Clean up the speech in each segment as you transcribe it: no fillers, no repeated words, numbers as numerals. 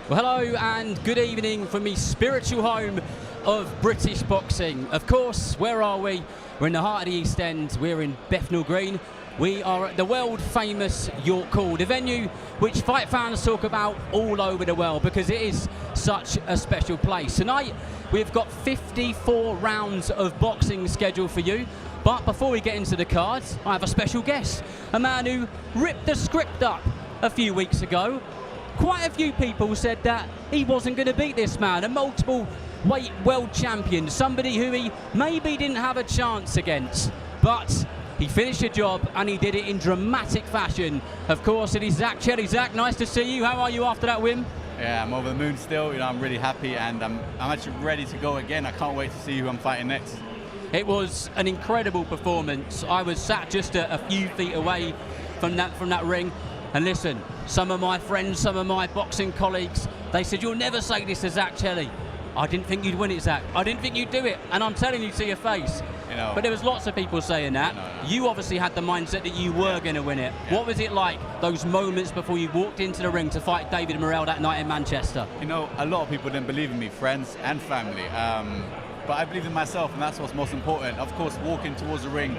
Well, hello and good evening from the spiritual home of British boxing. Of course, where are we? We're in the heart of the East End. We're in Bethnal Green. We are at the world famous York Hall, the venue which fight fans talk about all over the world because it is such a special place. Tonight, we've got 54 rounds of boxing scheduled for you. But before we get into the cards, I have a special guest, a man who ripped the script up a few weeks ago. Quite a few people said that he wasn't going to beat this man, a multiple weight world champion, somebody who he maybe didn't have a chance against, but he finished the job and he did it in dramatic fashion. Of course, it is Zach Chelli. Zach, nice to see you. How are you after that win? Yeah, I'm over the moon still. I'm really happy and I'm actually ready to go again. I can't wait to see who I'm fighting next. It was an incredible performance. I was sat just a few feet away from that ring. And listen, some of my friends, some of my boxing colleagues, they said, you'll never say this to Zach Chelli. I didn't think you'd win it, Zach. I didn't think you'd do it. And I'm telling you to your face. But there was lots of people saying that. You obviously had the mindset that you were going to win it. Yeah. What was it like, those moments before you walked into the ring to fight David Morrell that night in Manchester? A lot of people didn't believe in me, friends and family. But I believed in myself, and that's what's most important. Of course, walking towards the ring,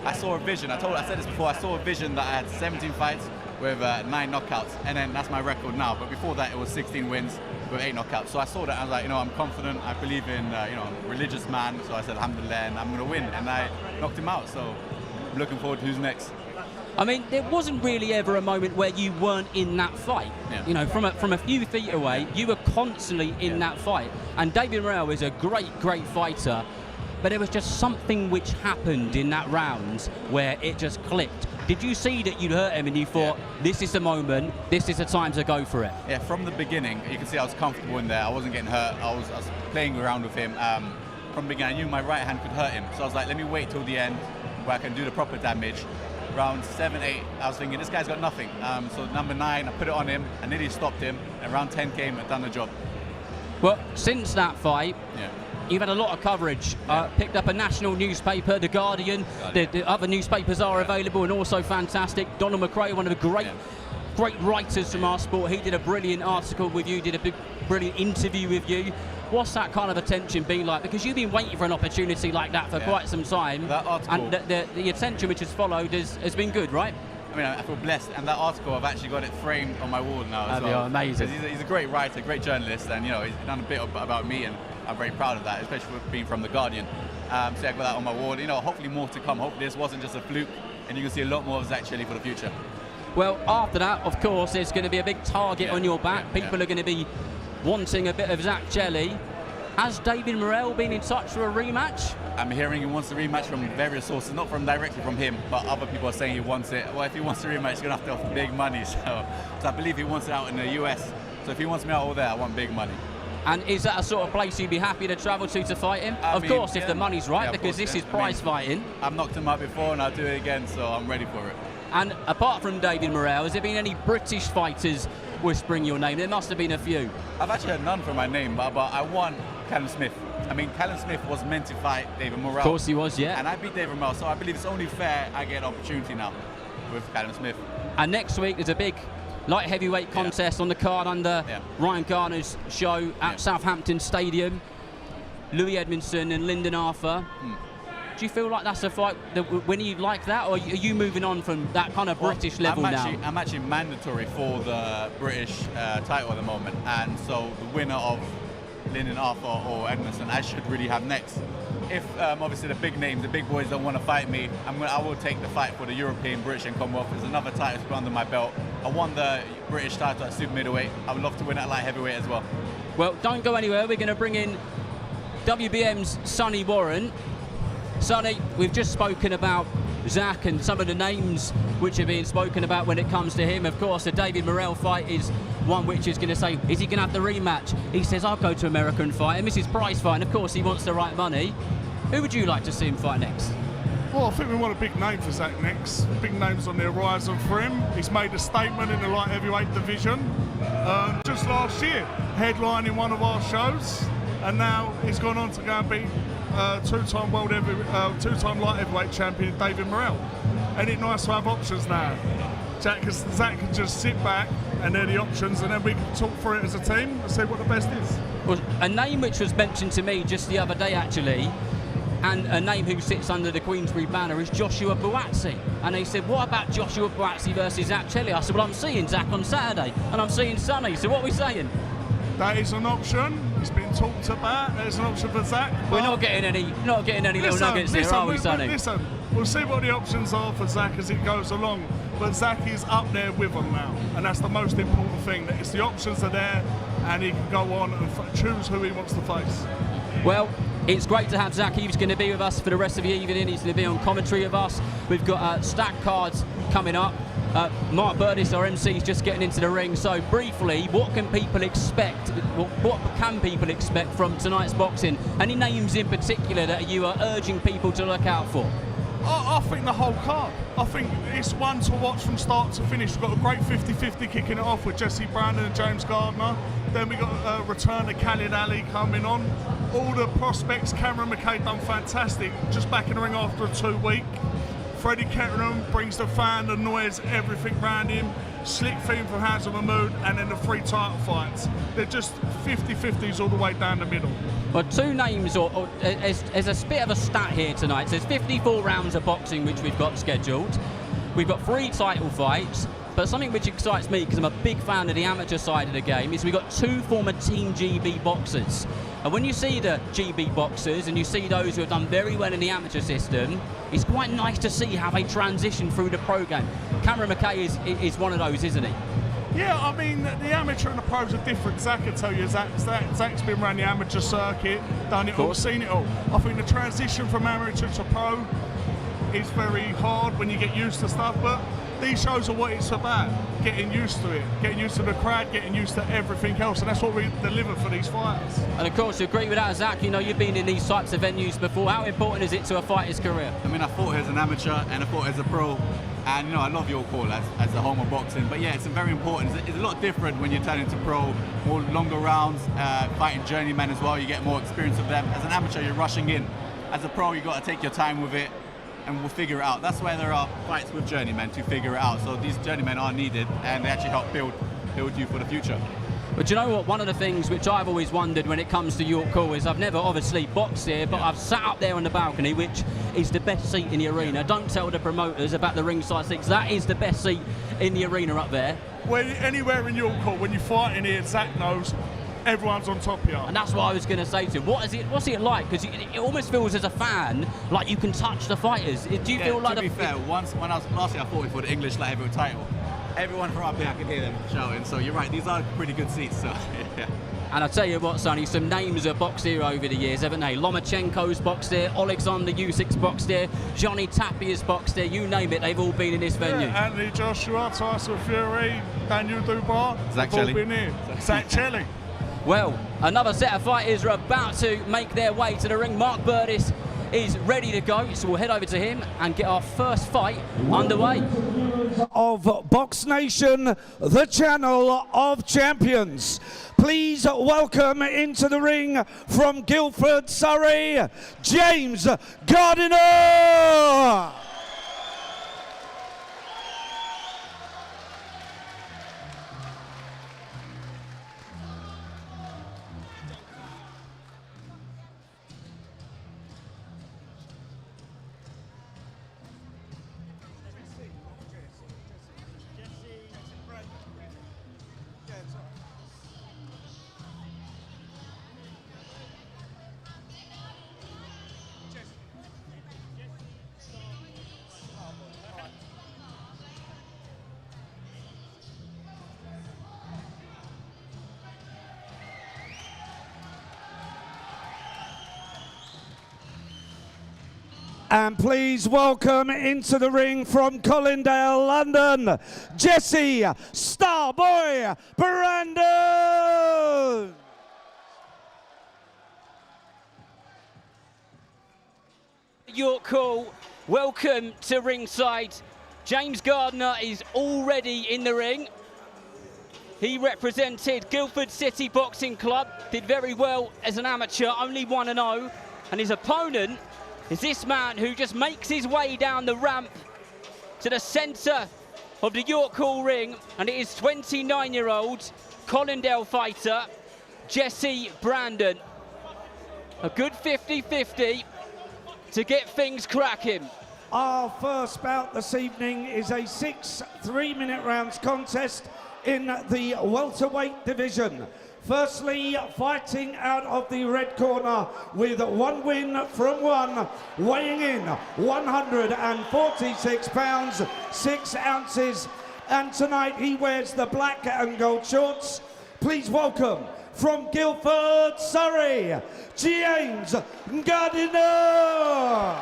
I saw a vision. I said this before, I saw a vision that I had 17 fights with 9 knockouts, and then that's my record now. But before that, it was 16 wins with 8 knockouts. So I saw that, and I was like, I'm confident. I believe in, I'm a religious man. So I said, alhamdulillah, and I'm going to win. And I knocked him out. So I'm looking forward to who's next. I mean, there wasn't really ever a moment where you weren't in that fight. Yeah. From a few feet away, you were constantly in that fight. And David Morrell is a great fighter. But there was just something which happened in that round where it just clicked. Did you see that you'd hurt him and you thought, this is the moment, this is the time to go for it? Yeah, from the beginning, you can see I was comfortable in there. I wasn't getting hurt. I was playing around with him. From the beginning, I knew my right hand could hurt him. So I was like, let me wait till the end where I can do the proper damage. Round 7, 8, I was thinking, this guy's got nothing. So number 9, I put it on him, I nearly stopped him. And round 10 came and done the job. Well, since that fight, you've had a lot of coverage. Picked up a national newspaper, The Guardian. The other newspapers are available and also fantastic. Donald McRae, one of the great writers from our sport. He did a brilliant article with you, did a brilliant interview with you. What's that kind of attention been like? Because you've been waiting for an opportunity like that for quite some time. That article, and the attention which has followed has been good, right? I mean, I feel blessed, and that article, I've actually got it framed on my wall now as well. Amazing. He's a great writer, great journalist, and he's done a bit about me, and I'm very proud of that, especially with being from The Guardian. So I got that on my wall. Hopefully more to come. Hopefully this wasn't just a fluke, and you can see a lot more of Zach Chelli for the future. Well, after that, of course, there's going to be a big target on your back. People are going to be wanting a bit of Zach Chelli. Has David Morrell been in touch for a rematch? I'm hearing he wants a rematch from various sources, not directly from him, but other people are saying he wants it. Well, if he wants a rematch, he's going to have to offer big money. So I believe he wants it out in the US. So if he wants me out over there, I want big money. And is that a sort of place you'd be happy to travel to fight him? Of course, if the money's right, because this is prize fighting. I've knocked him out before and I'll do it again, so I'm ready for it. And apart from David Morrell, has there been any British fighters whispering your name? There must have been a few. I've actually heard none from my name, but I won Callum Smith. I mean, Callum Smith was meant to fight David Morrell. Of course he was, yeah. And I beat David Morrell, so I believe it's only fair I get an opportunity now with Callum Smith. And next week there's a big light heavyweight contest on the card under Ryan Garner's show at Southampton Stadium. Louis Edmondson and Lyndon Arthur. Do you feel like that's a fight that when you like that, or are you moving on from that kind of British level now? I'm actually mandatory for the British title at the moment, and so the winner of Lyndon Arthur or Edmondson, I should really have next. If obviously the big names, the big boys don't want to fight me, I will take the fight for the European, British and Commonwealth. There's another title to put under my belt. I won the British title at super middleweight. I would love to win at light heavyweight as well. Well, don't go anywhere. We're going to bring in WBM's Sonny Warren. Sonny, we've just spoken about Zach and some of the names which are being spoken about when it comes to him. Of course, the David Morrell fight is one which is going to say, is he going to have the rematch? He says, I'll go to America and fight him. This is prize fight, and of course he wants the right money. Who would you like to see him fight next? Well, I think we want a big name for Zach next. Big names on the horizon for him. He's made a statement in the light heavyweight division. Just last year, headlining one of our shows, and now he's gone on to go and beat two-time light heavyweight champion David Morrell. Ain't it nice to have options now? Zach can just sit back, and they're the options, and then we can talk through it as a team and see what the best is. Well, a name which was mentioned to me just the other day, actually, and a name who sits under the Queensbury banner is Joshua Buatsi. And he said, what about Joshua Buatsi versus Zach Chelly? I said, well, I'm seeing Zach on Saturday, and I'm seeing Sonny, so what are we saying? That is an option. It's been talked about. There's an option for Zach. We're not getting any little nuggets here, are we, Sonny? Listen, we'll see what the options are for Zach as it goes along. But Zach is up there with them now, and that's the most important thing. That it's the options are there, and he can go on and choose who he wants to face. Well, it's great to have Zach. He's going to be with us for the rest of the evening. He's going to be on commentary with us. We've got stack cards coming up. Mark Burtis, our MC, is just getting into the ring. So briefly, what can people expect? What can people expect from tonight's boxing? Any names in particular that you are urging people to look out for? I think the whole card. I think it's one to watch from start to finish. We've got a great 50-50 kicking it off with Jesse Brandon and James Gardner. Then we got a return of Khalid Ali coming on. All the prospects, Cameron McKay done fantastic, just back in the ring after a 2 week. Freddie Kettenham brings the fan, the noise, everything round him. Slick theme from Hands of Mahmood, and then the 3 title fights. They're just 50-50s all the way down the middle. Well, 2 names, or as a bit of a stat here tonight. So there's 54 rounds of boxing which we've got scheduled. We've got 3 title fights. But something which excites me, because I'm a big fan of the amateur side of the game, is we've got 2 former Team GB boxers. And when you see the GB boxers and you see those who have done very well in the amateur system, it's quite nice to see how they transition through the pro game. Cameron McKay is one of those, isn't he? Yeah, I mean, the amateur and the pros are different. Zach can tell you, Zach's been around the amateur circuit, done it all, seen it all. I think the transition from amateur to pro is very hard when you get used to stuff, but these shows are what it's about, getting used to it, getting used to the crowd, getting used to everything else, and that's what we deliver for these fighters. And of course, you agree with that, Zach. You know, you've been in these types of venues before. How important is it to a fighter's career? I mean, I fought as an amateur and I fought as a pro, and you know, I love your call as the home of boxing. But yeah, it's very important. It's a lot different when you turn into pro, more longer rounds, fighting journeymen as well. You get more experience of them. As an amateur, you're rushing in. As a pro, you got to take your time with it, and we'll figure it out. That's why there are fights with journeymen, to figure it out. So these journeymen are needed, and they actually help build you for the future. But you know what, one of the things which I've always wondered when it comes to York Hall is I've never obviously boxed here, but I've sat up there on the balcony, which is the best seat in the arena. Don't tell the promoters about the ringside seats. That is the best seat in the arena up there. Well, anywhere in York Hall, when you fight in here, Zach knows everyone's on top of you. And that's what I was going to say to him. What's it like? Because it almost feels as a fan like you can touch the fighters. Do you feel like... To be fair, last year I fought for the English light heavyweight title. Everyone from up here, I can hear them shouting. So you're right, these are pretty good seats. So yeah. And I'll tell you what, Sonny, some names have boxed here over the years, haven't they? Lomachenko's boxed here, Alexander Usyk's boxed here, Johnny Tapier's boxed here, you name it, they've all been in this venue. Yeah, Anthony Joshua, Tyson Fury, Daniel Dubois, Zach they've all Chelly. been here. Zach Chelly. Well, another set of fighters are about to make their way to the ring. Mark Burtis is ready to go, so we'll head over to him and get our first fight underway. Of Boxnation, the channel of champions. Please welcome into the ring from Guildford, Surrey, James Gardiner. And please welcome into the ring from Colindale, London, Jesse Starboy Brandon. York Hall, welcome to ringside. James Gardner is already in the ring. He represented Guildford City Boxing Club, did very well as an amateur, only 1-0, and his opponent is this man who just makes his way down the ramp to the centre of the York Hall ring, and it is 29-year-old Colindale fighter Jesse Brandon. A good 50-50 to get things cracking. Our first bout this evening is a 6 3-minute rounds contest in the welterweight division. Firstly, fighting out of the red corner with 1 win from 1, weighing in 146 pounds, 6 ounces. And tonight he wears the black and gold shorts. Please welcome from Guildford, Surrey, James Gardiner.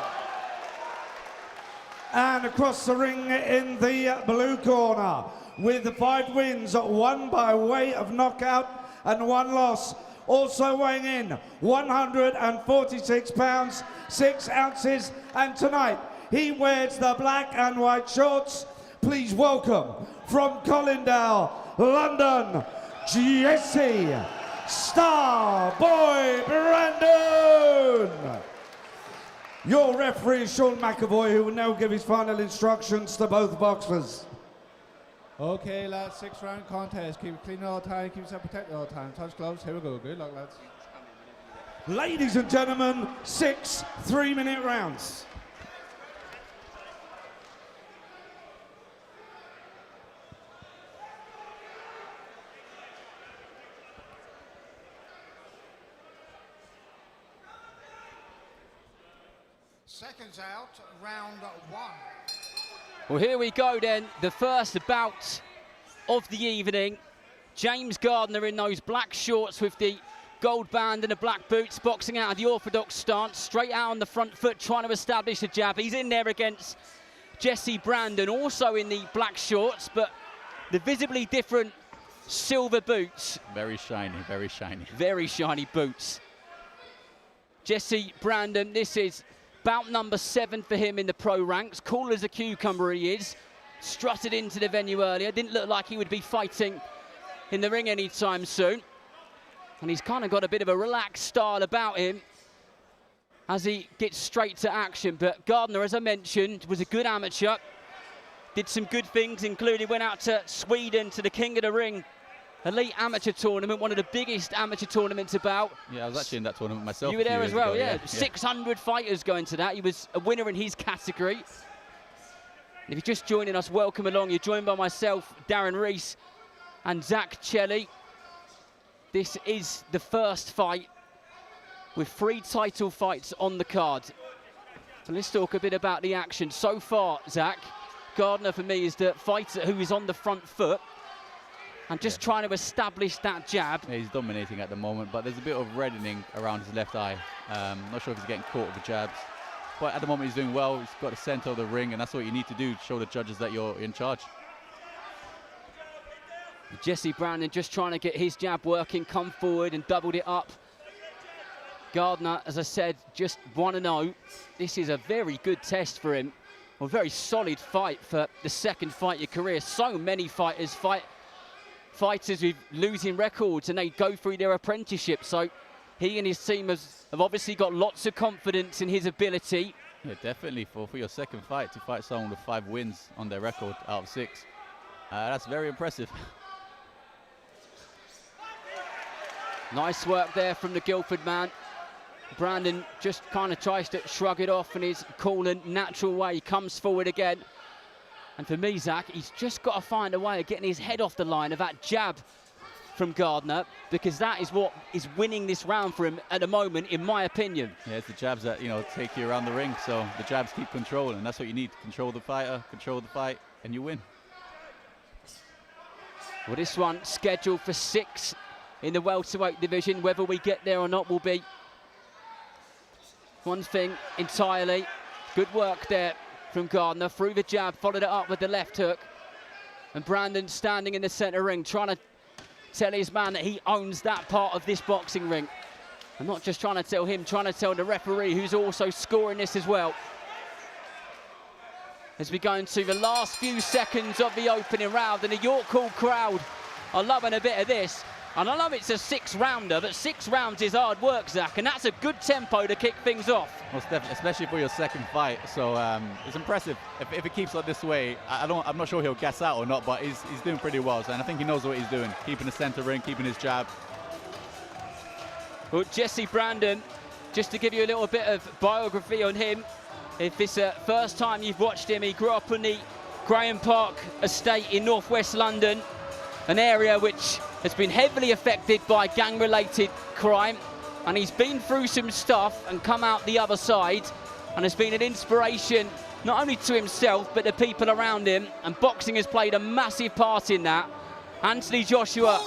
And across the ring in the blue corner with 5 wins, 1 by way of knockout and 1 loss. Also weighing in 146 pounds, 6 ounces. And tonight he wears the black and white shorts. Please welcome from Colindale, London, Jesse Starboy Brandon. Your referee is Sean McAvoy, who will now give his final instructions to both boxers. Okay, lads, 6-round contest. Keep it clean all the time, keep yourself protected all the time. Touch gloves, here we go. Good luck, lads. Ladies and gentlemen, 6 3-minute rounds. Seconds out, round 1. Well, here we go then, the first bout of the evening. James Gardner in those black shorts with the gold band and the black boots, boxing out of the orthodox stance, straight out on the front foot, trying to establish a jab. He's in there against Jesse Brandon, also in the black shorts, but the visibly different silver boots. Very shiny, very shiny. Very shiny boots. Jesse Brandon, this is bout number 7 for him in the pro ranks. Cool as a cucumber he is. Strutted into the venue earlier. Didn't look like he would be fighting in the ring anytime soon. And he's kind of got a bit of a relaxed style about him as he gets straight to action. But Gardner, as I mentioned, was a good amateur. Did some good things, including went out to Sweden to the King of the Ring Elite Amateur Tournament, one of the biggest amateur tournaments about. Yeah, I was actually in that tournament myself. You were there as well, ago, yeah. 600 fighters going to that. He was a winner in his category. And if you're just joining us, welcome along. You're joined by myself, Darren Rees, and Zach Chelly. This is the first fight with 3 title fights on the card. So let's talk a bit about the action. So far, Zach, Gardner for me is the fighter who is on the front foot and just trying to establish that jab. Yeah, he's dominating at the moment, but there's a bit of reddening around his left eye. Not sure if he's getting caught with the jabs. But at the moment he's doing well. He's got the center of the ring, and that's what you need to do to show the judges that you're in charge. Jesse Brandon just trying to get his jab working, come forward and doubled it up. Gardner, as I said, just 1-0. This is a very good test for him. A very solid fight for the second fight of your career. So many fighters fighters with losing records and they go through their apprenticeship. So he and his team have obviously got lots of confidence in his ability. Yeah, definitely. For your second fight, to fight someone with 5 wins on their record out of 6. That's very impressive. Nice work there from the Guildford man. Brandon just kind of tries to shrug it off in his cool and natural way. He comes forward again. And for me, Zach, he's just got to find a way of getting his head off the line of that jab from Gardner, because that is what is winning this round for him at the moment, in my opinion. Yeah, it's the jabs that, take you around the ring. So the jabs keep control, and that's what you need. Control the fighter, control the fight, and you win. Well, this one scheduled for 6 in the welterweight division. Whether we get there or not will be one thing entirely. Good work there from Gardner. Through the jab, followed it up with the left hook. And Brandon standing in the center ring, trying to tell his man that he owns that part of this boxing ring. I'm not just trying to tell him, trying to tell the referee, who's also scoring this as well. As we go into the last few seconds of the opening round, and the York Hall crowd are loving a bit of this. And I know it's a 6-rounder, but 6 rounds is hard work, Zach, and that's a good tempo to kick things off. Most definitely, especially for your second fight. So it's impressive. If it keeps like this way, I'm not sure he'll gas out or not, but he's doing pretty well. So, and I think he knows what he's doing, keeping the center ring, keeping his jab. Well, Jesse Brandon, just to give you a little bit of biography on him, if it's the first time you've watched him, he grew up on the Graham Park estate in northwest London, an area which has been heavily affected by gang-related crime, and he's been through some stuff and come out the other side, and has been an inspiration not only to himself but the people around him, and boxing has played a massive part in that. Anthony Joshua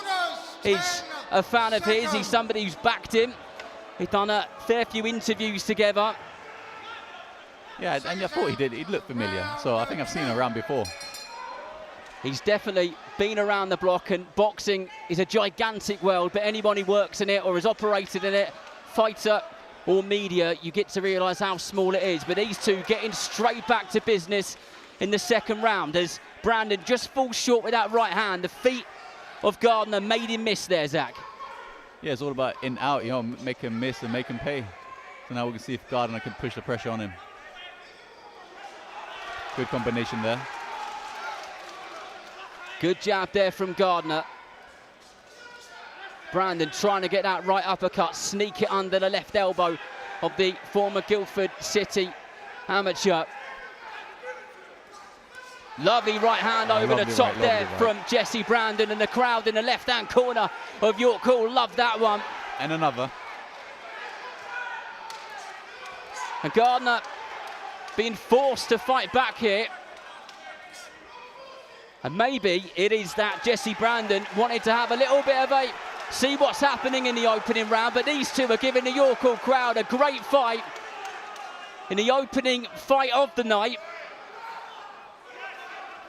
is a fan of his. He's somebody who's backed him. He's done a fair few interviews together. Yeah, and I thought he'd look familiar, so I think I've seen him around before. He's definitely been around the block, and boxing is a gigantic world, but anyone who works in it or has operated in it, fighter or media, you get to realise how small it is. But these two getting straight back to business in the second round as Brandon just falls short with that right hand. The feet of Gardner made him miss there, Zach. Yeah, it's all about in out, you know, make him miss and make him pay. So now we can see if Gardner can push the pressure on him. Good combination there. Good jab there from Gardner. Brandon trying to get that right uppercut, sneak it under the left elbow of the former Guildford City amateur. Lovely right hand over the top there from Jesse Brandon, and the crowd in the left-hand corner of York Hall love that one. And another. And Gardner being forced to fight back here. And maybe it is that Jesse Brandon wanted to have a little bit of a see what's happening in the opening round, but these two are giving the York Hall crowd a great fight in the opening fight of the night.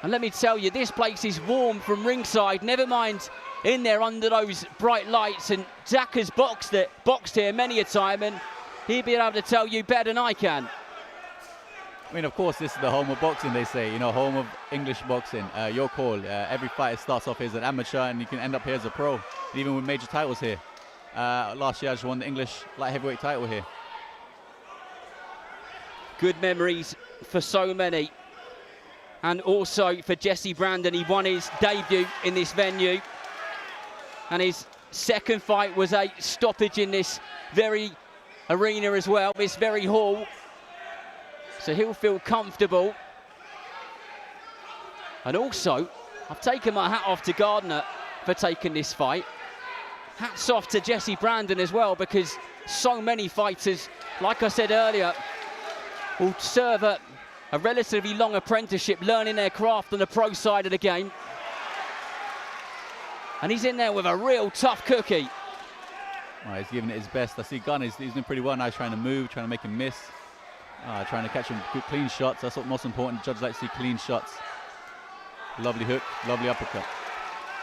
And let me tell you, this place is warm from ringside, never mind in there under those bright lights. And Zach has boxed here many a time, and he'll be able to tell you better than I can. I mean, of course, this is the home of boxing, they say, you know, home of English boxing. York Hall, every fighter starts off here as an amateur and you can end up here as a pro, even with major titles here. Last year I just won the English light heavyweight title here. Good memories for so many. And also for Jesse Brandon, he won his debut in this venue. And his second fight was a stoppage in this very arena as well, this very hall. So he'll feel comfortable. And also, I've taken my hat off to Gardner for taking this fight. Hats off to Jesse Brandon as well, because so many fighters, like I said earlier, will serve a relatively long apprenticeship, learning their craft on the pro side of the game. And he's in there with a real tough cookie. Oh, he's giving it his best. I see Gunn, he's doing pretty well now. He's trying to move, trying to make him miss. Trying to catch him good clean shots. That's what's most important. Judges like to see clean shots. Lovely hook, lovely uppercut.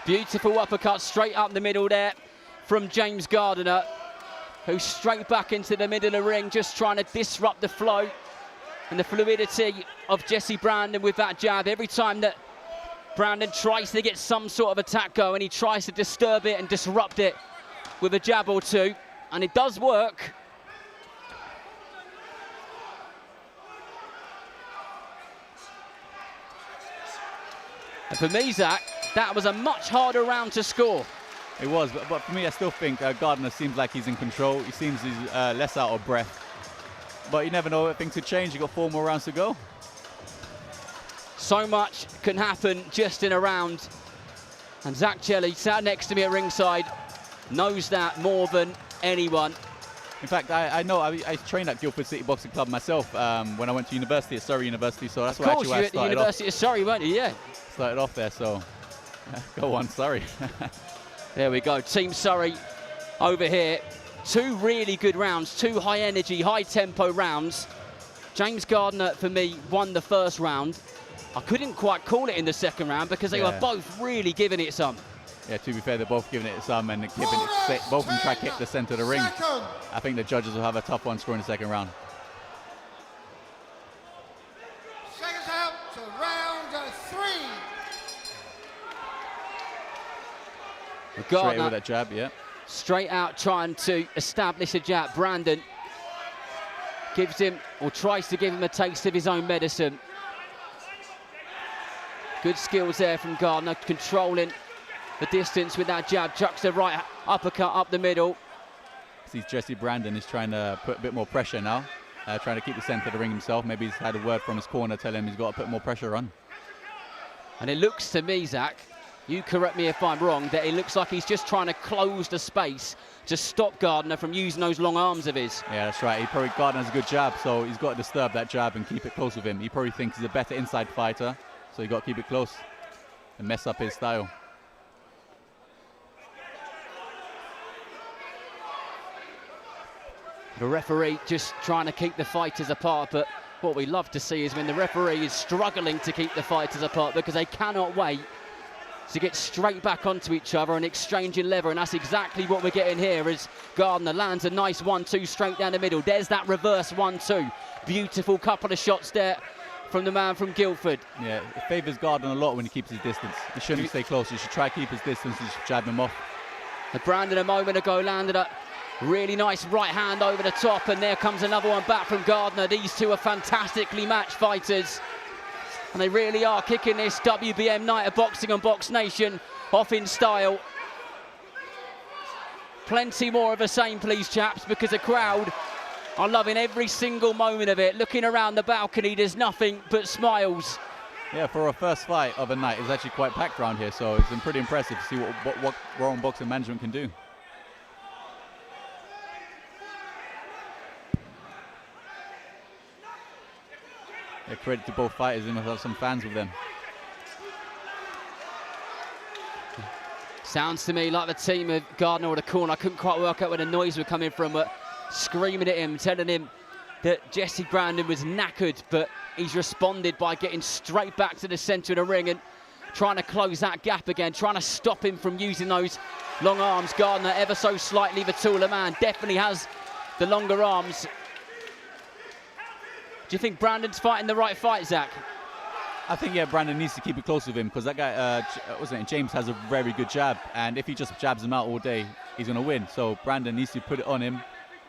Beautiful uppercut straight up the middle there from James Gardner, who's straight back into the middle of the ring, just trying to disrupt the flow and the fluidity of Jesse Brandon with that jab. Every time that Brandon tries to get some sort of attack going, he tries to disturb it and disrupt it with a jab or two, and it does work. And for me, Zach, that was a much harder round to score. It was, but for me, I still think Gardner seems like he's in control. He seems he's less out of breath. But you never know, things could change. You've got 4 more rounds to go. So much can happen just in a round. And Zach Jelly, sat next to me at ringside, knows that more than anyone. In fact, I know I trained at Guildford City Boxing Club myself when I went to university at Surrey University. So that's why I started off. Of course, you were at the University of Surrey, weren't you? Yeah. Started off there, so go on, Surrey. There we go, Team Surrey over here. 2 really good rounds, 2 high energy, high tempo rounds. James Gardner, for me, won the first round. I couldn't quite call it in the second round because they were both really giving it some. Yeah, to be fair, they're both giving it some and keeping it, both of them try to hit the center of the ring. I think the judges will have a tough one scoring the second round. Seconds out to round 3. Gardner with that jab, yeah. straight out trying to establish a jab. Brandon gives him, or tries to give him, a taste of his own medicine. Good skills there from Gardner, controlling the distance with that jab. Chucks the right uppercut up the middle. See, Jesse Brandon is trying to put a bit more pressure now, trying to keep the centre of the ring himself. Maybe he's had a word from his corner telling him he's got to put more pressure on. And it looks to me, Zach, you correct me if I'm wrong, that it looks like he's just trying to close the space to stop Gardner from using those long arms of his. Yeah, that's right. Gardner has a good jab, so he's got to disturb that jab and keep it close with him. He probably thinks he's a better inside fighter, so you've got to keep it close and mess up his style. The referee just trying to keep the fighters apart, but what we love to see is when the referee is struggling to keep the fighters apart because they cannot wait to get straight back onto each other and exchanging lever, and that's exactly what we're getting here as Gardner lands a nice 1-2 straight down the middle. There's that reverse 1-2. Beautiful couple of shots there from the man from Guildford. Yeah, it favours Gardner a lot when he keeps his distance. He shouldn't stay close. He should try to keep his distance and just jab him off. And Brandon a moment ago landed a really nice right hand over the top, and there comes another one back from Gardner. These two are fantastically matched fighters, and they really are kicking this WBM night of boxing on Boxnation off in style. Plenty more of the same, please, chaps, because the crowd are loving every single moment of it. Looking around the balcony, there's nothing but smiles. Yeah, for a first fight of a night, it's actually quite packed around here, so it's been pretty impressive to see what WBM Boxing Management can do. Yeah, credit to both fighters, they must have some fans with them. Sounds to me like the team of Gardner or the corner. I couldn't quite work out where the noise was coming from, but screaming at him, telling him that Jesse Brandon was knackered, but he's responded by getting straight back to the centre of the ring and trying to close that gap again, trying to stop him from using those long arms. Gardner, ever so slightly the taller man, definitely has the longer arms. Do you think Brandon's fighting the right fight, Zach? I think, yeah, Brandon needs to keep it close with him because that guy, James, has a very good jab, and if he just jabs him out all day, he's going to win. So Brandon needs to put it on him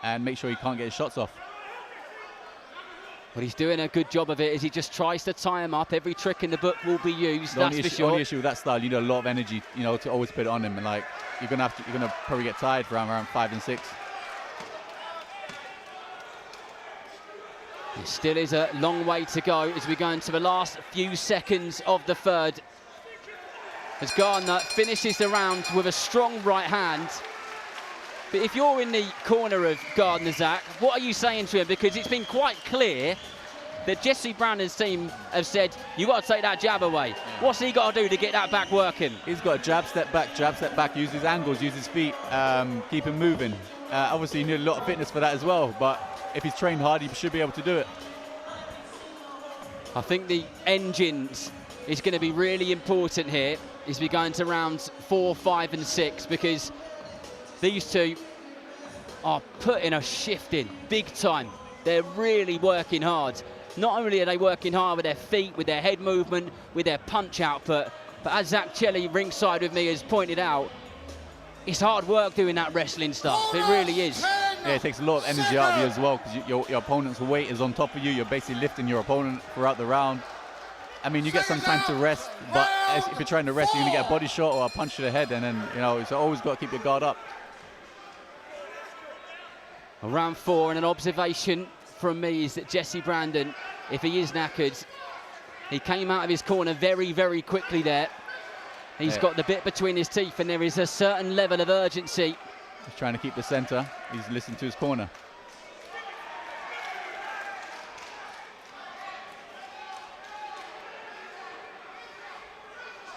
and make sure he can't get his shots off. But he's doing a good job of it as he just tries to tie him up. Every trick in the book will be used, that's for sure. The only issue with that style, you need a lot of energy, you know, to always put it on him, and like you're gonna probably get tired for around 5 and 6. It still is a long way to go as we go into the last few seconds of the third. As Gardner finishes the round with a strong right hand. But if you're in the corner of Gardner, Zach, what are you saying to him? Because it's been quite clear that Jesse Brandon's team have said, you've got to take that jab away. What's he got to do to get that back working? He's got to jab, step back, use his angles, use his feet, keep him moving. Obviously, you need a lot of fitness for that as well, but if he's trained hard, he should be able to do it. I think the engines is going to be really important here as we go into rounds 4, 5 and 6, because these two are putting a shift in big time. They're really working hard. Not only are they working hard with their feet, with their head movement, with their punch output, but as Zach Chelly ringside with me has pointed out, it's hard work doing that wrestling stuff. It really is. Yeah, it takes a lot of energy out of you as well, because your opponent's weight is on top of you. You're basically lifting your opponent throughout the round. I mean, you get some time to rest, but if you're trying to rest, you're going to get a body shot or a punch to the head, and then, you know, it's always got to keep your guard up. Round 4, and an observation from me is that Jesse Brandon, if he is knackered, he came out of his corner very, very quickly there. He's got the bit between his teeth, and there is a certain level of urgency. He's trying to keep the centre. He's listening to his corner.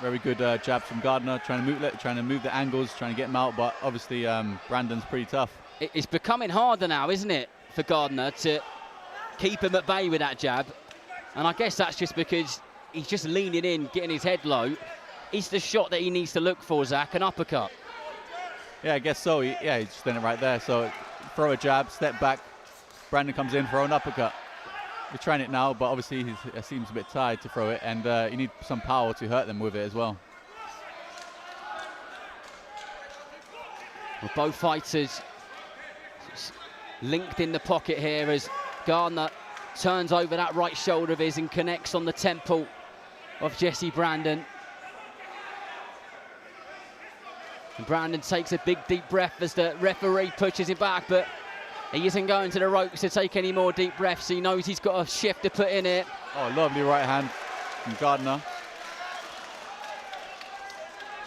Very good jab from Gardner, trying to move the angles, trying to get him out, but obviously Brandon's pretty tough. It's becoming harder now, isn't it, for Gardner to keep him at bay with that jab. And I guess that's just because he's just leaning in, getting his head low. Is the shot that he needs to look for, Zach, an uppercut? Yeah, I guess so. He's just done it right there. So throw a jab, step back. Brandon comes in, throw an uppercut. We're trying it now, but obviously he seems a bit tired to throw it, and you need some power to hurt them with it as well. Well, both fighters linked in the pocket here as Gardner turns over that right shoulder of his and connects on the temple of Jesse Brandon. And Brandon takes a big deep breath as the referee pushes him back, but he isn't going to the ropes to take any more deep breaths. He knows he's got a shift to put in it. Oh, lovely right hand from Gardner.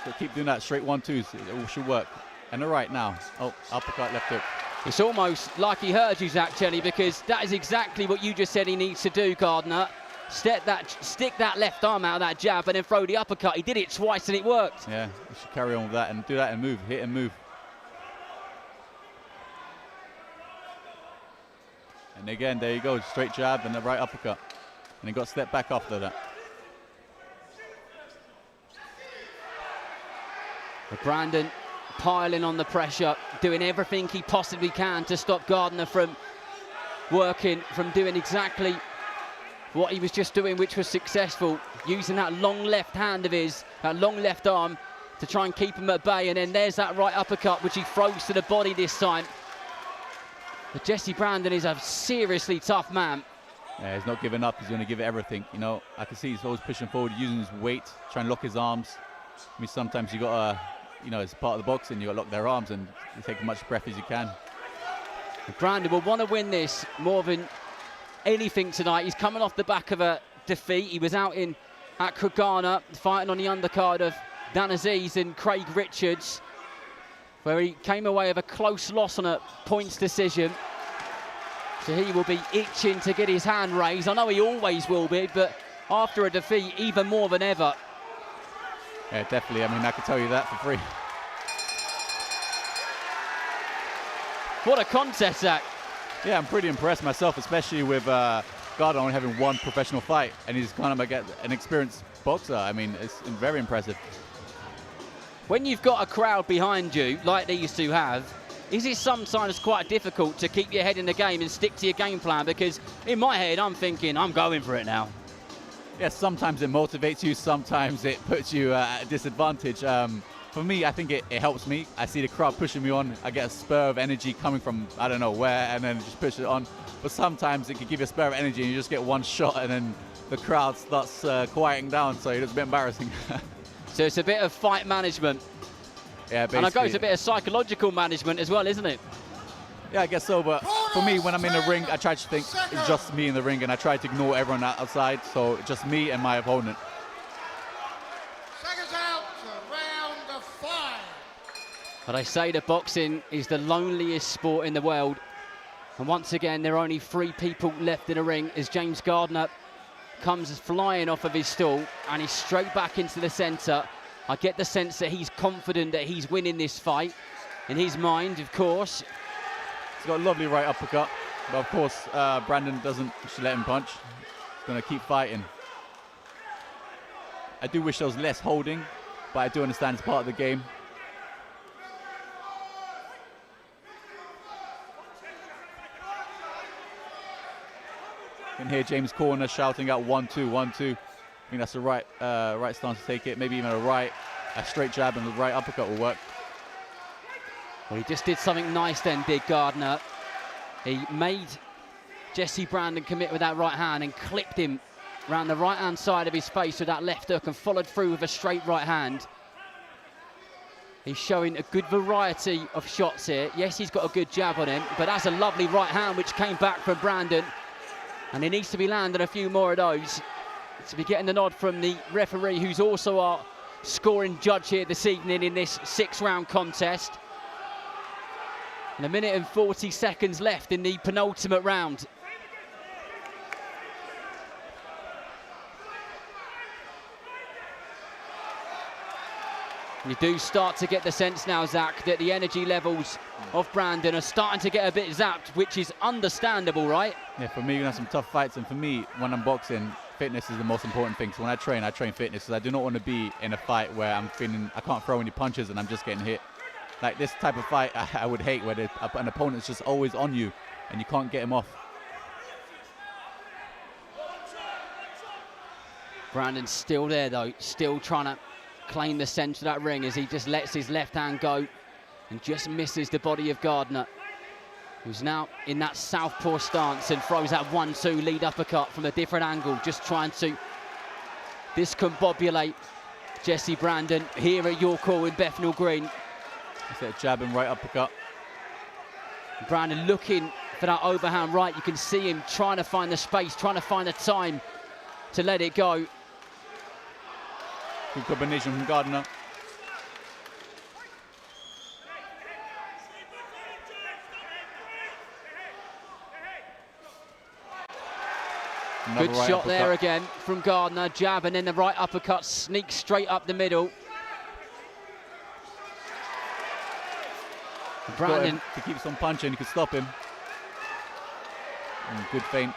So keep doing that straight 1-2s. It all should work. And the right now. Oh, uppercut, left hook. It's almost like he heard you, Zach, Chelly, because that is exactly what you just said he needs to do, Gardner. Stick that left arm out of that jab and then throw the uppercut. He did it twice and it worked. Yeah, you should carry on with that and do that and move. Hit and move. And again, there you go. Straight jab and the right uppercut. And he got stepped back after that. But Brandon piling on the pressure, doing everything he possibly can to stop Gardner from doing exactly what he was just doing, which was successful, using that long left hand of his, that long left arm to try and keep him at bay. And then there's that right uppercut, which he throws to the body this time. But Jesse Brandon is a seriously tough man. Yeah, he's not giving up. He's going to give it everything. You know, I can see he's always pushing forward, using his weight, trying to lock his arms. I mean, sometimes you got to, you know, as part of the boxing, you got to lock their arms and you take as much breath as you can. Brandon will want to win this more than anything tonight. He's coming off the back of a defeat. He was out at Kragana fighting on the undercard of Dan Aziz and Craig Richards, where he came away with a close loss on a points decision. So he will be itching to get his hand raised. I know he always will be, but after a defeat, even more than ever. Yeah, definitely. I mean, I can tell you that for free. What a contest, Zach. Yeah, I'm pretty impressed myself, especially with Gardner only having one professional fight, and he's kind of an experienced boxer. I mean, it's very impressive. When you've got a crowd behind you, like these two have, is it sometimes quite difficult to keep your head in the game and stick to your game plan? Because in my head, I'm thinking, I'm going for it now. Yeah, sometimes it motivates you, sometimes it puts you at a disadvantage. For me, I think it helps me. I see the crowd pushing me on. I get a spur of energy coming from I don't know where, and then just push it on. But sometimes it can give you a spur of energy and you just get one shot and then the crowd starts quieting down, so it's a bit embarrassing. So it's a bit of fight management. Yeah, basically. And I go, it's a bit of psychological management as well, isn't it? Yeah, I guess so, but for me, when I'm in the ring, I try to think it's just me in the ring, and I try to ignore everyone outside, so just me and my opponent. Seconds out to round 5. But I say that boxing is the loneliest sport in the world. And once again, there are only 3 people left in the ring as James Gardner comes flying off of his stool and he's straight back into the centre. I get the sense that he's confident that he's winning this fight. In his mind, of course. He's got a lovely right uppercut, but of course, Brandon doesn't let him punch. He's going to keep fighting. I do wish there was less holding, but I do understand it's part of the game. You can hear James Corner shouting out 1-2, 1-2. I think that's the right stance to take it. Maybe even a straight jab and the right uppercut will work. Well, he just did something nice then, did Gardner. He made Jesse Brandon commit with that right hand and clipped him around the right-hand side of his face with that left hook and followed through with a straight right hand. He's showing a good variety of shots here. Yes, he's got a good jab on him, but that's a lovely right hand which came back from Brandon. And he needs to be landing a few more of those to be getting the nod from the referee, who's also our scoring judge here this evening in this 6-round contest. And 1 minute and 40 seconds left in the penultimate round. You do start to get the sense now, Zach, that the energy levels of Brandon are starting to get a bit zapped, which is understandable, right? Yeah, for me, you're going to have some tough fights, and for me, when I'm boxing, fitness is the most important thing. So when I train fitness, because I do not want to be in a fight where I'm feeling I can't throw any punches and I'm just getting hit. Like this type of fight, I would hate, where an opponent's just always on you and you can't get him off. Brandon's still there, though, still trying to claim the centre of that ring as he just lets his left hand go and just misses the body of Gardner, who's now in that southpaw stance and throws that 1-2 lead uppercut from a different angle, just trying to discombobulate Jesse Brandon here at York Hall in Bethnal Green. It's that jab and right uppercut. Brandon looking for that overhand right. You can see him trying to find the space, trying to find the time to let it go. Good combination from Gardner. Another Good right shot uppercut. there again from Gardner. Jab and then the right uppercut sneaks straight up the middle. Brandon, If he keeps on punching, he could stop him. And good feint.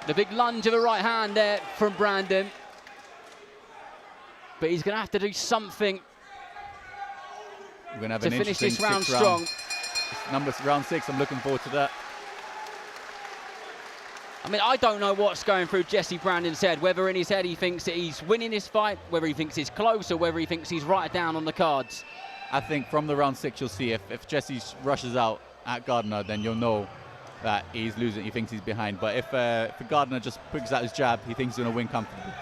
the big lunge of a right hand there from Brandon. But he's going to have to do something We're going to have to an finish interesting this round sixth strong. Round 6, I'm looking forward to that. I mean, I don't know what's going through Jesse Brandon's head, whether in his head he thinks that he's winning this fight, whether he thinks it's close, or whether he thinks he's right down on the cards. I think from the round 6, you'll see if Jesse rushes out at Gardner, then you'll know that he's losing. He thinks he's behind. But if Gardner just brings out his jab, he thinks he's going to win comfortably.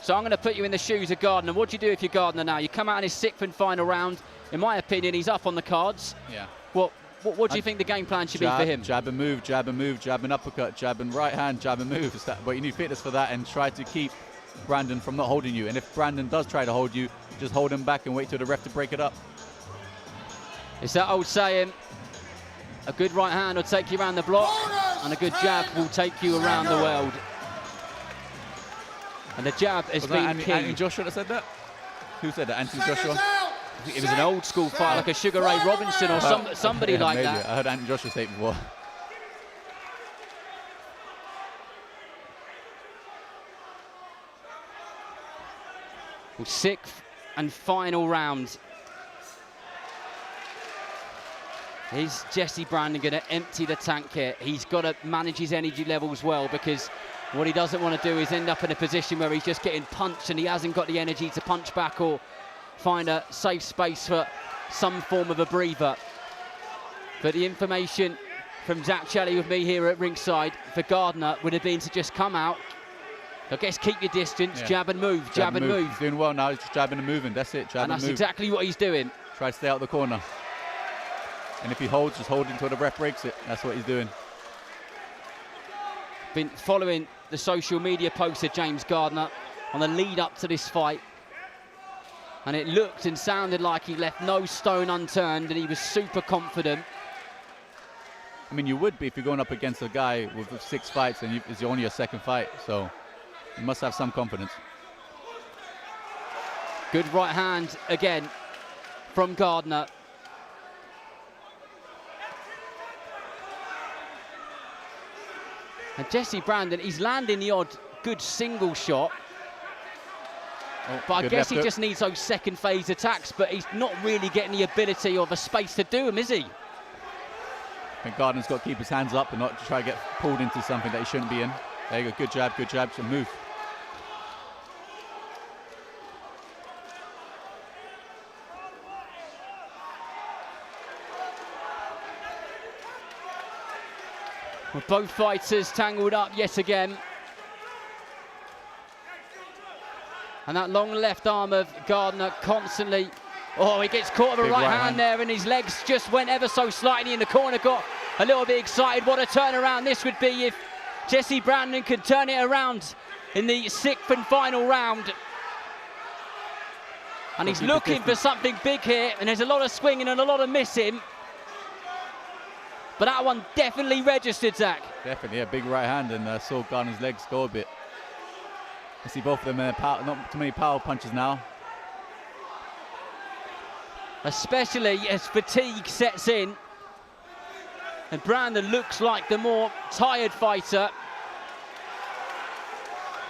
So I'm going to put you in the shoes of Gardner. What do you do if you're Gardner now? You come out in his 6th and final round. In my opinion, he's up on the cards. Yeah. What do you think the game plan should be for him? Jab and move, jab and move, jab and uppercut, jab and right hand, jab and move. But you need fitness for that and try to keep Brandon from not holding you. And if Brandon does try to hold you, just hold him back and wait till the ref to break it up. It's that old saying, a good right hand will take you around the block, and a good jab will take you around the world. And the jab has been key. Anthony Joshua that said that? Who said that? Anthony Joshua? It was an old school fight, like a Sugar Ray Robinson or somebody like maybe. that. I heard Anthony Joshua say it before. Well, 6th and final round. Is Jesse Brandon going to empty the tank here? He's got to manage his energy levels well, because what he doesn't want to do is end up in a position where he's just getting punched and he hasn't got the energy to punch back or find a safe space for some form of a breather. But the information from Zach Shelley with me here at ringside for Gardner would have been to just come out, I guess keep your distance, jab and move, jab and move. He's doing well now, he's just jabbing and moving, that's it, jab and that's move. exactly what he's doing. Try to stay out of the corner. And if he holds, just hold until the ref breaks it. That's what he's doing. Been following the social media posts of James Gardner on the lead up to this fight. And it looked and sounded like he left no stone unturned and he was super confident. I mean, you would be if you're going up against a guy with 6 fights and it's only your 2nd fight. So you must have some confidence. Good right hand again from Gardner. And Jesse Brandon, he's landing the odd good single shot. But I guess he just needs those second phase attacks, but he's not really getting the ability or the space to do them, is he? I think Gardner's got to keep his hands up and not to try to get pulled into something that he shouldn't be in. There you go, good jab, so move. With both fighters tangled up yet again. And that long left arm of Gardner constantly. Oh, he gets caught with a right hand there, and his legs just went ever so slightly in the corner. Got a little bit excited. What a turnaround this would be if Jesse Brandon could turn it around in the 6th and final round. And he's looking for something big here, and there's a lot of swinging and a lot of missing. But that one definitely registered, Zach. Definitely, yeah, big right hand, and saw Gardner's legs go a bit. I see both of them, not too many power punches now. Especially as fatigue sets in. And Brandon looks like the more tired fighter.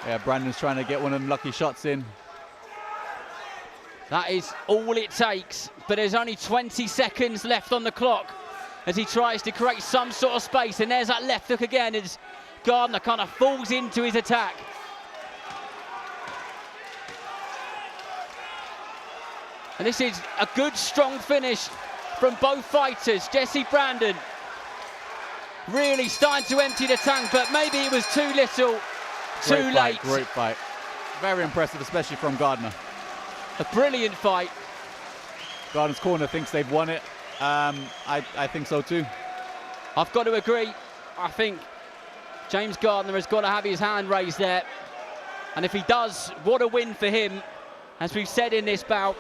Yeah, Brandon's trying to get one of them lucky shots in. That is all it takes, but there's only 20 seconds left on the clock as he tries to create some sort of space. And there's that left hook again as Gardner kind of falls into his attack. And this is a good, strong finish from both fighters. Jesse Brandon really starting to empty the tank, but maybe it was too little, too late. Great fight. Very impressive, especially from Gardner. A brilliant fight. Gardner's corner thinks they've won it. I think so too. I've got to agree. I think James Gardner has got to have his hand raised there. And if he does, what a win for him. As we've said in this bout,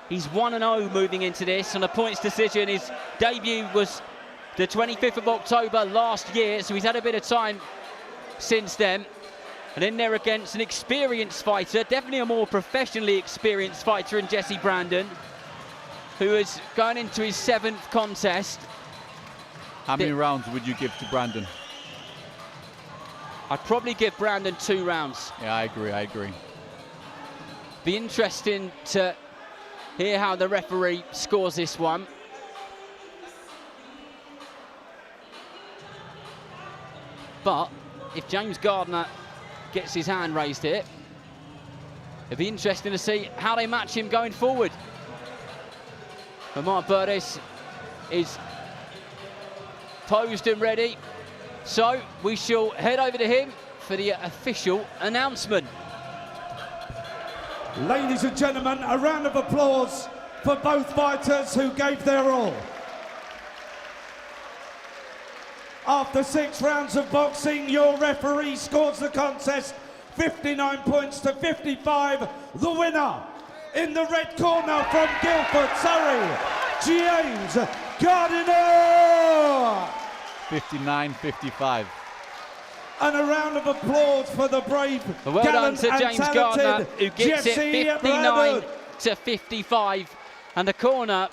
he's 1-0 moving into this on a points decision. His debut was the 25th of October last year, so he's had a bit of time since then. And in there against an experienced fighter, definitely a more professionally experienced fighter in Jesse Brandon, who is going into his 7th contest. How many rounds would you give to Brandon? I'd probably give Brandon 2 rounds. Yeah, I agree. Be interesting to hear how the referee scores this one. But if James Gardner gets his hand raised here, it'd be interesting to see how they match him going forward. But Mark Burtis is posed and ready, so we shall head over to him for the official announcement. Ladies and gentlemen, a round of applause for both fighters who gave their all. After 6 rounds of boxing, your referee scores the contest 59 points to 55. The winner in the red corner from Guildford, Surrey, James Gardner. 59-55. And a round of applause for the brave, well done to James Gardner, who gets Jesse it 59 to 55. And the corner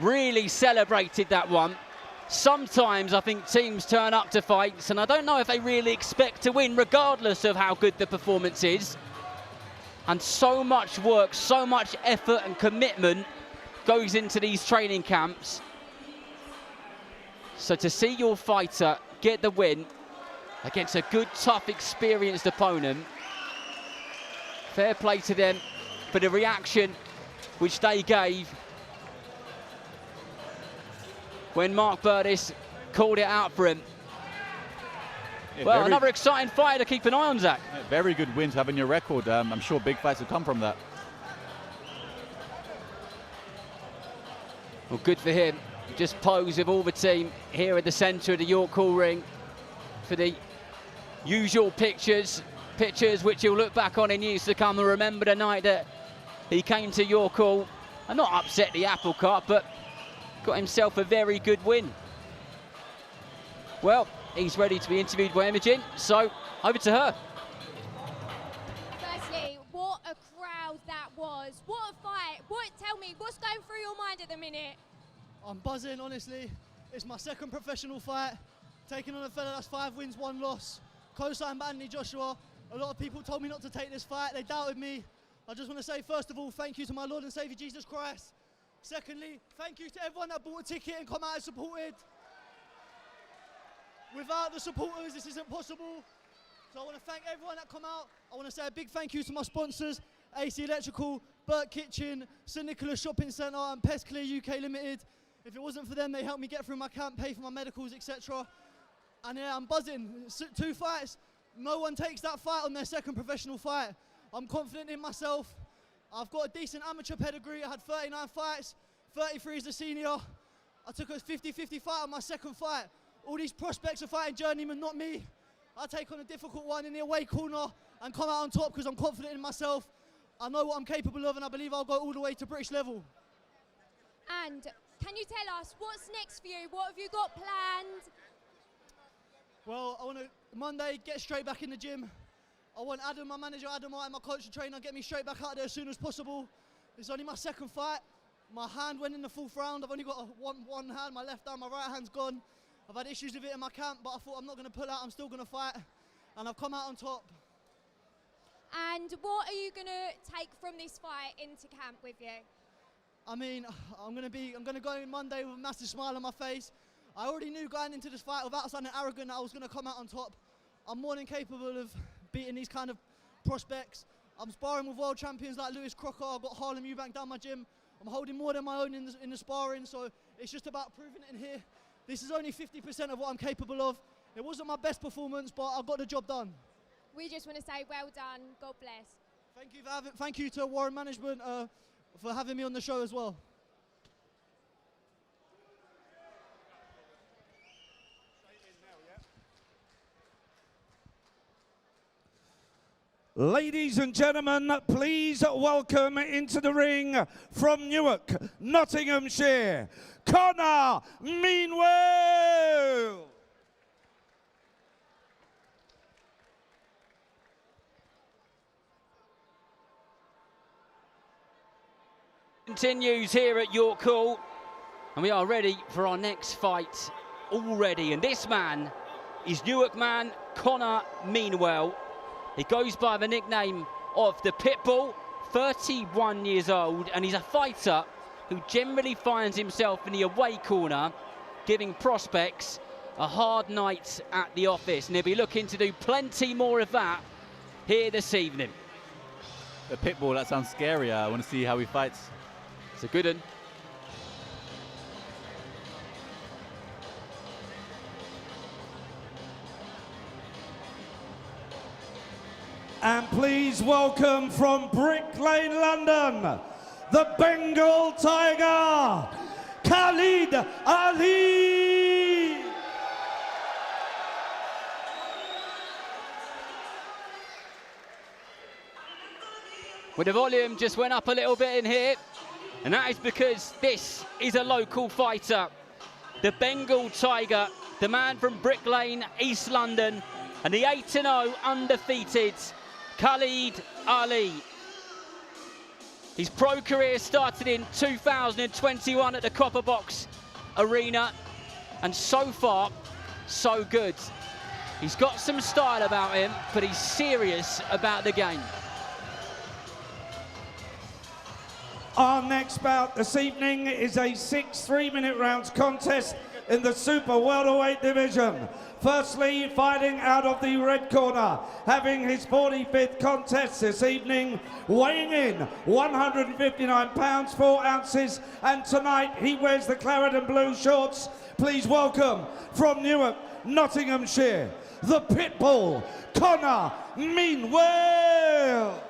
really celebrated that one. Sometimes I think teams turn up to fights and I don't know if they really expect to win, regardless of how good the performance is. And so much work, so much effort and commitment goes into these training camps. So to see your fighter get the win against a good, tough, experienced opponent, fair play to them for the reaction which they gave when Mark Burtis called it out for him. Yeah, well, another exciting fight to keep an eye on, Zach. Yeah, very good win to have in your record. I'm sure big fights will come from that. Well, good for him. Just pose with all the team here at the centre of the York Hall ring for the usual pictures which he'll look back on in years to come and remember the night that he came to York Hall and not upset the apple cart, but got himself a very good win. Well, he's ready to be interviewed by Imogen, so over to her. Firstly, what a crowd that was. What a fight. Tell me, what's going through your mind at the minute? I'm buzzing, honestly. It's my 2nd professional fight. Taking on a fella that's 5 wins, 1 loss. Co-signed by Anthony Joshua. A lot of people told me not to take this fight. They doubted me. I just want to say, first of all, thank you to my Lord and Saviour Jesus Christ. Secondly, thank you to everyone that bought a ticket and come out and supported. Without the supporters, this isn't possible. So I want to thank everyone that come out. I want to say a big thank you to my sponsors, AC Electrical, Burt Kitchen, St Nicholas Shopping Centre and Pest Clear UK Limited. If it wasn't for them, they helped me get through my camp, pay for my medicals, etc. And yeah, I'm buzzing. 2 fights. No one takes that fight on their 2nd professional fight. I'm confident in myself. I've got a decent amateur pedigree. I had 39 fights, 33 as a senior. I took a 50-50 fight on my 2nd fight. All these prospects are fighting journeymen, not me. I take on a difficult one in the away corner and come out on top because I'm confident in myself. I know what I'm capable of and I believe I'll go all the way to British level. And can you tell us what's next for you? What have you got planned? Well, I want to Monday get straight back in the gym. I want Adam, my manager, Adam White, my coach and trainer, get me straight back out there as soon as possible. It's only my 2nd fight. My hand went in the 4th round. I've only got one hand, my left hand, my right hand's gone. I've had issues with it in my camp, but I thought I'm not going to pull out, I'm still going to fight. And I've come out on top. And what are you going to take from this fight into camp with you? I mean, I'm going to go in Monday with a massive smile on my face. I already knew going into this fight without sounding arrogant that I was going to come out on top. I'm more than capable of beating these kind of prospects. I'm sparring with world champions like Lewis Crocker. I've got Harlem Eubank down my gym. I'm holding more than my own in the sparring, so it's just about proving it in here. This is only 50% of what I'm capable of. It wasn't my best performance, but I got the job done. We just want to say well done, God bless. Thank you to WBM Management for having me on the show as well. Ladies and gentlemen, please welcome into the ring from Newark, Nottinghamshire, Conor Meanwell. Continues here at York Hall, and we are ready for our next fight already. And this man is Newark man Conor Meanwell. He goes by the nickname of the Pitbull, 31 years old, and he's a fighter who generally finds himself in the away corner, giving prospects a hard night at the office. And he'll be looking to do plenty more of that here this evening. The Pitbull, that sounds scary. I want to see how he fights. It's a good one. And please welcome from Brick Lane, London, the Bengal Tiger, Khalid Ali. Well, the volume just went up a little bit in here, and that is because this is a local fighter. The Bengal Tiger, the man from Brick Lane, East London, and the 8-0 undefeated Khalid Ali. His pro career started in 2021 at the Copper Box Arena, and so far, so good. He's got some style about him, but he's serious about the game. Our next bout this evening is a 6 3-minute rounds contest in the Super Welterweight division. Firstly, fighting out of the red corner, having his 45th contest this evening, weighing in 159 pounds 4 ounces, and tonight he wears the claret and blue shorts. Please welcome from Newark, Nottinghamshire, the Pitbull, Conor Meanwell.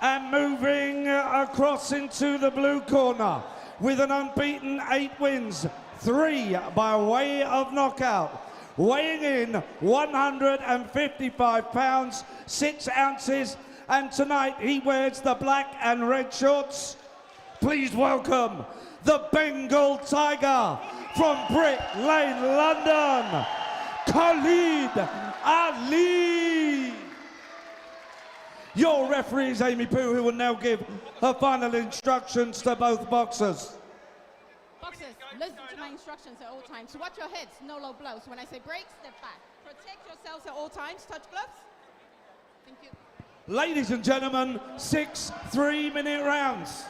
And moving across into the blue corner with an unbeaten 8 wins, 3 by way of knockout, weighing in 155 pounds 6 ounces, and tonight he wears the black and red shorts. Please welcome the Bengal Tiger from Brick Lane, London, Khalid Ali. Your referee is Amy Pooh, who will now give her final instructions to both boxers. Boxers, listen to my instructions at all times. Watch your heads, no low blows. When I say break, step back. Protect yourselves at all times. Touch gloves. Thank you. Ladies and gentlemen, 6 3-minute rounds.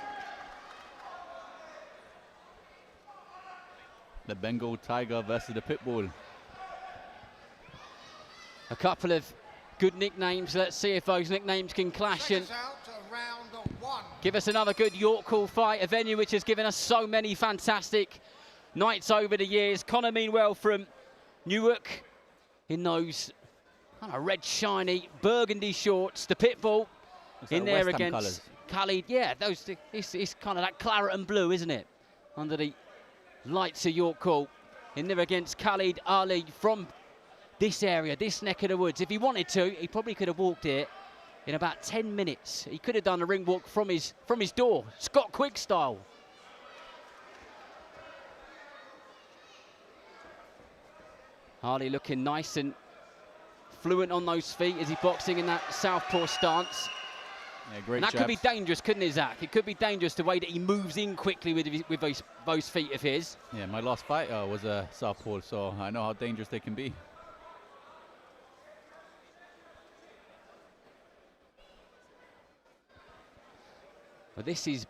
The Bengal Tiger versus the Pitbull. A couple of good nicknames. Let's see if those nicknames can clash and give us another good York Hall fight, a venue which has given us so many fantastic nights over the years. Conor Meanwell from Newark in those kind of red, shiny burgundy shorts. The Pitbull in there against Khalid. Yeah, those. It's kind of that claret and blue, isn't it? Under the lights of York Hall. In there against Khalid Ali from this area, this neck of the woods. If he wanted to, he probably could have walked it in about 10 minutes. He could have done a ring walk from his door, Scott Quigg style. Hawley looking nice and fluent on those feet as he's boxing in that southpaw stance. Yeah, great and that jabs. could be dangerous, couldn't it, Zach? It could be dangerous the way that he moves in quickly with those feet of his. Yeah, my last fight was a southpaw, so I know how dangerous they can be. Well, this is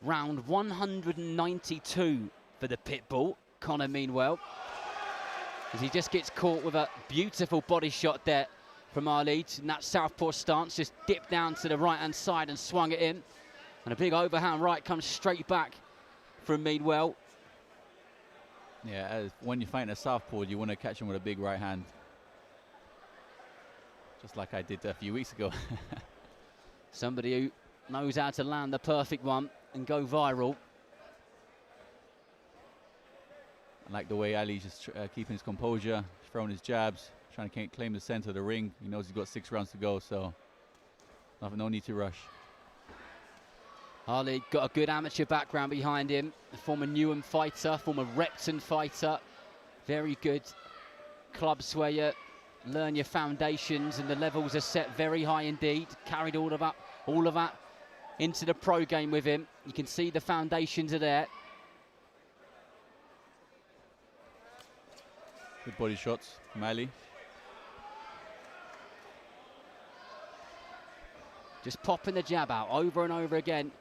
round 192 for the Pitbull, Conor Meanwell, as he just gets caught with a beautiful body shot there from Ali in that southpaw stance, just dipped down to the right-hand side and swung it in. And a big overhand right comes straight back from Meanwell. Yeah, when you're fighting a southpaw, you want to catch him with a big right hand. Just like I did a few weeks ago. Somebody who knows how to land the perfect one and go viral. I like the way Ali's just keeping his composure, throwing his jabs, trying to claim the center of the ring. He knows he's got 6 rounds to go, so no need to rush. Hawley got a good amateur background behind him. A former Newham fighter, former Repton fighter. Very good clubs where you learn your foundations and the levels are set very high indeed. Carried all of that into the pro game with him. You can see the foundations are there. Good body shots from Ali. Just popping the jab out over and over again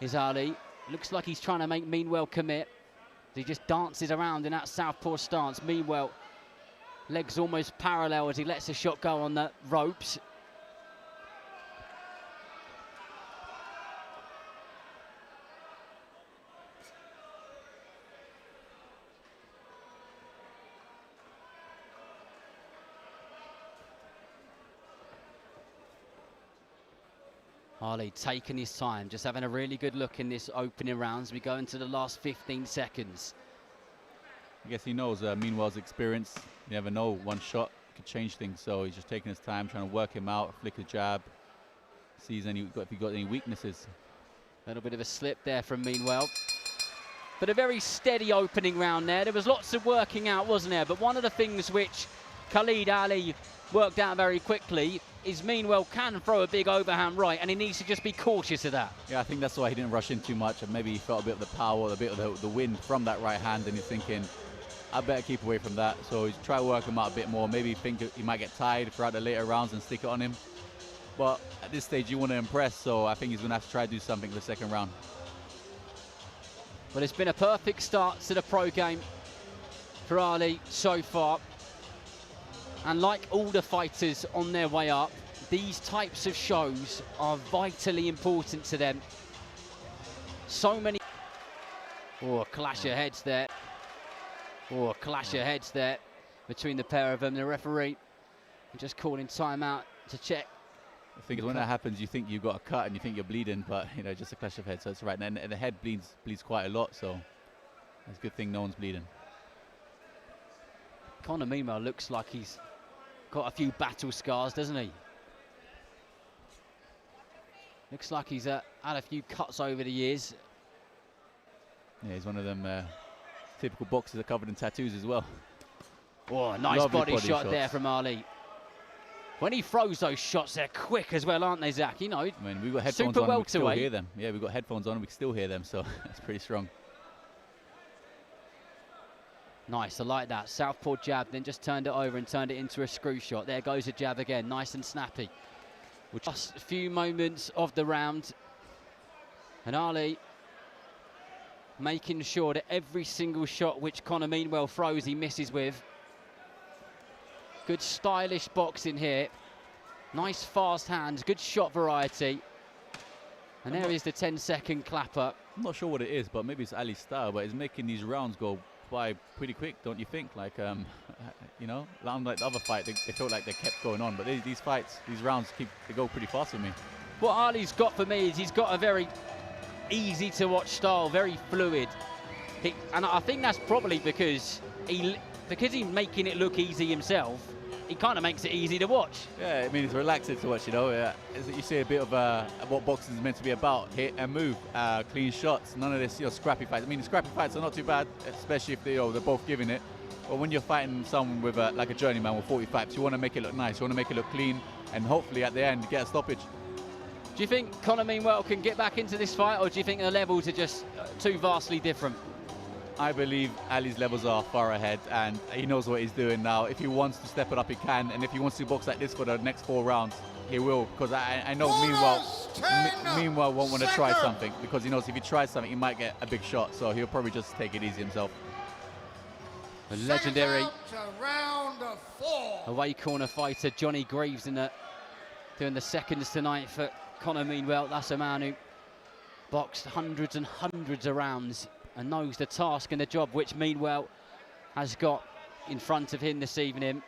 is Ali. Looks like he's trying to make Meanwell commit. He just dances around in that southpaw stance. Meanwell, legs almost parallel as he lets the shot go on the ropes. Hawley taking his time, just having a really good look in this opening rounds. We go into the last 15 seconds. I guess he knows Meanwell's experience. You never know, one shot could change things, so he's just taking his time, trying to work him out, flick a jab, sees if he got any weaknesses. A little bit of a slip there from Meanwell. But a very steady opening round there. There was lots of working out, wasn't there? But one of the things which Khalid Ali worked out very quickly is Meanwell can throw a big overhand right, and he needs to just be cautious of that. Yeah, I think that's why he didn't rush in too much, and maybe he felt a bit of the power, a bit of the wind from that right hand, and he's thinking, I better keep away from that. So he's trying to work him out a bit more. Maybe think he might get tired throughout the later rounds and stick it on him. But at this stage, you want to impress, so I think he's going to have to try to do something in the second round. Well, it's been a perfect start to the pro game for Ali so far. And like all the fighters on their way up, these types of shows are vitally important to them. So many... Oh, a clash of heads there. Oh, a clash of heads there between the pair of them. The referee just calling timeout to check. The thing is, when that happens, you think you've got a cut and you think you're bleeding, but, you know, just a clash of heads, so it's right. And the head bleeds quite a lot, so it's a good thing no one's bleeding. Conor, meanwhile, looks like he's got a few battle scars, doesn't he? Looks like he's had a few cuts over the years. Yeah, he's one of them typical boxers that are covered in tattoos as well. Oh, nice Lovely body shot there from Ali. When he throws those shots, they're quick as well, aren't they, Zach? You know, I mean, we've got headphones on and we can still hear them. Yeah, we've got headphones on and we can still hear them, so that's pretty strong. Nice, I like that. Southpaw jab, then just turned it over and turned it into a screw shot. There goes a jab again, nice and snappy. Just a few moments of the round. And Ali making sure that every single shot which Conor Meanwell throws, he misses with. Good stylish boxing here. Nice fast hands, good shot variety. And there is the 10-second clapper. I'm not sure what it is, but maybe it's Ali's style, but it's making these rounds go by pretty quick, don't you think? Like, you know, unlike the other fight, they felt like they kept going on, but these fights, these rounds, they go pretty fast for me. What Ali's got for me is he's got a very easy to watch style, very fluid. And I think that's probably because he's making it look easy himself. He kind of makes it easy to watch. Yeah, I mean, it's relaxing to watch, you know. You see a bit of what boxing is meant to be about: hit and move, clean shots. None of this, you know, scrappy fights. I mean, the scrappy fights are not too bad, especially if they're both giving it. But when you're fighting someone with like a journeyman with 40 fights, you want to make it look nice. You want to make it look clean, and hopefully at the end get a stoppage. Do you think Conor Meanwell can get back into this fight, or do you think the levels are just too vastly different? I believe Ali's levels are far ahead, and he knows what he's doing now. If he wants to step it up, he can, and if he wants to box like this for the next 4 rounds, he will, because I know Meanwell won't want to try something, because he knows if he tries something, he might get a big shot, so he'll probably just take it easy himself. A legendary round 4. away corner fighter, Johnny Greaves, doing the seconds tonight for Conor Meanwell. That's a man who boxed hundreds and hundreds of rounds and knows the task and the job which Meanwell has got in front of him this evening.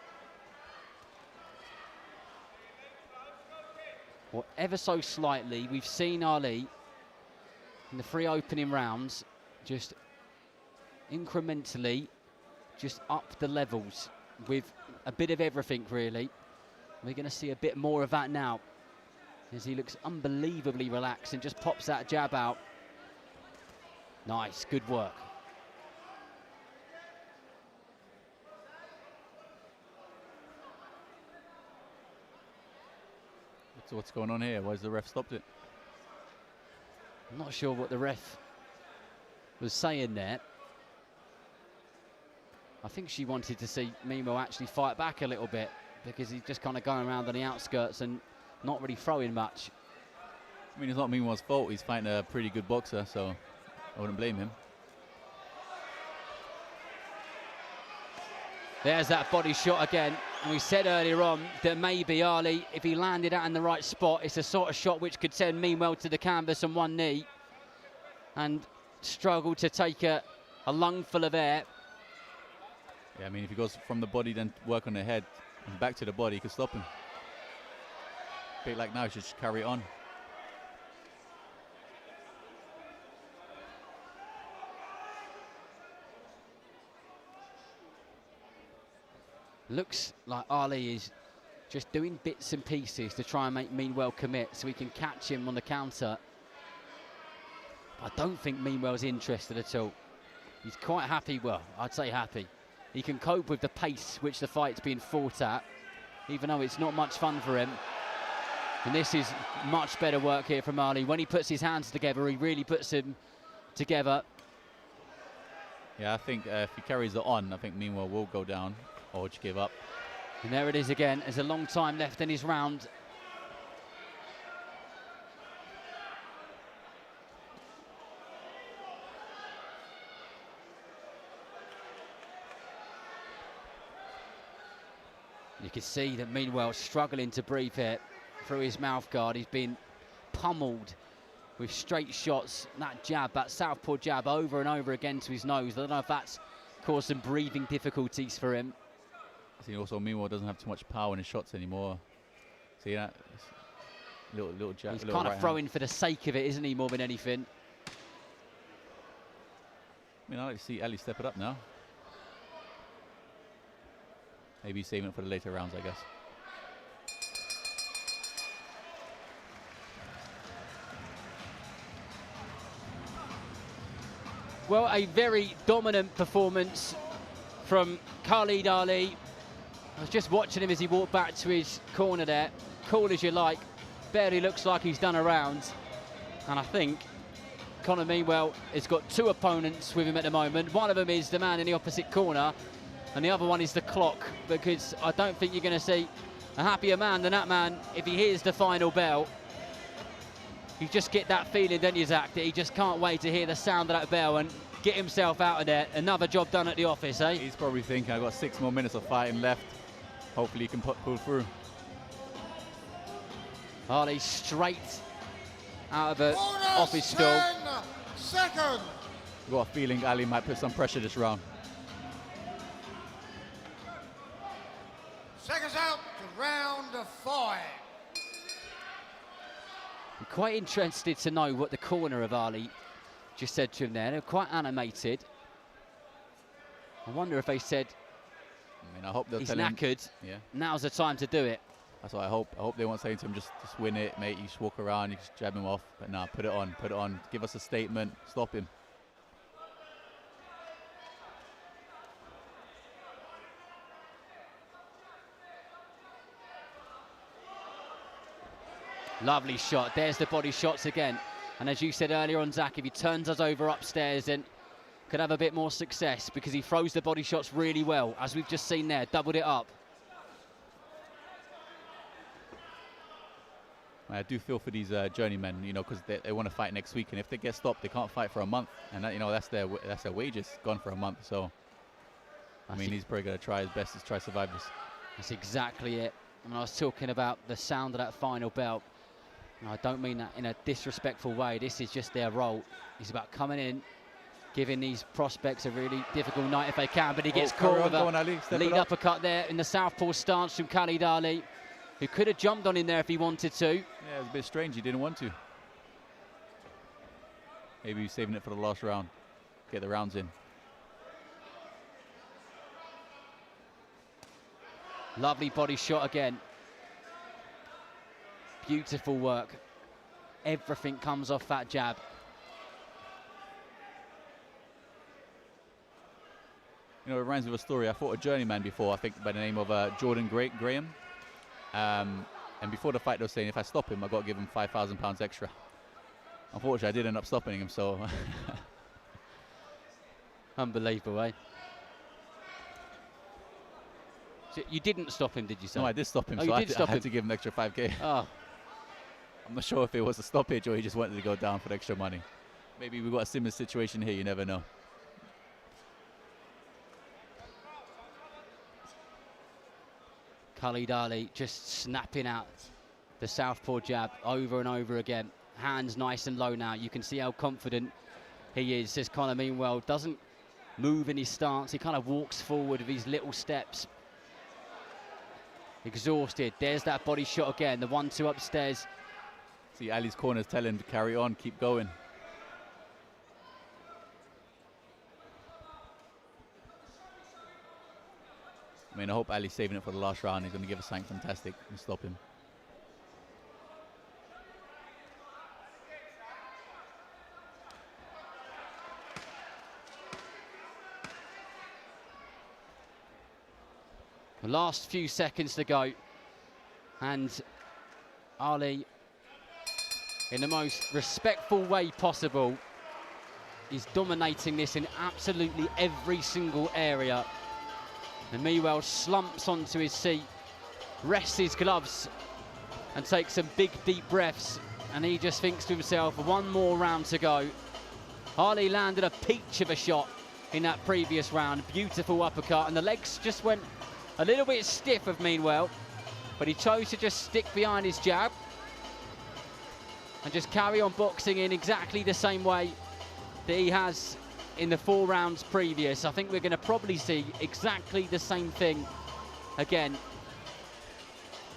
Well, ever so slightly, we've seen Ali in the 3 opening rounds just incrementally just up the levels with a bit of everything, really. We're going to see a bit more of that now as he looks unbelievably relaxed and just pops that jab out. Nice, good work. So what's going on here? Why has the ref stopped it? I'm not sure what the ref was saying there. I think she wanted to see Mimo actually fight back a little bit because he's just kind of going around on the outskirts and not really throwing much. I mean, it's not Mimo's fault. He's fighting a pretty good boxer, so I wouldn't blame him. There's that body shot again. And we said earlier on that maybe Ali, if he landed that in the right spot, it's the sort of shot which could send Meanwell to the canvas on one knee and struggle to take a lungful of air. Yeah, I mean, if he goes from the body, then work on the head and back to the body, he could stop him. A bit like now, he should just carry it on. Looks like Ali is just doing bits and pieces to try and make Meanwell commit so he can catch him on the counter. I don't think Meanwell's interested at all. He's quite happy, well, I'd say happy. He can cope with the pace which the fight's being fought at, even though it's not much fun for him. And this is much better work here from Ali. When he puts his hands together, he really puts them together. Yeah, I think if he carries it on, I think Meanwell will go down or just give up. And there it is again. There's a long time left in his round. You can see that Meanwell struggling to breathe here through his mouth guard. He's been pummeled with straight shots, that jab, that southpaw jab over and over again to his nose. I don't know if that's caused some breathing difficulties for him. See, also Meanwell doesn't have too much power in his shots anymore. See that? Little jab. He's kind of throwing for the sake of it, isn't he, more than anything? I mean, I like to see Ali step it up now. Maybe he's saving it for the later rounds, I guess. Well, a very dominant performance from Khalid Ali. I was just watching him as he walked back to his corner there. Cool as you like. Barely looks like he's done a round. And I think Conor Meanwell has got 2 opponents with him at the moment. One of them is the man in the opposite corner, and the other one is the clock, because I don't think you're going to see a happier man than that man if he hears the final bell. You just get that feeling, don't you, Zach, that he just can't wait to hear the sound of that bell and get himself out of there. Another job done at the office, eh? He's probably thinking, I've got 6 more minutes of fighting left. Hopefully he can pull through. Ali straight out of the Bonus office stall. 10 seconds. I've got a feeling Ali might put some pressure this round. Seconds out to round 5. I'm quite interested to know what the corner of Ali just said to him there. They're quite animated. I wonder if they said, I mean, I hope they'll he's tell him. knackered, Yeah, now's the time to do it. that's what I hope. I hope they won't say to him, just win it, mate. You just walk around, you just jab him off. But nah, put it on. Give us a statement. Stop him. Lovely shot. There's the body shots again. And as you said earlier on, Zach, if he turns us over upstairs, then could have a bit more success because he throws the body shots really well, as we've just seen there, doubled it up. I do feel for these journeymen, you know, because they want to fight next week, and if they get stopped, they can't fight for a month, and that, you know, that's their wages gone for a month. So, I mean, he's probably going to try his best to try to survive this. That's exactly it. I mean, I was talking about the sound of that final bell. I don't mean that in a disrespectful way. This is just their role. It's about coming in, giving these prospects a really difficult night if they can, but he gets caught with a lead uppercut there in the southpaw stance from Khalid Ali, who could have jumped on in there if he wanted to. Yeah, it was a bit strange. He didn't want to. Maybe he's saving it for the last round. Get the rounds in. Lovely body shot again. Beautiful work. Everything comes off that jab. You know, it reminds me of a story. I fought a journeyman before, I think by the name of Jordan Graham. And before the fight, they were saying if I stop him, I've got to give him £5,000 extra. Unfortunately, I did end up stopping him, so. Unbelievable, eh? So you didn't stop him, did you say? No, I did stop him, oh, so I had to give him an extra 5K. Oh. I'm not sure if it was a stoppage or he just wanted to go down for the extra money. Maybe we've got a similar situation here, you never know. Khalid Ali just snapping out the southpaw jab over and over again. Hands nice and low now. You can see how confident he is. As Conor meanwhile doesn't move in his stance. He kind of walks forward with these little steps. Exhausted. There's that body shot again. The 1-2 upstairs. See, Ali's corner's telling him to carry on, keep going. I mean, I hope Ali's saving it for the last round. He's going to give us something fantastic and stop him. The last few seconds to go. And Ali, in the most respectful way possible, is dominating this in absolutely every single area. And meanwhile slumps onto his seat, rests his gloves and takes some big deep breaths, and he just thinks to himself, one more round to go. Ali landed a peach of a shot in that previous round, beautiful uppercut, and the legs just went a little bit stiff of Meanwell, but he chose to just stick behind his jab and just carry on boxing in exactly the same way that he has in the 4 rounds previous. I think we're going to probably see exactly the same thing again.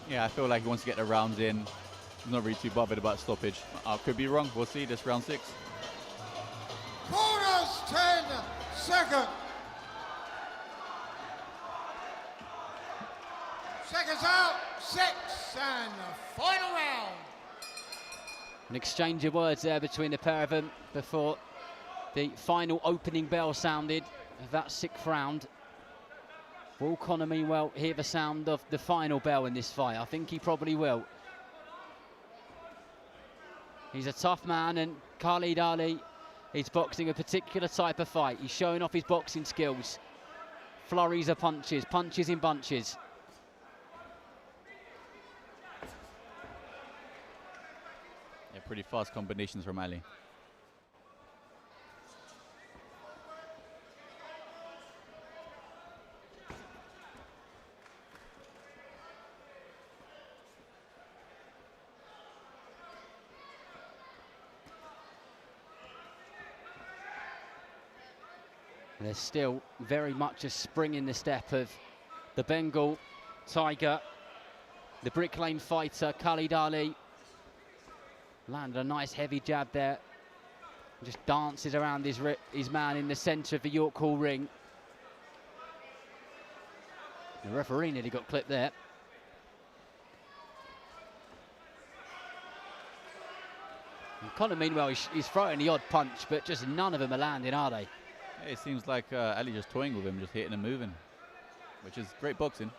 Yeah, I feel like he wants to get the rounds in. He's not really too bothered about stoppage. I could be wrong. We'll see. This round 6. Corners 10 seconds. Seconds out, 6, and the final round. An exchange of words there between the pair of them before the final opening bell sounded of that 6th round. Will Conor meanwhile hear the sound of the final bell in this fight? I think he probably will. He's a tough man, and Khalid Ali is boxing a particular type of fight. He's showing off his boxing skills. Flurries of punches, punches in bunches. Yeah, pretty fast combinations from Ali. There's still very much a spring in the step of the Bengal Tiger, the Brick Lane fighter, Khalid Ali. Landed a nice heavy jab there. Just dances around his man in the centre of the York Hall ring. The referee nearly got clipped there. And Conor, meanwhile, he's throwing the odd punch, but just none of them are landing, are they? Yeah, it seems like Ali just toying with him, just hitting and moving, which is great boxing.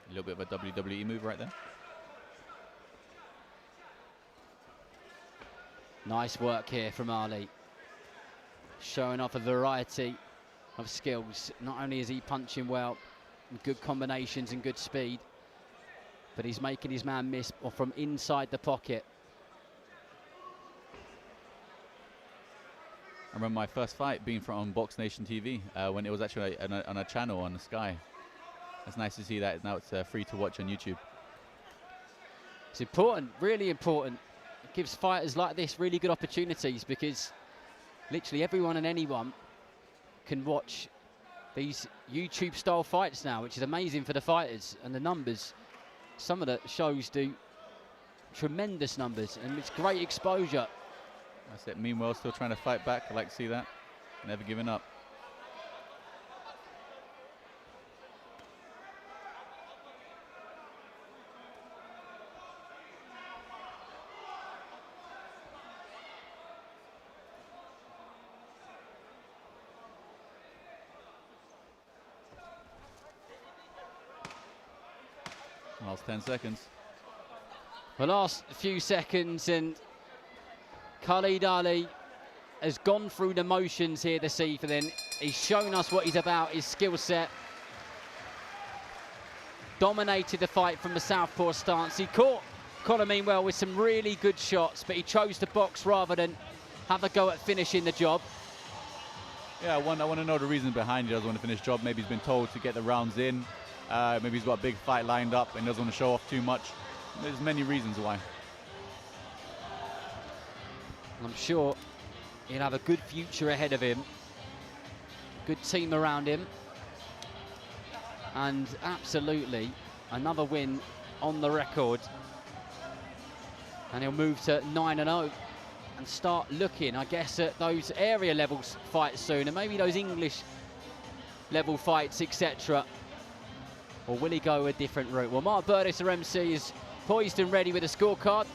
A little bit of a WWE move right there. Nice work here from Ali. Showing off a variety of skills. Not only is he punching well, good combinations and good speed, but he's making his man miss from inside the pocket. I remember my first fight being on Boxnation TV when it was actually on a channel on the Sky. It's nice to see that now it's free to watch on YouTube. It's important, really important. It gives fighters like this really good opportunities because literally everyone and anyone can watch these YouTube style fights now, which is amazing for the fighters and the numbers. Some of the shows do tremendous numbers and it's great exposure. That's it. Meanwhile, still trying to fight back. I like to see that. Never giving up. Last 10 seconds. The last few seconds, and Khalid Ali has gone through the motions here this evening. He's shown us what he's about, his skill set. Dominated the fight from the southpaw stance. He caught Conor Meanwell with some really good shots, but he chose to box rather than have a go at finishing the job. Yeah, I want to know the reason behind he doesn't want to finish the job. Maybe he's been told to get the rounds in. Maybe he's got a big fight lined up and doesn't want to show off too much. There's many reasons why. I'm sure he'll have a good future ahead of him. Good team around him. And absolutely another win on the record. And he'll move to 9-0 and start looking, I guess, at those area levels fights soon, and maybe those English level fights, etc. Or will he go a different route? Well, Mark Burtis, our MC, is poised and ready with a scorecard,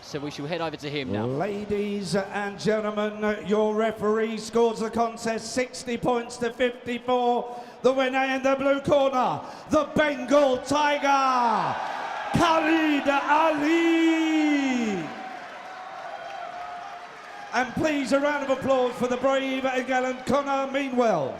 so we shall head over to him now. Ladies and gentlemen, your referee scores the contest 60 points to 54. The winner in the blue corner, the Bengal Tiger, Khalid Ali. And please, a round of applause for the brave and gallant Conor Meanwell.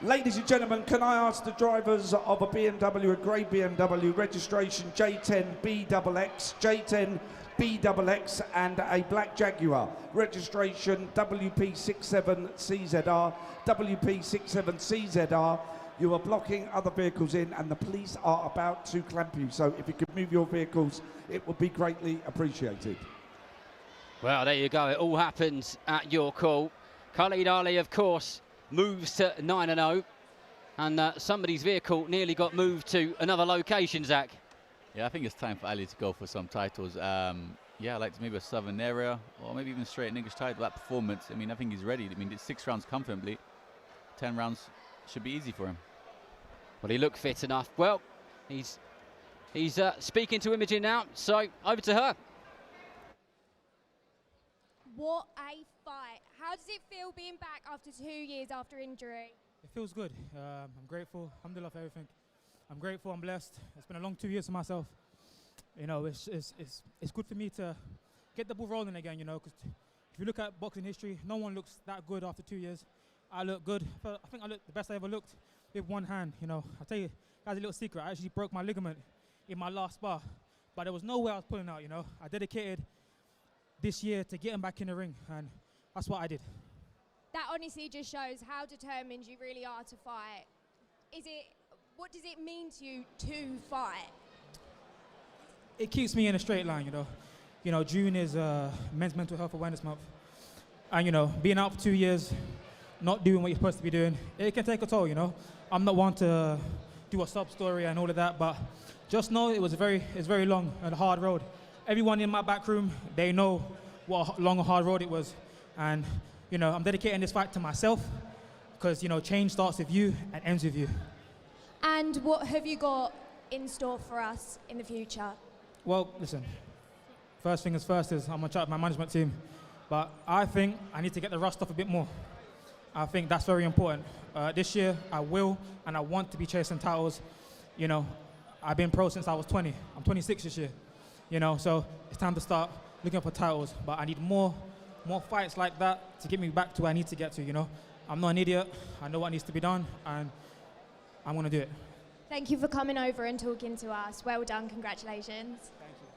Ladies and gentlemen, can I ask the drivers of a BMW, a grey BMW, registration J10BXX, J10BXX, and a black Jaguar, registration WP67CZR, WP67CZR. You are blocking other vehicles in and the police are about to clamp you. So if you could move your vehicles, it would be greatly appreciated. Well, there you go. It all happens at your call. Khalid Ali, of course, moves to 9-0, and somebody's vehicle nearly got moved to another location, Zach. Yeah, I think it's time for Ali to go for some titles. Yeah, like maybe a Southern area, or maybe even straight an English title. That performance, I mean, I think he's ready. I mean, it's 6 rounds comfortably. 10 rounds should be easy for him. Well, he looked fit enough. Well, he's speaking to Imogen now, so over to her. What a fight. How does it feel being back after 2 years after injury? It feels good. I'm grateful. Alhamdulillah for everything. I'm grateful. I'm blessed. It's been a long 2 years for myself. You know, it's good for me to get the ball rolling again, you know, because if you look at boxing history, no one looks that good after 2 years. I look good. I think I look the best I ever looked with one hand, you know. I'll tell you guys a little secret. I actually broke my ligament in my last spar, but there was no way I was pulling out, you know. I dedicated this year to getting back in the ring, and that's what I did. That honestly just shows how determined you really are to fight. What does it mean to you to fight? It keeps me in a straight line, you know. You know, June is Men's Mental Health Awareness Month, and you know, being out for 2 years, not doing what you're supposed to be doing, it can take a toll, you know. I'm not one to do a sub story and all of that, but just know it's very long and hard road. Everyone in my back room, they know what a long and hard road it was. And, you know, I'm dedicating this fight to myself because, you know, change starts with you and ends with you. And what have you got in store for us in the future? Well, listen, first thing is first is I'm going to chat with my management team. But I think I need to get the rust off a bit more. I think that's very important. This year, I will and I want to be chasing titles. You know, I've been pro since I was 20. I'm 26 this year. You know, so it's time to start looking for titles. But I need more fights like that to get me back to where I need to get to, you know. I'm not an idiot. I know what needs to be done, and I'm going to do it. Thank you for coming over and talking to us. Well done. Congratulations. Thank you.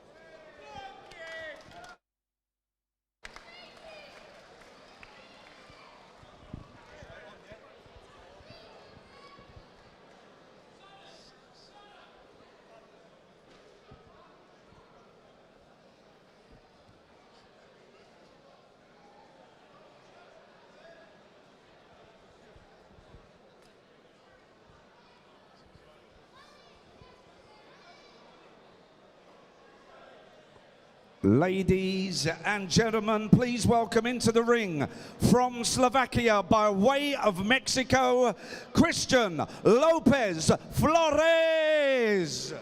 Ladies and gentlemen, please welcome into the ring from Slovakia by way of Mexico, Christian Lopez Flores.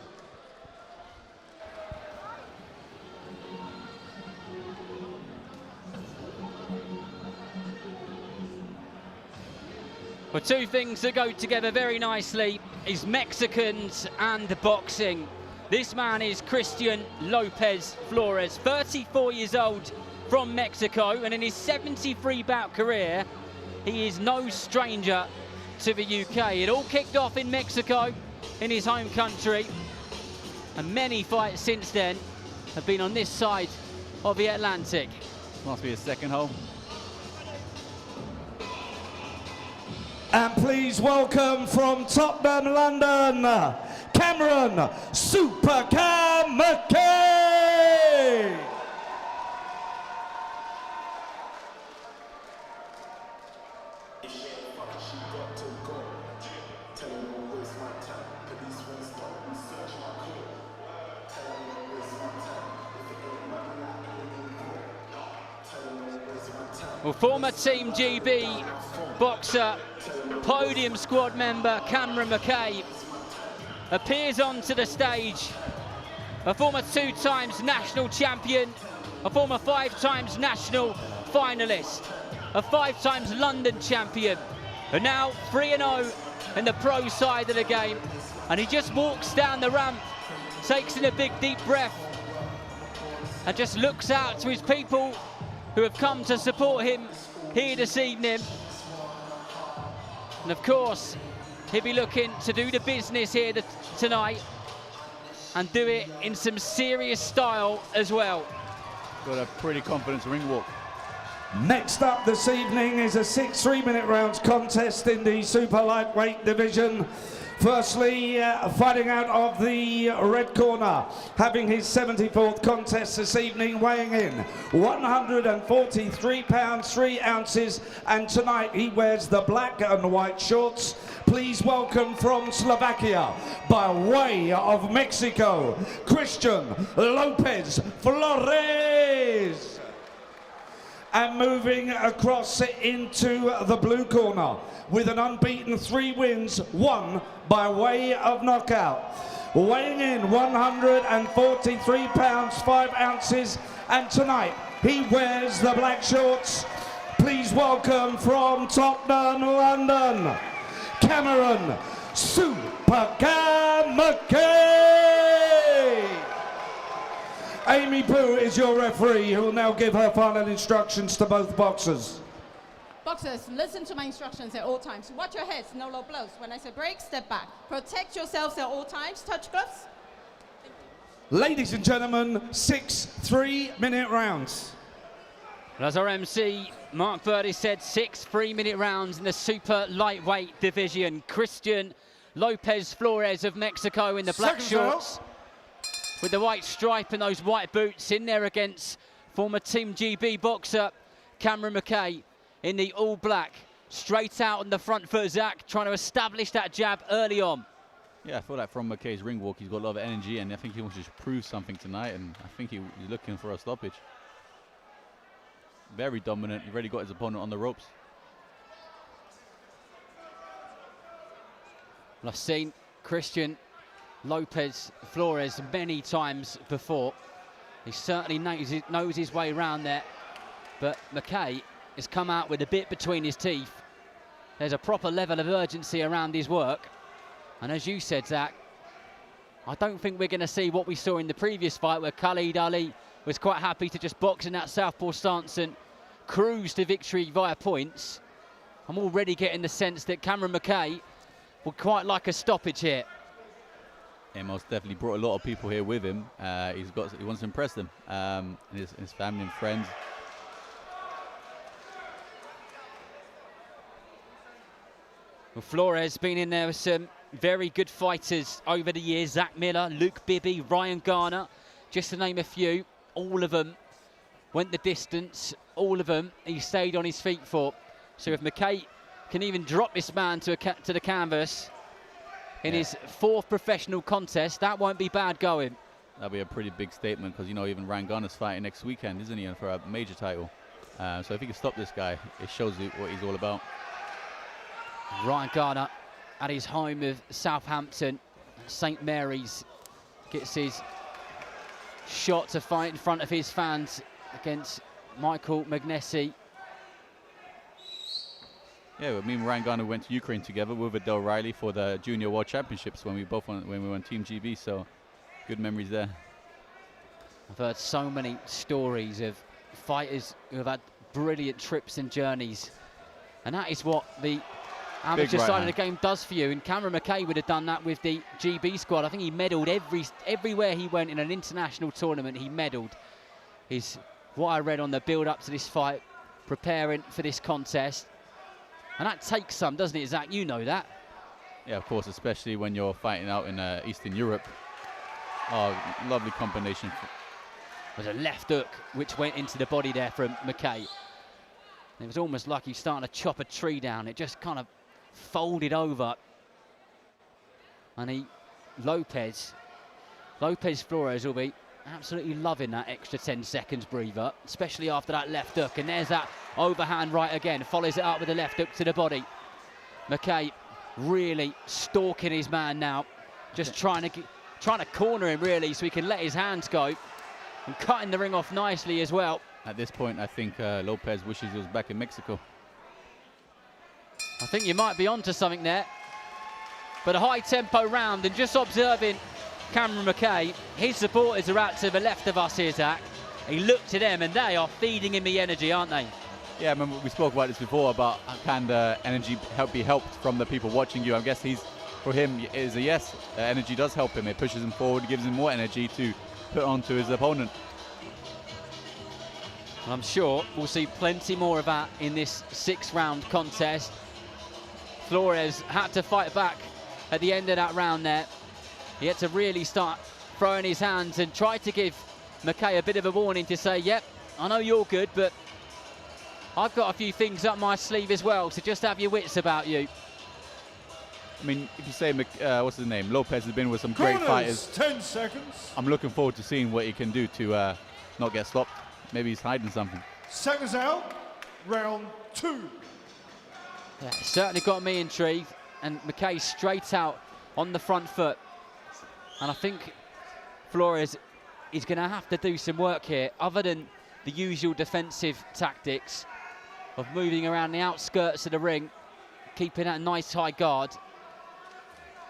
Well, two things that go together very nicely is Mexicans and boxing. This man is Christian Lopez Flores, 34 years old from Mexico, and in his 73-bout career, he is no stranger to the UK. It all kicked off in Mexico, in his home country, and many fights since then have been on this side of the Atlantic. Must be his second home. And please welcome from Tottenham, London, Cameron Supercam McKay. Well, former Team GB boxer, podium squad member Cameron McKay appears onto the stage. A former 2 times national champion, a former 5 times national finalist, a 5 times London champion, and now 3-0 in the pro side of the game. And he just walks down the ramp, takes in a big deep breath, and just looks out to his people who have come to support him here this evening. And of course, he'll be looking to do the business here tonight and do it in some serious style as well. Got a pretty confident ring walk. Next up this evening is a 6 3-minute rounds contest in the super lightweight division. Firstly, fighting out of the red corner, having his 74th contest this evening, weighing in 143 pounds 3 ounces, and tonight he wears the black and white shorts. Please welcome from Slovakia, by way of Mexico, Christian Lopez Flores. And moving across into the blue corner, with an unbeaten 3 wins, 1 by way of knockout. Weighing in 143 pounds 5 ounces, and tonight he wears the black shorts. Please welcome from Tottenham, London, Cameron Supercam McKay. Amy Pooh is your referee, who will now give her final instructions to both boxers. Boxers, listen to my instructions at all times. Watch your heads, no low blows. When I say break, step back. Protect yourselves at all times. Touch gloves. Ladies and gentlemen, 6 3-minute rounds. As our MC, Mark Birdie said, 6 3-minute rounds in the super lightweight division. Christian Lopez Flores of Mexico in the black shorts, with the white stripe and those white boots, in there against former Team GB boxer Cameron McKay in the all black. Straight out on the front foot, Zach, trying to establish that jab early on. Yeah, I feel like from McKay's ring walk, he's got a lot of energy, and I think he wants to just prove something tonight, and I think he's looking for a stoppage. Very dominant. He already got his opponent on the ropes. Well, I've seen Christian Lopez Flores many times before. He certainly knows his way around there, but McKay has come out with a bit between his teeth. There's a proper level of urgency around his work, and as you said, Zach, I don't think we're going to see what we saw in the previous fight, where Khalid Ali was quite happy to just box in that southpaw stance and cruise to victory via points. I'm already getting the sense that Cameron McKay would quite like a stoppage here. He most definitely brought a lot of people here with him. He wants to impress them, and his family and friends. Well, Flores been in there with some very good fighters over the years. Zach Miller, Luke Bibby, Ryan Garner, just to name a few. All of them went the distance. All of them he stayed on his feet for. So if McKay can even drop this man to the canvas in his 4th professional contest, that won't be bad going. That'll be a pretty big statement because, you know, even Rangana's fighting next weekend, isn't he, for a major title. So if he can stop this guy, it shows you what he's all about. Ryan Garner at his home of Southampton, St Mary's, gets his shot to fight in front of his fans against Michael Magnesi. Yeah, well, me and Ryan Garner went to Ukraine together with Adele Riley for the Junior World Championships when we were on Team GB. So good memories there. I've heard so many stories of fighters who have had brilliant trips and journeys, and that is what the amateur side of the game does for you. And Cameron McKay would have done that with the GB squad. I think he medalled everywhere he went in an international tournament. He medalled. Is what I read on the build-up to this fight, preparing for this contest. And that takes some, doesn't it, Zach? You know that. Yeah, of course, especially when you're fighting out in Eastern Europe. Oh, lovely combination. There's a left hook which went into the body there from McKay. It was almost like he was starting to chop a tree down. It just kind of folded over. And Lopez Flores will be absolutely loving that extra 10 seconds breather, especially after that left hook. And there's that overhand right again, follows it up with the left hook to the body. McKay really stalking his man now, just trying to corner him really so he can let his hands go, and cutting the ring off nicely as well. At this point, I think Lopez wishes he was back in Mexico. I think you might be onto something there. But a high tempo round, and just observing Cameron McKay, his supporters are out to the left of us here, Zach. He looked to them and they are feeding him the energy, aren't they? Yeah, I remember we spoke about this before, about can the energy be helped from the people watching you. I guess for him, it is a yes. Energy does help him. It pushes him forward, gives him more energy to put onto his opponent. And I'm sure we'll see plenty more of that in this 6-round contest. Flores had to fight back at the end of that round there. He had to really start throwing his hands and try to give McKay a bit of a warning to say, yep, I know you're good, but I've got a few things up my sleeve as well, so just have your wits about you. I mean, if you say, what's his name, Lopez has been with some great fighters. 10 seconds. I'm looking forward to seeing what he can do to not get stopped. Maybe he's hiding something. Seconds out, round 2. Yeah, certainly got me intrigued, and McKay straight out on the front foot. And I think Flores is going to have to do some work here, other than the usual defensive tactics of moving around the outskirts of the ring, keeping that nice high guard.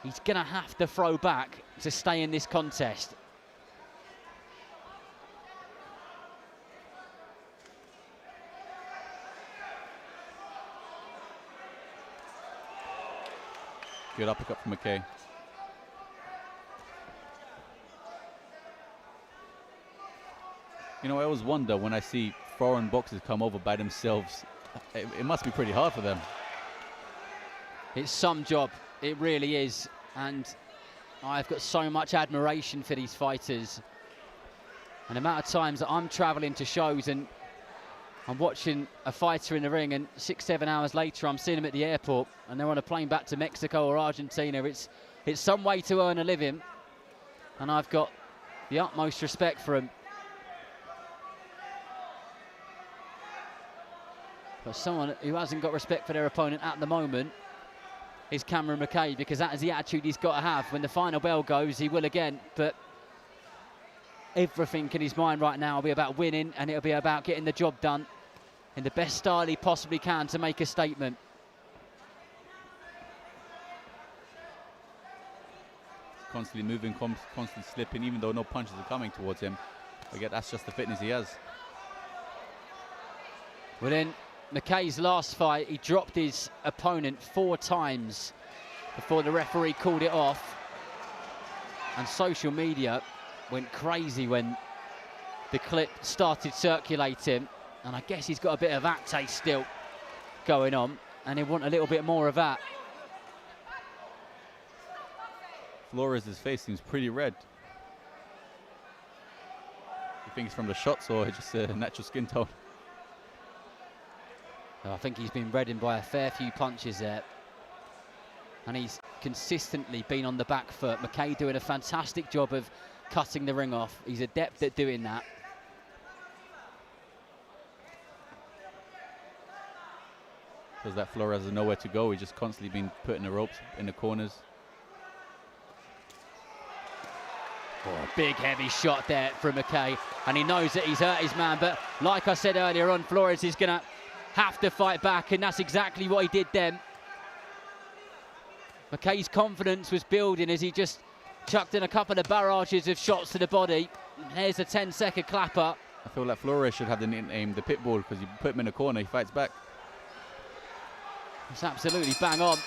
He's going to have to throw back to stay in this contest. Good uppercut from McKay. You know, I always wonder when I see foreign boxers come over by themselves, it must be pretty hard for them. It's some job, it really is. And I've got so much admiration for these fighters. And the amount of times that I'm traveling to shows and I'm watching a fighter in the ring, and 6-7 hours later I'm seeing them at the airport and they're on a plane back to Mexico or Argentina. It's some way to earn a living, and I've got the utmost respect for them. But someone who hasn't got respect for their opponent at the moment is Cameron McKay, because that is the attitude he's got to have. When the final bell goes, he will again, but everything in his mind right now will be about winning, and it'll be about getting the job done in the best style he possibly can to make a statement. Constantly moving, constantly slipping, even though no punches are coming towards him. Again, that's just the fitness he has. Well, then McKay's last fight, he dropped his opponent 4 times before the referee called it off. And social media went crazy when the clip started circulating. And I guess he's got a bit of that taste still going on, and he want a little bit more of that. Flores' face seems pretty red. You think it's from the shots or just a natural skin tone? I think he's been reddened by a fair few punches there. And he's consistently been on the back foot. McKay doing a fantastic job of cutting the ring off. He's adept at doing that. Because that Flores has nowhere to go. He's just constantly been put in the ropes, in the corners. Oh, big heavy shot there from McKay, and he knows that he's hurt his man, but like I said earlier on, Flores is going to have to fight back, and that's exactly what he did then. McKay's confidence was building as he just chucked in a couple of barrages of shots to the body. Here's a 10-second clapper. I feel like Flores should have the nickname the Pitbull, because you put him in a corner, he fights back. It's absolutely bang on.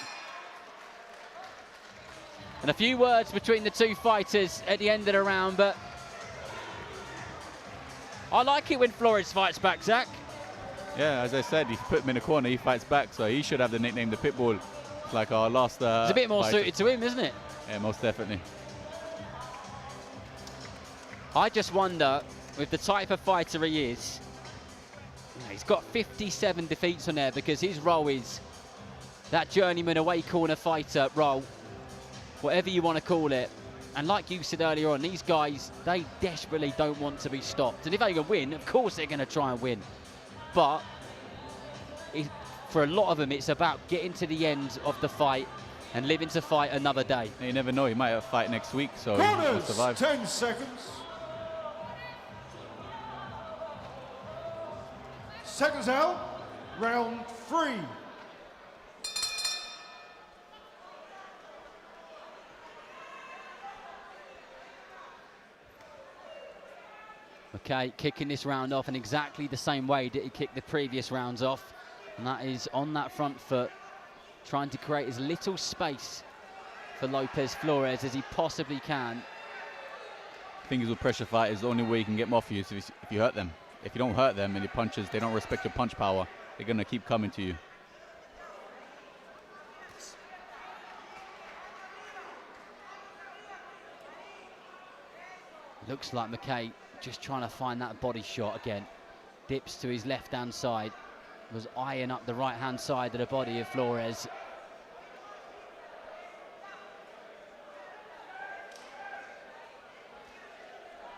And a few words between the two fighters at the end of the round, but I like it when Flores fights back, Zach. Yeah, as I said, if you put him in a corner, he fights back, so he should have the nickname the Pitbull. It's like our last... it's a bit more fight. suited to him, isn't it? Yeah, most definitely. I just wonder, with the type of fighter he is, he's got 57 defeats on there because his role is that journeyman away corner fighter role, whatever you want to call it. And like you said earlier on, these guys, they desperately don't want to be stopped. And if they can win, of course they're going to try and win. But for a lot of them, it's about getting to the end of the fight and living to fight another day. You never know, he might have a fight next week, so he'll survive. 10 seconds. Seconds out, round 3. Okay, kicking this round off in exactly the same way that he kicked the previous rounds off. And that is on that front foot, trying to create as little space for Lopez Flores as he possibly can. The thing is with pressure fighters, the only way you can get them off you is if you hurt them. If you don't hurt them and your punches, they don't respect your punch power, they're going to keep coming to you. Looks like McKay just trying to find that body shot again. Dips to his left-hand side. Was eyeing up the right-hand side of the body of Flores.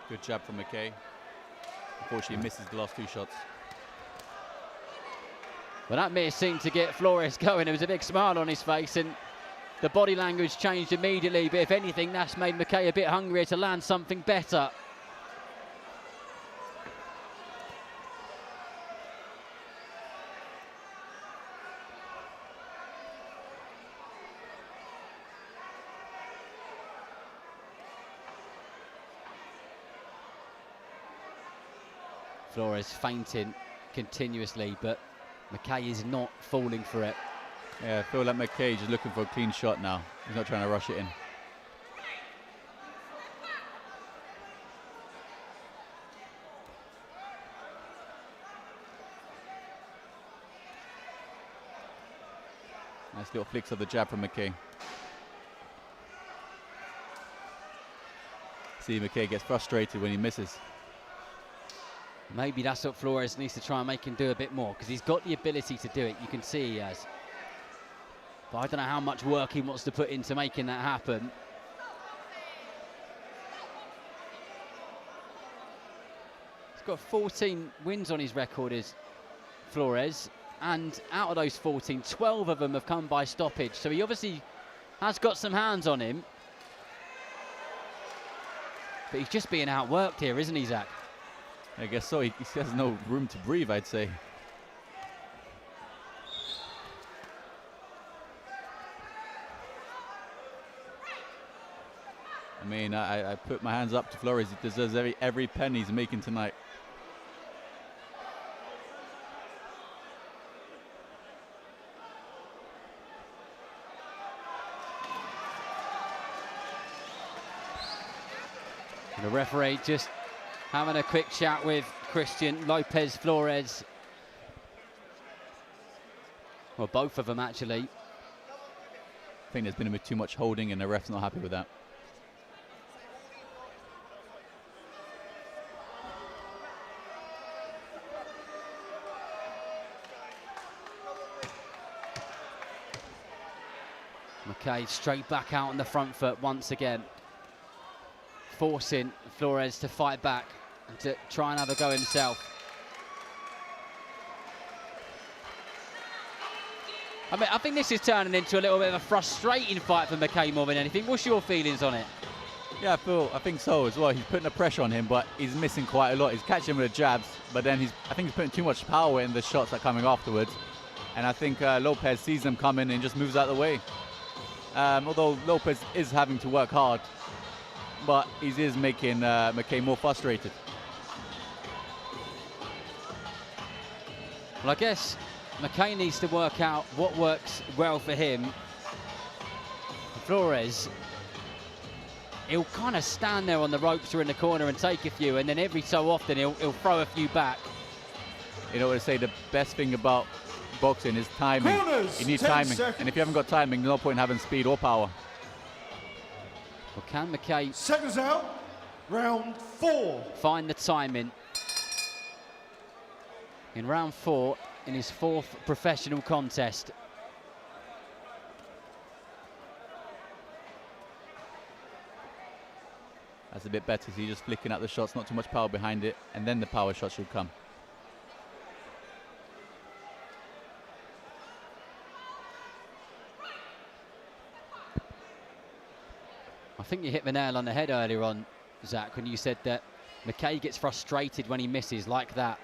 Good jab from McKay. Unfortunately, misses the last 2 shots. Well, that miss seemed to get Flores going. There was a big smile on his face, and the body language changed immediately. But if anything, that's made McKay a bit hungrier to land something better. Flores feinting continuously, but McKay is not falling for it. Yeah, I feel like McKay just looking for a clean shot now. He's not trying to rush it in. Nice little flicks of the jab from McKay. See, McKay gets frustrated when he misses. Maybe that's what Flores needs to try and make him do a bit more, because he's got the ability to do it. You can see he has. But I don't know how much work he wants to put into making that happen. He's got 14 wins on his record as Flores, and out of those 14, 12 of them have come by stoppage. So he obviously has got some hands on him. But he's just being outworked here, isn't he, Zach? I guess so. He has no room to breathe, I'd say. I mean, I put my hands up to Flores. He deserves every penny he's making tonight. And the referee just having a quick chat with Christian Lopez Flores. Well, both of them, actually. I think there's been a bit too much holding, and the ref's not happy with that. McKay straight back out on the front foot once again. forcing Flores to fight back and to try and have a go himself. I mean, I think this is turning into a little bit of a frustrating fight for McKay more than anything. What's your feelings on it? Yeah, I think so as well. He's putting the pressure on him, but he's missing quite a lot. He's catching him with the jabs, but then I think he's putting too much power in the shots that are coming afterwards. And I think Lopez sees them coming and just moves out of the way. Although Lopez is having to work hard, but he is making McKay more frustrated. Well, I guess McKay needs to work out what works well for him. Flores, he'll kind of stand there on the ropes or in the corner and take a few, and then every so often he'll throw a few back. You know what I say, the best thing about boxing is timing. You need timing, and if you haven't got timing, there's no point in having speed or power. Well, can McKay Seconds out, round 4. find the timing in round 4 in his 4th professional contest? That's a bit better. So he's just flicking out the shots, not too much power behind it, and then the power shot should come. I think you hit the nail on the head earlier on, Zach, when you said that McKay gets frustrated when he misses like that.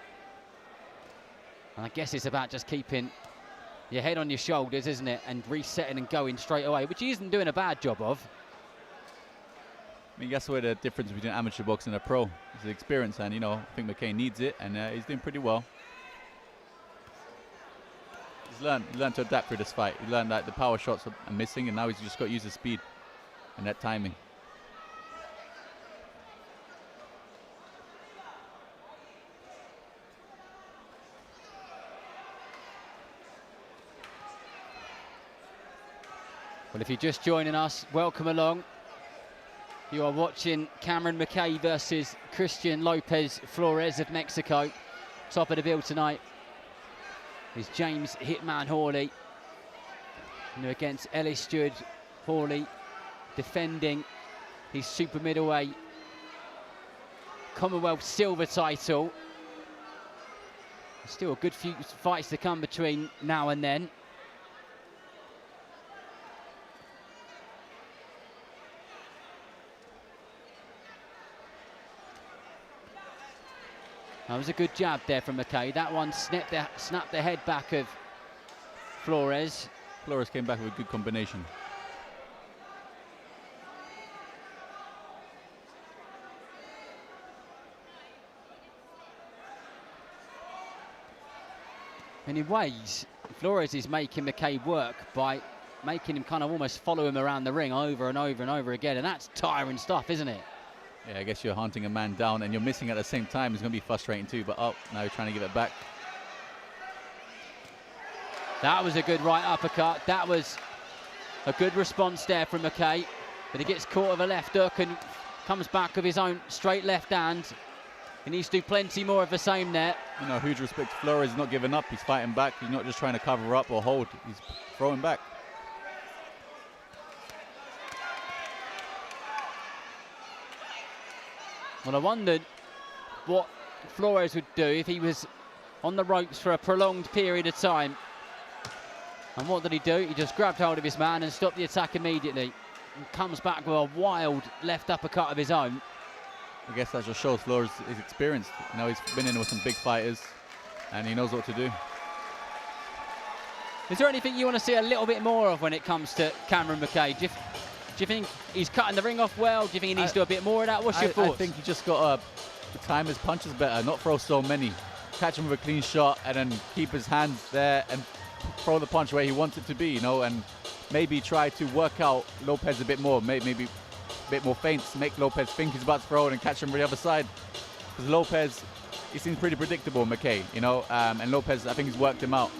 And I guess it's about just keeping your head on your shoulders, isn't it? And resetting and going straight away, which he isn't doing a bad job of. I mean, that's where the difference between amateur boxing and a pro is the experience, and, you know, I think McKay needs it, and he's doing pretty well. He's learned to adapt through this fight. He learned that the power shots are missing, and now he's just got to use the speed and that timing. Well, if you're just joining us, welcome along. You are watching Cameron McKay versus Christian Lopez Flores of Mexico. Top of the bill tonight is James Hitman Hawley. Against Ellis, Steward. Hawley defending his super middleweight Commonwealth silver title. Still a good few fights to come between now and then. That was a good jab there from McKay. That one snapped the head back of Flores. Flores came back with a good combination. And in ways, Flores is making McKay work by making him kind of almost follow him around the ring over and over and over again. And that's tiring stuff, isn't it? Yeah, I guess you're hunting a man down and you're missing at the same time. It's going to be frustrating too, but now you're trying to give it back. That was a good right uppercut. That was a good response there from McKay. But he gets caught with a left hook and comes back with his own straight left hand. He needs to do plenty more of the same there. You know, huge respect to Flores. He's not giving up. He's fighting back. He's not just trying to cover up or hold. He's throwing back. Well, I wondered what Flores would do if he was on the ropes for a prolonged period of time. And what did he do? He just grabbed hold of his man and stopped the attack immediately. And comes back with a wild left uppercut of his own. I guess that just shows Flores is experienced. You know, he's been in with some big fighters and he knows what to do. Is there anything you want to see a little bit more of when it comes to Cameron McKay? Do you think he's cutting the ring off well? Do you think he needs to do a bit more of that? What's your thoughts? I think he just got to time his punches better, not throw so many. Catch him with a clean shot and then keep his hands there and throw the punch where he wants it to be, you know, and maybe try to work out Lopez a bit more, maybe a bit more feints, make Lopez think he's about to throw it and catch him from the other side. Because Lopez, he seems pretty predictable, McKay, you know, and Lopez, I think he's worked him out.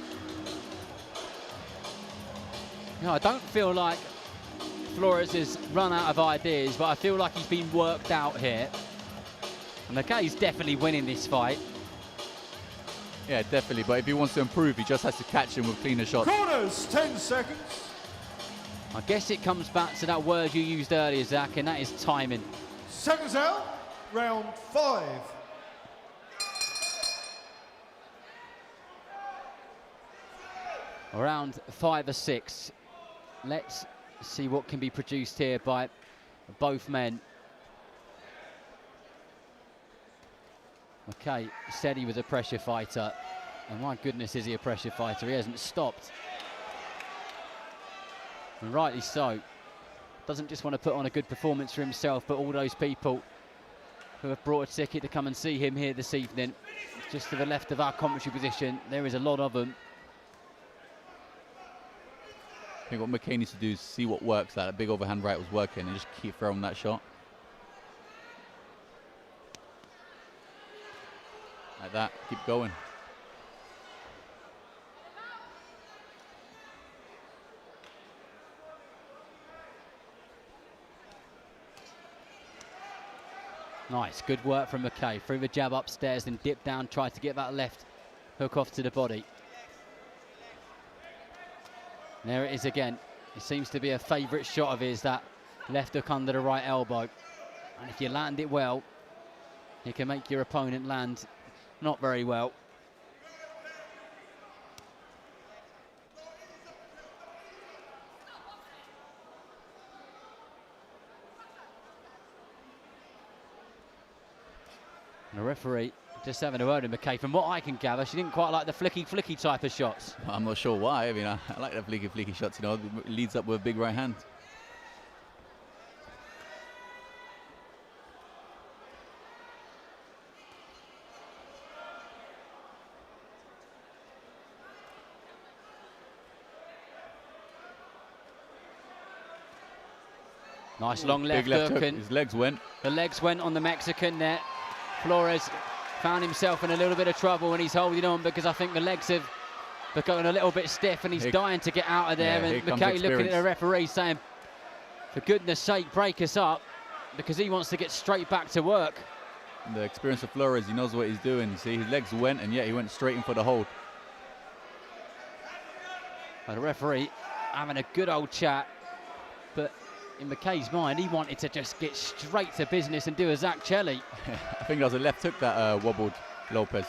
No, I don't feel like Flores has run out of ideas, but I feel like he's been worked out here. And McKay's definitely winning this fight. Yeah, definitely, but if he wants to improve, he just has to catch him with cleaner shots. Corners, 10 seconds. I guess it comes back to that word you used earlier, Zach, and that is timing. seconds out, round 5. Around 5 or 6. Let's see what can be produced here by both men. Okay, said he was a pressure fighter, and my goodness, is he a pressure fighter? He hasn't stopped, and rightly so. Doesn't just want to put on a good performance for himself, but all those people who have brought a ticket to come and see him here this evening. Just to the left of our commentary position, there is a lot of them. I think what McKay needs to do is see what works. That big overhand right was working, and just keep throwing that shot. Like that, keep going. Nice, good work from McKay. Threw the jab upstairs, then dipped down, tried to get that left hook off to the body. There it is again. It seems to be a favourite shot of his, that left hook under the right elbow. And if you land it well, you can make your opponent land not very well. And the referee just having a word with McKay. From what I can gather, she didn't quite like the flicky type of shots. I'm not sure why. I mean, I like the flicky shots, you know, it leads up with a big right hand. Nice long left hook, and his legs went. The legs went on the Mexican there. Flores found himself in a little bit of trouble, and he's holding on because I think the legs have become a little bit stiff, and he's dying to get out of there. And McKay looking at the referee saying, for goodness sake, break us up, because he wants to get straight back to work. And the experience of Flores, he knows what he's doing. See, his legs went, and yet he went straight in for the hold. And the referee having a good old chat, but in McKay's mind, he wanted to just get straight to business and do a Zach Chelly. I think that was a left hook that wobbled Lopez.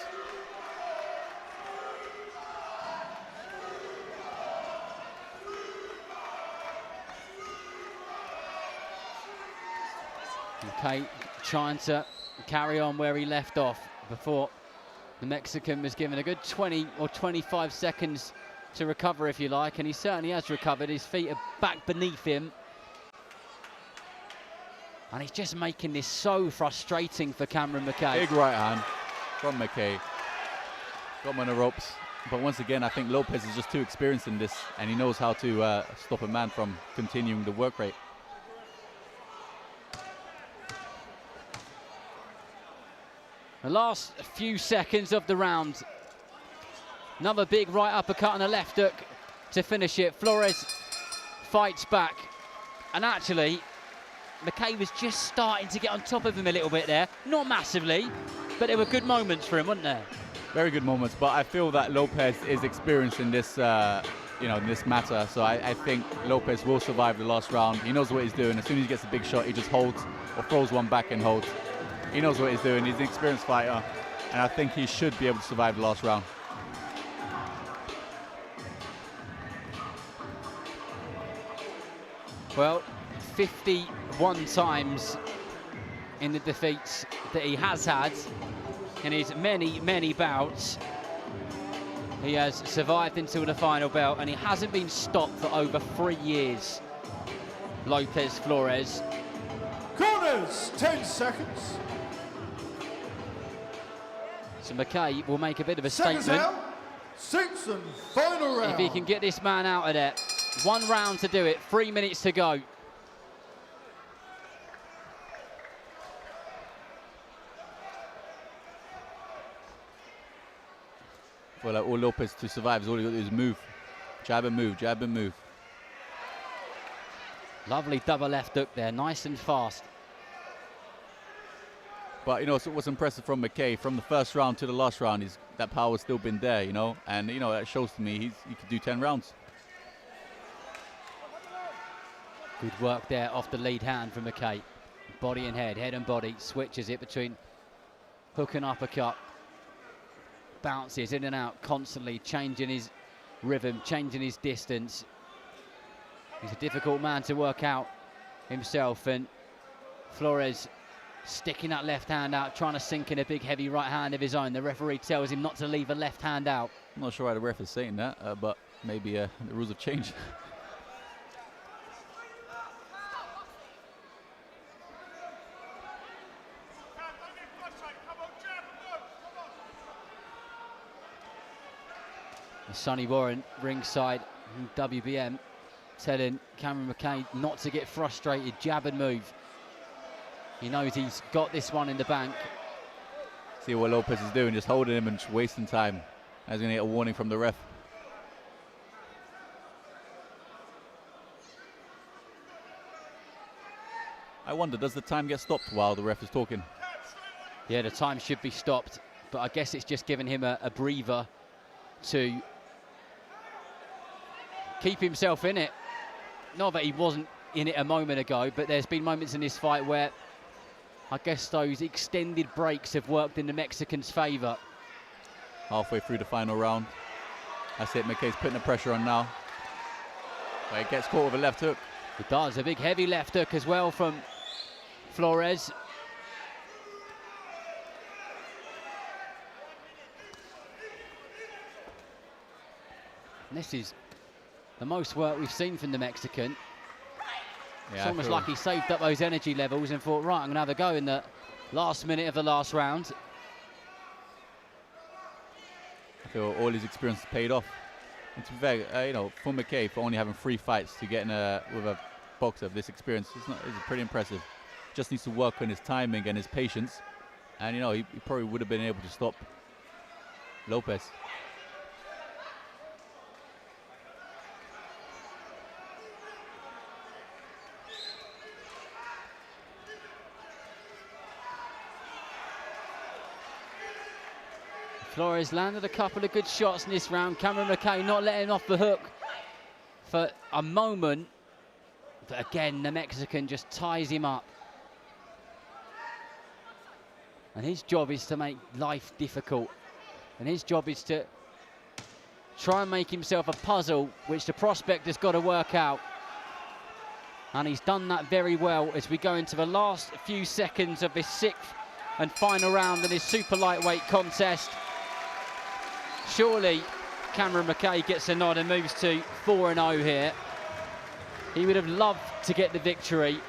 McKay trying to carry on where he left off before the Mexican was given a good 20 or 25 seconds to recover, if you like, and he certainly has recovered. His feet are back beneath him. And he's just making this so frustrating for Cameron McKay. Big right hand from McKay. Got him on the ropes. But once again, I think Lopez is just too experienced in this, and he knows how to stop a man from continuing the work rate. The last few seconds of the round. Another big right uppercut and a left hook to finish it. Flores fights back. And actually, McKay was just starting to get on top of him a little bit there. Not massively, but there were good moments for him, weren't there? Very good moments, but I feel that Lopez is experienced in this, in this matter. So I think Lopez will survive the last round. He knows what he's doing. As soon as he gets a big shot, he just holds or throws one back and holds. He knows what he's doing. He's an experienced fighter, and I think he should be able to survive the last round. Well, 51 times in the defeats that he has had in his many bouts. He has survived until the final belt, and he hasn't been stopped for over 3 years. Lopez Flores. Corners, 10 seconds. So McKay will make a bit of a Seconds statement. out, 6th and final round. If he can get this man out of there. 1 round to do it, 3 minutes to go. Well, all Lopez to survive is all he got to do is move. Jab and move, jab and move. Lovely double left hook there, nice and fast. But, you know, what's impressive from McKay, from the first round to the last round, is that power's still been there, you know. And, you know, that shows to me he could do 10 rounds. Good work there off the lead hand from McKay. Body and head and body, switches it between hook and uppercut. Bounces in and out constantly, changing his rhythm, changing his distance. He's a difficult man to work out himself, and Flores sticking that left hand out, trying to sink in a big heavy right hand of his own. The referee tells him not to leave a left hand out. I'm not sure why the ref is saying that, but maybe the rules have changed. Sonny Warren ringside from WBM telling Cameron McKay not to get frustrated, jab and move. He knows he's got this one in the bank. See what Lopez is doing, just holding him and just wasting time. He's going to get a warning from the ref. I wonder, does the time get stopped while the ref is talking? Yeah, the time should be stopped, but I guess it's just giving him a breather to keep himself in it. Not that he wasn't in it a moment ago, but there's been moments in this fight where I guess those extended breaks have worked in the Mexican's favour. Halfway through the final round. That's it, McKay's putting the pressure on now. But he gets caught with a left hook. He does, a big heavy left hook as well from Flores. And this is the most work we've seen from the Mexican. Yeah, it's almost like he saved up those energy levels and thought, right, I'm going to have a go in the last minute of the last round. I feel all his experience has paid off. And to be fair, you know, for McKay, for only having 3 fights to get in with a boxer of this experience, it's pretty impressive. Just needs to work on his timing and his patience. And, you know, he probably would have been able to stop Lopez. Flores landed a couple of good shots in this round. Cameron McKay not letting off the hook for a moment. But again, the Mexican just ties him up. And his job is to make life difficult. And his job is to try and make himself a puzzle, which the prospect has got to work out. And he's done that very well as we go into the last few seconds of this 6th and final round in this super lightweight contest. Surely Cameron McKay gets a nod and moves to 4-0 here. He would have loved to get the victory.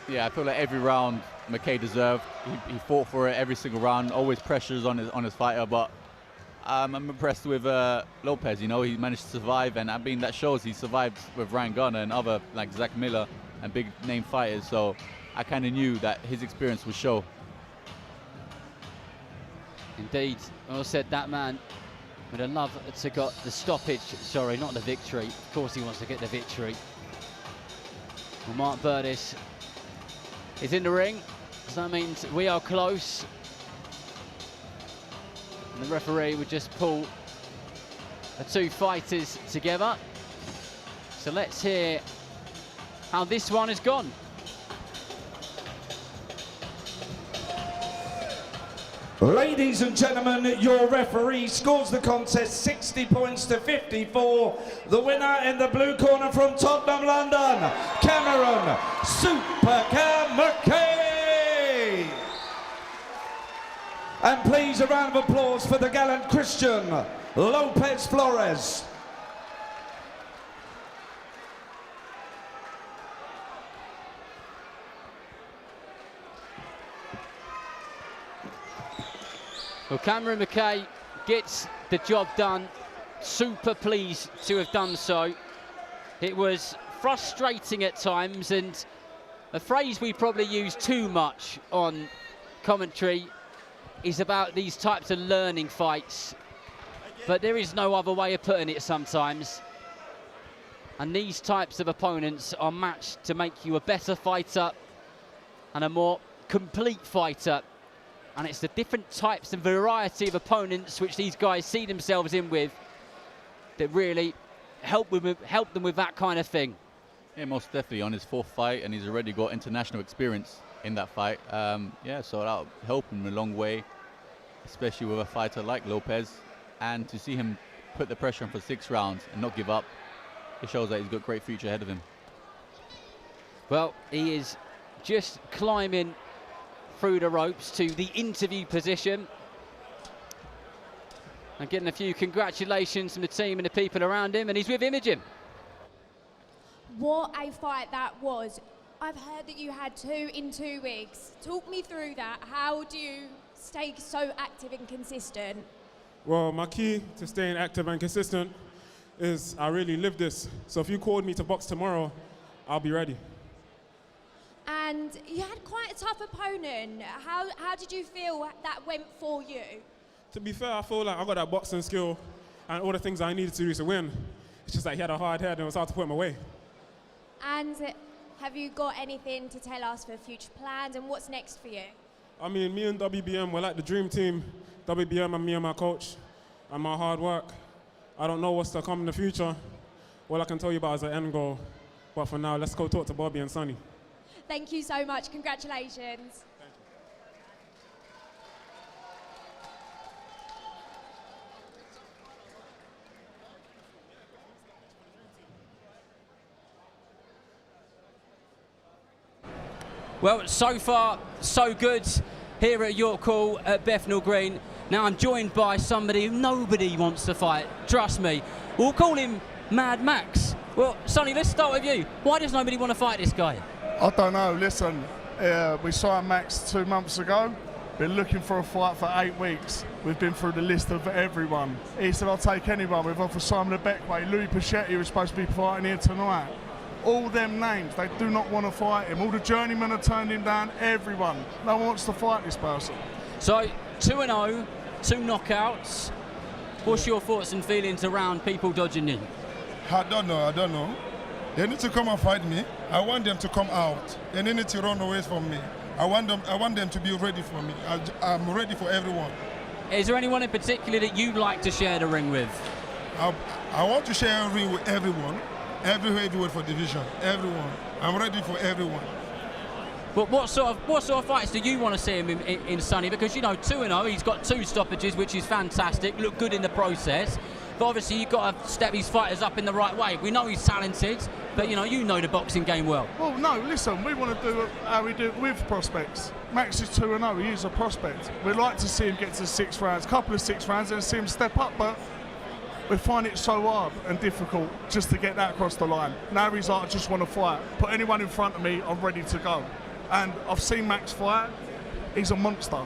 Yeah, I feel like every round McKay deserved. He fought for it every single round, always pressures on his fighter, but I'm impressed with Lopez. You know, he managed to survive, and I mean, that shows he survived with Ryan Garner and other like Zach Miller and big name fighters, so I kind of knew that his experience would show. Indeed, well said, that man would have loved to got the stoppage, sorry, not the victory. Of course he wants to get the victory. Well, Mark Burtis is in the ring, so that means we are close. And the referee would just pull the 2 fighters together. So let's hear how this one has gone. Ladies and gentlemen, your referee scores the contest 60 points to 54. The winner in the blue corner from Tottenham, London, Cameron Super Cam McKay. And please a round of applause for the gallant Christian Lopez Flores. Well, Cameron McKay gets the job done. Super pleased to have done so. It was frustrating at times, and a phrase we probably use too much on commentary is about these types of learning fights. But there is no other way of putting it sometimes. And these types of opponents are matched to make you a better fighter and a more complete fighter. And it's the different types and variety of opponents which these guys see themselves in with that really help them with that kind of thing. Yeah, most definitely on his 4th fight, and he's already got international experience in that fight. Yeah, so that'll help him a long way, especially with a fighter like Lopez. And to see him put the pressure on for 6 rounds and not give up, it shows that he's got a great future ahead of him. Well, he is just climbing through the ropes to the interview position. And getting a few congratulations from the team and the people around him, and he's with Imogen. What a fight that was. I've heard that you had 2 in 2 weeks. Talk me through that. How do you stay so active and consistent? Well, my key to staying active and consistent is I really live this. So if you called me to box tomorrow, I'll be ready. And you had quite a tough opponent. How did you feel that went for you? To be fair, I feel like I got that boxing skill and all the things I needed to do to win. It's just like he had a hard head and it was hard to put him away. And have you got anything to tell us for future plans and what's next for you? I mean, me and WBM, we're like the dream team. WBM and me and my coach and my hard work. I don't know what's to come in the future. All I can tell you about is an end goal. But for now, let's go talk to Bobby and Sonny. Thank you so much. Congratulations. Well, so far, so good here at York Hall at Bethnal Green. Now I'm joined by somebody who nobody wants to fight, trust me. We'll call him Mad Max. Well, Sonny, let's start with you. Why does nobody want to fight this guy? I don't know. Listen, we signed Max 2 months ago. Been looking for a fight for 8 weeks. We've been through the list of everyone. He said, I'll take anyone. We've offered Simon Lebecque, Louis Pachetti, who's supposed to be fighting here tonight. All them names, they do not want to fight him. All the journeymen have turned him down, everyone. No one wants to fight this person. So, 2-0, 2 knockouts. What's your thoughts and feelings around people dodging in? I don't know. They need to come and fight me. I want them to come out. They need to run away from me. I want them to be ready for me. I'm ready for everyone. Is there anyone in particular that you'd like to share the ring with? I want to share a ring with everyone. Every heavyweight for division. Everyone. I'm ready for everyone. But what sort of fights do you want to see him in Sonny? Because, you know, 2-0, he's got 2 stoppages, which is fantastic. Look good in the process. But obviously, you've got to step these fighters up in the right way. We know he's talented, but, you know the boxing game well. Well, no, listen, we want to do how we do it with prospects. Max is 2-0, he is a prospect. We'd like to see him get to 6 rounds, couple of 6 rounds, and see him step up, but we find it so hard and difficult just to get that across the line. Now he's like, I just want to fight. Put anyone in front of me, I'm ready to go. And I've seen Max fight. He's a monster.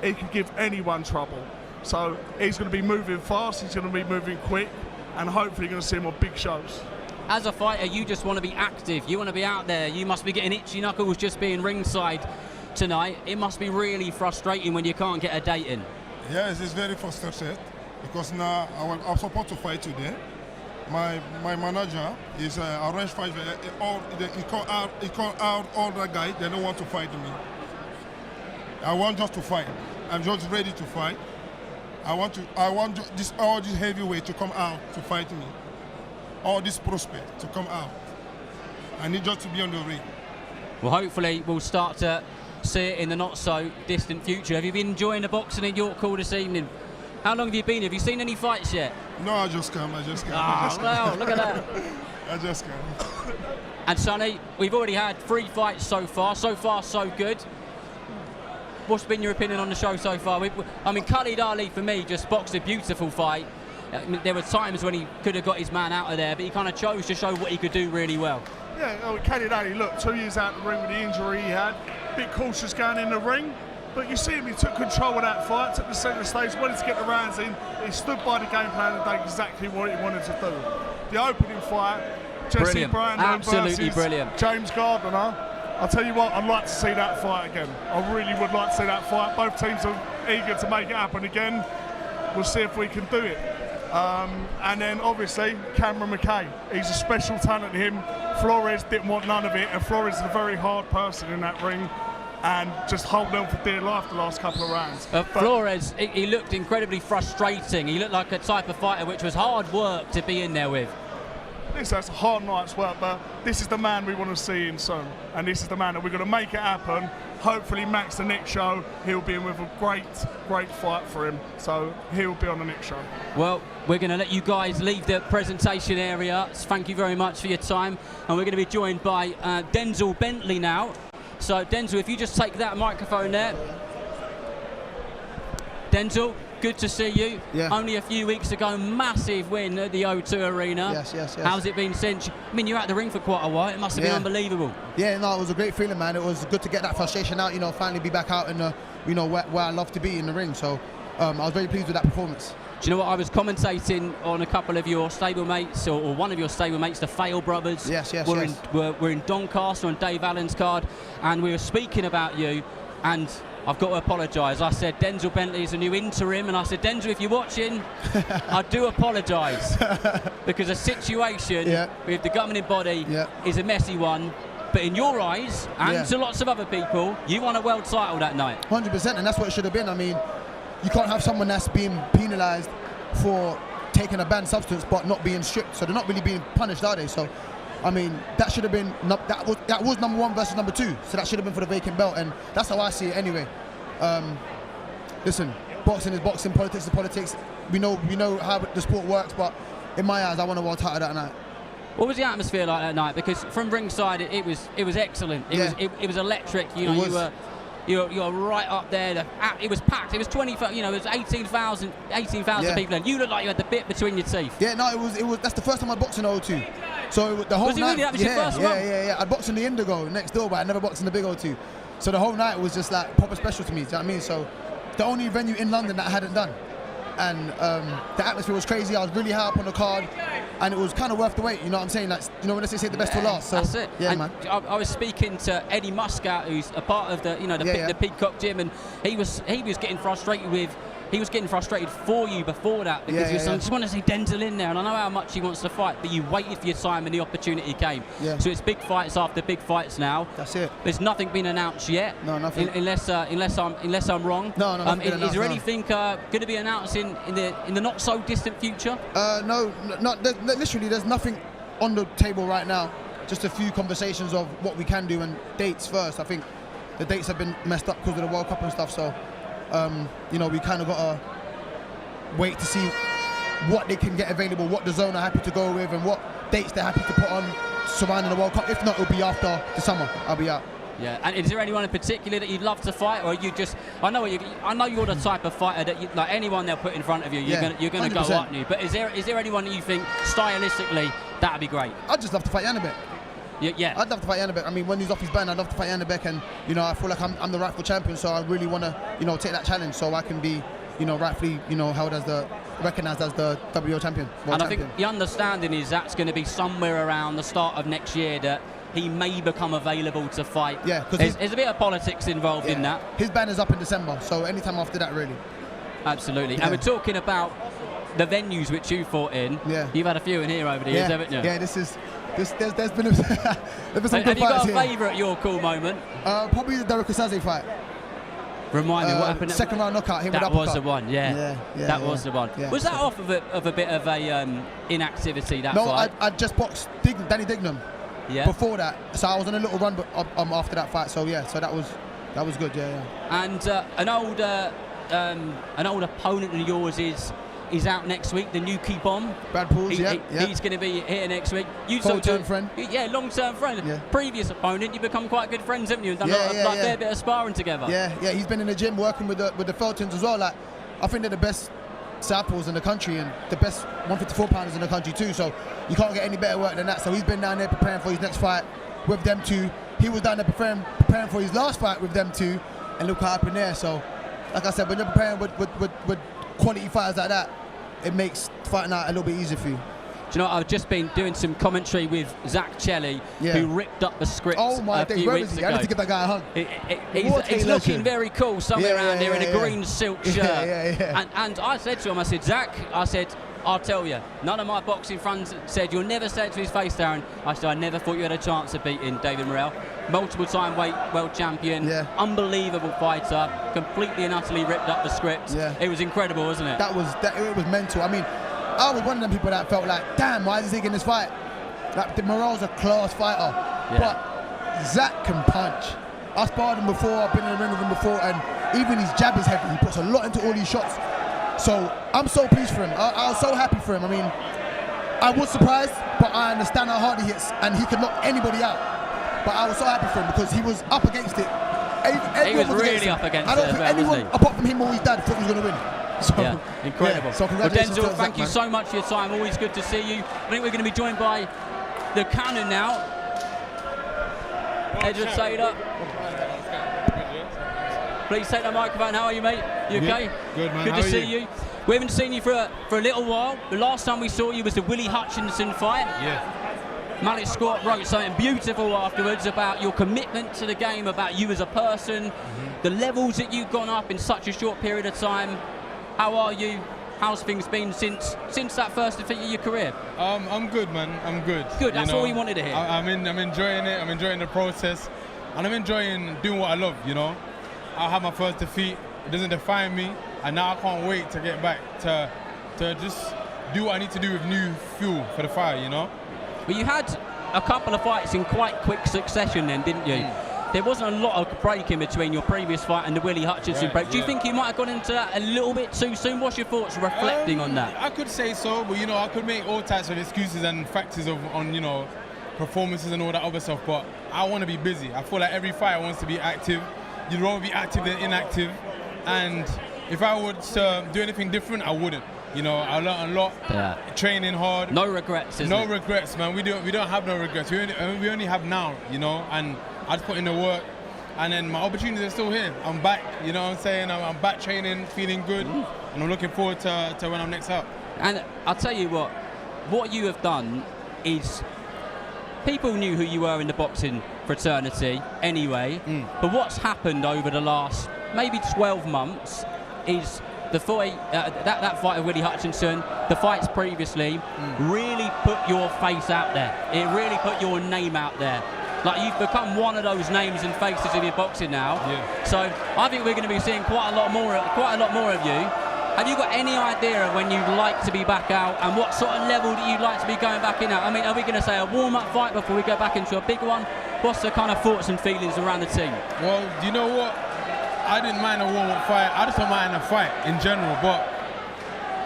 He can give anyone trouble. So he's going to be moving fast, he's going to be moving quick, and hopefully you're going to see him on big shows. As a fighter, you just want to be active. You want to be out there. You must be getting itchy knuckles just being ringside tonight. It must be really frustrating when you can't get a date in. Yes, it's very frustrating because now I'm supposed to fight today. My manager is arranged fight. He called out all the guys. They don't want to fight me. I want just to fight. I'm just ready to fight. I want all these heavyweight to come out to fight me. All these prospects to come out. I need just to be on the ring. Well, hopefully we'll start to see it in the not so distant future. Have you been enjoying the boxing in York Hall this evening? How long have you been? Have you seen any fights yet? No, I just come. Oh, well, look at that. I just come. And Sonny, we've already had 3 fights so far. So far, so good. What's been your opinion on the show so far? I mean, Khalid Ali, for me, just boxed a beautiful fight. I mean, there were times when he could have got his man out of there, but he kind of chose to show what he could do really well. Yeah, Khalid Ali, look, 2 years out of the ring with the injury he had. A bit cautious going in the ring. But you see him, he took control of that fight, took the centre stage, wanted to get the rounds in. He stood by the game plan and did exactly what he wanted to do. The opening fight, Jesse Brandon versus brilliant. James Gardner. I'll tell you what, I'd like to see that fight again. I really would like to see that fight. Both teams are eager to make it happen again. We'll see if we can do it. And then obviously Cameron McKay, he's a special talent. Him, Flores didn't want none of it, and Flores is a very hard person in that ring, and just holding on for dear life the last couple of rounds. Flores, he looked incredibly frustrating. He looked like a type of fighter which was hard work to be in there with. that's a hard night's work, but this is the man we want to see in soon, and this is the man that we're going to make it happen. Hopefully, Max, the next show, he'll be in with a great fight for him, so he'll be on the next show. Well, we're going to let you guys leave the presentation area. Thank you very much for your time, and we're going to be joined by Denzel Bentley now. So, Denzel, if you just take that microphone there. Denzel, good to see you. Yeah. Only a few weeks ago, massive win at the O2 Arena. Yes. How's it been since? I mean, you're at the ring for quite a while. It must have been unbelievable. Yeah, no, it was a great feeling, man. It was good to get that frustration out, finally be back out in the, where I love to be in the ring. So I was very pleased with that performance. Do you know what? I was commentating on a couple of your stablemates, or one of your stablemates, the Fail brothers. Yes. We're in Doncaster on Dave Allen's card, and we were speaking about you, and I've got to apologise. I said Denzel Bentley is a new interim, and I said, Denzel, if you're watching, I do apologise because the situation with the governing body is a messy one. But in your eyes, and to lots of other people, you won a world title that night. 100%, and that's what it should have been. I mean, you can't have someone that's being penalised for taking a banned substance but not being stripped, so they're not really being punished, are they? So, I mean, that should have been that was number 1 versus number 2, so that should have been for the vacant belt, and that's how I see it anyway. Listen, boxing is boxing, politics is politics. We know how the sport works, but in my eyes, I won a world title that night. What was the atmosphere like that night? Because from ringside, it was excellent. It was electric. You were right up there. It was packed. It was 20. It was 18,000 people, and you looked like you had the bit between your teeth. Yeah, no, it was. That's the first time I boxed in O2. So the whole was it night. Really? That was your first one? Yeah. I boxed in the Indigo next door, but I never boxed in the big O2. So the whole night was just like proper special to me. Do you know what I mean? So the only venue in London that I hadn't done, and the atmosphere was crazy. I was really high up on the card, and it was kind of worth the wait. You know what I'm saying? Like, when they say the best will last. So, that's it. Yeah, and man. I was speaking to Eddie Muscat, who's a part of the Peacock Gym, and he was getting frustrated with. He was getting frustrated for you before that because he was saying, I just want to see Denzel in there, and I know how much he wants to fight, but you waited for your time and the opportunity came. Yeah. So it's big fights after big fights now. That's it. There's nothing been announced yet. No, nothing. Unless I'm wrong. No, nothing. Is there anything going to be announced in the not so distant future? No. Literally, there's nothing on the table right now. Just a few conversations of what we can do and dates first. I think the dates have been messed up because of the World Cup and stuff. So. We kind of got to wait to see what they can get available, what the zone are happy to go with, and what dates they're happy to put on surrounding the World Cup. If not, it'll be after the summer. I'll be out. Yeah, and is there anyone in particular that you'd love to fight, or you just? I know you're the type of fighter that like anyone they'll put in front of you, you're gonna go up new. But is there anyone that you think stylistically that'd be great? I'd just love to fight Janibek. Yeah. I'd love to fight Janibek. I mean, when he's off his ban, I'd love to fight Janibek, and I feel like I'm the rightful champion, so I really want to take that challenge so I can be rightfully held as recognised as the WBO champion. And I think the understanding is that's going to be somewhere around the start of next year that he may become available to fight. Yeah, because there's a bit of politics involved in that. His ban is up in December, so anytime after that, really. Absolutely. Yeah. And we're talking about the venues which you fought in. Yeah. You've had a few in here over the years, haven't you? Yeah, there's been some good fights here. Have you got a favourite your cool moment? Probably the Derek Kasaze fight. Remind me what happened. Second round knockout. That was the one. That was the one. Yeah. Was that off of a bit of a inactivity that fight? No, I just boxed Danny Dignam. Yeah. Before that, so I was on a little run, but after that fight. So yeah, so that was good. Yeah. And an old opponent of yours is out next week, the Nuki Bomb. Brad Pools, He's going to be here next week. Long-term friend. Yeah, long-term friend. Yeah. Previous opponent, you've become quite good friends, haven't you? Done a fair bit of sparring together. Yeah. He's been in the gym working with the Feltons as well. Like, I think they're the best southpaws in the country and the best 154-pounders in the country too. So you can't get any better work than that. So he's been down there preparing for his next fight with them two. He was down there preparing for his last fight with them two, and look what happened there. So, like I said, when you're preparing with quality fighters like that, it makes fighting out a little bit easier for you. Do you know, I've just been doing some commentary with Zach Chelly, who ripped up the script a few weeks ago. I need to give that guy a hug. He's looking very cool somewhere around there in a green silk shirt. Yeah. And I said to him, I said, Zach, I'll tell you, none of my boxing friends said you'll never say it to his face, Darren. I said, I never thought you had a chance of beating David Morrell. Multiple-time weight world champion, unbelievable fighter, completely and utterly ripped up the script. Yeah. It was incredible, wasn't it? It was mental. I mean, I was one of them people that felt like, damn, why is he taking this fight? Like, the Morale's a class fighter, but Zach can punch. I sparred him before, I've been in the ring with him before, and even his jab is heavy. He puts a lot into all these shots. So I'm so pleased for him. I was so happy for him. I mean, I was surprised, but I understand how hard he hits, and he can knock anybody out. But I was so happy for him because he was up against it. He was really up against it. I don't think anyone apart from him or his dad thought he was going to win. So, incredible. So well, congratulations Denzel, to thank Zach, you man. so much for your time. Always good to see you. I think we're going to be joined by the Cannon now. Edward Sader. Please take the microphone. How are you, mate? You okay? Good, man. Good How to are see you? you. We haven't seen you for a little while. The last time we saw you was the Willie Hutchinson fight. Yeah. Malik Scott wrote something beautiful afterwards about your commitment to the game, about you as a person, the levels that you've gone up in such a short period of time. How are you? How's things been since that first defeat of your career? I'm good, man. I'm good. Good. That's all we wanted to hear. I'm enjoying it. I'm enjoying the process, and I'm enjoying doing what I love. You know, I had my first defeat. It doesn't define me, and now I can't wait to get back to just do what I need to do with new fuel for the fire. You know. Well, you had a couple of fights in quite quick succession then, didn't you? There wasn't a lot of break in between your previous fight and the Willie Hutchinson break. Do you think you might have gone into that a little bit too soon? What's your thoughts reflecting on that? I could say so, but you know, I could make all types of excuses and factors on you know, performances and all that other stuff. But I want to be busy. I feel like every fighter wants to be active. You'd rather be active than inactive. And if I would do anything different, I wouldn't. You know, I learned a lot, training hard. No regrets, No regrets, man. We don't have no regrets. We only have now, you know, and I just put in the work, and then my opportunities are still here. I'm back, you know what I'm saying? I'm back training, feeling good, and I'm looking forward to when I'm next up. And I'll tell you what you have done is, people knew who you were in the boxing fraternity anyway, but what's happened over the last maybe 12 months is the fight, that fight of Willie Hutchinson, the fights previously, really put your face out there. It really put your name out there. Like, you've become one of those names and faces of your boxing now. Yeah. So I think we're going to be seeing quite a lot more of you. Have you got any idea of when you'd like to be back out, and what sort of level that you'd like to be going back in at? I mean, are we going to say a warm-up fight before we go back into a big one? What's the kind of thoughts and feelings around the team? Well, do you know what? I didn't mind a warm-up fight. I just don't mind a fight in general, but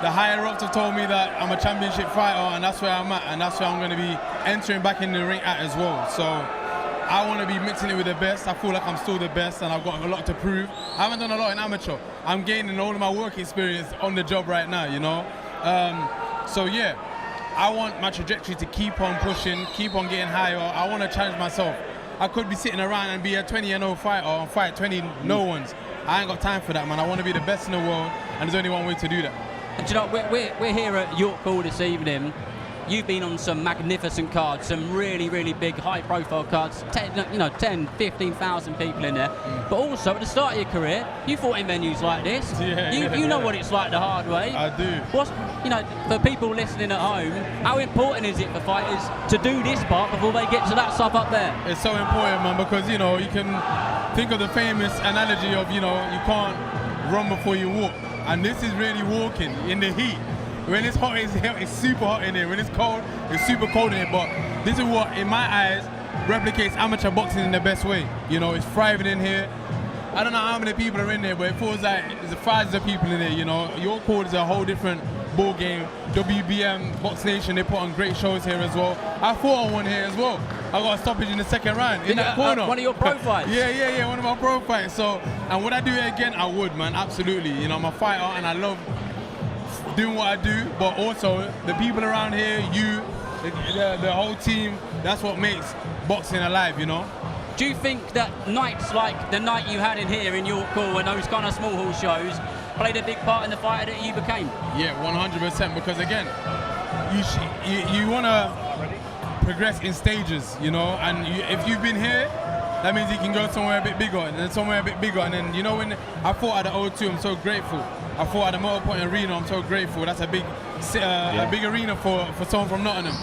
the higher-ups have told me that I'm a championship fighter, and that's where I'm at, and that's where I'm going to be entering back in the ring at as well. So I want to be mixing it with the best. I feel like I'm still the best, and I've got a lot to prove. I haven't done a lot in amateur. I'm gaining all of my work experience on the job right now, you know. So yeah, I want my trajectory to keep on pushing, keep on getting higher. I want to challenge myself. I could be sitting around and be a 20-0 fighter or fight 20 no ones. I ain't got time for that, man. I want to be the best in the world, and there's only one way to do that. And do you know, we're here at York Hall this evening. You've been on some magnificent cards, some really, really big, high-profile cards. 10, 15,000 people in there. But also, at the start of your career, you fought in venues like this. You know what it's like the hard way. I do. For people listening at home, how important is it for fighters to do this part before they get to that stuff up there? It's so important, man, because you know you can think of the famous analogy of you can't run before you walk, and this is really walking in the heat. When it's hot, it's super hot in here. When it's cold, it's super cold in here. But this is what, in my eyes, replicates amateur boxing in the best way. You know, it's thriving in here. I don't know how many people are in there, but it feels like there's thousands of people in there. You know, York Hall is a whole different ball game. WBM Boxnation, they put on great shows here as well. I fought on one here as well. I got a stoppage in the second round in that corner. One of your pro fights? Yeah, one of my pro fights. So, and would I do it again? I would, man, absolutely. You know, I'm a fighter and I love doing what I do, but also the people around here, the whole team, that's what makes boxing alive, you know? Do you think that nights like the night you had in here in York Hall and those kind of small hall shows played a big part in the fighter that you became? Yeah, 100%, because again, you want to progress in stages, you know, and if you've been here, that means you can go somewhere a bit bigger, and then somewhere a bit bigger, and then, you know, when I fought at the O2, I'm so grateful. I fought at the Motor Point Arena, I'm so grateful. That's a big arena for someone from Nottingham.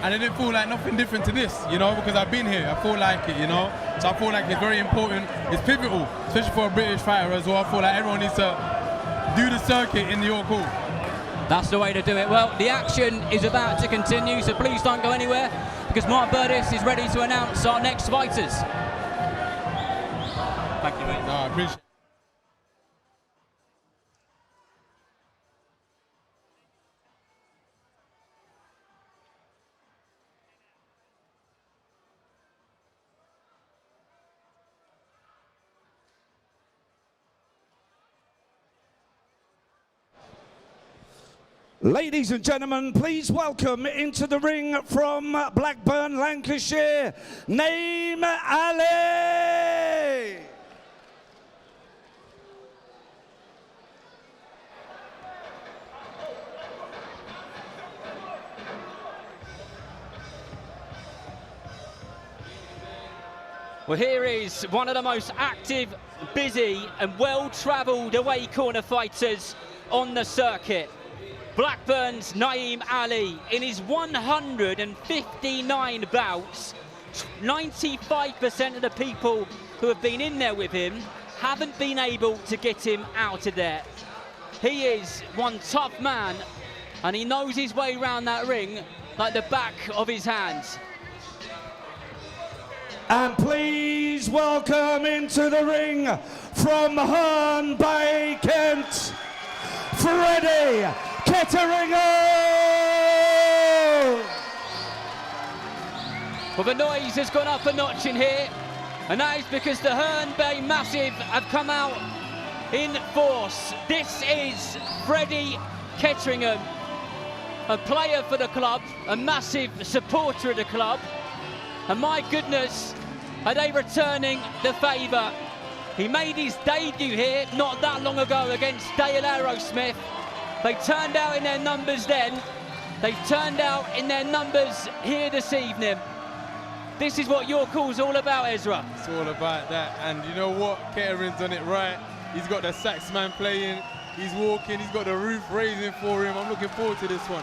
And it didn't feel like nothing different to this, you know, because I've been here, I feel like it, you know. So I feel like it's very important, it's pivotal, especially for a British fighter as well. I feel like everyone needs to do the circuit in the York Hall. That's the way to do it. Well, the action is about to continue, so please don't go anywhere. because Mark Burtis is ready to announce our next fighters. Thank you, mate. No, I appreciate it. Ladies and gentlemen, please welcome into the ring from Blackburn, Lancashire, Naeem Ali. Well, here is one of the most active, busy and well-travelled away corner fighters on the circuit. Blackburn's Naeem Ali, in his 159 bouts, 95% of the people who have been in there with him haven't been able to get him out of there. He is one tough man, and he knows his way around that ring like the back of his hands. And please welcome into the ring from Herne Bay, Kent, Freddie Ketteringham! Well, the noise has gone up a notch in here, and that is because the Herne Bay Massive have come out in force. This is Freddie Ketteringham, a player for the club, a massive supporter of the club, and my goodness, are they returning the favour. He made his debut here not that long ago against Dale Aerosmith. They turned out in their numbers then. They've turned out in their numbers here this evening. This is what your call's all about, Ezra. It's all about that. And you know what? Ketteringham's done it right. He's got the sax man playing. He's walking. He's got the roof raising for him. I'm looking forward to this one.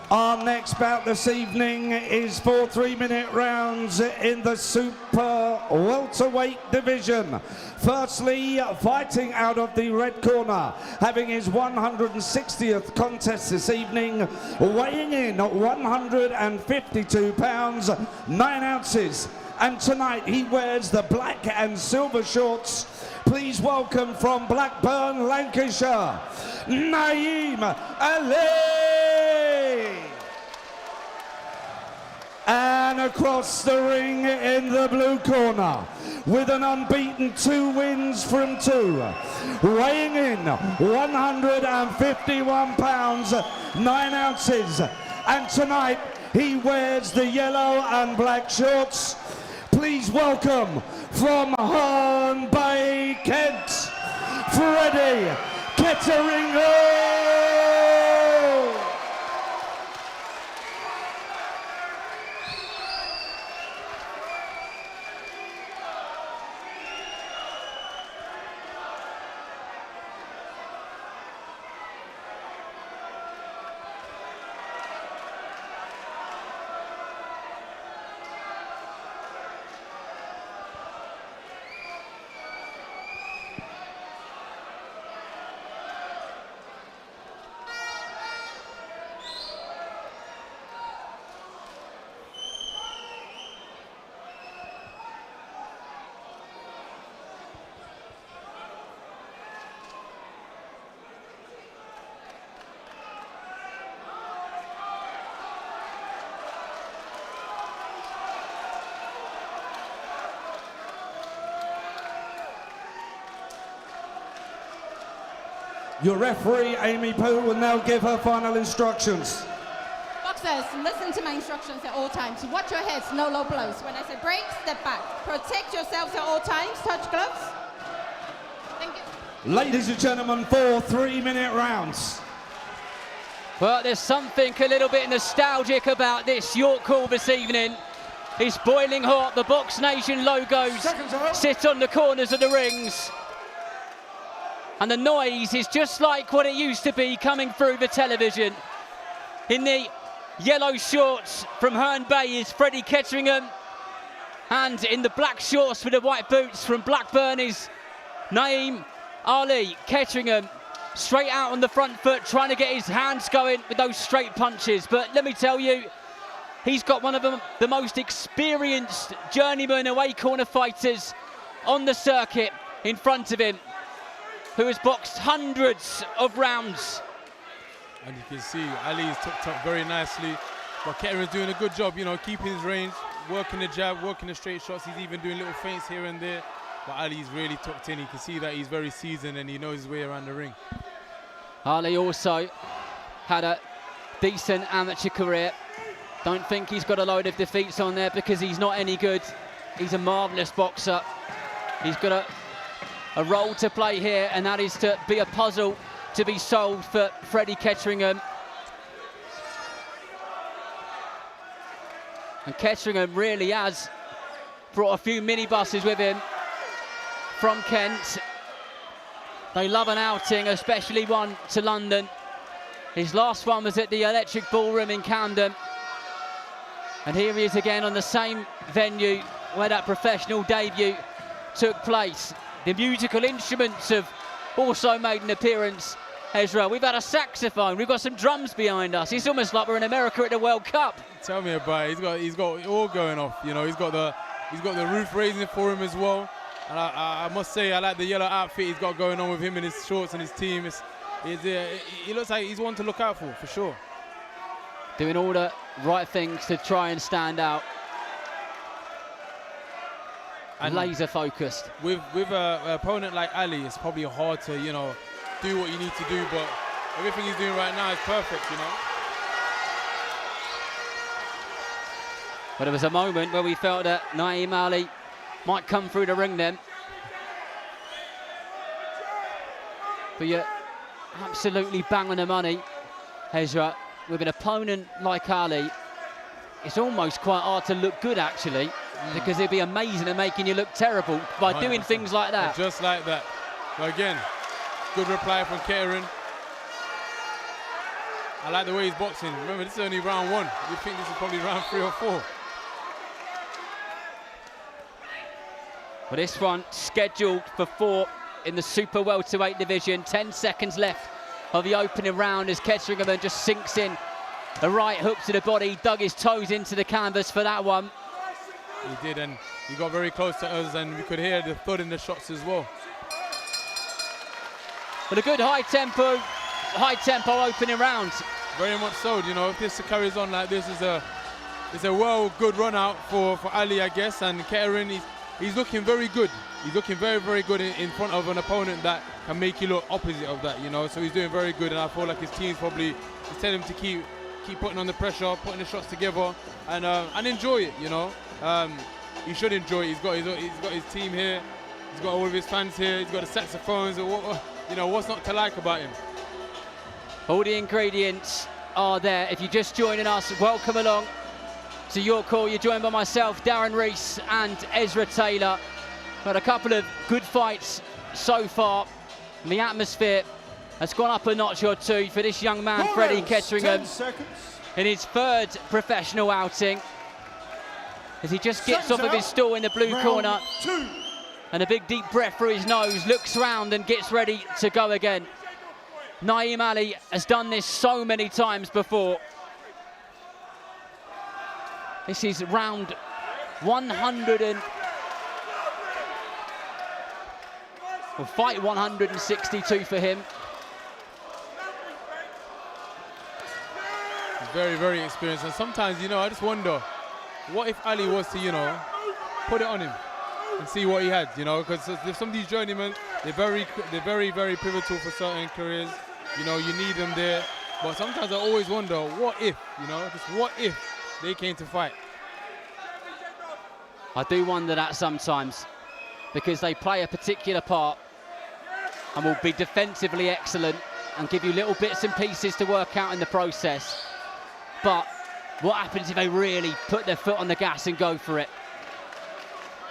Our next bout this evening is for 3-minute rounds in the super welterweight division. Firstly, fighting out of the red corner, having his 160th contest this evening, weighing in at 152 pounds, 9 ounces. And tonight he wears the black and silver shorts. Please welcome from Blackburn, Lancashire, Naeem Ali. And across the ring in the blue corner, with an unbeaten 2 wins from 2, weighing in 151 pounds, 9 ounces. And tonight he wears the yellow and black shorts. Please welcome from Herne Bay, Kent, Freddie Ketteringham. Your referee, Amy Pooh, will now give her final instructions. Boxers, listen to my instructions at all times. Watch your heads, no low blows. When I say break, step back. Protect yourselves at all times. Touch gloves. Thank you. Ladies and gentlemen, 4 3-minute rounds. Well, there's something a little bit nostalgic about this York call this evening. It's boiling hot. The Boxnation logos sit on the corners of the rings. And the noise is just like what it used to be coming through the television. In the yellow shorts from Herne Bay is Freddie Ketteringham. And in the black shorts with the white boots from Blackburn is Naeem Ali. Ketteringham straight out on the front foot, trying to get his hands going with those straight punches. But let me tell you, he's got one of the most experienced journeyman away corner fighters on the circuit in front of him, who has boxed hundreds of rounds. And you can see Ali is tucked up very nicely, but Ketteringham's doing a good job, you know, keeping his range, working the jab, working the straight shots. He's even doing little feints here and there, but Ali's really tucked in. You can see that he's very seasoned and he knows his way around the ring. Ali also had a decent amateur career. Don't think he's got a load of defeats on there because he's not any good. He's a marvellous boxer. He's got a role to play here, and that is to be a puzzle to be solved for Freddie Ketteringham. And Ketteringham really has brought a few minibuses with him from Kent. They love an outing, especially one to London. His last one was at the Electric Ballroom in Camden. And here he is again on the same venue where that professional debut took place. The musical instruments have also made an appearance, Ezra. We've had a saxophone, we've got some drums behind us. It's almost like we're in America at the World Cup. Tell me about it. He's got it all going off. You know, he's got the roof raising for him as well. And I must say, I like the yellow outfit he's got going on with him and his shorts and his team. He looks like he's one to look out for sure. Doing all the right things to try and stand out. And laser focused. With an opponent like Ali, it's probably hard to, you know, do what you need to do, but everything he's doing right now is perfect, you know. But there was a moment where we felt that Naeem Ali might come through the ring then. But you're absolutely bang on the money, Ezra. With an opponent like Ali, it's almost quite hard to look good, actually, because it'd be amazing at making you look terrible by doing things like that. Just like that. But again, good reply from Kettering. I like the way he's boxing. Remember, this is only round 1. You think this is probably round 3 or 4. But this one scheduled for 4 in the super welterweight division. 10 seconds left of the opening round as Ketteringham just sinks in a right hook to the body, dug his toes into the canvas for that one. He did, and he got very close to us, and we could hear the thud in the shots as well. But a good high tempo opening round. Very much so. You know, if this carries on like this, it's a well good run out for Ali, I guess. And Kettering, he's looking very good. He's looking very, very good in front of an opponent that can make you look opposite of that, you know. So he's doing very good, and I feel like his team's probably telling him to keep putting on the pressure, putting the shots together, and enjoy it, you know. He should enjoy it. He's got his team here. He's got all of his fans here. He's got the saxophones. You know, what's not to like about him? All the ingredients are there. If you're just joining us, welcome along to Your Call. You're joined by myself, Darren Rees, and Ezra Taylor. Had a couple of good fights so far. And the atmosphere has gone up a notch or two for this young man, Freddie Ketteringham, in his 3rd professional outing. As he just gets off of his stool in the blue corner. And a big deep breath through his nose, looks round and gets ready to go again. Naeem Ali has done this so many times before. This is round 162 for him. He's very, very experienced, and sometimes, you know, I just wonder, what if Ali was to, you know, put it on him and see what he had, you know, because some of these journeymen, they're very, very pivotal for certain careers. You know, you need them there. But sometimes I always wonder, what if, you know, just what if they came to fight? I do wonder that sometimes, because they play a particular part and will be defensively excellent and give you little bits and pieces to work out in the process. But what happens if they really put their foot on the gas and go for it?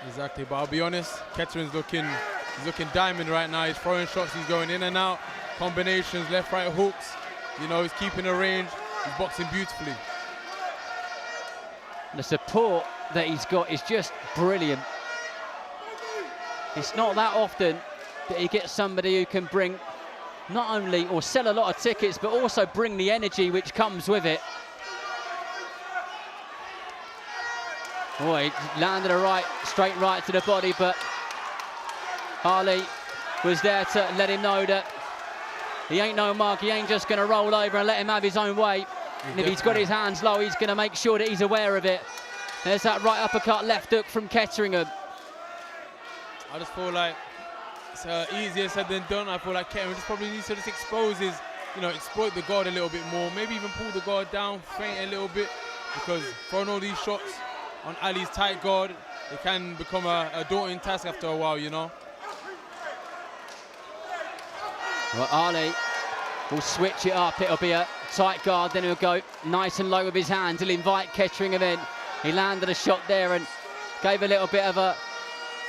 Exactly, but I'll be honest, Ketteringham's looking diamond right now. He's throwing shots, he's going in and out, combinations, left, right hooks. You know, he's keeping the range, he's boxing beautifully. The support that he's got is just brilliant. It's not that often that he gets somebody who can bring not only or sell a lot of tickets, but also bring the energy which comes with it. Boy, he landed a right, straight right to the body, but Hawley was there to let him know that he ain't no mug. He ain't just going to roll over and let him have his own way. And if he's got his hands low, he's going to make sure that he's aware of it. There's that right uppercut, left hook from Ketteringham. I just feel like it's easier said than done. I feel like Ketteringham just probably needs to just expose his, exploit the guard a little bit more. Maybe even pull the guard down, feint a little bit, because throwing all these shots on Ali's tight guard, it can become a daunting task after a while, Well, Ali will switch it up. It'll be a tight guard, then he'll go nice and low with his hands. He'll invite Ketteringham in. He landed a shot there and gave a little bit of a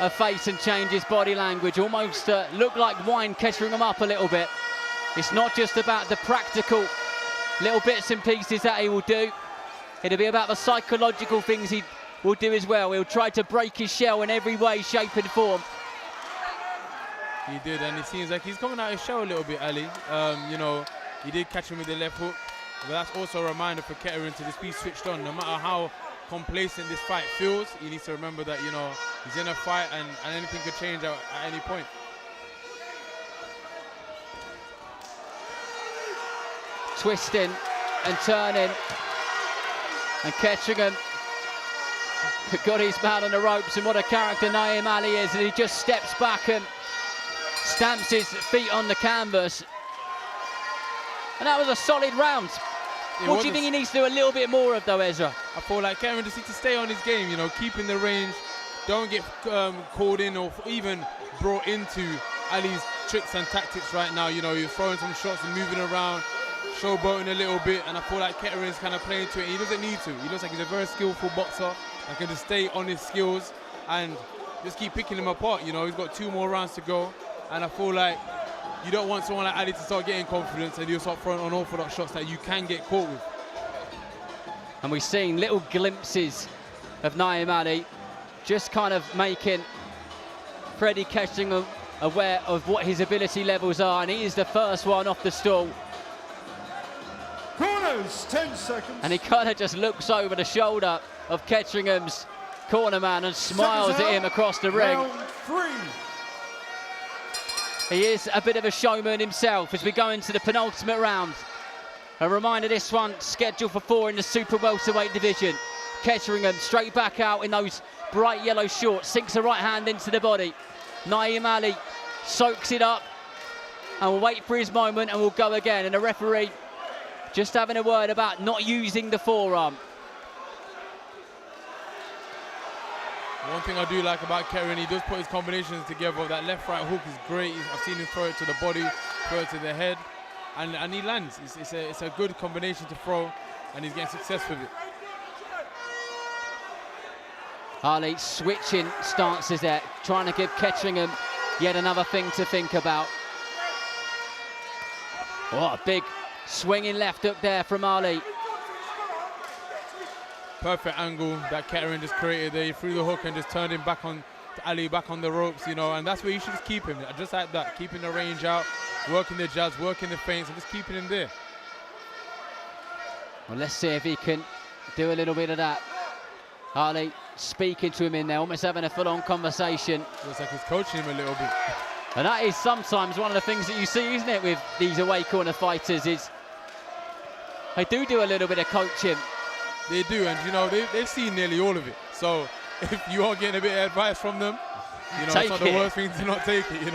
face and changed his body language. Almost looked like wind Ketteringham up a little bit. It's not just about the practical little bits and pieces that he will do. It'll be about the psychological things he will do as well. He'll try to break his shell in every way, shape and form. He did, and it seems like he's coming out his shell a little bit, Ali. He did catch him with the left hook, but that's also a reminder for Ketteringham to just be switched on. No matter how complacent this fight feels, he needs to remember that, he's in a fight and anything could change at any point. Twisting and turning, and Ketteringham got his man on the ropes, and what a character Naeem Ali is, and he just steps back and stamps his feet on the canvas. And that was a solid round. What do you think he needs to do a little bit more of though, Ezra? I feel like Ketteringham just needs to stay on his game, keeping the range, don't get called in or even brought into Ali's tricks and tactics right now. He's throwing some shots and moving around, showboating a little bit, and I feel like Ketteringham's kind of playing to it. He doesn't need to. He looks like he's a very skillful boxer and can just stay on his skills and just keep picking him apart. He's got 2 more rounds to go, and I feel like you don't want someone like Ali to start getting confidence and he'll start throwing unorthodox shots that you can get caught with. And we've seen little glimpses of Naeem Ali just kind of making Freddie Ketteringham aware of what his ability levels are, and he is the first one off the stool. Corners, 10 seconds. And he kind of just looks over the shoulder of Ketteringham's corner man and smiles at him across the ring. Round 3. He is a bit of a showman himself as we go into the penultimate round. A reminder, this one scheduled for 4 in the super welterweight division. Ketteringham straight back out in those bright yellow shorts, sinks the right hand into the body. Naeem Ali soaks it up and will wait for his moment and will go again. And the referee just having a word about not using the forearm. One thing I do like about Ketteringham, he does put his combinations together. That left-right hook is great. I've seen him throw it to the body, throw it to the head, and he lands. It's a good combination to throw, and he's getting success with it. Hawley switching stances there, trying to give Ketteringham yet another thing to think about. Oh, a big swinging left hook there from Ali. Perfect angle that Ketteringham just created there. He threw the hook and just turned him back on to Ali, back on the ropes, and that's where you should just keep him, just like that, keeping the range out, working the jabs, working the feints, and just keeping him there. Well, let's see if he can do a little bit of that. Hawley speaking to him in there, almost having a full-on conversation. Looks like he's coaching him a little bit. And that is sometimes one of the things that you see, isn't it, with these away corner fighters, is they do a little bit of coaching. They do, and they've seen nearly all of it. So if you are getting a bit of advice from them, it's not the worst thing to not take it,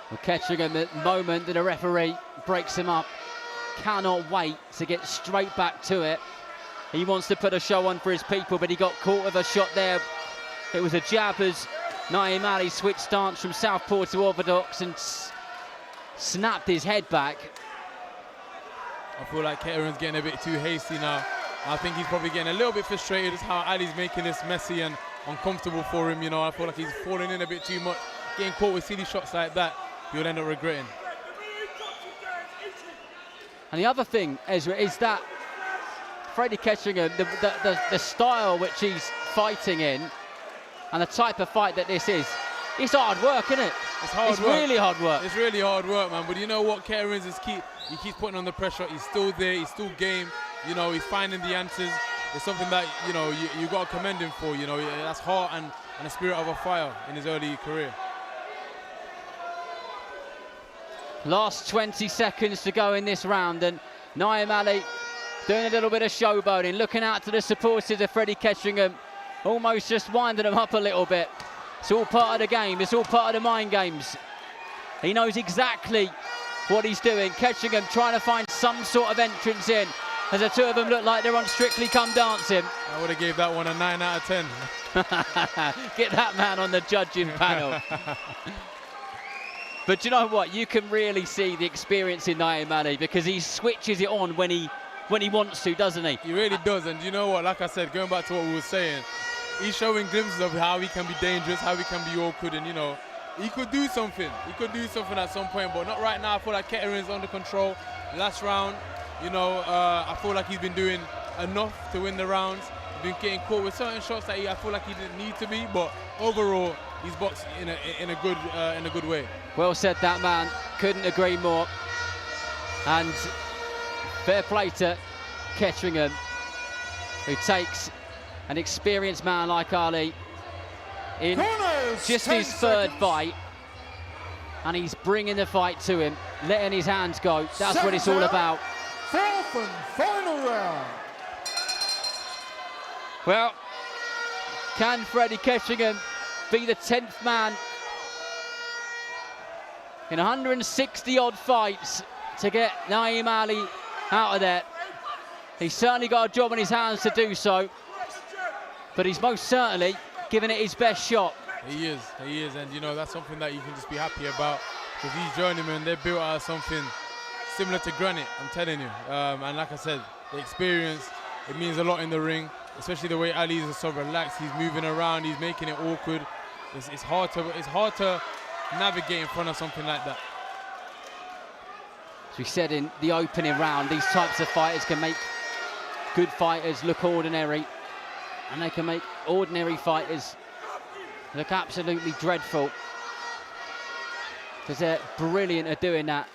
Well, Ketteringham, at the moment that the referee breaks him up, cannot wait to get straight back to it. He wants to put a show on for his people, but he got caught with a shot there. It was a jab as Naeem Ali switched stance from southpaw to orthodox and snapped his head back. I feel like Ketteringham's getting a bit too hasty now. I think he's probably getting a little bit frustrated as how Ali's making this messy and uncomfortable for him. I feel like he's falling in a bit too much. Getting caught with silly shots like that, he'll end up regretting. And the other thing, Ezra, is that Freddie Ketchingham, the style which he's fighting in, and the type of fight that this is, it's hard work, isn't it? It's hard work. It's really hard work. It's really hard work, man. But you know what? Kettering he keeps putting on the pressure. He's still there. He's still game. You know, he's finding the answers. It's something that, you know, you got to commend him for. You know, that's heart and the spirit of a fighter in his early career. Last 20 seconds to go in this round, and Naeem Ali doing a little bit of showboating, looking out to the supporters of Freddie Ketchingham, almost just winding them up a little bit. It's all part of the game. It's all part of the mind games. He knows exactly what he's doing. Ketchingham trying to find some sort of entrance in, as the two of them look like they're on Strictly Come Dancing. I would have gave that one a 9 out of 10. Get that man on the judging panel. But you know what? You can really see the experience in Naeem Ali, because he switches it on when he wants to, doesn't he? He really does. And you know what? Like I said, going back to what we were saying, he's showing glimpses of how he can be dangerous, how he can be awkward, and you know, he could do something. He could do something at some point, but not right now. I feel like Kettering's under control. Last round, you know, I feel like he's been doing enough to win the rounds. He's been getting caught with certain shots that I feel like he didn't need to be, but overall, he's boxed in a good way. Well said, that man. Couldn't agree more. And fair play to Ketchingham, who takes an experienced man like Ali in just his third fight, and he's bringing the fight to him, letting his hands go. That's what it's all about. Fourth and final round. Well, can Freddie Ketchingham be the 10th man in 160 odd fights to get Naeem Ali out of there? He's certainly got a job on his hands to do so, but he's most certainly giving it his best shot. He is, and you know, that's something that you can just be happy about, because these journeymen, they're built out of something similar to granite, I'm telling you. And like I said, the experience, it means a lot in the ring, especially the way Ali is so relaxed. He's moving around, he's making it awkward. It's hard to navigate in front of something like that. As we said in the opening round, these types of fighters can make good fighters look ordinary, and they can make ordinary fighters look absolutely dreadful, because they're brilliant at doing that.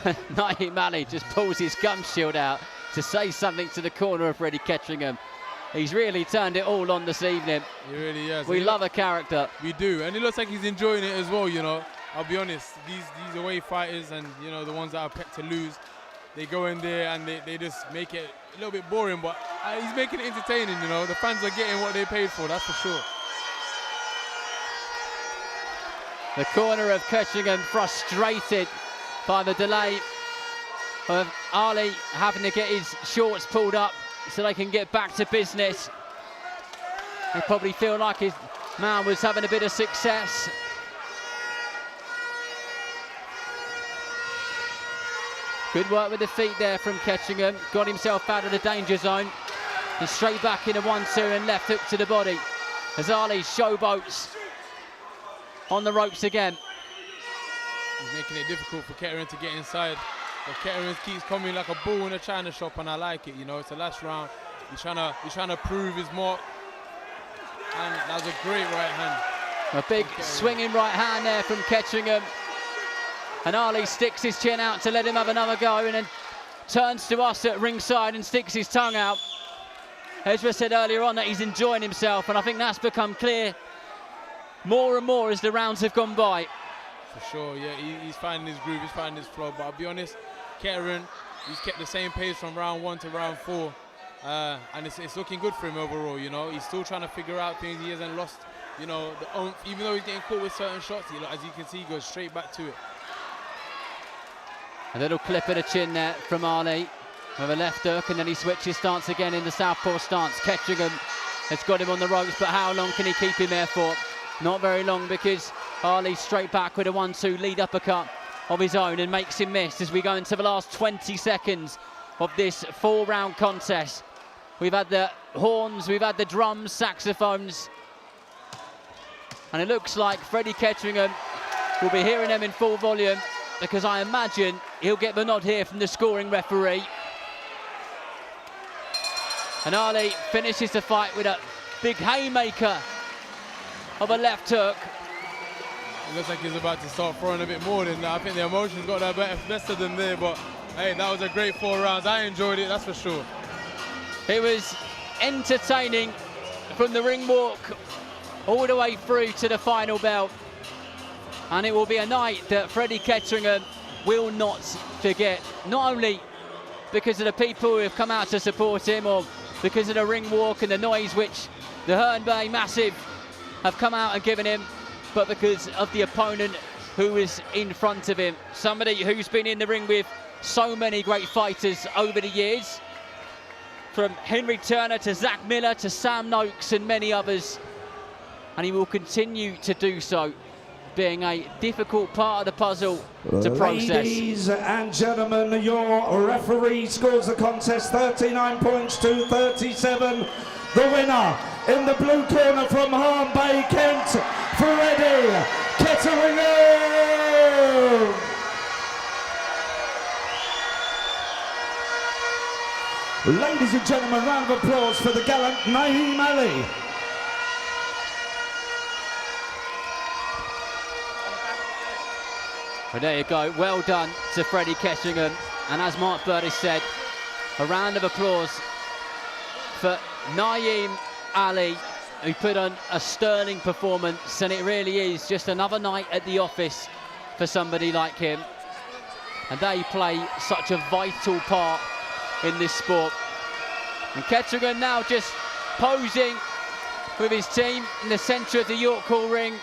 Naeem Ali just pulls his gum shield out to say something to the corner of Freddie Ketchingham. He's really turned it all on this evening. He really has. We love a character. We do, and it looks like he's enjoying it as well, you know. I'll be honest, these away fighters, and you know, the ones that are picked to lose, they go in there and they just make it a little bit boring, but he's making it entertaining, you know. The fans are getting what they paid for, that's for sure. The corner of Ketchingham frustrated by the delay of Ali having to get his shorts pulled up so they can get back to business. They probably feel like his man was having a bit of success. Good work with the feet there from Ketchingham. Got himself out of the danger zone. And straight back in a 1-2 and left hook to the body. As Ali showboats on the ropes again. He's making it difficult for Kettering to get inside. But Kettering keeps coming like a bull in a china shop, and I like it. You know, it's the last round. He's trying to prove his mark. And that was a great right hand. A big swinging right hand there from Ketchingham. And Ali sticks his chin out to let him have another go, and then turns to us at ringside and sticks his tongue out. Ezra said earlier on that he's enjoying himself, and I think that's become clear more and more as the rounds have gone by. For sure, yeah, he's finding his groove, he's finding his flow. But I'll be honest, Kettering, he's kept the same pace from round 1 to round 4. And it's looking good for him overall, you know. He's still trying to figure out things. He hasn't lost, you know, even though he's getting caught with certain shots, as you can see, he goes straight back to it. A little clip of the chin there from Ali with a left hook, and then he switches stance again in the southpaw stance. Ketchingham has got him on the ropes, but how long can he keep him there for? Not very long, because Ali straight back with a 1-2 lead uppercut of his own and makes him miss as we go into the last 20 seconds of this 4-round contest. We've had the horns, we've had the drums, saxophones, and it looks like Freddie Ketchingham will be hearing them in full volume because I imagine he'll get the nod here from the scoring referee. And Hawley finishes the fight with a big haymaker of a left hook. It looks like he's about to start throwing a bit more than that. I think the emotions got that better than there, but hey, that was a great 4 rounds. I enjoyed it, that's for sure. It was entertaining from the ring walk all the way through to the final bell. And it will be a night that Freddie Ketteringham will not forget, not only because of the people who have come out to support him or because of the ring walk and the noise which the Herne Bay Massive have come out and given him, but because of the opponent who is in front of him. Somebody who's been in the ring with so many great fighters over the years, from Henry Turner to Zach Miller to Sam Noakes and many others, and he will continue to do so, being a difficult part of the puzzle to process. Ladies and gentlemen, your referee scores the contest 39 points to 37. The winner in the blue corner from Herne Bay, Kent, Freddie Ketteringham. Ladies and gentlemen, round of applause for the gallant Naeem Ali. Well, there you go, well done to Freddie Ketteringham. And as Mark Bird has said, a round of applause for Naeem Ali, who put on a sterling performance, and it really is just another night at the office for somebody like him. And they play such a vital part in this sport. And Ketteringham now just posing with his team in the centre of the York Hall ring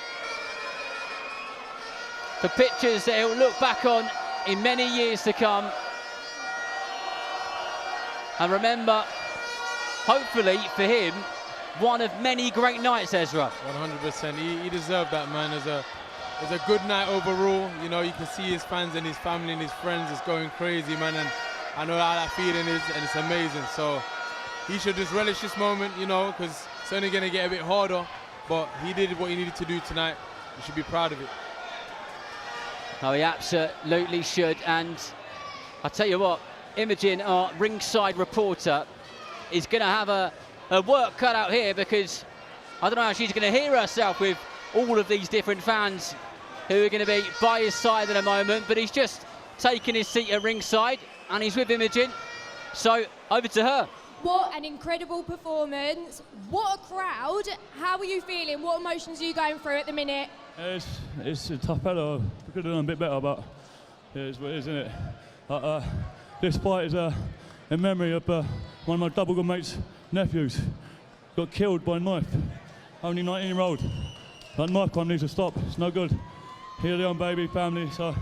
for pictures that he'll look back on in many years to come. And remember, hopefully for him, one of many great nights, Ezra. 100%. He deserved that, man. It was a good night overall. You know, you can see his fans and his family and his friends is going crazy, man. And I know how that feeling is, and it's amazing. So he should just relish this moment, you know, because it's only going to get a bit harder. But he did what he needed to do tonight. He should be proud of it. Oh, he absolutely should. And I'll tell you what, Imogen, our ringside reporter, is going to have a work cut out here, because I don't know how she's going to hear herself with all of these different fans who are going to be by his side in a moment. But he's just taken his seat at ringside and he's with Imogen. So over to her. What an incredible performance. What a crowd. How are you feeling? What emotions are you going through at the minute? It's a tough battle. We could have done a bit better, but it is what it is, isn't it? This fight is in memory of one of my double good mates' nephews. Got killed by a knife. Only 19-year-old. That knife one needs to stop. It's no good. He's the own baby family, so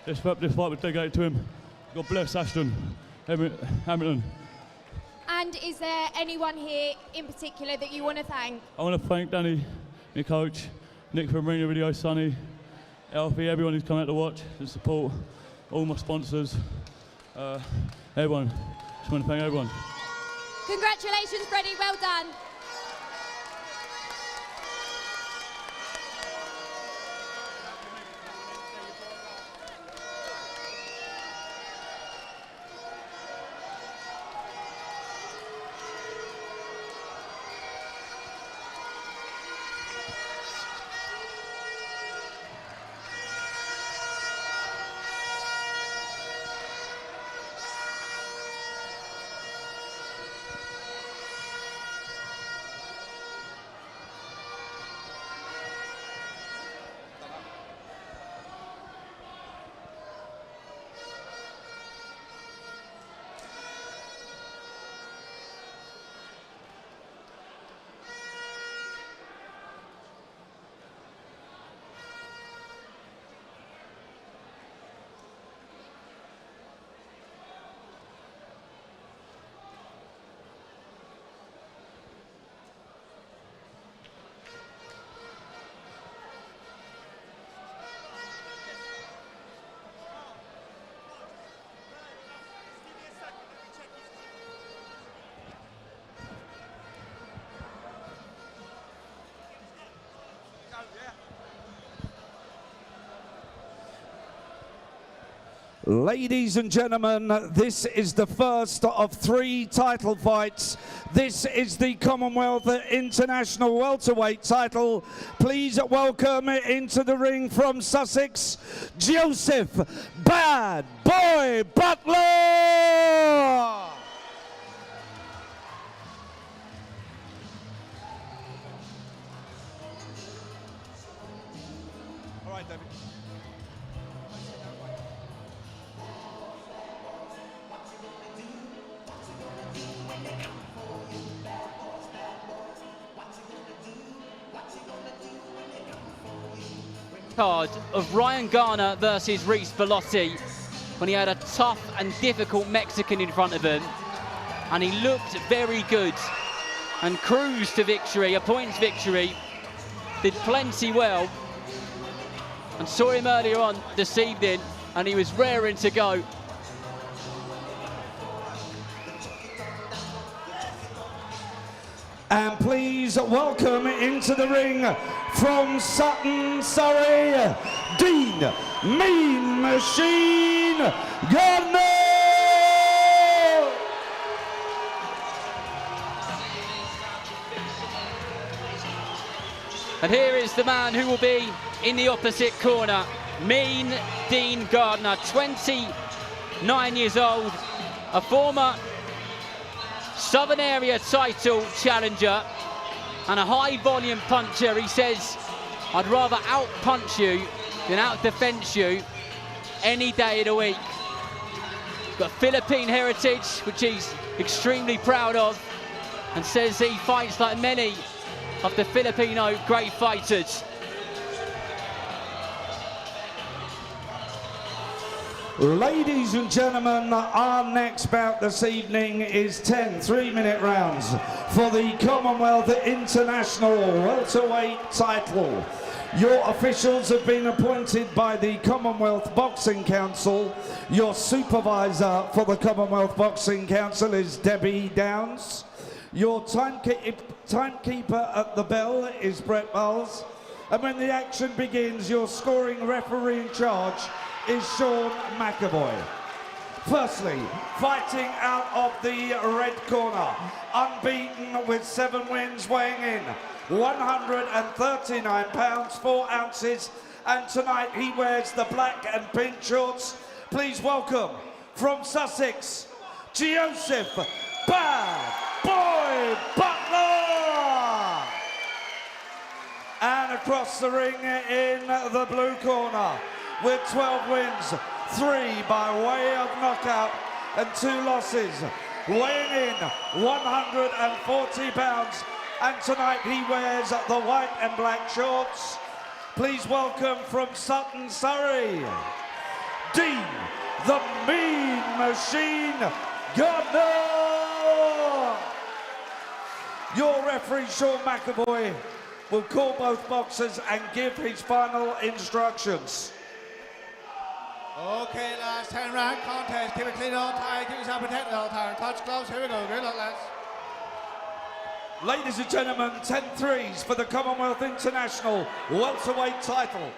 this fight was dedicated to him. God bless Ashton, Hamilton. And is there anyone here in particular that you want to thank? I want to thank Danny, my coach, Nick from Marina Video, Sonny, Alfie, everyone who's come out to watch and support, all my sponsors, everyone. Just want to thank everyone. Congratulations, Freddie, well done. Ladies and gentlemen, this is the first of 3 title fights. This is the Commonwealth International Welterweight title. Please welcome into the ring from Sussex, Joseph Bad Boy Butler! All right, David. Card of Ryan Garner versus Reece Bellotti when he had a tough and difficult Mexican in front of him, and he looked very good and cruised to victory, a points victory, did plenty well, and saw him earlier on this evening and he was raring to go. And please welcome into the ring from Sutton, Surrey, Dean Mean Machine Gardner! And here is the man who will be in the opposite corner, Mean Dean Gardner, 29 years old, a former Southern Area title challenger and a high volume puncher. He says, I'd rather out-punch you than out-defense you any day of the week. Got Philippine heritage, which he's extremely proud of, and says he fights like many of the Filipino great fighters. Ladies and gentlemen, our next bout this evening is 10 3-minute rounds for the Commonwealth International Welterweight title. Your officials have been appointed by the Commonwealth Boxing Council. Your supervisor for the Commonwealth Boxing Council is Debbie Downs. Your timekeeper at the bell is Brett Bowles. And when the action begins, your scoring referee in charge is Sean McAvoy. Firstly, fighting out of the red corner, unbeaten with 7 wins, weighing in 139 pounds 4 ounces, and tonight he wears the black and pink shorts. Please welcome from Sussex, Joseph Bad Boy Butler! And across the ring in the blue corner, with 12 wins, 3 by way of knockout and 2 losses, weighing in 140 pounds, and tonight he wears the white and black shorts. Please welcome from Sutton, Surrey, Dean the Mean Machine Gardner! Your referee, Sean McAvoy, will call both boxers and give his final instructions. Okay, lads, 10 round contest. Keep it clean all the time, keep yourself protected all the time. Touch gloves, here we go. Good luck, lads. Ladies and gentlemen, 10 threes for the Commonwealth International Welterweight title.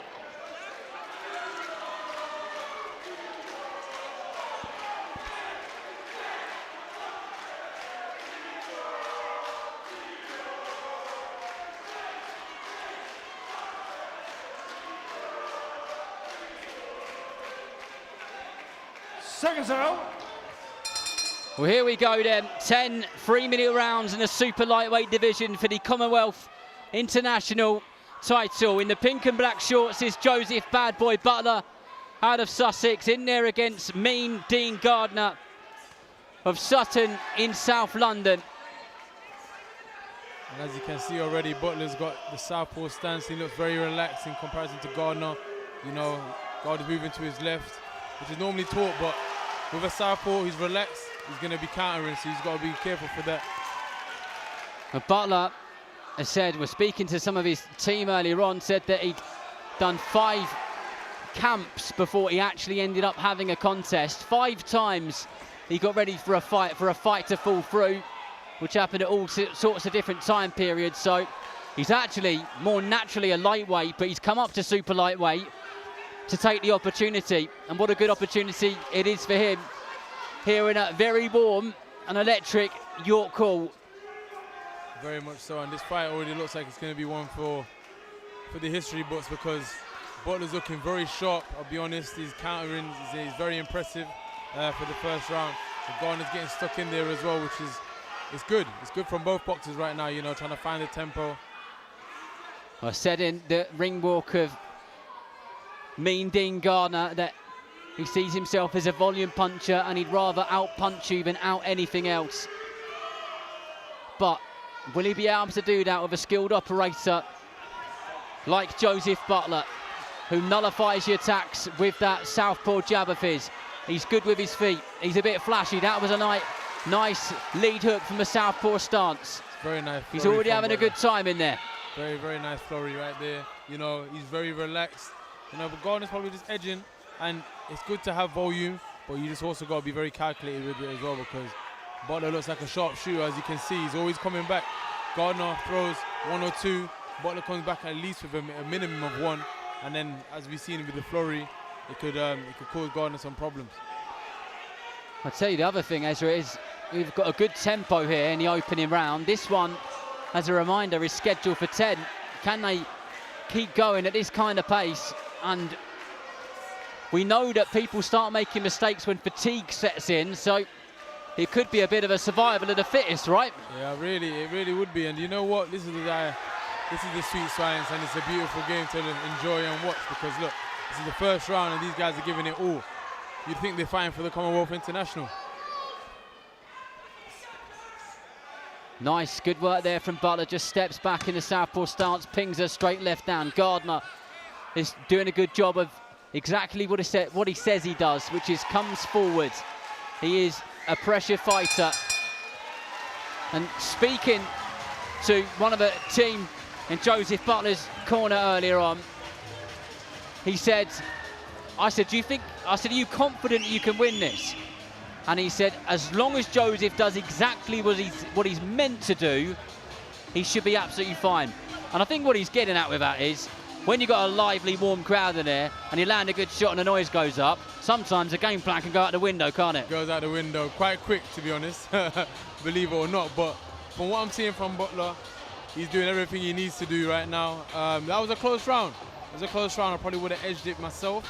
Seconds out. Well, here we go then. 10 3-minute rounds in the super lightweight division for the Commonwealth International title. In the pink and black shorts is Joseph Bad Boy Butler out of Sussex, in there against Mean Dean Gardner of Sutton in South London. And as you can see already, Butler's got the southpaw stance. He looks very relaxed in comparison to Gardner. You know, Gardner's moving to his left, which is normally taught, but with a southpaw, he's relaxed. He's going to be countering, so he's got to be careful for that. But Butler has said, we're speaking to some of his team earlier on, said that he'd done 5 camps before he actually ended up having a contest. 5 times he got ready for a fight to fall through, which happened at all sorts of different time periods. So he's actually more naturally a lightweight, but he's come up to super lightweight. to take the opportunity, and what a good opportunity it is for him here in a very warm and electric York Hall. Very much so, and this fight already looks like it's going to be one for the history books, because Butler's looking very sharp. I'll be honest, he's countering, he's very impressive for the first round. And Gardner's getting stuck in there as well, which is it's good. It's good from both boxers right now, you know, trying to find the tempo. I said in the ring walk of Mean Dean Gardner that he sees himself as a volume puncher and he'd rather out-punch you than out anything else. But will he be able to do that with a skilled operator like Joseph Butler, who nullifies your attacks with that southpaw jab of his? He's good with his feet. He's a bit flashy. That was a nice lead hook from a southpaw stance. Very nice. He's already having a good time in there. Very, very nice flurry right there. You know, he's very relaxed. You know, but Gardner's probably just edging, and it's good to have volume, but you just also got to be very calculated with it as well, because Butler looks like a sharp shooter, as you can see. He's always coming back. Gardner throws 1 or 2. Butler comes back at least with a minimum of 1, and then, as we've seen with the flurry, it could cause Gardner some problems. I'll tell you the other thing, Ezra, is we've got a good tempo here in the opening round. This one, as a reminder, is scheduled for 10. Can they keep going at this kind of pace? And we know that people start making mistakes when fatigue sets in, so it could be a bit of a survival of the fittest, right? Yeah, really, it really would be. And you know what? This is the sweet science, and it's a beautiful game to enjoy and watch, because look, this is the first round and these guys are giving it all. You'd think they're fighting for the Commonwealth International. Nice, good work there from Butler. Just steps back in the southpaw stance, pings her straight left down. Gardner is doing a good job of exactly what he says he does, which is comes forward. He is a pressure fighter. And speaking to one of the team in Joseph Butler's corner earlier on, he said, I said, are you confident you can win this? And he said, as long as Joseph does exactly what he's meant to do, he should be absolutely fine. And I think what he's getting at with that is, when you've got a lively, warm crowd in there and you land a good shot and the noise goes up, sometimes the game plan can go out the window, can't it? Goes out the window quite quick, to be honest, believe it or not. But from what I'm seeing from Butler, he's doing everything he needs to do right now. That was a close round. It was a close round. I probably would have edged it myself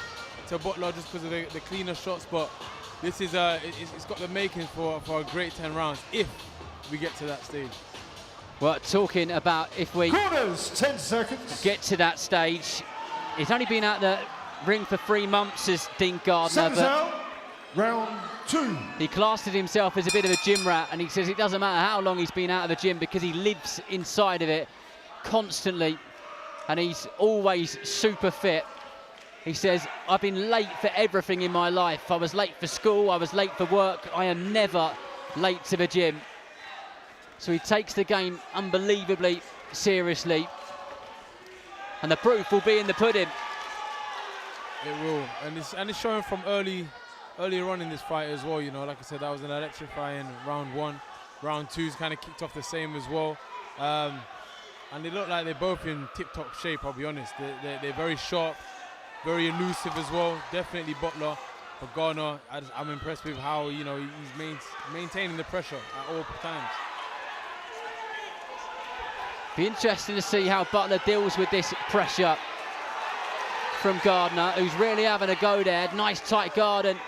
to Butler just because of the cleaner shots. But this is it's got the makings for a great 10 rounds if we get to that stage. Well, talking about if we Corners, 10 seconds. Get to that stage, he's only been out the ring for 3 months as Dean Gardner, but round 2. He classed himself as a bit of a gym rat, and he says it doesn't matter how long he's been out of the gym because he lives inside of it constantly, and he's always super fit. He says, I've been late for everything in my life. I was late for school, I was late for work. I am never late to the gym. So he takes the game unbelievably seriously. And the proof will be in the pudding. It will, and it's showing from earlier on in this fight as well. You know, like I said, that was an electrifying round 1. Round 2's kind of kicked off the same as well. And they look like they're both in tip-top shape, I'll be honest. They're very sharp, very elusive as well. Definitely Butler. But Gardner, I'm impressed with how, you know, he's maintaining the pressure at all times. Be interesting to see how Butler deals with this pressure from Gardner, who's really having a go there. Nice tight guard and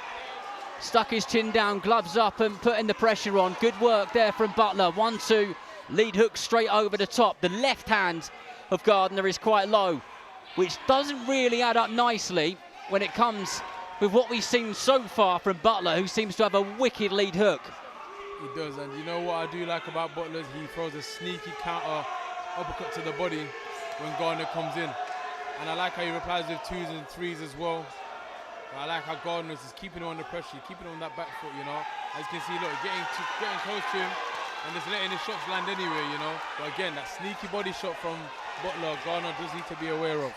stuck his chin down, gloves up and putting the pressure on. Good work there from Butler. 1-2, lead hook straight over the top. The left hand of Gardner is quite low, which doesn't really add up nicely when it comes with what we've seen so far from Butler, who seems to have a wicked lead hook. He does, and you know what I do like about Butler is he throws a sneaky counter uppercut to the body when Gardner comes in. And I like how he replies with 2s and 3s as well. But I like how Gardner is keeping him under pressure, keeping him on that back foot, you know. As you can see, look, getting close to him and just letting his shots land anywhere, you know. But again, that sneaky body shot from Butler, Gardner does need to be aware of.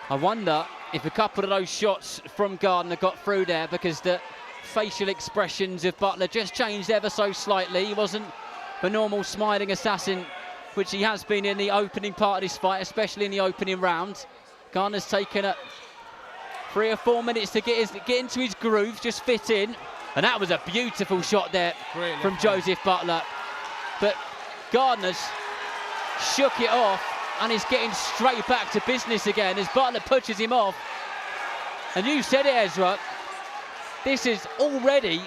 I wonder if a couple of those shots from Gardner got through there, because the facial expressions of Butler just changed ever so slightly. He wasn't the normal smiling assassin, which he has been in the opening part of this fight, especially in the opening round. Gardner's taken a 3 or 4 minutes to get into his groove, just fit in. And that was a beautiful shot there from Joseph Butler. But Gardner's shook it off and is getting straight back to business again as Butler pushes him off. And you said it, Ezra, this has already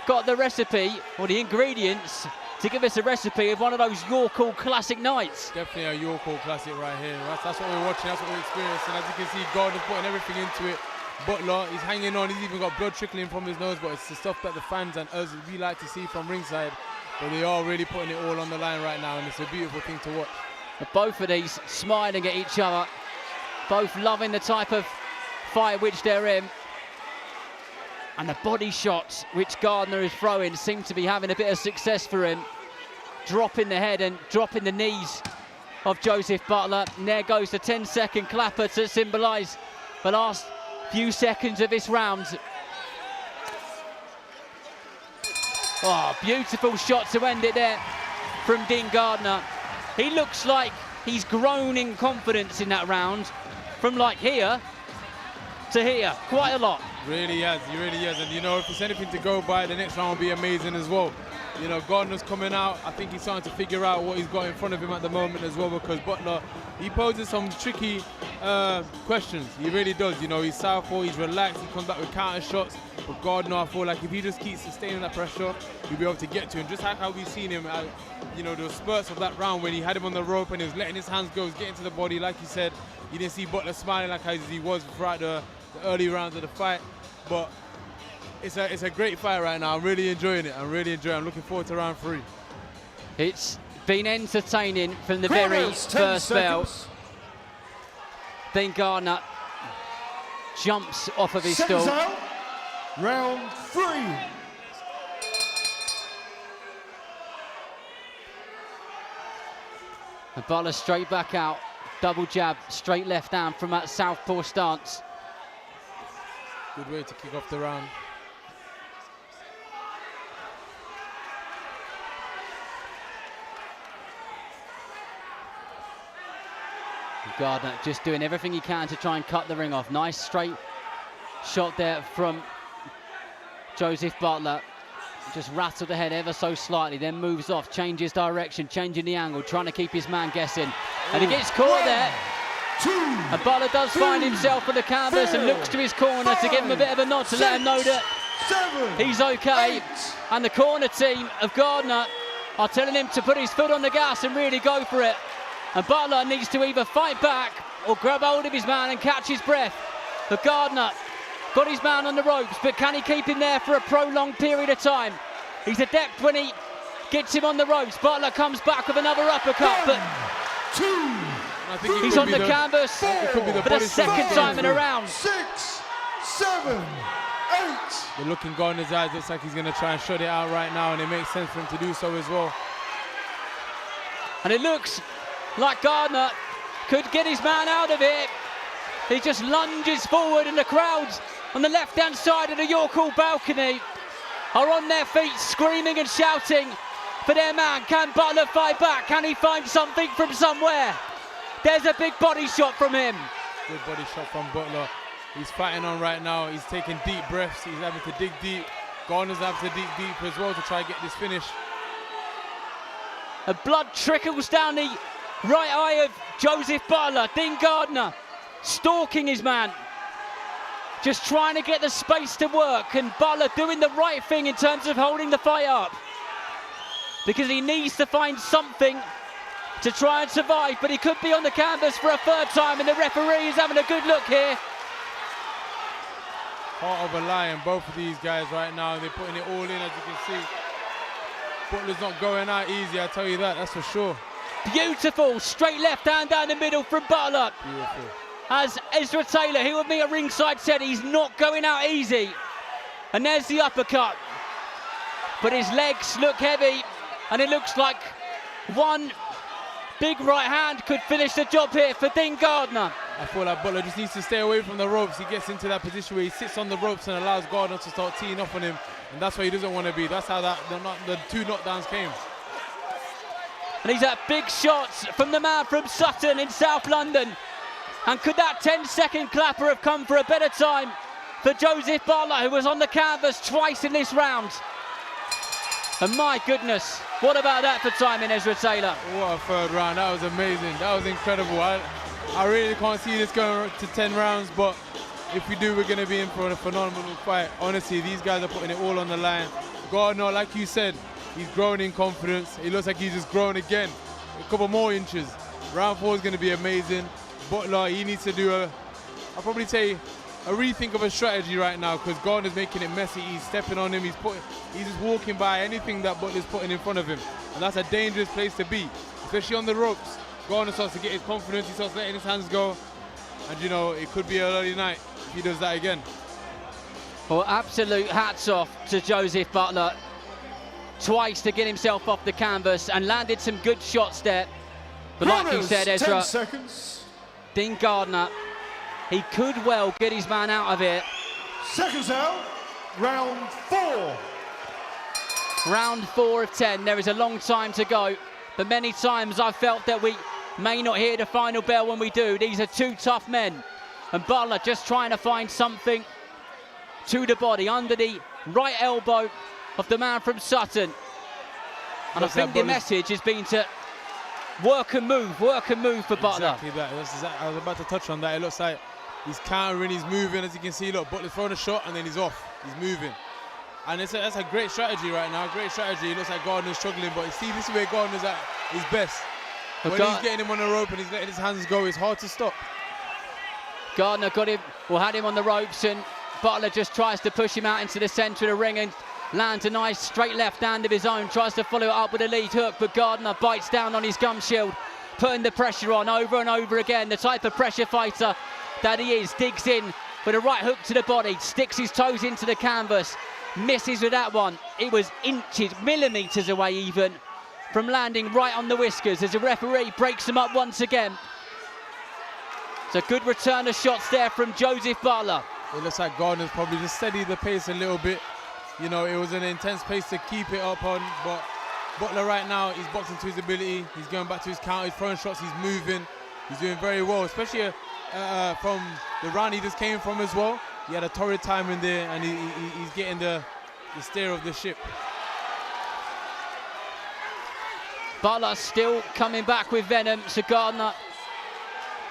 got the recipe, or the ingredients, to give us a recipe of one of those York Hall classic nights. Definitely a York Hall classic right here. That's what we're watching, that's what we're experiencing. As you can see, Gardner's putting everything into it. Butler, he's hanging on, he's even got blood trickling from his nose, but it's the stuff that the fans and us, we like to see from ringside. But they are really putting it all on the line right now, and it's a beautiful thing to watch. Both of these smiling at each other, both loving the type of fight which they're in. And the body shots which Gardner is throwing seem to be having a bit of success for him. Dropping the head and dropping the knees of Joseph Butler. And there goes the 10-second clapper to symbolise the last few seconds of this round. Oh, beautiful shot to end it there from Dean Gardner. He looks like he's grown in confidence in that round from like here to here, quite a lot. Really has, he really has. And you know, if it's anything to go by, the next round will be amazing as well. You know, Gardner's coming out. I think he's starting to figure out what he's got in front of him at the moment as well, because Butler, he poses some tricky questions. He really does. You know, he's southpaw, he's relaxed, he comes back with counter shots. But Gardner, I feel like if he just keeps sustaining that pressure, he'll be able to get to him. Just like how we've seen him, you know, those spurts of that round when he had him on the rope and he was letting his hands go, he was getting to the body. Like you said, you didn't see Butler smiling like as he was throughout the early rounds of the fight. But it's a great fight right now. I'm really enjoying it. I'm looking forward to round 3. It's been entertaining from the very first bell. Dean Gardner jumps off of his stool. Round 3. And Butler straight back out. Double jab, straight left hand from that southpaw stance. Good way to kick off the round. Gardner just doing everything he can to try and cut the ring off. Nice straight shot there from Joseph Butler. Just rattled the head ever so slightly, then moves off, changes direction, changing the angle, trying to keep his man guessing. And he gets caught there. And Butler does find himself on the canvas and looks to his corner to give him a bit of a nod to let him know that he's okay. And the corner team of Gardner are telling him to put his foot on the gas and really go for it. And Butler needs to either fight back or grab hold of his man and catch his breath. But Gardner got his man on the ropes, but can he keep him there for a prolonged period of time? He's adept when he gets him on the ropes. Butler comes back with another uppercut, but he's on the canvas for the second time in a round. 6, 7, 8. The look in Gardner's eyes looks like he's going to try and shut it out right now, and it makes sense for him to do so as well. And it looks like Gardner could get his man out of it. He just lunges forward, and the crowds on the left-hand side of the York Hall balcony are on their feet, screaming and shouting for their man. Can Butler fight back? Can he find something from somewhere? There's a big body shot from him. Good body shot from Butler. He's fighting on right now. He's taking deep breaths. He's having to dig deep. Gardner's having to dig deep as well to try and get this finish. And blood trickles down the right eye of Joseph Butler. Dean Gardner stalking his man, just trying to get the space to work, and Butler doing the right thing in terms of holding the fight up, because he needs to find something to try and survive, but he could be on the canvas for a third time, and the referee is having a good look here. Heart of a lion, both of these guys right now. They're putting it all in, as you can see. Butler's not going out easy, I tell you that's for sure. Beautiful, straight left hand down the middle from Butler. Beautiful. As Ezra Taylor, who with me at ringside, said he's not going out easy. And there's the uppercut. But his legs look heavy, and it looks like one big right hand could finish the job here for Dean Gardner. I feel like Butler just needs to stay away from the ropes. He gets into that position where he sits on the ropes and allows Gardner to start teeing off on him. And that's where he doesn't want to be. That's how the 2 knockdowns came. And he's at big shots from the man from Sutton in South London. And could that 10-second clapper have come for a better time for Joseph Butler, who was on the canvas twice in this round? And my goodness, what about that for timing, Ezra Taylor? What a third round, that was amazing. That was incredible. I really can't see this going to 10 rounds, but if we do, we're going to be in for a phenomenal fight. Honestly, these guys are putting it all on the line. Gardner, like you said, he's growing in confidence. It looks like he's just grown again, a couple more inches. Round 4 is going to be amazing. Butler, he needs to do I'll probably say, a rethink of a strategy right now, because Gardner's making it messy. He's stepping on him. He's just walking by anything that Butler's putting in front of him, and that's a dangerous place to be, especially on the ropes. Gardner starts to get his confidence. He starts letting his hands go, and you know it could be an early night if he does that again. Well, absolute hats off to Joseph Butler. Twice to get himself off the canvas and landed some good shots there. But like you said, Ezra, 10 seconds. Dean Gardner, he could well get his man out of it. Seconds out, round 4. Round 4 of 10. There is a long time to go, but many times I've felt that we may not hear the final bell when we do. These are two tough men, and Butler just trying to find something to the body, under the right elbow of the man from Sutton. And I think the message has been to work and move for Butler. Exactly that. I was about to touch on that. It looks like he's countering, he's moving, as you can see. Look, Butler's throwing a shot and then he's off. He's moving. And that's a great strategy right now, great strategy. It looks like Gardner's struggling, but you see, this is where Gardner's at his best. When he's getting him on the rope and he's letting his hands go, it's hard to stop. Gardner got him, or had him on the ropes, and Butler just tries to push him out into the centre of the ring and lands a nice straight left hand of his own, tries to follow it up with a lead hook, but Gardner bites down on his gum shield, putting the pressure on over and over again. The type of pressure fighter that he is, digs in with a right hook to the body, sticks his toes into the canvas, misses with that one. It was inches, millimetres away even from landing right on the whiskers as the referee breaks them up once again. It's a good return of shots there from Joseph Butler. It looks like Gardner's probably just steadied the pace a little bit. You know, it was an intense pace to keep it up on, but Butler right now, he's boxing to his ability. He's going back to his counter, he's throwing shots, he's moving. He's doing very well, especially from the round he just came from as well. He had a torrid time in there, and he's getting the steer of the ship. Butler still coming back with venom, so Gardner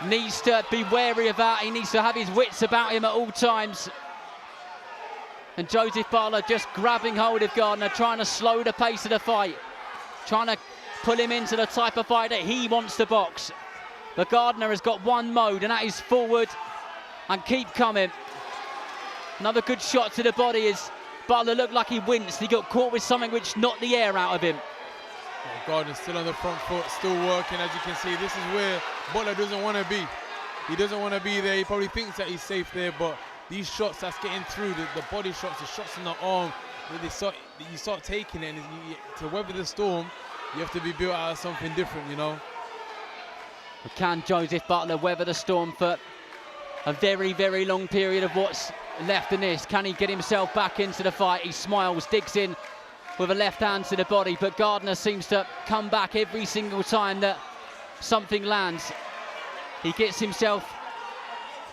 needs to be wary of that. He needs to have his wits about him at all times. And Joseph Butler just grabbing hold of Gardner, trying to slow the pace of the fight, trying to pull him into the type of fight that he wants to box. But Gardner has got one mode, and that is forward and keep coming. Another good shot to the body as Butler looked like he winced. He got caught with something which knocked the air out of him. Gardner's still on the front foot, still working, as you can see. This is where Butler doesn't want to be. He doesn't want to be there. He probably thinks that he's safe there, but these shots that's getting through, the body shots, the shots in the arm, you start taking it, and to weather the storm, you have to be built out of something different, you know. Can Joseph Butler weather the storm for a very, very long period of what's left in this? Can he get himself back into the fight? He smiles, digs in with a left hand to the body, but Gardner seems to come back every single time that something lands. He gets himself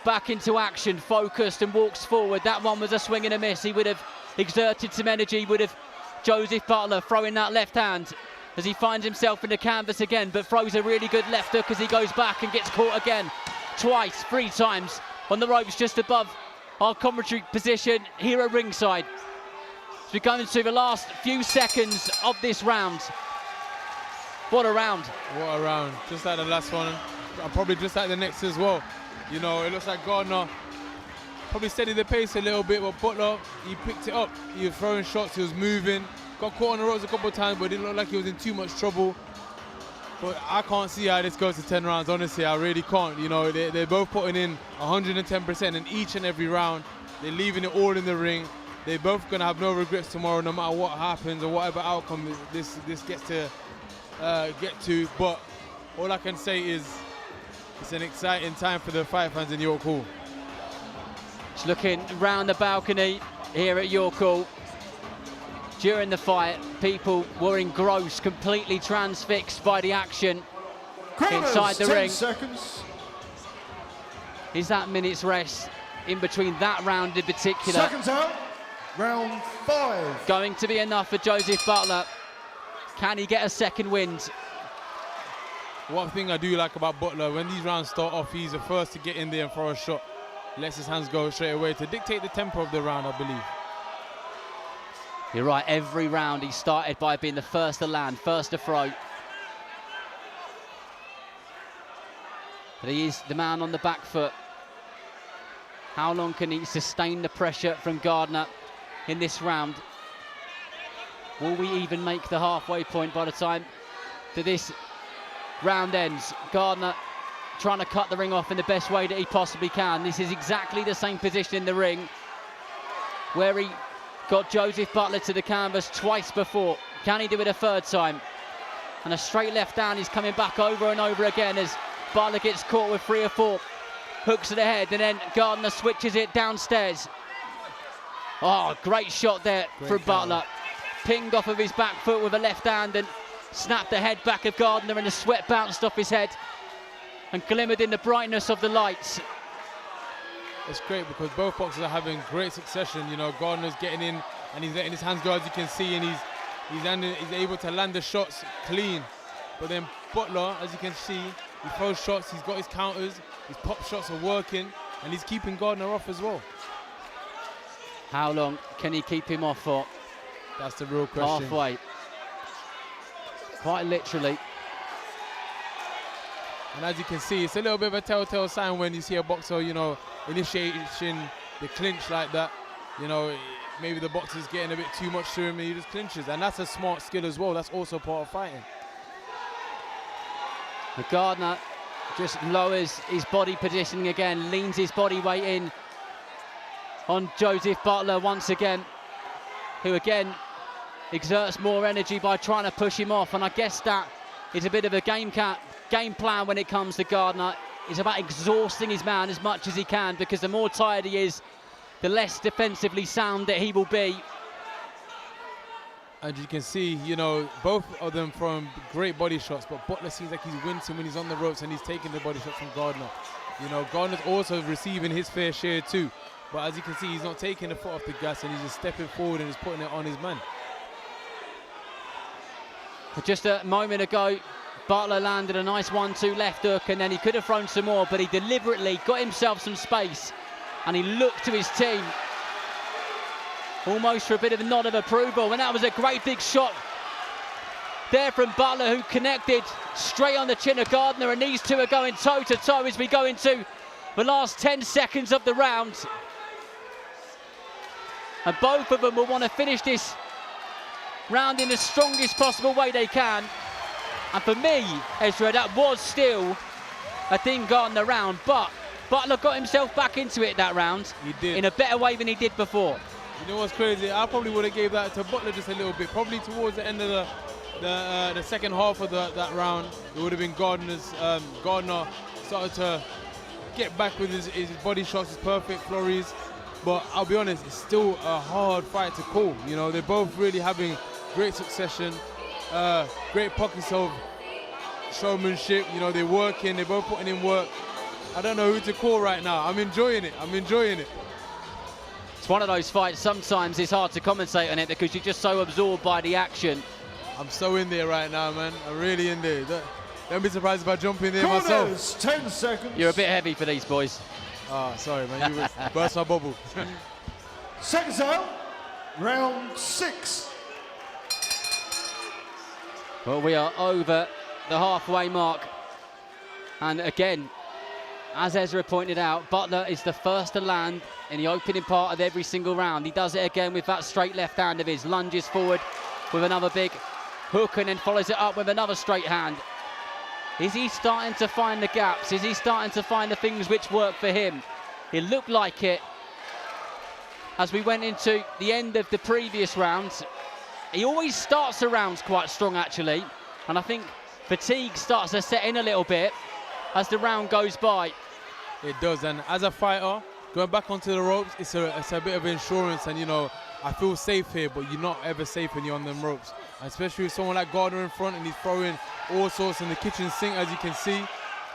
back into action, focused, and walks forward. That one was a swing and a miss. He would have exerted some energy, would have Joseph Butler throwing that left hand as he finds himself in the canvas again, but throws a really good left hook as he goes back and gets caught again. Twice, 3 times on the ropes just above our commentary position here at ringside. As we go into the last few seconds of this round. What a round. What a round. Just like the last one, and probably just like the next as well. You know, it looks like Gardner probably steadied the pace a little bit, but Butler, he picked it up. He was throwing shots, he was moving. Got caught on the ropes a couple of times, but it didn't look like he was in too much trouble. But I can't see how this goes to 10 rounds, honestly, I really can't. You know, they're both putting in 110% in each and every round. They're leaving it all in the ring. They're both going to have no regrets tomorrow, no matter what happens or whatever outcome this gets to get to. But all I can say is it's an exciting time for the fight fans in York Hall. Just looking round the balcony here at York Hall. During the fight, people were engrossed, completely transfixed by the action inside the ring. 10 seconds. Is that minute's rest in between that round in particular Seconds out, round 5. going to be enough for Joseph Butler? Can he get a second wind? One thing I do like about Butler, when these rounds start off, he's the first to get in there and throw a shot. Lets his hands go straight away to dictate the tempo of the round, I believe. You're right, every round he started by being the first to land, first to throw. But he is the man on the back foot. How long can he sustain the pressure from Gardner in this round? Will we even make the halfway point by the time that this round ends? Gardner trying to cut the ring off in the best way that he possibly can. This is exactly the same position in the ring where he got Joseph Butler to the canvas twice before. Can he do it a third time? And a straight left down is coming back over and over again as Butler gets caught with 3 or 4 hooks to the head, and then Gardner switches it downstairs. Oh, great shot there from Butler. Pinged off of his back foot with a left hand and snapped the head back of Gardner, and the sweat bounced off his head and glimmered in the brightness of the lights. It's great because both boxers are having great succession. You know, Gardner's getting in and he's letting his hands go, as you can see, and he's able to land the shots clean. But then Butler, as you can see, he throws shots, he's got his counters, his pop shots are working, and he's keeping Gardner off as well. How long can he keep him off for? That's the real question. Halfway. Quite literally. And as you can see, it's a little bit of a telltale sign when you see a boxer, you know, initiating the clinch like that. You know, maybe the boxer's getting a bit too much to him and he just clinches. And that's a smart skill as well. That's also part of fighting. The Gardner just lowers his body positioning again, leans his body weight in on Joseph Butler once again, who again exerts more energy by trying to push him off. And I guess that is a bit of a game plan when it comes to Gardner. It's about exhausting his man as much as he can, because the more tired he is, the less defensively sound that he will be. And you can see, you know, both of them from great body shots, but Butler seems like he's wincing when he's on the ropes and he's taking the body shots from Gardner. You know, Gardner's also receiving his fair share too. But as you can see, he's not taking the foot off the gas and he's just stepping forward and he's putting it on his man. Just a moment ago, Butler landed a nice 1-2 left hook, and then he could have thrown some more, but he deliberately got himself some space and he looked to his team almost for a bit of a nod of approval. And that was a great big shot there from Butler, who connected straight on the chin of Gardner, and these two are going toe to toe as we go into the last 10 seconds of the round. And both of them will want to finish this round in the strongest possible way they can. And for me, Ezra, that was still a Dean Gardner round, but Butler got himself back into it that round. He did. In a better way than he did before. You know what's crazy? I probably would have gave that to Butler just a little bit. Probably towards the end of the second half of that round, it would have been Gardner's. Gardner started to get back with his body shots, his perfect flurries. But I'll be honest, it's still a hard fight to call. You know, they're both really having great succession, great pockets of showmanship. You know, they're working, they're both putting in work. I don't know who to call right now. I'm enjoying it. It's one of those fights, sometimes it's hard to commentate on it because you're just so absorbed by the action. I'm so in there right now, man. I'm really in there. Don't be surprised if I jump in there myself. 10 seconds. You're a bit heavy for these boys. Oh, sorry, man. You burst my bubble. Seconds out, round 6. Well, we are over the halfway mark. And again, as Ezra pointed out, Butler is the first to land in the opening part of every single round. He does it again with that straight left hand of his, lunges forward with another big hook and then follows it up with another straight hand. Is he starting to find the gaps? Is he starting to find the things which work for him? It looked like it as we went into the end of the previous rounds. He always starts the rounds quite strong, actually, and I think fatigue starts to set in a little bit as the round goes by. It does, and as a fighter, going back onto the ropes, it's a bit of insurance, and you know, I feel safe here, but you're not ever safe when you're on them ropes. And especially with someone like Gardner in front and he's throwing all sorts in the kitchen sink, as you can see.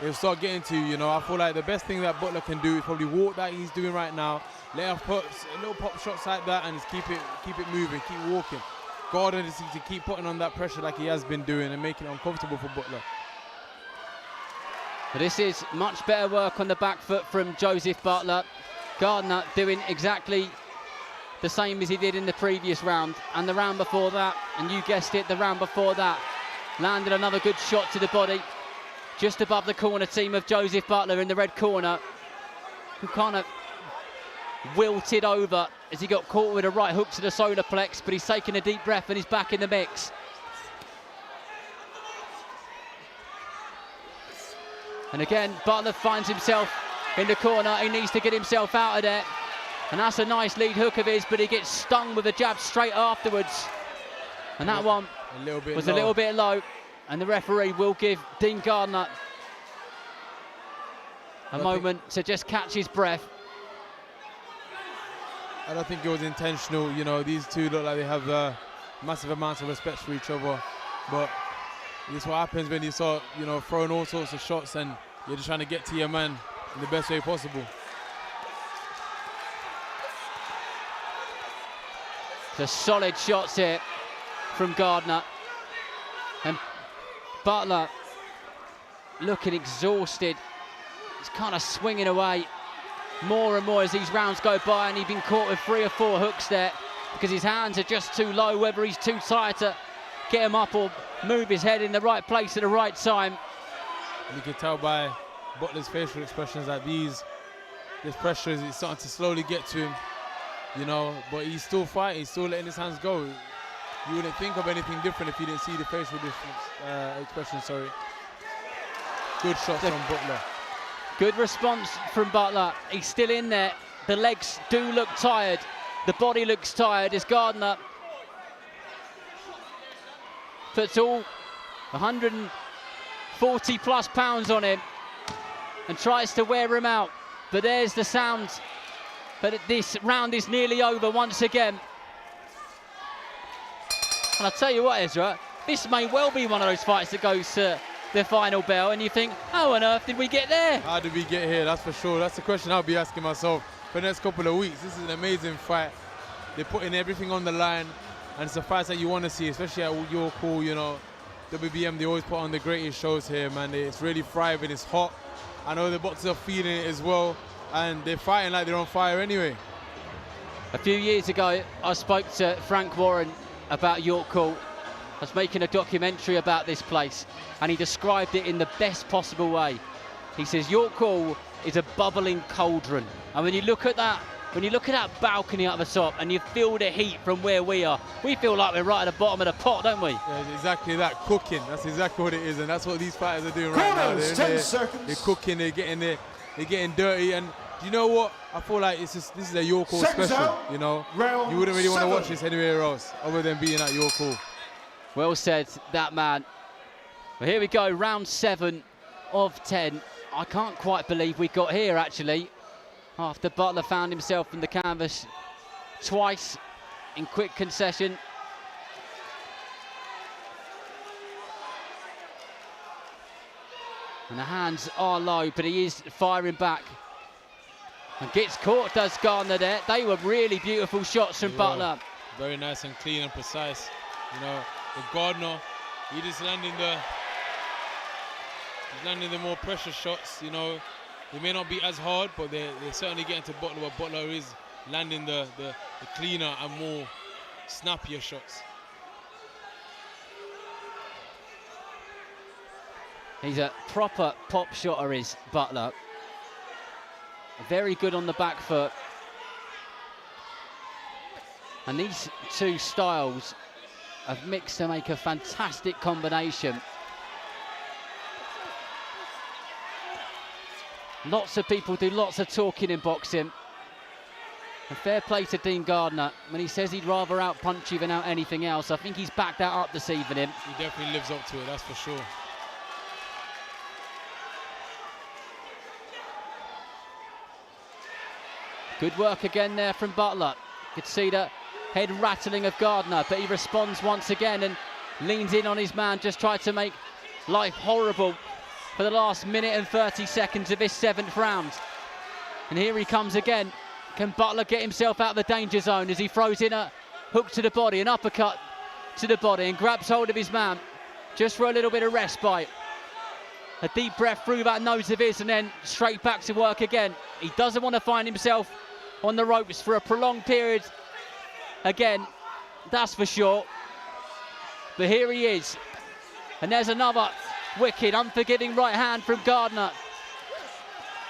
it'll start getting to you, you know. I feel like the best thing that Butler can do is probably walk that he's doing right now, let off little pop shots like that, and just keep it moving, keep walking. Gardner just needs to keep putting on that pressure like he has been doing and making it uncomfortable for Butler. But this is much better work on the back foot from Joseph Butler. Gardner doing exactly the same as he did in the previous round and the round before that, and you guessed it, the round before that. Landed another good shot to the body, just above the corner team of Joseph Butler in the red corner, who kind of wilted over as he got caught with a right hook to the solar plex, but he's taken a deep breath and he's back in the mix. And again, Butler finds himself in the corner. He needs to get himself out of there. And that's a nice lead hook of his, but he gets stung with a jab straight afterwards. And that one was a little bit low. And the referee will give Dean Gardner a moment to just catch his breath. I don't think it was intentional. You know, these two look like they have massive amounts of respect for each other. But this is what happens when you start, you know, throwing all sorts of shots and you're just trying to get to your man in the best way possible. The solid shots here from Gardner. And Butler looking exhausted. He's kind of swinging away more and more as these rounds go by, and he's been caught with 3 or 4 hooks there because his hands are just too low, whether he's too tired to get him up or move his head in the right place at the right time. You can tell by Butler's facial expressions that this pressure is starting to slowly get to him, you know, but he's still fighting, he's still letting his hands go. You wouldn't think of anything different if you didn't see the facial expression, sorry. Good shots from Butler. Good response from Butler. He's still in there. The legs do look tired. The body looks tired as Gardner puts all 140 plus pounds on him and tries to wear him out. But there's the sound. But this round is nearly over once again. And I'll tell you what, Ezra, this may well be one of those fights that goes to the final bell, and you think, how on earth did we get there? How did we get here? That's for sure. That's the question I'll be asking myself for the next couple of weeks. This is an amazing fight. They're putting everything on the line, and it's a fight that you want to see, especially at your call, you know. WBM, they always put on the greatest shows here, man. It's really thriving, it's hot. I know the boxers are feeling it as well, and they're fighting like they're on fire anyway. A few years ago, I spoke to Frank Warren about York Hall. I was making a documentary about this place, and he described it in the best possible way. He says York Hall is a bubbling cauldron, and when you look at that balcony up the top and you feel the heat from where we are, we feel like we're right at the bottom of the pot, don't we? Yeah, it's exactly that, cooking. That's exactly what it is, and that's what these fighters are doing right now. They're cooking, they're getting dirty, and you know what? I feel like this is a York Hall special. You know, you wouldn't really want to watch this anywhere else other than being at York Hall. Well said, that man. Well, here we go, round 7 of 10. I can't quite believe we got here, actually, after Butler found himself in the canvas twice in quick concession. And the hands are low, but he is firing back. And gets caught, does Gardner there. They were really beautiful shots from Butler. Very nice and clean and precise. You know, with Gardner, he just landing the more pressure shots. You know, they may not be as hard, but they're certainly getting to Butler. But Butler is landing the cleaner and more snappier shots. He's a proper pop shotter, is Butler. Very good on the back foot. And these two styles have mixed to make a fantastic combination. Lots of people do lots of talking in boxing. And fair play to Dean Gardner. When he says he'd rather out-punch you than out anything else, I think he's backed that up this evening. He definitely lives up to it, that's for sure. Good work again there from Butler. You could see the head rattling of Gardner, but he responds once again and leans in on his man, just tried to make life horrible for the last minute and 30 seconds of this 7th round. And here he comes again. Can Butler get himself out of the danger zone as he throws in a hook to the body, an uppercut to the body, and grabs hold of his man just for a little bit of respite. A deep breath through that nose of his and then straight back to work again. He doesn't want to find himself on the ropes for a prolonged period again, that's for sure. But here he is. And there's another wicked, unforgiving right hand from Gardner.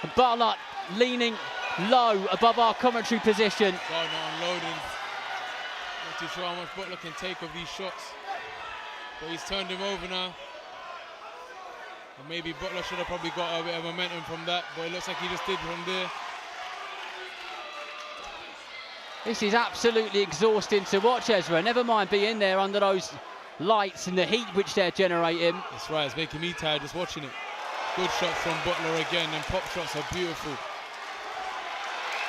And Butler leaning low above our commentary position. Gardner unloading. Not too sure how much Butler can take of these shots. But he's turned him over now. And maybe Butler should have probably got a bit of momentum from that, but it looks like he just did from there. This is absolutely exhausting to watch, Ezra. Never mind being there under those lights and the heat which they're generating. That's right, it's making me tired just watching it. Good shots from Butler again, and pop shots are beautiful.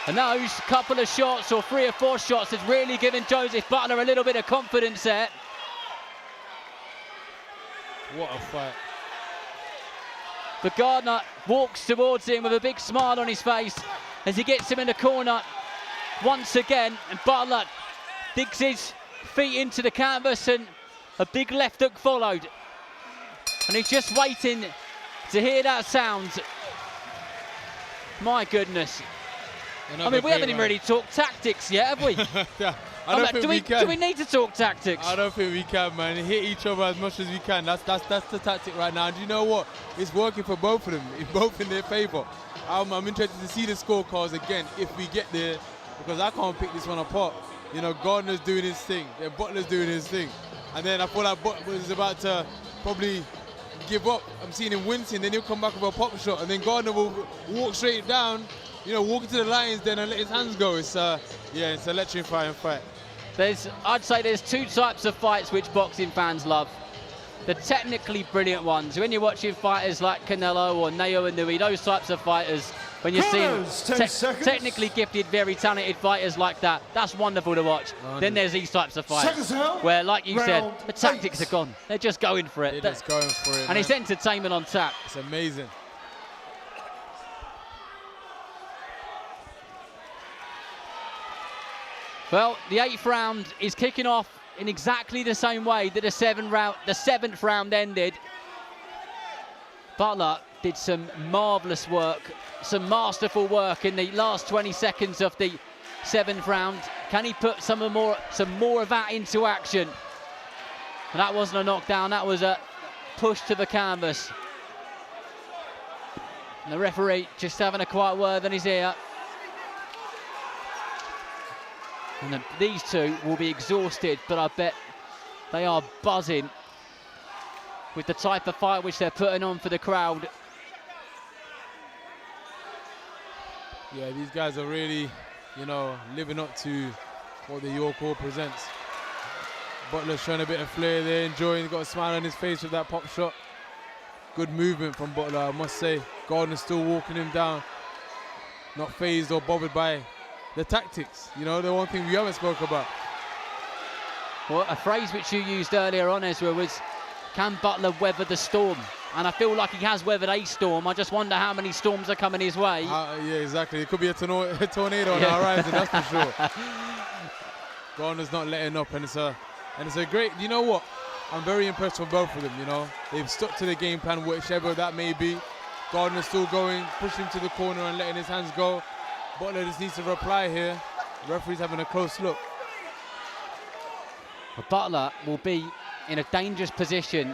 And those couple of shots, or 3 or 4 shots, has really given Joseph Butler a little bit of confidence there. What a fight. But Gardner walks towards him with a big smile on his face as he gets him in the corner once again, and Butler digs his feet into the canvas and a big left hook followed. And he's just waiting to hear that sound. My goodness. I mean, we haven't even really talked tactics yet, have we? Yeah, I don't think we can. Do we need to talk tactics? I don't think we can, man. Hit each other as much as we can. That's the tactic right now. And you know what? It's working for both of them. It's both in their favour. I'm interested to see the scorecards again if we get there, because I can't pick this one apart. You know, Gardner's doing his thing, then Butler's doing his thing. And then I feel like Butler is about to probably give up. I'm seeing him wincing, then he'll come back with a pop shot, and then Gardner will walk straight down, you know, walk into the lines then and let his hands go. It's it's an electrifying fight. I'd say there's 2 types of fights which boxing fans love. The technically brilliant ones. When you're watching fighters like Canelo or Neo and Nui, those types of fighters, when you're seeing technically gifted, very talented fighters like that, that's wonderful to watch. Then there's these types of fights where, like you said, the tactics are gone. They're just going for it. They're just going for it, and it's entertainment on tap. It's amazing. Well, the 8th round is kicking off in exactly the same way that the 7th round ended. Butler did some marvellous work, some masterful work in the last 20 seconds of the 7th round. Can he put some more of that into action? And that wasn't a knockdown, that was a push to the canvas. And the referee just having a quiet word in his ear. And these two will be exhausted, but I bet they are buzzing with the type of fight which they're putting on for the crowd. Yeah, these guys are really, you know, living up to what the York Hall presents. Butler's showing a bit of flair there, enjoying, got a smile on his face with that pop shot. Good movement from Butler, I must say. Gardner's still walking him down, not fazed or bothered by the tactics, you know, the one thing we haven't spoke about. Well, a phrase which you used earlier on, Ezra, was, can Butler weather the storm? And I feel like he has weathered a storm. I just wonder how many storms are coming his way. Yeah, exactly. It could be a tornado on the horizon, that's for sure. Gardner's not letting up, and it's a great, you know what? I'm very impressed with both of them, you know. They've stuck to the game plan, whichever that may be. Gardner's still going, pushing him to the corner and letting his hands go. Butler just needs to reply here. The referee's having a close look. Well, Butler will be in a dangerous position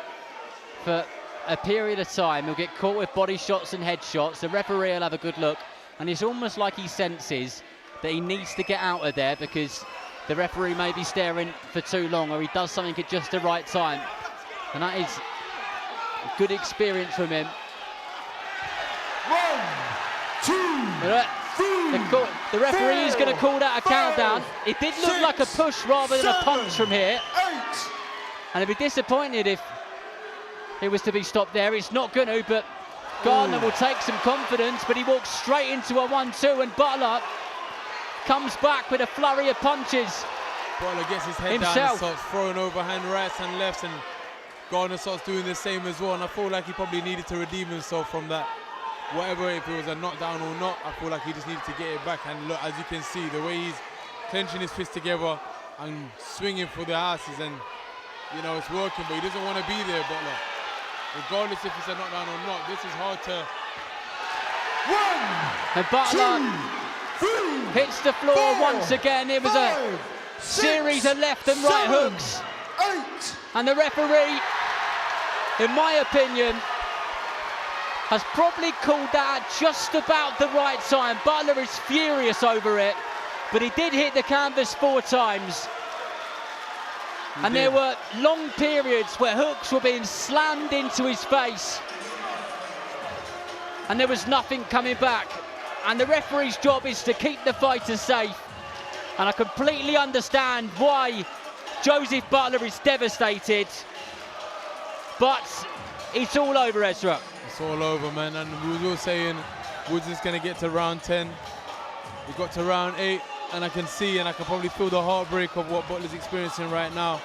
for a period of time. He'll get caught with body shots and head shots. The referee will have a good look. And it's almost like he senses that he needs to get out of there because the referee may be staring for too long, or he does something at just the right time. And that is a good experience from him. 1, 2, the referee is going to call that a countdown. It did look like a push rather than a punch from here. 8. And I'd be disappointed if it was to be stopped there. It's not going to, but Gardner will take some confidence, but he walks straight into a 1-2, and Butler comes back with a flurry of punches. Butler gets his head down and starts throwing overhand rights and lefts, and Gardner starts doing the same as well, and I feel like he probably needed to redeem himself from that. Whatever, if it was a knockdown or not, I feel like he just needed to get it back. And look, as you can see, the way he's clenching his fists together and swinging for the asses, and you know it's working, but he doesn't want to be there. But look, regardless if it's a knockdown or not, this is hard to. And Butler hits the floor once again. It was a series of left and right hooks. And the referee, in my opinion, has probably called that just about the right time. Butler is furious over it, but he did hit the canvas 4 times. And there were long periods where hooks were being slammed into his face, and there was nothing coming back. And the referee's job is to keep the fighter safe. And I completely understand why Joseph Butler is devastated, but it's all over, Ezra. It's all over, man. And we were all saying Woods is going to get to round 10. We got to round 8, and I can see and I can probably feel the heartbreak of what Butler's experiencing right now.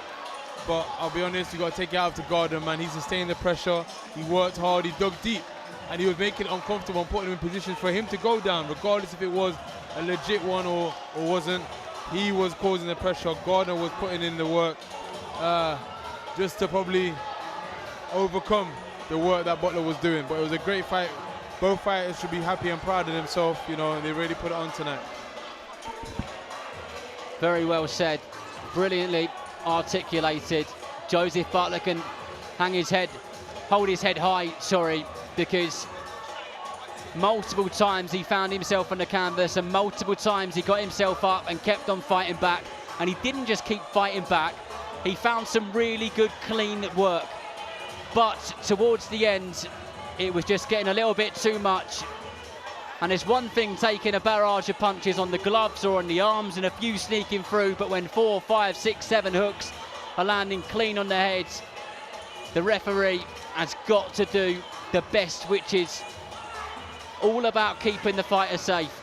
But I'll be honest, you got to take it out to Gardner, man. He's sustained the pressure. He worked hard. He dug deep, and he was making it uncomfortable and putting him in positions for him to go down, regardless if it was a legit one or wasn't. He was causing the pressure. Gardner was putting in the work just to probably overcome the work that Butler was doing. But it was a great fight. Both fighters should be happy and proud of themselves. You know, they really put it on tonight. Very well said. Brilliantly articulated. Joseph Butler can hold his head high, because multiple times he found himself on the canvas, and multiple times he got himself up and kept on fighting back. And he didn't just keep fighting back, he found some really good, clean work. But towards the end, it was just getting a little bit too much. And there's one thing taking a barrage of punches on the gloves or on the arms and a few sneaking through, but when 4, 5, 6, 7 hooks are landing clean on the heads, the referee has got to do the best, which is all about keeping the fighter safe.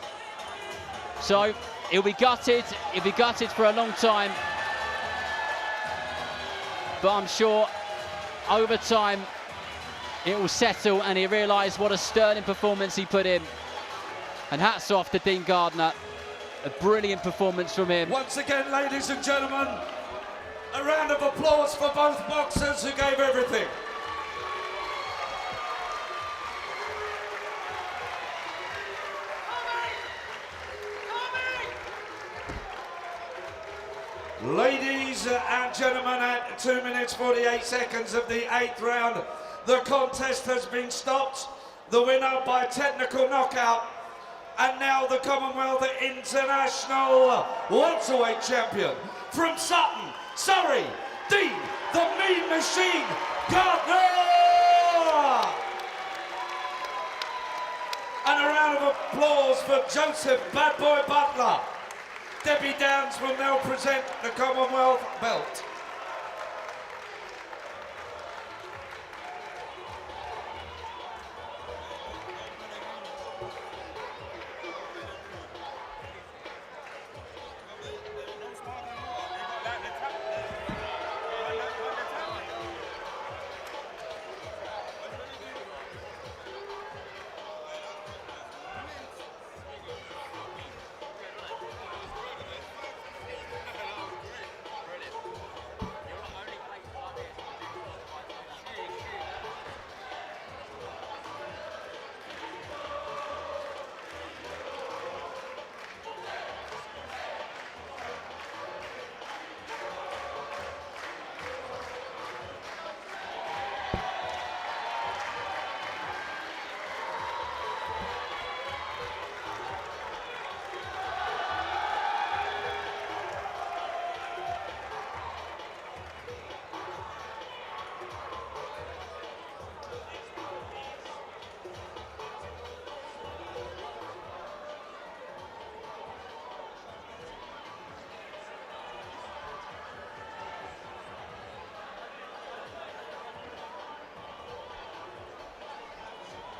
So he'll be gutted for a long time, but I'm sure over time it will settle and he realise what a sterling performance he put in. And hats off to Dean Gardner, a brilliant performance from him. Once again, ladies and gentlemen, a round of applause for both boxers who gave everything. Ladies and gentlemen, at 2 minutes 48 seconds of the 8th round, the contest has been stopped. The winner by technical knockout, and now the Commonwealth International welterweight champion from Sutton, Surrey, Dean the Mean Machine Gardner! And a round of applause for Joseph Bad Boy Butler. Debbie Downs will now present the Commonwealth belt.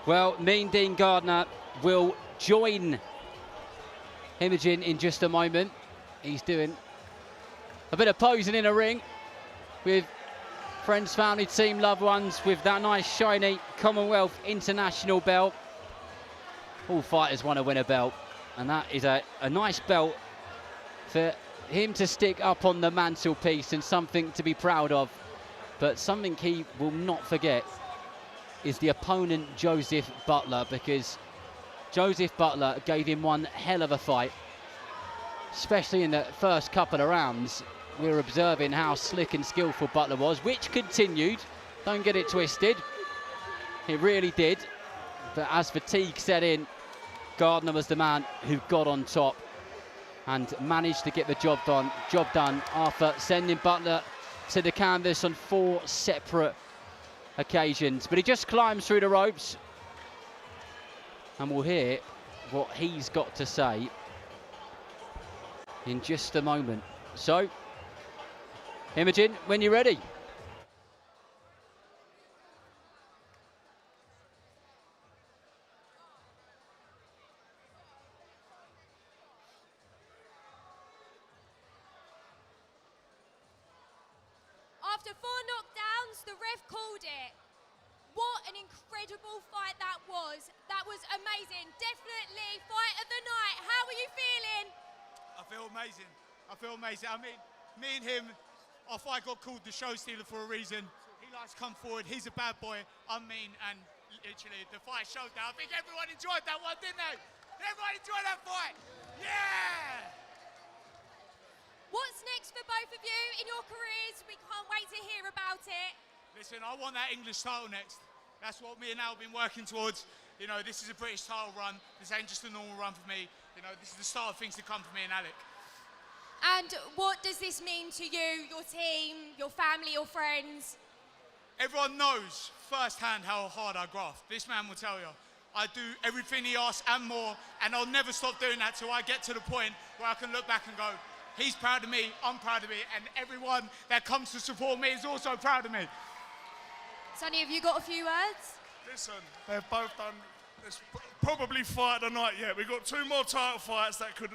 Well, Mean Dean Gardner will join Imogen in just a moment. He's doing a bit of posing in a ring with friends, family, team, loved ones with that nice shiny Commonwealth International belt. All fighters want to win a belt, and that is a nice belt for him to stick up on the mantelpiece and something to be proud of. But something he will not forget is the opponent, Joseph Butler, because Joseph Butler gave him one hell of a fight, especially in the first couple of rounds. We were observing how slick and skillful Butler was, which continued. Don't get it twisted. It really did. But as fatigue set in, Gardner was the man who got on top and managed to get the job done after sending Butler to the canvas on 4 separate occasions. But he just climbs through the ropes, and we'll hear what he's got to say in just a moment. So, Imogen, when you're ready. After 4 knockdowns, the ref called it. What an incredible fight that was. That was amazing. Definitely fight of the night. How are you feeling? I feel amazing. I feel amazing. I mean, me and him, our fight got called the show stealer for a reason. He likes to come forward. He's a bad boy. I'm mean, and literally the fight showed that. I think everyone enjoyed that one, didn't they? Everyone enjoyed that fight. Yeah! What's next for both of you in your careers? We can't wait to hear about it. Listen, I want that English title next. That's what me and Al have been working towards. You know, this is a British title run. This ain't just a normal run for me. You know, this is the start of things to come for me and Alec. And what does this mean to you, your team, your family, your friends? Everyone knows firsthand how hard I graft. This man will tell you. I do everything he asks and more, and I'll never stop doing that till I get to the point where I can look back and go, he's proud of me, I'm proud of me, and everyone that comes to support me is also proud of me. Sonny, have you got a few words? Listen, they've both done this, probably fight of the night yet. We've got 2 more title fights that could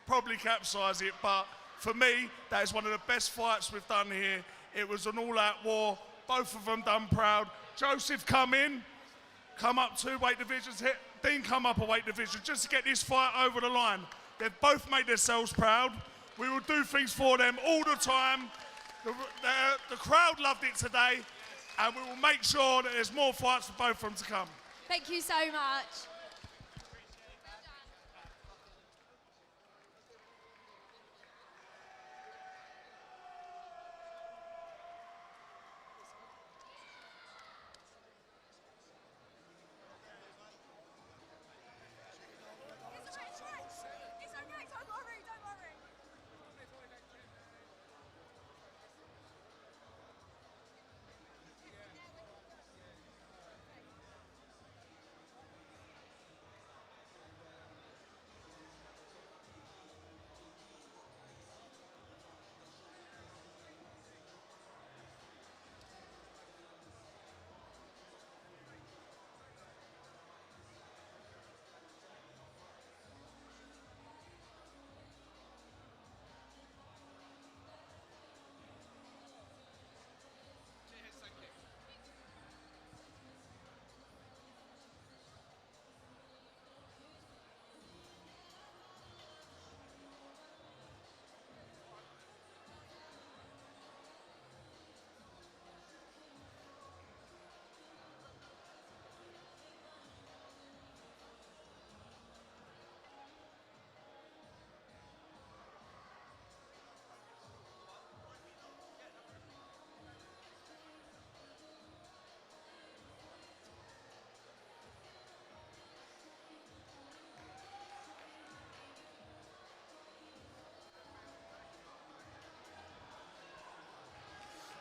probably capsize it, but for me, that is one of the best fights we've done here. It was an all-out war, both of them done proud. Joseph come up 2 weight divisions, Dean come up a weight division just to get this fight over the line. They've both made themselves proud. We will do things for them all the time. The crowd loved it today, and we will make sure that there's more fights for both of them to come. Thank you so much.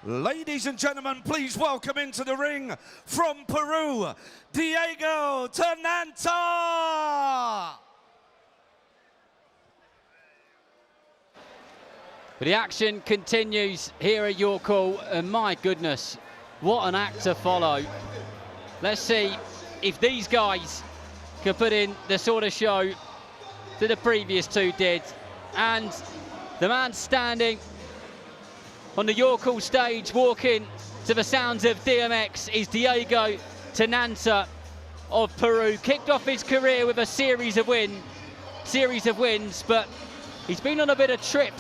Ladies and gentlemen, please welcome into the ring from Peru, Diego Tenanta. The action continues here at York Hall, and my goodness, what an act to follow. Let's see if these guys can put in the sort of show that the previous 2 did. And the man standing on the York Hall stage, walking to the sounds of DMX is Diego Tenanta of Peru. Kicked off his career with a series of wins, but he's been on a bit of trip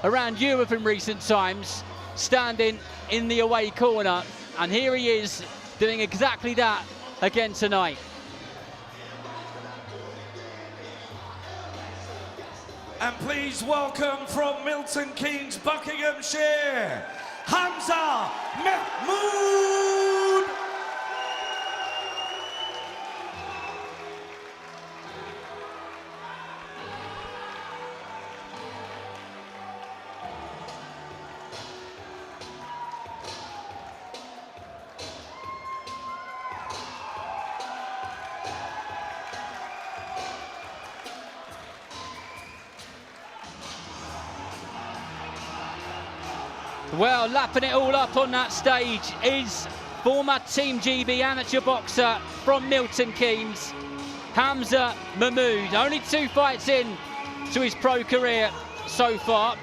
around Europe in recent times, standing in the away corner, and here he is doing exactly that again tonight. And please welcome from Milton Keynes, Buckinghamshire, Hamza Mahmood. Well, lapping it all up on that stage is former Team GB amateur boxer from Milton Keynes, Hamza Mahmood. Only 2 fights in to his pro career so far,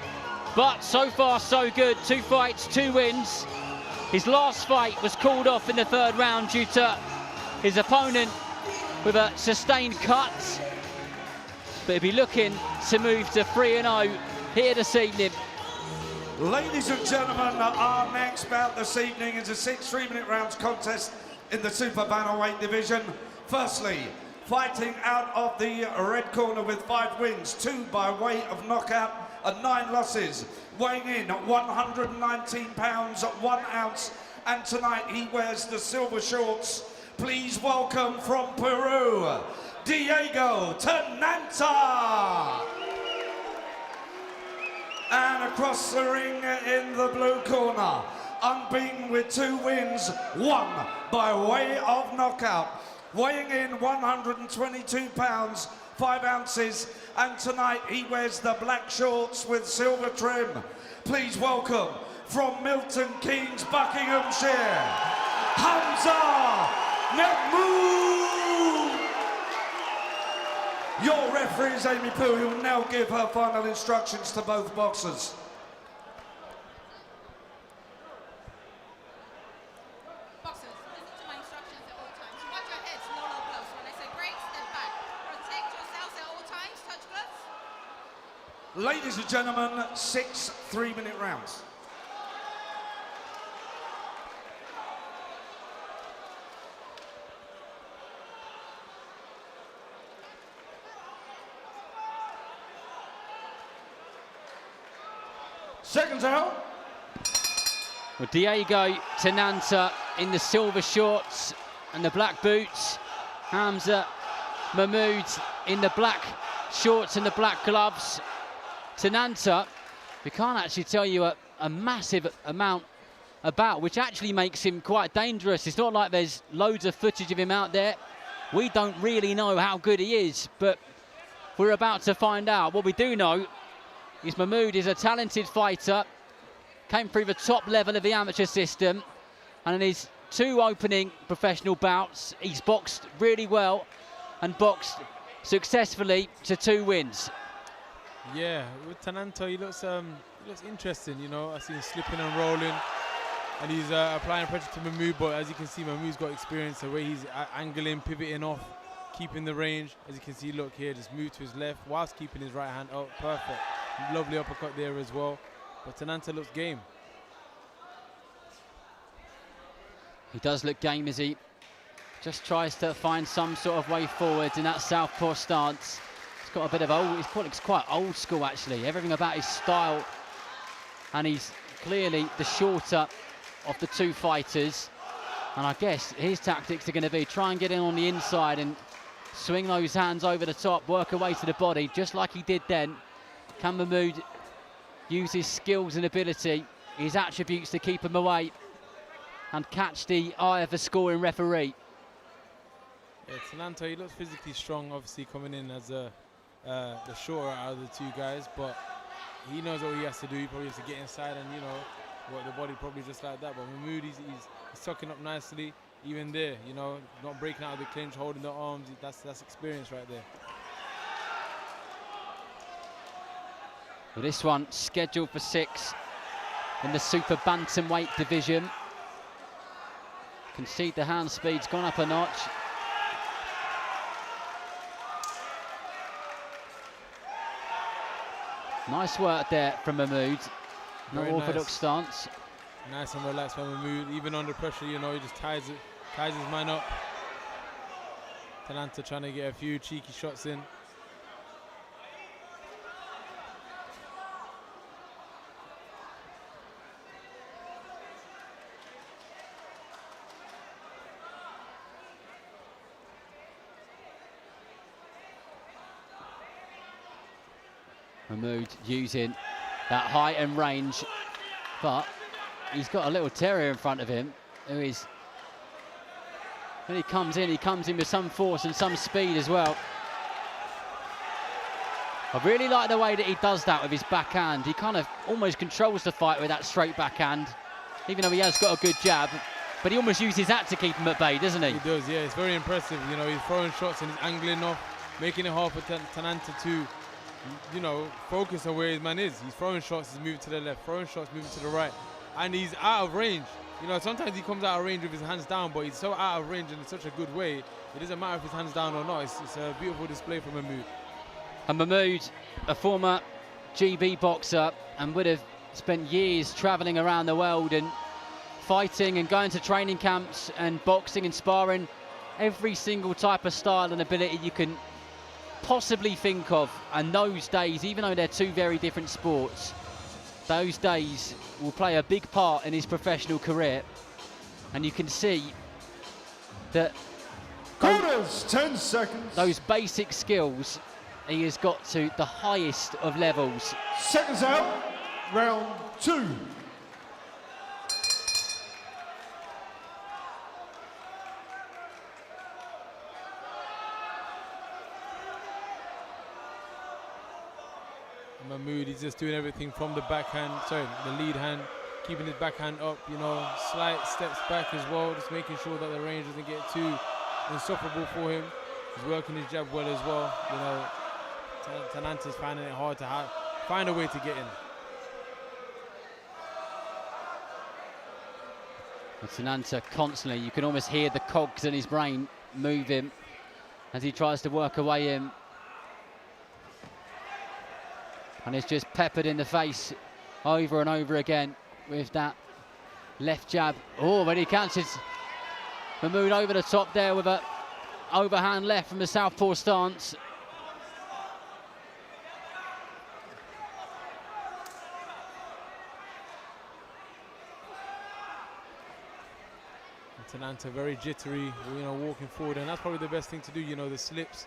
but so far so good. 2 fights, 2 wins. His last fight was called off in the 3rd round due to his opponent with a sustained cut, but he'll be looking to move to 3-0 here this evening. Ladies and gentlemen, our next bout this evening is a 6 3-minute rounds contest in the super bantamweight division. Firstly, fighting out of the red corner with 5 wins, 2 by way of knockout and 9 losses, weighing in at 119 pounds at 1 ounce, and tonight he wears the silver shorts. Please welcome from Peru, Diego Tenanta. And across the ring in the blue corner, unbeaten with 2 wins, 1 by way of knockout, weighing in 122 pounds, 5 ounces, and tonight he wears the black shorts with silver trim. Please welcome from Milton Keynes, Buckinghamshire, Hamza Mahmood. Your referee is Amy Pooh, who will now give her final instructions to both boxers. Boxers, listen to my instructions at all times. Watch your heads, no low blows. When I say break, step back. Protect yourselves at all times. Touch gloves. Ladies and gentlemen, 6 3-minute rounds. Seconds out. Well, Diego Tenanta in the silver shorts and the black boots. Hamza Mahmood in the black shorts and the black gloves. Tenanta, we can't actually tell you a massive amount about, which actually makes him quite dangerous. It's not like there's loads of footage of him out there. We don't really know how good he is, but we're about to find out. What we do know is Mahmood is a talented fighter, came through the top level of the amateur system, and in his 2 opening professional bouts, he's boxed really well and boxed successfully to 2 wins. Yeah, with Tenanta, he looks interesting, you know. I see him slipping and rolling, and he's applying pressure to Mahmood, but as you can see, Mahmood's got experience, the way he's angling, pivoting off, keeping the range. As you can see, look here, just move to his left whilst keeping his right hand up. Perfect. Lovely uppercut there as well. But Tenanta looks game. He does look game as he just tries to find some sort of way forward in that southpaw stance. He's got a bit of looks quite old school actually. Everything about his style, and he's clearly the shorter of the 2 fighters. And I guess his tactics are going to be try and get in on the inside and swing those hands over the top, work away to the body, just like he did then. Can Mahmood use his skills and ability, his attributes to keep him away and catch the eye of the scoring referee? Yeah, Tenanta, he looks physically strong, obviously coming in as the shorter out of the 2 guys, but he knows what he has to do. He probably has to get inside and, you know, work the body probably just like that. But Mahmood, he's tucking up nicely, even there, you know, not breaking out of the clinch, holding the arms. That's experience right there. Well, this one scheduled for 6 in the super bantamweight division. Can see the hand speed's gone up a notch. Nice work there from Mahmood. No Very orthodox nice. stance. Nice and relaxed from Mahmood. Even under pressure, you know, he just ties his man up. Tananta trying to get a few cheeky shots in. Mahmood using that height and range, but he's got a little terrier in front of him who is, when he comes in with some force and some speed as well. I really like the way that he does that with his backhand. He kind of almost controls the fight with that straight backhand, even though he has got a good jab, but he almost uses that to keep him at bay, doesn't he? He does, yeah. It's very impressive. You know, he's throwing shots and he's angling off, making it hard for Tananta to, you know, focus on where his man is. He's throwing shots, he's moving to the left, throwing shots, moving to the right, and he's out of range. You know, sometimes he comes out of range with his hands down, but he's so out of range in such a good way, it doesn't matter if his hands down or not. It's a beautiful display from Mahmood. And Mahmood, a former GB boxer, and would have spent years traveling around the world and fighting and going to training camps and boxing and sparring every single type of style and ability you can possibly think of. And those days, even though they're two very different sports, those days will play a big part in his professional career. And you can see that Corners, 10 seconds. those basic skills, he has got to the highest of levels. Seconds out, round 2. Mahmood, he's just doing everything from the backhand, the lead hand, keeping his backhand up, you know, slight steps back as well, just making sure that the range doesn't get too insufferable for him. He's working his jab well as well, you know. Tananta's finding it hard to find a way to get in. And Tananta constantly, you can almost hear the cogs in his brain moving as he tries to work away in. And it's just peppered in the face over and over again with that left jab. Oh, when he catches Mahmood over the top there with a overhand left from the southpaw stance. Tananta very jittery, you know, walking forward, and that's probably the best thing to do, you know, the slips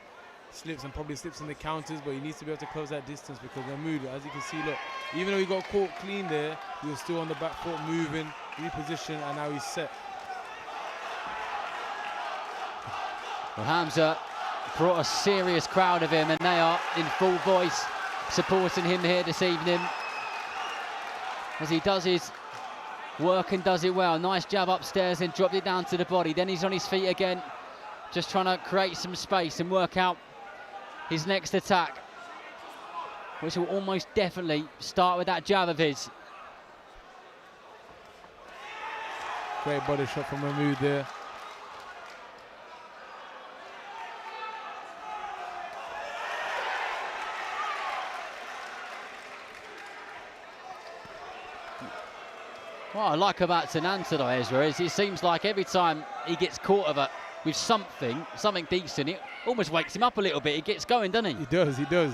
and probably slips in the counters, but he needs to be able to close that distance because Mahmood, as you can see, look, even though he got caught clean there, he was still on the back foot, moving, reposition, and now he's set. Well, Hamza brought a serious crowd of him, and they are in full voice supporting him here this evening as he does his work and does it well. Nice jab upstairs and dropped it down to the body. Then he's on his feet again, just trying to create some space and work out his next attack, which will almost definitely start with that jab of his. Great body shot from Mahmood there. What I like about Tananta though, Ezra, is it seems like every time he gets caught with something decent, it almost wakes him up a little bit. He gets going, doesn't he? He does, he does.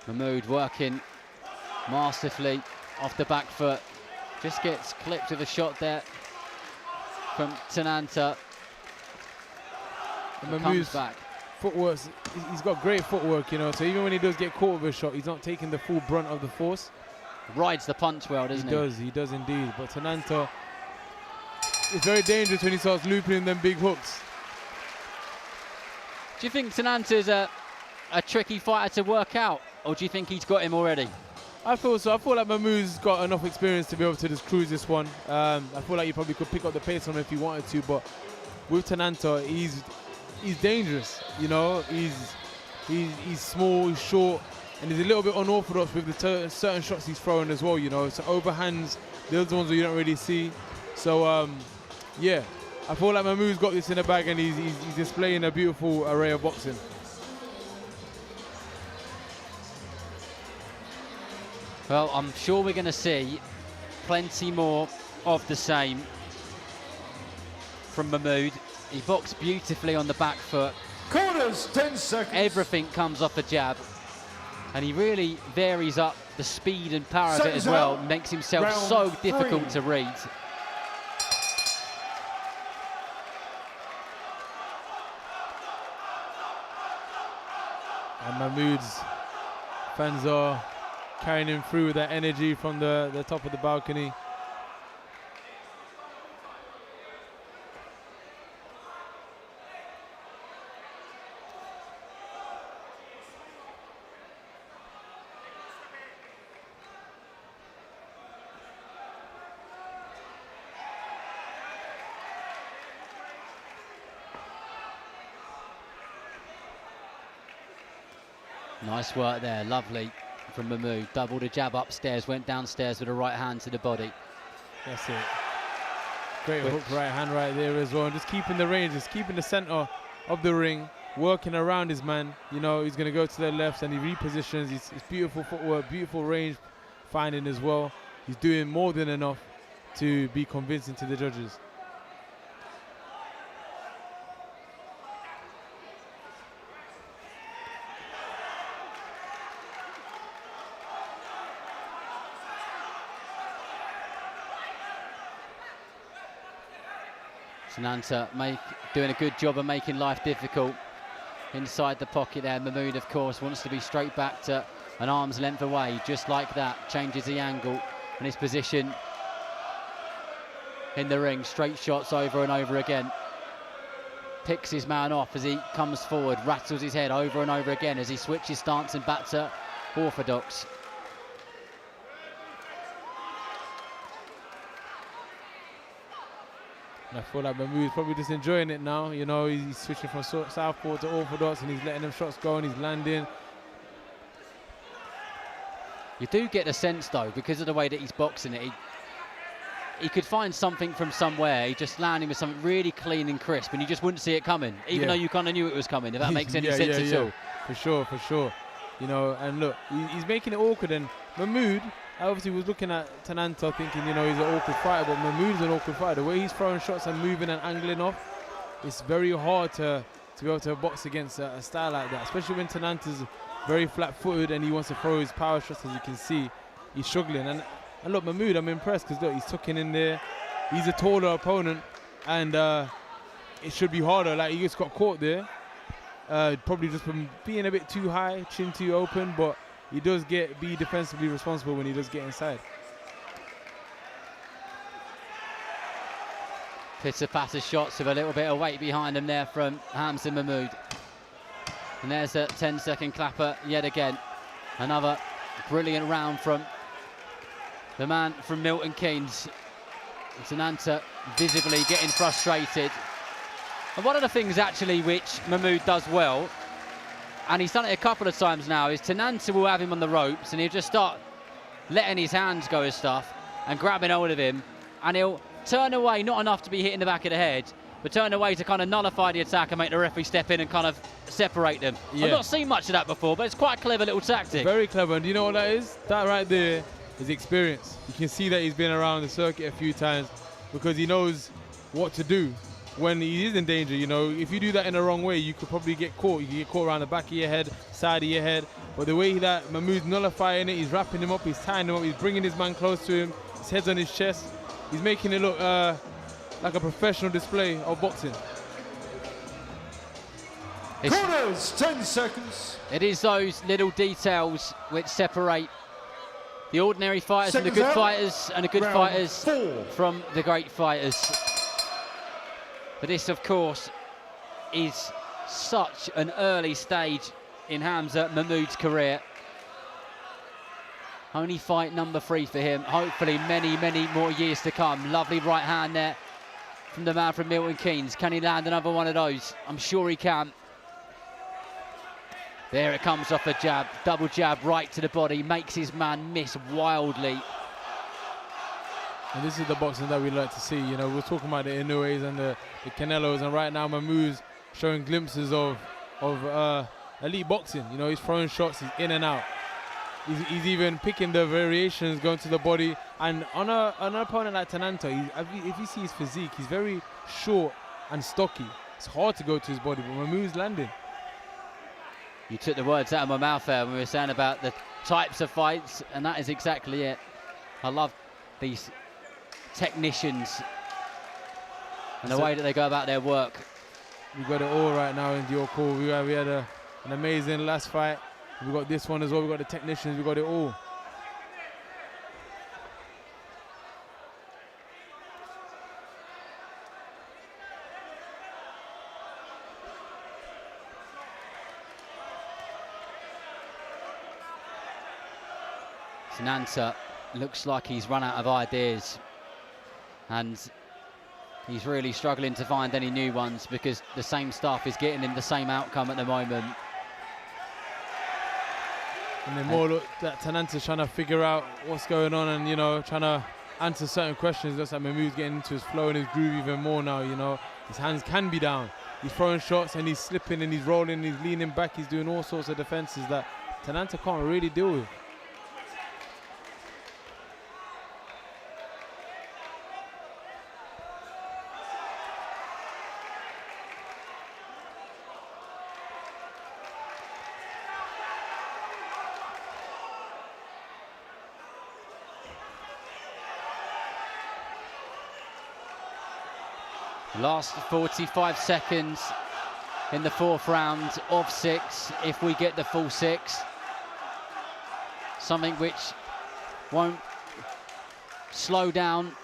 Mahmood working masterfully off the back foot. Just gets clipped with a shot there from Tananta. And Comes Mahmood's back. footwork, he's got great footwork, you know, so even when he does get caught with a shot, he's not taking the full brunt of the force. Rides the punch well, doesn't he? He does indeed. But Tananta, it's very dangerous when he starts looping in them big hooks. Do you think Tananta's a tricky fighter to work out, or do you think he's got him already? I feel so. I feel like Mahmoud's got enough experience to be able to just cruise this one. I feel like he probably could pick up the pace on him if he wanted to, but with Tananta, he's dangerous. You know, he's small, he's short, and he's a little bit unorthodox with the certain shots he's throwing as well. You know, so overhands, those are the ones that you don't really see. So yeah, I feel like Mahmoud's got this in the bag, and he's displaying a beautiful array of boxing. Well, I'm sure we're going to see plenty more of the same from Mahmoud. He boxed beautifully on the back foot. Corners, 10 seconds. Everything comes off a jab. And he really varies up the speed and power of it as well. Makes himself so difficult to read. And Mahmoud's fans are carrying him through with that energy from the top of the balcony. Nice work there, lovely from Mahmoud. Doubled a jab upstairs, went downstairs with a right hand to the body. That's it. Great hook right hand right there as well. Just keeping the range, just keeping the center of the ring, working around his man. You know, he's going to go to the left and he repositions. It's beautiful footwork, beautiful range finding as well. He's doing more than enough to be convincing to the judges. Tananta doing a good job of making life difficult inside the pocket there. Mahmoud, of course, wants to be straight back to an arm's length away, just like that. Changes the angle and his position in the ring. Straight shots over and over again. Picks his man off as he comes forward, rattles his head over and over again as he switches stance and back to orthodox. And I feel like Mahmoud's probably just enjoying it now. You know, he's switching from southpaw to orthodox and he's letting them shots go and he's landing. You do get a sense, though, because of the way that he's boxing it, he could find something from somewhere. He just landing with something really clean and crisp, and you just wouldn't see it coming, even though you kind of knew it was coming, if that makes any sense at all. For sure, for sure. You know, and look, he's making it awkward, and Mahmoud, I obviously was looking at Tananta thinking, you know, he's an awkward fighter, but Mahmoud's an awkward fighter. The way he's throwing shots and moving and angling off, it's very hard to be able to box against a style like that, especially when Tananta's very flat-footed and he wants to throw his power shots. As you can see, he's struggling. And look, Mahmoud, I'm impressed because look, he's tucking in there. He's a taller opponent, and it should be harder. Like, he just got caught there, probably just from being a bit too high, chin too open, but he does be defensively responsible when he does get inside. Pitter-patter shots with a little bit of weight behind him there from Hamza Mahmoud. And there's a 10-second clapper yet again. Another brilliant round from the man from Milton Keynes. Tananta visibly getting frustrated. And one of the things actually which Mahmoud does well, and he's done it a couple of times now, is Tananta will have him on the ropes and he'll just start letting his hands go and stuff and grabbing hold of him, and he'll turn away, not enough to be hit in the back of the head, but turn away to kind of nullify the attack and make the referee step in and kind of separate them. Yeah. I've not seen much of that before, but it's quite a clever little tactic. Very clever, and do you know what that is? That right there is experience. You can see that he's been around the circuit a few times because he knows what to do when he is in danger. You know, if you do that in the wrong way, you could probably get caught. You could get caught around the back of your head, side of your head. But the way that Mahmoud's nullifying it, he's wrapping him up, he's tying him up, he's bringing his man close to him, his head's on his chest. He's making it look like a professional display of boxing. Corners, 10 seconds. It is those little details which separate the ordinary fighters from the good fighters, and the good fighters from the great fighters. But this, of course, is such an early stage in Hamza Mahmood's career. Only fight number 3 for him. Hopefully many, many more years to come. Lovely right hand there from the man from Milton Keynes. Can he land another one of those? I'm sure he can. There it comes off a jab. Double jab right to the body. Makes his man miss wildly. And this is the boxing that we like to see. You know, we're talking about the Inoues and the Canelos, and right now Mahmoud's showing glimpses of elite boxing. You know, he's throwing shots, he's in and out. He's even picking the variations, going to the body. And on an opponent like Tananto, if you see his physique, he's very short and stocky. It's hard to go to his body, but Mahmoud's landing. You took the words out of my mouth there when we were saying about the types of fights, and that is exactly it. I love these technicians and the way that they go about their work. We've got it all right now in your call. We had an amazing last fight. We've got this one as well. We've got the technicians. We've got it all. Tananta looks like he's run out of ideas, and he's really struggling to find any new ones because the same stuff is getting him the same outcome at the moment. And then more look that Tananta's trying to figure out what's going on, and you know, trying to answer certain questions. Looks like Mahmoud's getting into his flow and his groove even more now. You know, his hands can be down. He's throwing shots and he's slipping and he's rolling, and he's leaning back. He's doing all sorts of defenses that Tananta can't really deal with. Last 45 seconds in the 4th round of 6, if we get the full 6. Something which won't slow down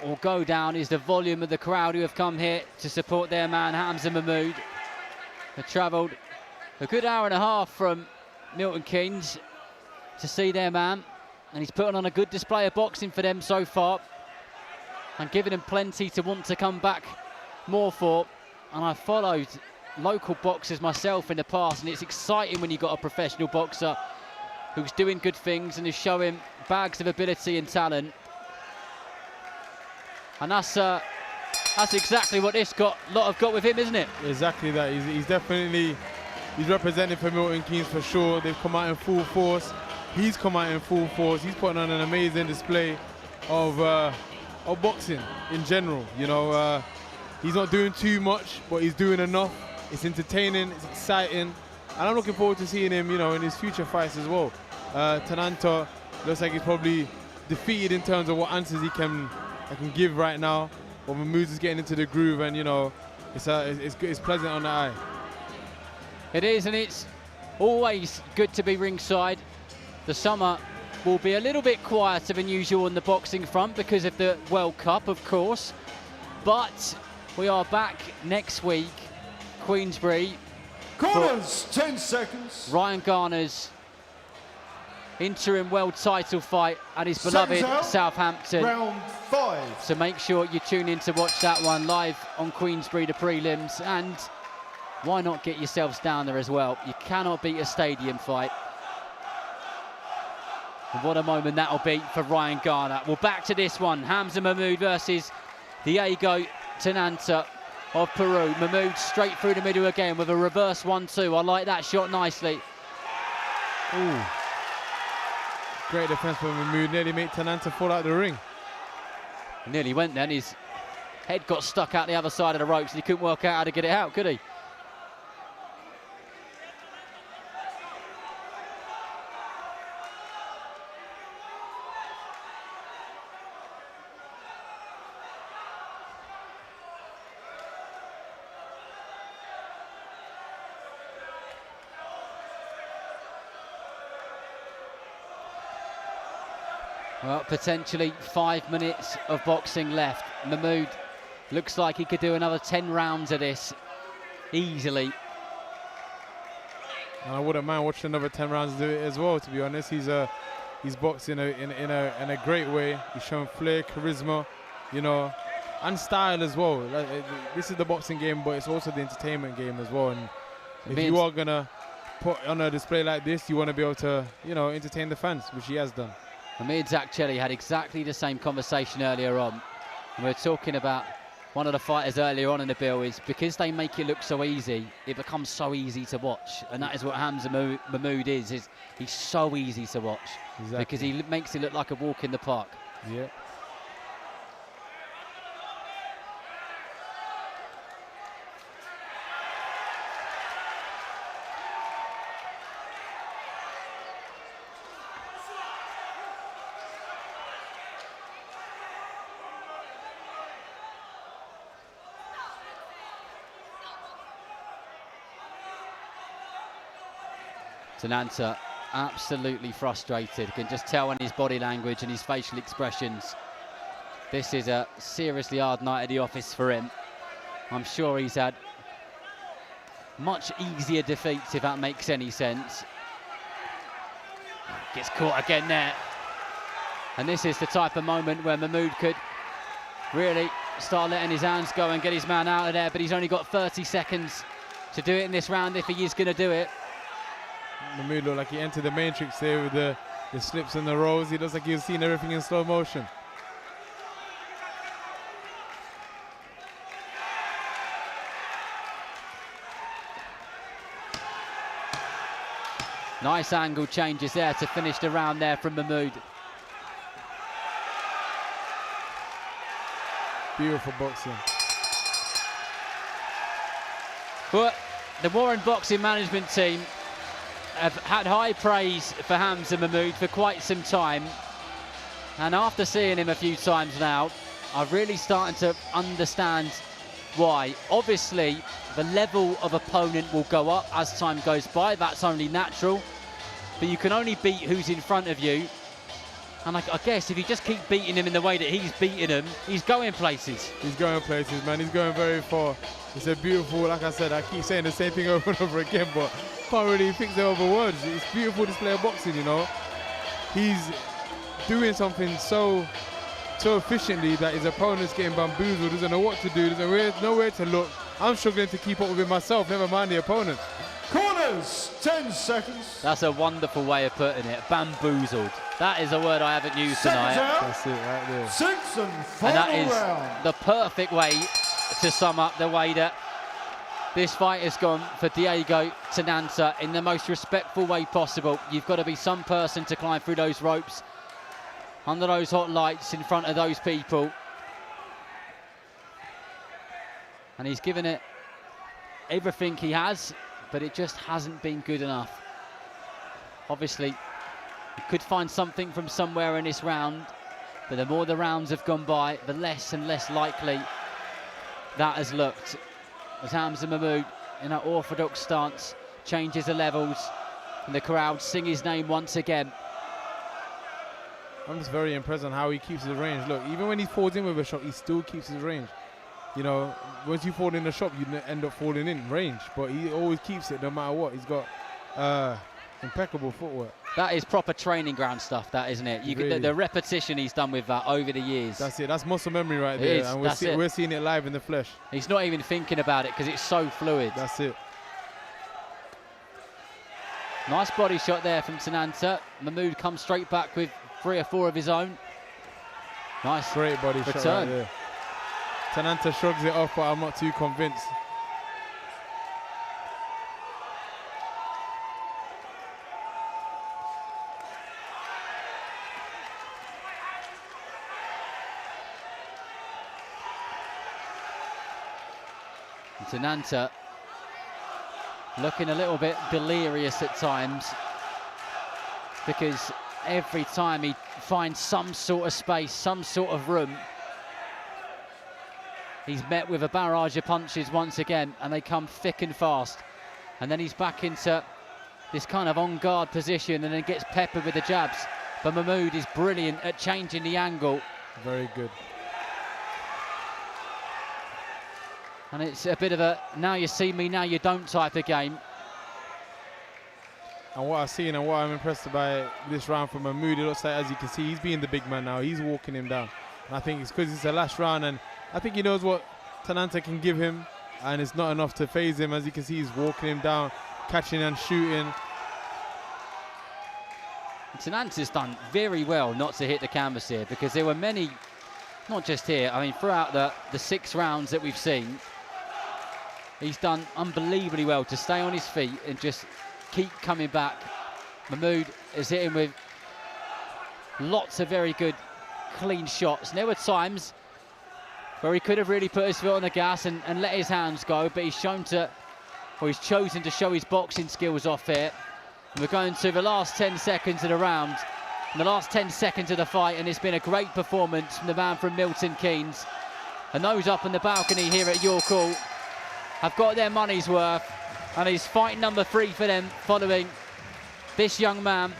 or go down is the volume of the crowd who have come here to support their man Hamza Mahmood. They travelled a good hour and a half from Milton Keynes to see their man, and he's putting on a good display of boxing for them so far and giving them plenty to want to come back more for. And I've followed local boxers myself in the past, and it's exciting when you've got a professional boxer who's doing good things and is showing bags of ability and talent. And that's exactly what this lot have got with him, isn't it? Exactly that. He's definitely representing for Milton Keynes for sure. They've come out in full force. He's come out in full force. He's putting on an amazing display of boxing in general. You know, he's not doing too much, but he's doing enough. It's entertaining, it's exciting, and I'm looking forward to seeing him, you know, in his future fights as well. Tananta looks like he's probably defeated in terms of what answers he can give right now. But Mahmoud is getting into the groove, and you know, it's pleasant on the eye. It is, and it's always good to be ringside. The summer will be a little bit quieter than usual on the boxing front because of the World Cup, of course. But we are back next week, Queensbury. Corners, 10 seconds. Ryan Garner's interim world title fight at his beloved Southampton. Round 5. So make sure you tune in to watch that one live on Queensbury, the prelims. And why not get yourselves down there as well? You cannot beat a stadium fight. And what a moment that'll be for Ryan Garner. Well, back to this one. Hamza Mahmood versus Diego Tananta of Peru. Mahmood straight through the middle again with a reverse 1-2. I like that shot nicely. Ooh. Great defense from Mahmood. Nearly made Tananta fall out of the ring. Nearly went then. His head got stuck out the other side of the ropes and he couldn't work out how to get it out, could he? Well, potentially 5 minutes of boxing left. Mahmood Looks like he could do another 10 rounds of this easily. And I wouldn't mind watching another 10 rounds do it as well, to be honest. He's boxed in a great way. He's shown flair, charisma, you know, and style as well. This is the boxing game, but it's also the entertainment game as well. And if you are gonna put on a display like this, you want to be able to, you know, entertain the fans, which he has done. Me and Zach Chelly had exactly the same conversation earlier on. We were talking about one of the fighters earlier on in the bill is because they make it look so easy, it becomes so easy to watch. And that is what Hamza Mahmoud is he's so easy to watch. Exactly. Because he makes it look like a walk in the park. Yeah. Tananta absolutely frustrated. You can just tell in his body language and his facial expressions. This is a seriously hard night at the office for him. I'm sure he's had much easier defeats, if that makes any sense. Gets caught again there. And this is the type of moment where Mahmoud could really start letting his hands go and get his man out of there, but he's only got 30 seconds to do it in this round if he is going to do it. Mahmoud looked like he entered the matrix there with the slips and the rolls. He looks like he's seen everything in slow motion. Nice angle changes there to finish the round there from Mahmoud. Beautiful boxing. But the Warren Boxing Management team have had high praise for Hamza Mahmoud for quite some time. And after seeing him a few times now, I'm really starting to understand why. Obviously, the level of opponent will go up as time goes by. That's only natural. But you can only beat who's in front of you. And I guess if you just keep beating him in the way that he's beating him, he's going places. He's going places, man. He's going very far. It's a beautiful, like I said, I keep saying the same thing over and over again, but can't really fix it over words. It's a beautiful display of boxing, you know. He's doing something so efficiently that his opponent's getting bamboozled, doesn't know what to do, doesn't know where to look. I'm struggling to keep up with it myself, never mind the opponent. Corners, 10 seconds. That's a wonderful way of putting it, bamboozled. That is a word I haven't used tonight. That's it right there. 6th and final that is round. the perfect way to sum up the way that this fight has gone for Diego Tananta in the most respectful way possible. You've got to be some person to climb through those ropes, under those hot lights, in front of those people. And he's given it everything he has, but it just hasn't been good enough. Obviously, you could find something from somewhere in this round, but the more the rounds have gone by, the less and less likely that has looked. As Hamza Mahmoud, in that orthodox stance, changes the levels, and the crowd sing his name once again. I'm just very impressed on how he keeps his range. Look, even when he falls in with a shot, he still keeps his range. You know, once you fall in the shot, you end up falling in range, but he always keeps it no matter what. He's got impeccable footwork. That is proper training ground stuff, that, isn't it? You Really. the repetition he's done with that over the years. That's it. That's muscle memory right It there. is, And that's it. we're seeing it live in the flesh. He's not even thinking about it because it's so fluid. That's it. Nice body shot there from Tananta. Mahmoud comes straight back with 3 or 4 of his own. Nice Great body shot right return. there. Tananta shrugs it off, but I'm not too convinced. Tananta looking a little bit delirious at times, because every time he finds some sort of space, some sort of room, he's met with a barrage of punches once again, and they come thick and fast. And then he's back into this kind of on-guard position and then gets peppered with the jabs. But Mahmoud is brilliant at changing the angle. Very good. And it's a bit of a now you see me, now you don't type of game. And what I've seen and what I'm impressed by this round from Mahmood, it looks like, as you can see, he's being the big man now. He's walking him down. And I think it's because it's the last round, and I think he knows what Tananta can give him, and it's not enough to phase him. As you can see, he's walking him down, catching and shooting. Tananta's done very well not to hit the canvas here, because there were many, not just here, I mean throughout the 6 rounds that we've seen, he's done unbelievably well to stay on his feet and just keep coming back. Mahmood is hitting with lots of very good clean shots. And there were times where he could have really put his foot on the gas and let his hands go, but he's chosen to show his boxing skills off here. And we're going to the last 10 seconds of the round, and the last 10 seconds of the fight, and it's been a great performance from the man from Milton Keynes. And those up on the balcony here at York Hall have got their money's worth, and he's fight number 3 for them, following this young man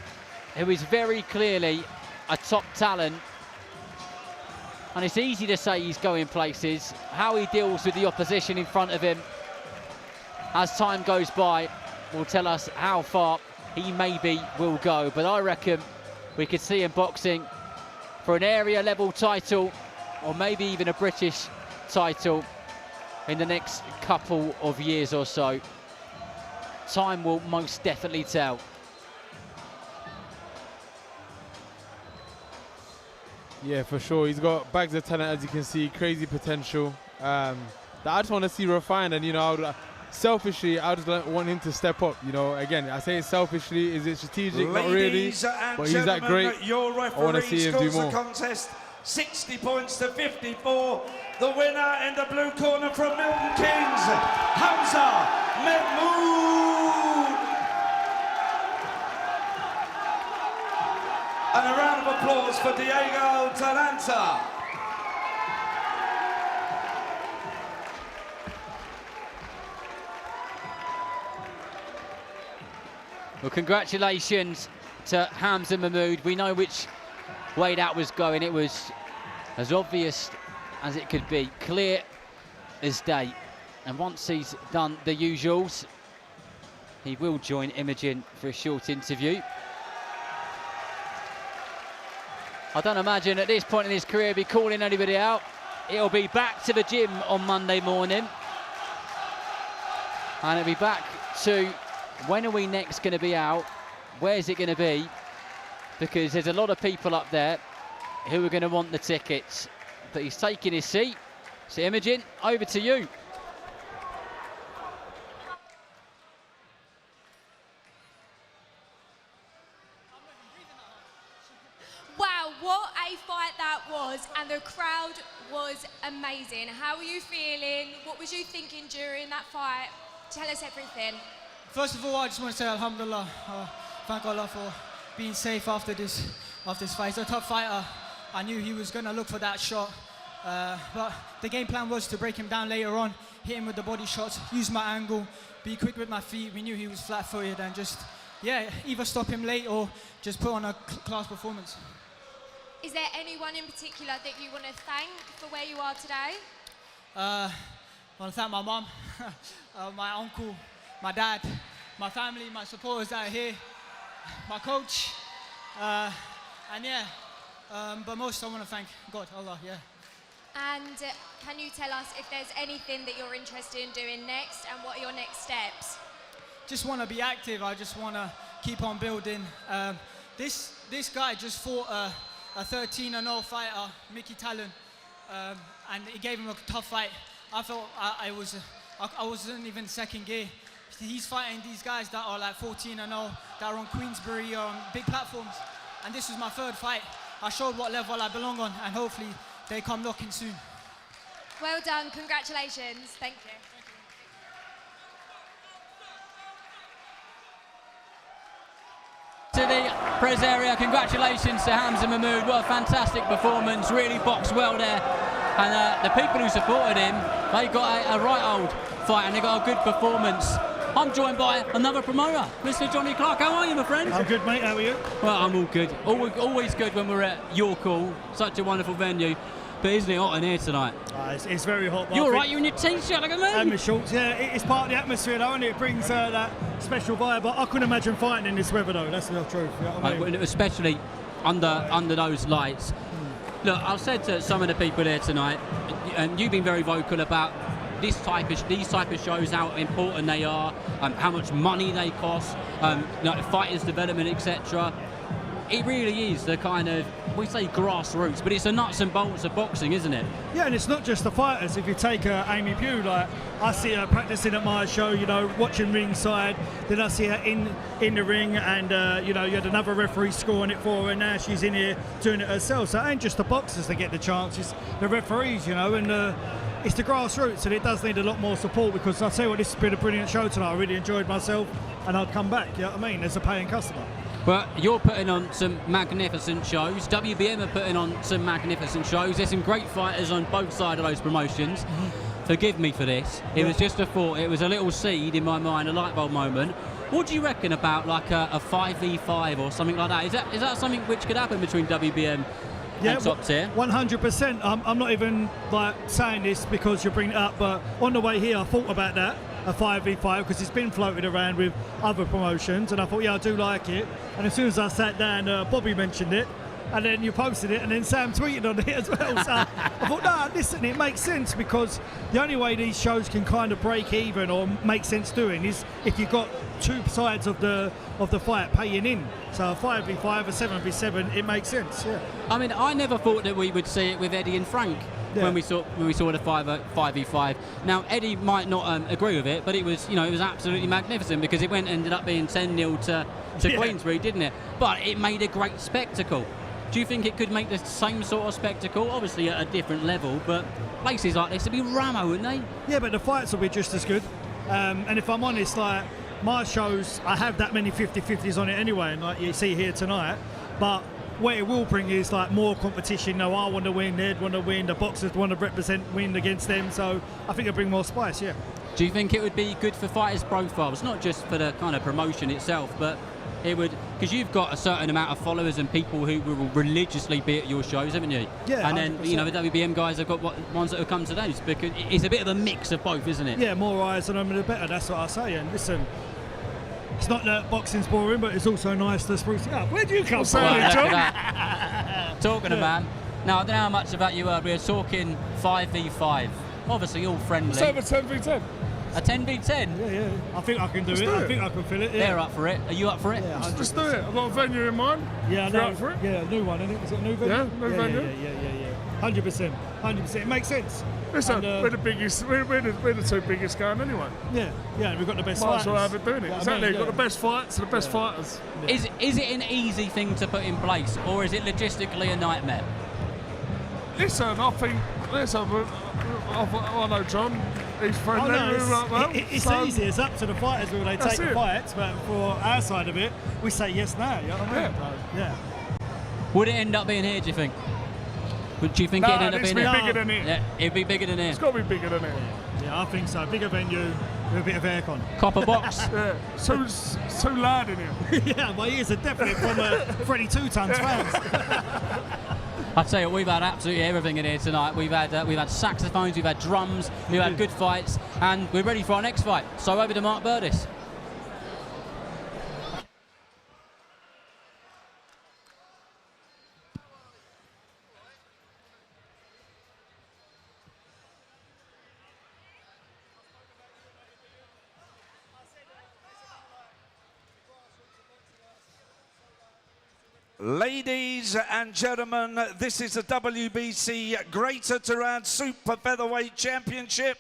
who is very clearly a top talent. And it's easy to say he's going places. How he deals with the opposition in front of him as time goes by will tell us how far he maybe will go. But I reckon we could see him boxing for an area level title, or maybe even a British title in the next couple of years or so. Time will most definitely tell. Yeah, for sure. He's got bags of talent, as you can see, crazy potential. That I just want to see refined, and, you know, selfishly, I just want him to step up. You know, again, I say it selfishly. Is it strategic? Not really. But he's that great. Your I want to see him do more. The contest 60 points to 54. The winner in the blue corner from Milton Keynes, Hamza Mahmood. And a round of applause for Diego Tananta. Well, congratulations to Hamza Mahmood. We know which way that was going. It was as obvious as it could be, clear as day. And once he's done the usuals, he will join Imogen for a short interview. I don't imagine at this point in his career he'll be calling anybody out. It'll be back to the gym on Monday morning. And it'll be back to when are we next going to be out? Where's it going to be? Because there's a lot of people up there who are going to want the tickets. But he's taking his seat. So Imogen, over to you. Wow, what a fight that was, and the crowd was amazing. How were you feeling? What was you thinking during that fight? Tell us everything. First of all, I just want to say Alhamdulillah. Thank Allah for being safe after this fight. He's a tough fighter. I knew he was going to look for that shot. But the game plan was to break him down later on, hit him with the body shots, use my angle, be quick with my feet. We knew he was flat-footed, and just, yeah, either stop him late or just put on a class performance. Is there anyone in particular that you want to thank for where you are today? I want to thank my mum, my uncle, my dad, my family, my supporters that are here, my coach, and yeah, but most I want to thank God, Allah, yeah. And can you tell us if there's anything that you're interested in doing next, and what are your next steps? Just want to be active. I just want to keep on building. This guy just fought a 13-0 fighter, Mickey Talon, and he gave him a tough fight. I thought I wasn't even second gear. He's fighting these guys that are like 14-0, that are on Queensbury, on big platforms, and this was my 3rd fight. I showed what level I belong on, and hopefully they come knocking soon. Well done, congratulations. Thank you. To the press area, congratulations to Hamza Mahmood. What a fantastic performance, really boxed well there. And the people who supported him, they got a right old fight and they got a good performance. I'm joined by another promoter, Mr. Johnny Clark. How are you, my friend? I'm good, mate. How are you? Well, I'm all good. Always good when we're at York Hall, such a wonderful venue. But isn't it hot in here tonight? It's very hot. You're right, you're in your t-shirt, look at me. And my shorts, yeah. It's part of the atmosphere though, and it brings that special vibe. I couldn't imagine fighting in this weather though, that's the truth. You know what I mean? Especially under those lights. Look, I've said to some of the people there tonight, and you've been very vocal about these type of shows, how important they are, how much money they cost, fighters' development, etc. It really is the kind of, we say grassroots, but it's the nuts and bolts of boxing, isn't it? Yeah, and it's not just the fighters. If you take Amy Pugh, like I see her practicing at my show, you know, watching ringside, then I see her in the ring, and you know, you had another referee scoring it for her, and now she's in here doing it herself. So it ain't just the boxers that get the chance, it's the referees, you know, and it's the grassroots, and it does need a lot more support, because I'll tell you what, this has been a brilliant show tonight. I really enjoyed myself, and I'd come back, you know what I mean, as a paying customer. But you're putting on some magnificent shows. WBM are putting on some magnificent shows. There's some great fighters on both sides of those promotions. Forgive me for this. It was just a thought. It was a little seed in my mind, a light bulb moment. What do you reckon about like a 5v5 or something like that? Is that something which could happen between WBM and top tier? 100%. I'm not even like saying this because you're bringing it up, but on the way here I thought about that, a 5v5, because it's been floated around with other promotions, and I thought, yeah, I do like it. And as soon as I sat down, Bobby mentioned it, and then you posted it, and then Sam tweeted on it as well. So I thought, no, listen, it makes sense, because the only way these shows can kind of break even or make sense doing is if you've got two sides of the fight paying in. So a 5v5, a 7v7, it makes sense. Yeah. I mean, I never thought that we would see it with Eddie and Frank. Yeah. When we saw the 5v5. Now Eddie might not agree with it, but it was absolutely magnificent, because it ended up being 10-0 to Queensbury, didn't it? But it made a great spectacle. Do you think it could make the same sort of spectacle? Obviously at a different level, but places like this would be rammo, wouldn't they? Yeah, but the fights will be just as good. And if I'm honest, like my shows, I have that many 50-50s on it anyway, and like you see here tonight, but what it will bring is like more competition. No, I want to win, Ned want to win, the boxers want to win against them, so I think it'll bring more spice, yeah. Do you think it would be good for fighters' profiles, not just for the kind of promotion itself, but it would, because you've got a certain amount of followers and people who will religiously be at your shows, haven't you? Yeah, and then 100%. The WBM guys have got ones that have come to those, because it's a bit of a mix of both, isn't it? Yeah, more eyes on them the better, that's what I say. And listen, it's not that boxing's boring, but it's also nice to spruce it up. Where do you come from, John? Talking to man. Now, I don't know how much about you heard. We were talking 5v5. Obviously, all friendly. So a 10v10. A 10v10? Yeah. I think I can do it. I think I can fill it. Yeah. They're up for it. Are you up for it? Yeah, just do it. I've got a venue in mind. Yeah, You're up for it? Yeah, a new one, isn't it? Is it a new venue? Yeah, new venue. Yeah. 100%. It makes sense. Listen, we're the biggest. We're the two biggest going anyway. Yeah, and we've got the best Might fighters. as well have it doing it. Exactly, we've got the best fights and the best fighters. Yeah. Is it an easy thing to put in place, or is it logistically a nightmare? Listen, I think. Listen, I know John. He's friendly. It's easy. It's up to the fighters whether they take the fights, but for our side of it, we say yes now. You know what I mean? Yeah. Would it end up being here, do you think? Do you think it'd end up being here? Bigger than here. Yeah, it'd be bigger than here. It's got to be bigger than here. Yeah, I think so. Bigger venue with a bit of aircon. Copper box. Yeah, so loud in here. Yeah, my ears are definitely from 32 tons fans. I tell you, we've had absolutely everything in here tonight. We've had saxophones, we've had drums, we've had good fights, and we're ready for our next fight. So over to Mark Burdis. Ladies and gentlemen, this is the WBC Greater Tehran Super Featherweight Championship.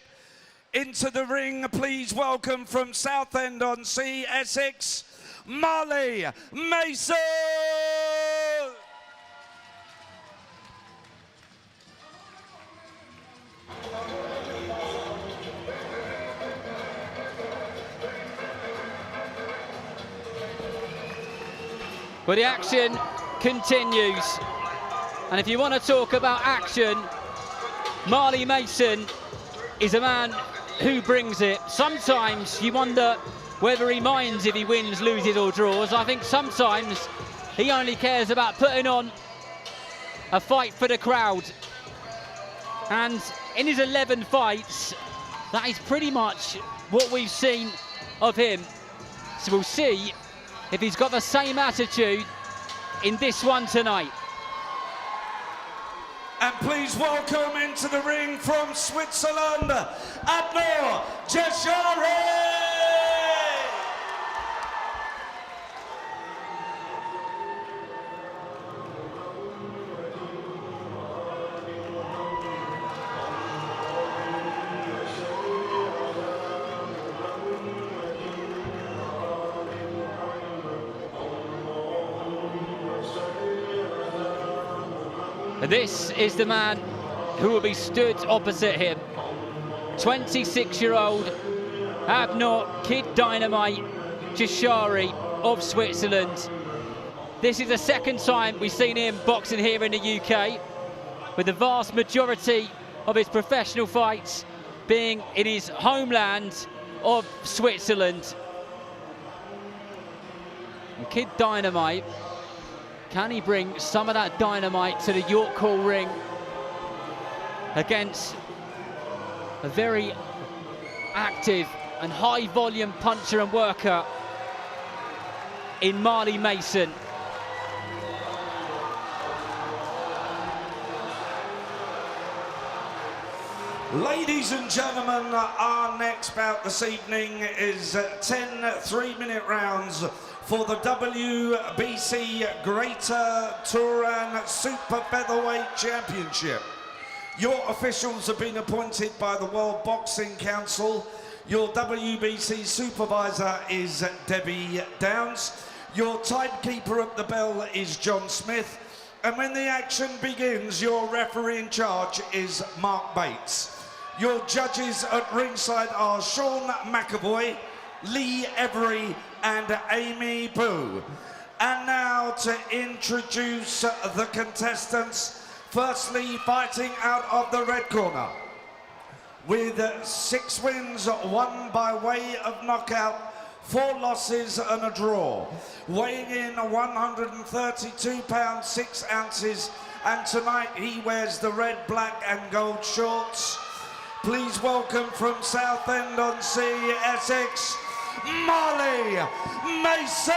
Into the ring, please welcome from Southend-on-Sea, Essex, Marley Mason! Well, the action continues. And if you want to talk about action, Marley Mason is a man who brings it. Sometimes you wonder whether he minds if he wins, loses or draws. I think sometimes he only cares about putting on a fight for the crowd. And in his 11 fights, that is pretty much what we've seen of him. So we'll see if he's got the same attitude in this one tonight. And please welcome into the ring from Switzerland, Abner Jeshari! This is the man who will be stood opposite him. 26-year-old Abner Kid Dynamite Jeshari of Switzerland. This is the second time we've seen him boxing here in the UK, with the vast majority of his professional fights being in his homeland of Switzerland. And Kid Dynamite, can he bring some of that dynamite to the York Hall ring against a very active and high volume puncher and worker in Marley Mason? Ladies and gentlemen, our next bout this evening is 10 3-minute rounds for the WBC Greater Turan Super Featherweight Championship. Your officials have been appointed by the World Boxing Council. Your WBC supervisor is Debbie Downs. Your timekeeper at the bell is John Smith. And when the action begins, your referee in charge is Mark Bates. Your judges at ringside are Sean McAvoy, Lee Every and Amy Boo. And now to introduce the contestants. Firstly, fighting out of the red corner, with 6 wins, 1 by way of knockout, 4 losses and a draw. Weighing in 132 pounds 6 ounces, and tonight he wears the red, black and gold shorts. Please welcome from Southend-on-Sea, Essex, Marley Mason!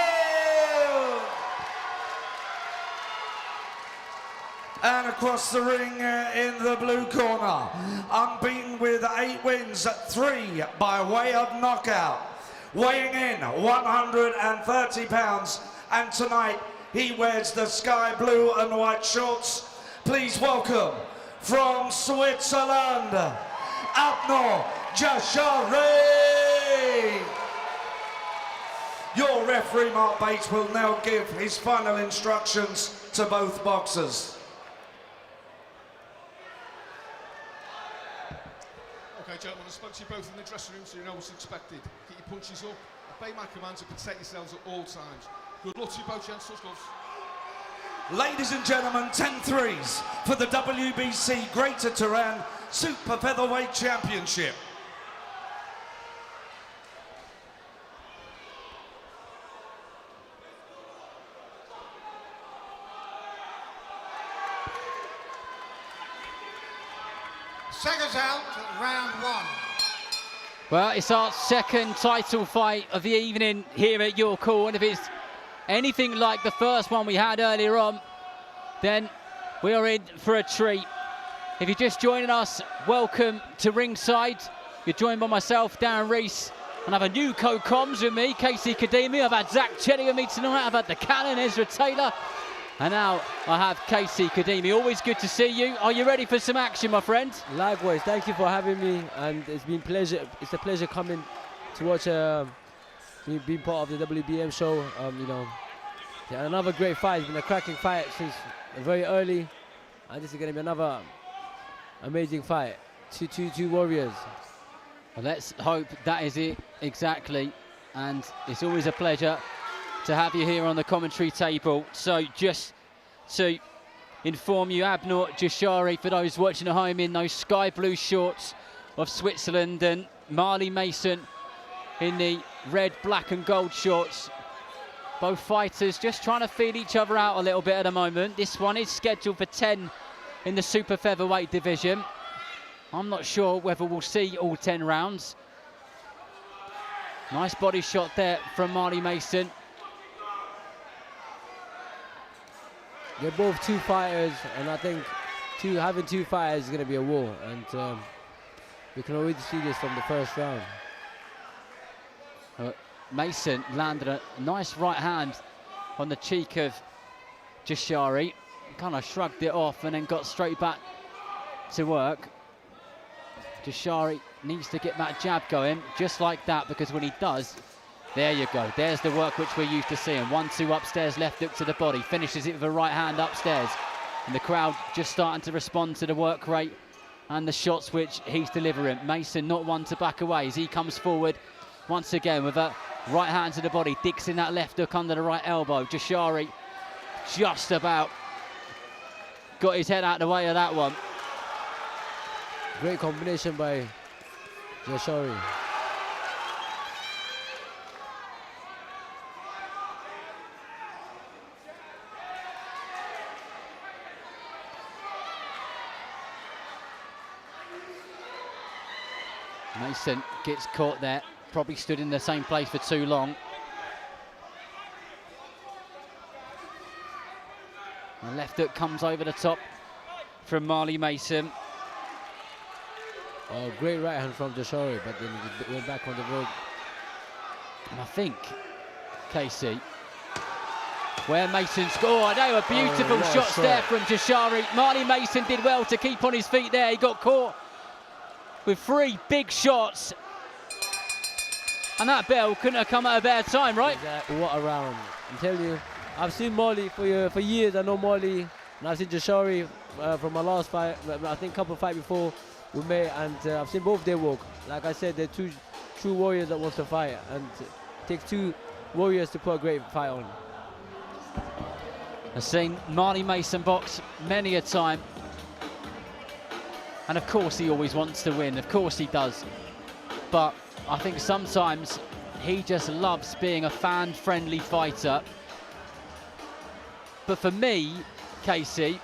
And across the ring in the blue corner, unbeaten with 8 wins, 3 by way of knockout. Weighing in 130 pounds, and tonight he wears the sky blue and white shorts. Please welcome from Switzerland, Abner Jeshari. Your referee Mark Bates will now give his final instructions to both boxers. Okay, gentlemen, I spoke to you both in the dressing room, so you know what's expected. Get your punches up, obey my commands, and protect yourselves at all times. Good luck to you both, gents. Touch gloves. Ladies and gentlemen, 10 threes for the WBC Greater Turan Super Featherweight Championship. Seconds out, round 1. Well, it's our second title fight of the evening here at York Hall, and if it's anything like the first one we had earlier on, then we are in for a treat. If you're just joining us, welcome to ringside. You're joined by myself, Darren Rees, and I have a new co-coms with me, Casey Kadimi. I've had Zach Chelly with me tonight. I've had the Cannon, Ezra Taylor, and now I have Casey Kadimi. Always good to see you. Are you ready for some action, my friend? Likewise, thank you for having me, and it's a pleasure coming to watch being part of the WBM show. You know, yeah, another great fight. It's been a cracking fight since very early, and this is going to be another amazing fight. Two warriors. Well, let's hope that is it exactly, and it's always a pleasure to have you here on the commentary table. So just to inform you, Abner Jeshari, for those watching at home, in those sky blue shorts of Switzerland, and Marley Mason in the red, black and gold shorts. Both fighters just trying to feel each other out a little bit at the moment. This one is scheduled for 10 in the super featherweight division. I'm not sure whether we'll see all 10 rounds. Nice body shot there from Marley Mason. They're both two fighters, and I think having two fighters is going to be a war, and we can already see this from the first round. Mason landed a nice right hand on the cheek of Jashari. Kind of shrugged it off and then got straight back to work. Jashari needs to get that jab going just like that, because when he does, there you go. There's the work which we're used to seeing. 1-2 upstairs, left hook to the body. Finishes it with a right hand upstairs. And the crowd just starting to respond to the work rate and the shots which he's delivering. Mason not one to back away as he comes forward once again with a right hand to the body. Digs in that left hook under the right elbow. Jashari just about got his head out of the way of that one. Great combination by Jashari. Mason gets caught there, probably stood in the same place for too long. The left hook comes over the top from Marley Mason. Oh, great right hand from Jashari, but then he went back on the road. And I think, Casey, where Mason scored, they were beautiful shots there from Jashari. Marley Mason did well to keep on his feet there. He got caught with 3 big shots. And that bell couldn't have come at a better time, right? What a round. I'm telling you, I've seen Marley for years. I know Marley, and I've seen Jashari from my last fight. I think a couple of fights before we met, and I've seen both their work. Like I said, they're two true warriors that want to fight, and it takes 2 warriors to put a great fight on. I've seen Marley Mason box many a time. And of course he always wants to win, of course he does. But I think sometimes he just loves being a fan-friendly fighter. But for me, Casey,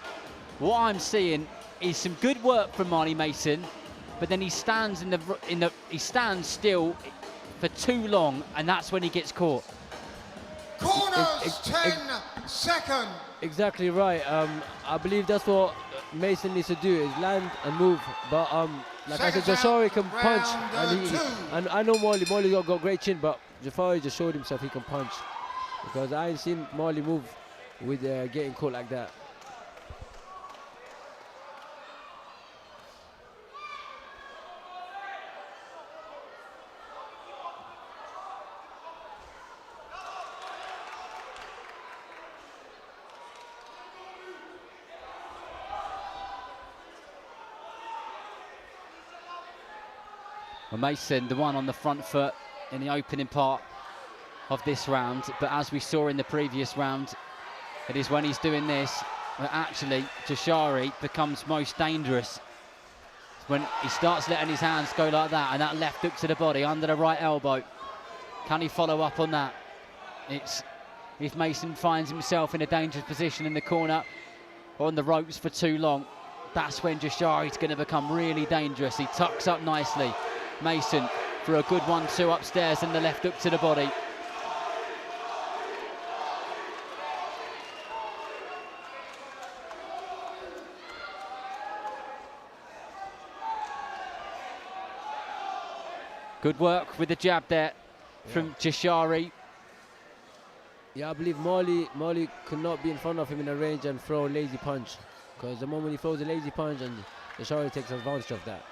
what I'm seeing is some good work from Marley Mason, but then he stands he stands still for too long, and that's when he gets caught. Corners, 10 seconds. Exactly right. I believe that's what Mason needs to do, is land and move. But like I said, Jashari can punch, and I know Marley got great chin, but Jafari just showed himself he can punch, because I ain't seen Marley move with getting caught like that. Well, Mason, the one on the front foot in the opening part of this round, but as we saw in the previous round, it is when he's doing this that actually Jashari becomes most dangerous. It's when he starts letting his hands go like that, and that left hook to the body under the right elbow. Can he follow up on that? It's if Mason finds himself in a dangerous position in the corner or on the ropes for too long, that's when Jashari's going to become really dangerous. He tucks up nicely. Mason for a good 1-2 upstairs and the left hook to the body. Good work with the jab there from Jashari. Yeah, I believe Marley could not be in front of him in the range and throw a lazy punch, because the moment he throws a lazy punch, and Jashari takes advantage of that.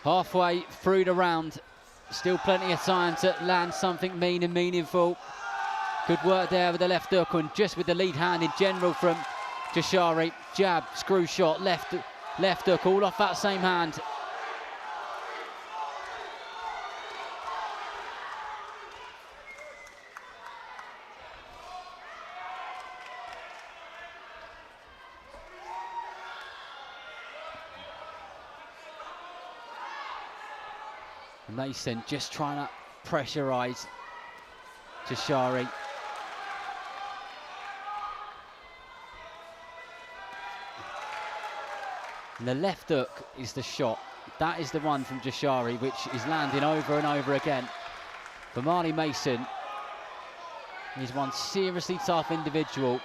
Halfway through the round, still plenty of time to land something mean and meaningful. Good work there with the left hook, and just with the lead hand in general from Jashari. Jab, screw shot, left hook, all off that same hand. Mason just trying to pressurise Jashari. And the left hook is the shot. That is the one from Jashari, which is landing over and over again. But Marley Mason is one seriously tough individual.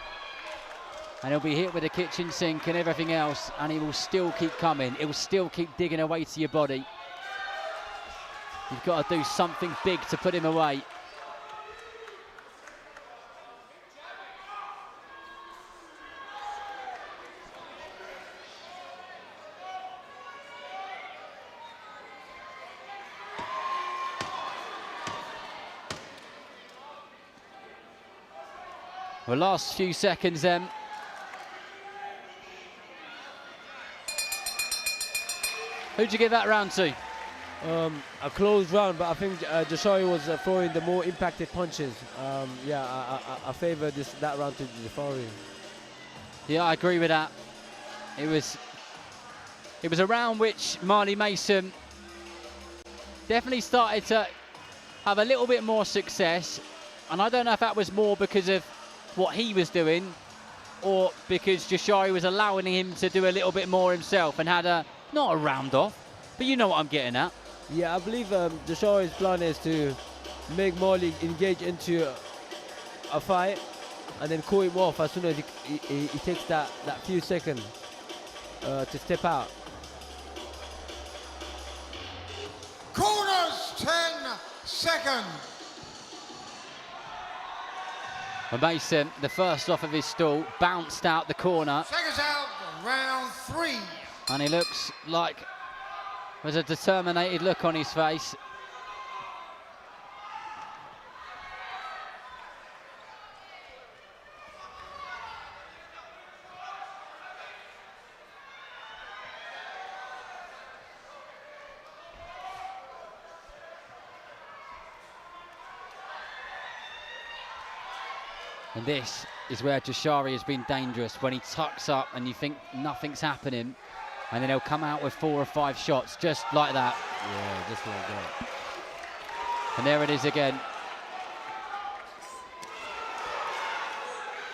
And he'll be hit with a kitchen sink and everything else, and he will still keep coming. It will still keep digging away to your body. You've got to do something big to put him away. Well, last few seconds then. Who'd you give that round to? A close round, but I think Jashari was throwing the more impacted punches. Yeah, I favour that round to Jashari. Yeah, I agree with that. It was a round which Marley Mason definitely started to have a little bit more success, and I don't know if that was more because of what he was doing or because Jashari was allowing him to do a little bit more himself and had not a round off, but you know what I'm getting at. Yeah, I believe Jashari's plan is to make Marley engage into a fight and then call him off as soon as he takes that few seconds to step out. Corners, 10 seconds. And Mason, the first off of his stall, bounced out the corner. Seconds out, round 3. And he looks like there's a determined look on his face. And this is where Jashari has been dangerous, when he tucks up and you think nothing's happening, and then he'll come out with 4 or 5 shots just like that. Yeah, just like that. And there it is again.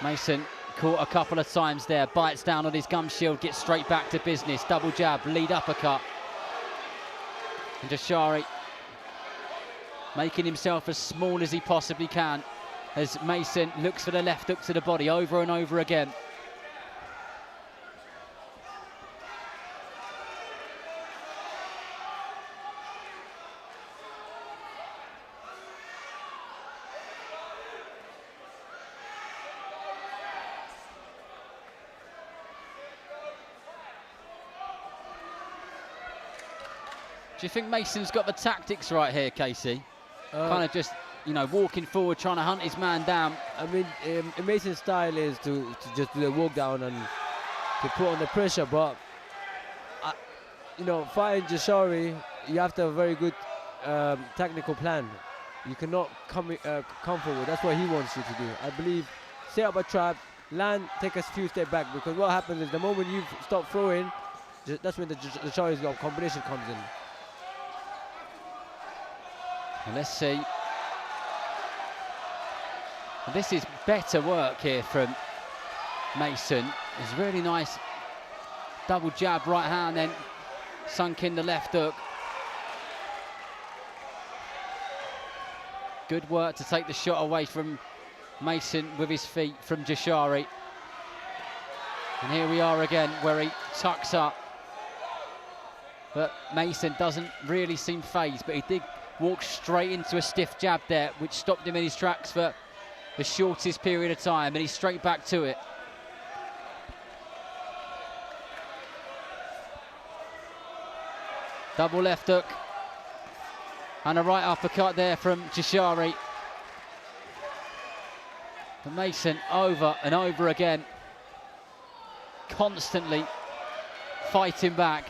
Mason caught a couple of times there, bites down on his gum shield, gets straight back to business. Double jab, lead uppercut. And Jashari making himself as small as he possibly can as Mason looks for the left hook to the body over and over again. Do you think Mason's got the tactics right here, Casey? Kind of just, you know, walking forward, trying to hunt his man down. I mean, Mason's style is to just do the walk down and to put on the pressure, but, you know, fighting Jashari, you have to have a very good technical plan. You cannot come forward. That's what he wants you to do. I believe set up a trap, land, take a few steps back, because what happens is the moment you stop throwing, that's when the Jashari's combination comes in. And let's see. And this is better work here from Mason. It's really nice double jab, right hand, then sunk in the left hook. Good work to take the shot away from Mason with his feet from Jashari. And here we are again where he tucks up. But Mason doesn't really seem phased, but he did walk straight into a stiff jab there, which stopped him in his tracks for the shortest period of time, and he's straight back to it. Double left hook. And a right uppercut there from Jashari. But Mason over and over again, constantly fighting back.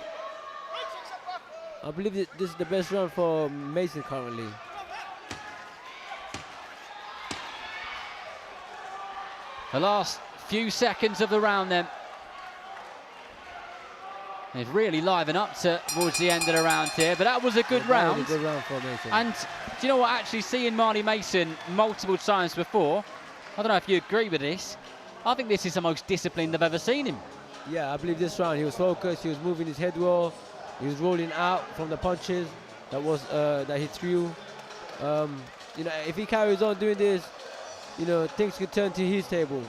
I believe that this is the best round for Mason currently. The last few seconds of the round then. They've really livened up towards the end of the round here, but that was a good round. That was a good round for Mason. And do you know what, actually seeing Marley Mason multiple times before, I don't know if you agree with this, I think this is the most disciplined I've ever seen him. Yeah, I believe this round he was focused. He was moving his head well. He was rolling out from the punches that he threw. You know, if he carries on doing this, you know, things could turn to his table.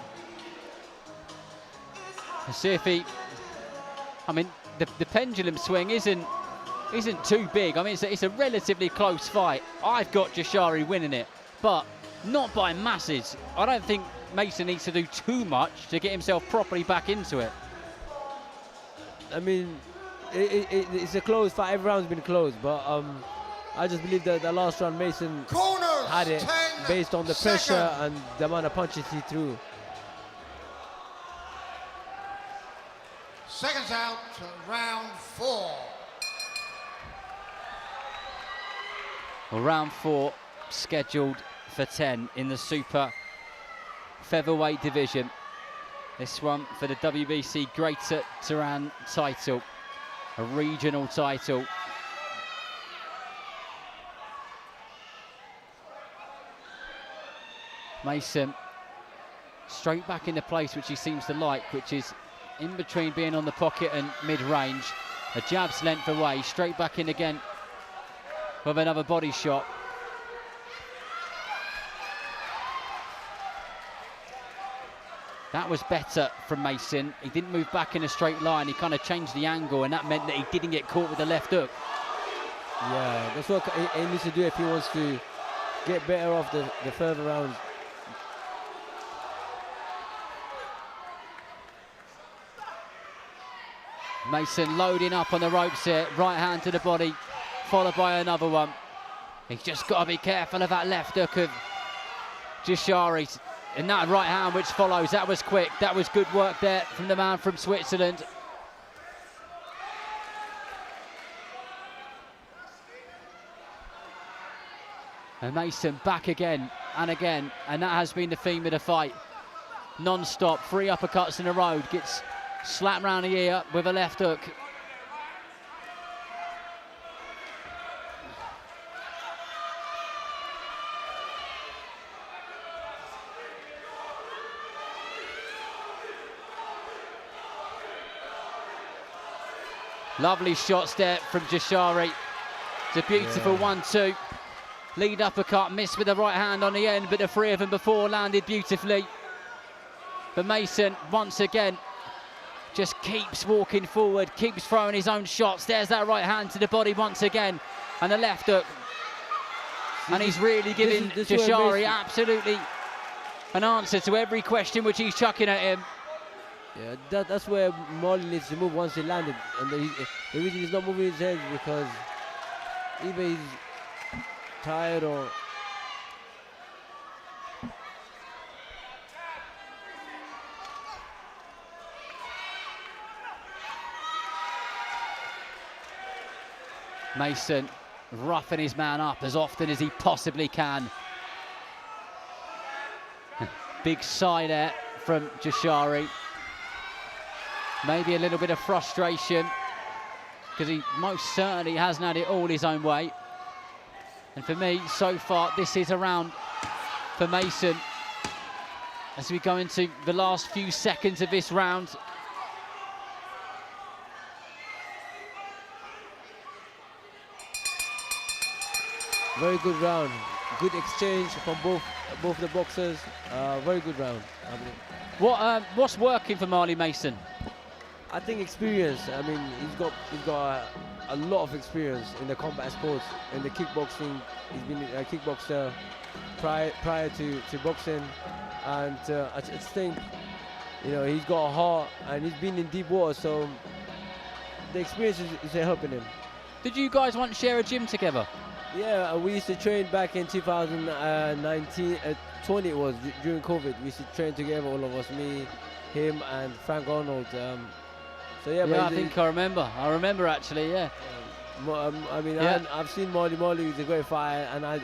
Let's see if he. I mean, the pendulum swing isn't too big. I mean, it's a relatively close fight. I've got Jashari winning it, but not by masses. I don't think Mason needs to do too much to get himself properly back into it. I mean, it's a close fight. Every round's been close, but I just believe that the last round Mason had it based on the pressure and the amount of punches he threw. Seconds out to round 4. Well, round 4 scheduled for 10 in the super featherweight division. This one for the WBC Greater Tehran title, a regional title. Mason straight back into place, which he seems to like, which is in between being on the pocket and mid-range. A jab's length away, straight back in again with another body shot. That was better from Mason. He didn't move back in a straight line. He kind of changed the angle, and that meant that he didn't get caught with the left hook. Yeah, that's what he needs to do if he wants to get better off the further rounds. Mason loading up on the ropes here. Right hand to the body, followed by another one. He's just got to be careful of that left hook of Jashari. And that right hand which follows, that was quick. That was good work there from the man from Switzerland. And Mason back again and again. And that has been the theme of the fight. Non-stop, 3 uppercuts in a row. Gets slapped round the ear with a left hook. Lovely shots there from Jashari. It's a beautiful 1-2. Lead uppercut, missed with the right hand on the end, but the 3 of them before landed beautifully. But Mason, once again, just keeps walking forward, keeps throwing his own shots. There's that right hand to the body once again, and the left hook. And he's really giving Jashari absolutely an answer to every question which he's chucking at him. Yeah, that's where Marley needs to move once he landed. And the reason he's not moving his head is because either he's tired or... Mason roughing his man up as often as he possibly can. Big side there from Jashari. Maybe a little bit of frustration because he most certainly hasn't had it all his own way. And for me, so far, this is a round for Mason as we go into the last few seconds of this round. Very good round. Good exchange from both the boxers. Very good round, I believe. What's working for Marley Mason? I think experience. I mean, he's got a lot of experience in the combat sports, in the kickboxing. He's been a kickboxer prior to boxing, and I just think, you know, he's got a heart and he's been in deep water, so the experience is helping him. Did you guys once share a gym together? Yeah, we used to train back in 2019, 20 it was, during COVID. We used to train together, all of us, me, him, and Frank Arnold. So yeah, I think I remember. I remember actually, yeah. I mean, yeah. I've seen Marley. He's a great fighter, and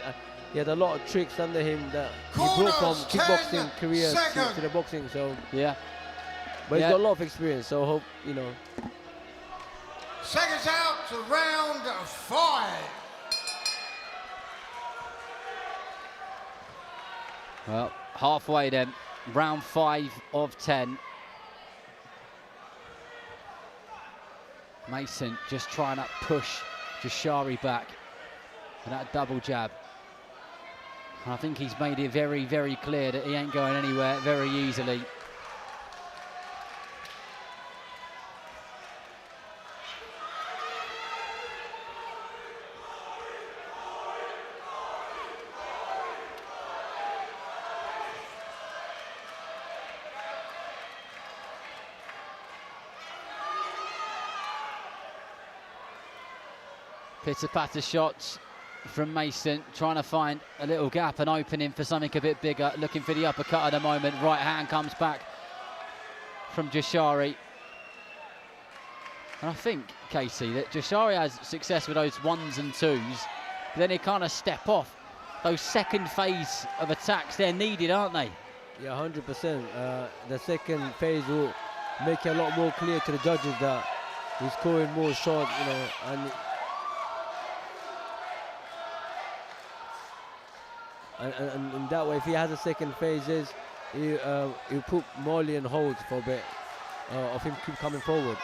he had a lot of tricks under him that he brought from kickboxing career to the boxing. So yeah, but he's got a lot of experience. So hope, you know. Seconds out to round 5. Well, halfway then, round 5 of 10. Mason just trying to push Jashari back for that double jab. And I think he's made it very, very clear that he ain't going anywhere very easily. Pitter-patter shots from Mason, trying to find a little gap, an opening for something a bit bigger, looking for the uppercut at the moment. Right hand comes back from Jashari. And I think, Casey, that Jashari has success with those 1s and 2s, but then they kind of step off. Those second phase of attacks, they're needed, aren't they? Yeah, 100%. The second phase will make it a lot more clear to the judges that he's scoring more shots, you know, and in that way, if he has a second phases, he'll put Marley on hold for a bit of him keep coming forward.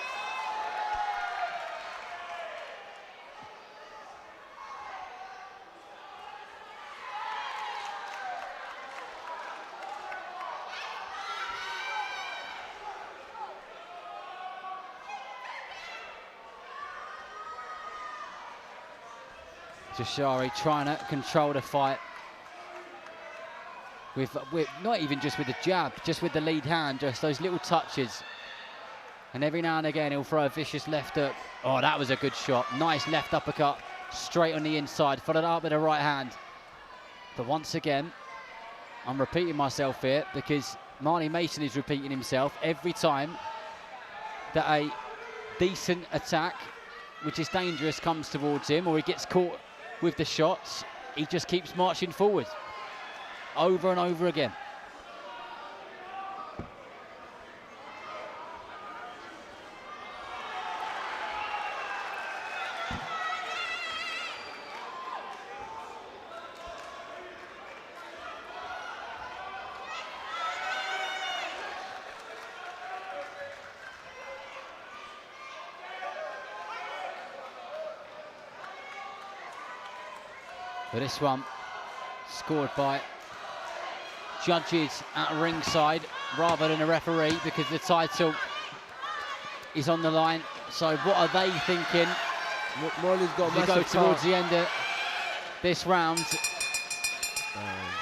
Jashari trying to control the fight. With not even just with the jab, just with the lead hand, just those little touches. And every now and again, he'll throw a vicious left up. Oh, that was a good shot. Nice left uppercut, straight on the inside, followed up with a right hand. But once again, I'm repeating myself here because Marley Mason is repeating himself every time that a decent attack, which is dangerous, comes towards him, or he gets caught with the shots, he just keeps marching forward. Over and over again. But this one scored by judges at ringside rather than a referee because the title is on the line. So what are they thinking? Marley's got as we go towards the end of this round.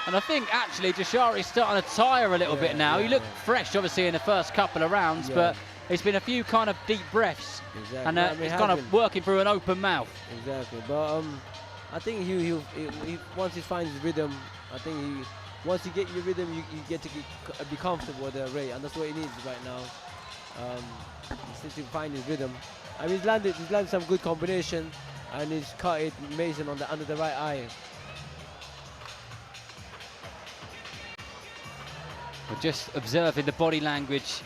And I think actually Jashari's starting to tire a little bit now. He looked fresh obviously in the first couple of rounds, but it's been a few kind of deep breaths. And he's kind of working through an open mouth. Exactly, but I think he once he finds his rhythm, I think once you get your rhythm, you get to be comfortable with the rate, and that's what he needs right now. Since he find his rhythm, I mean, he's landed some good combination, and he's cut it Mason on under the right eye. We're just observing the body language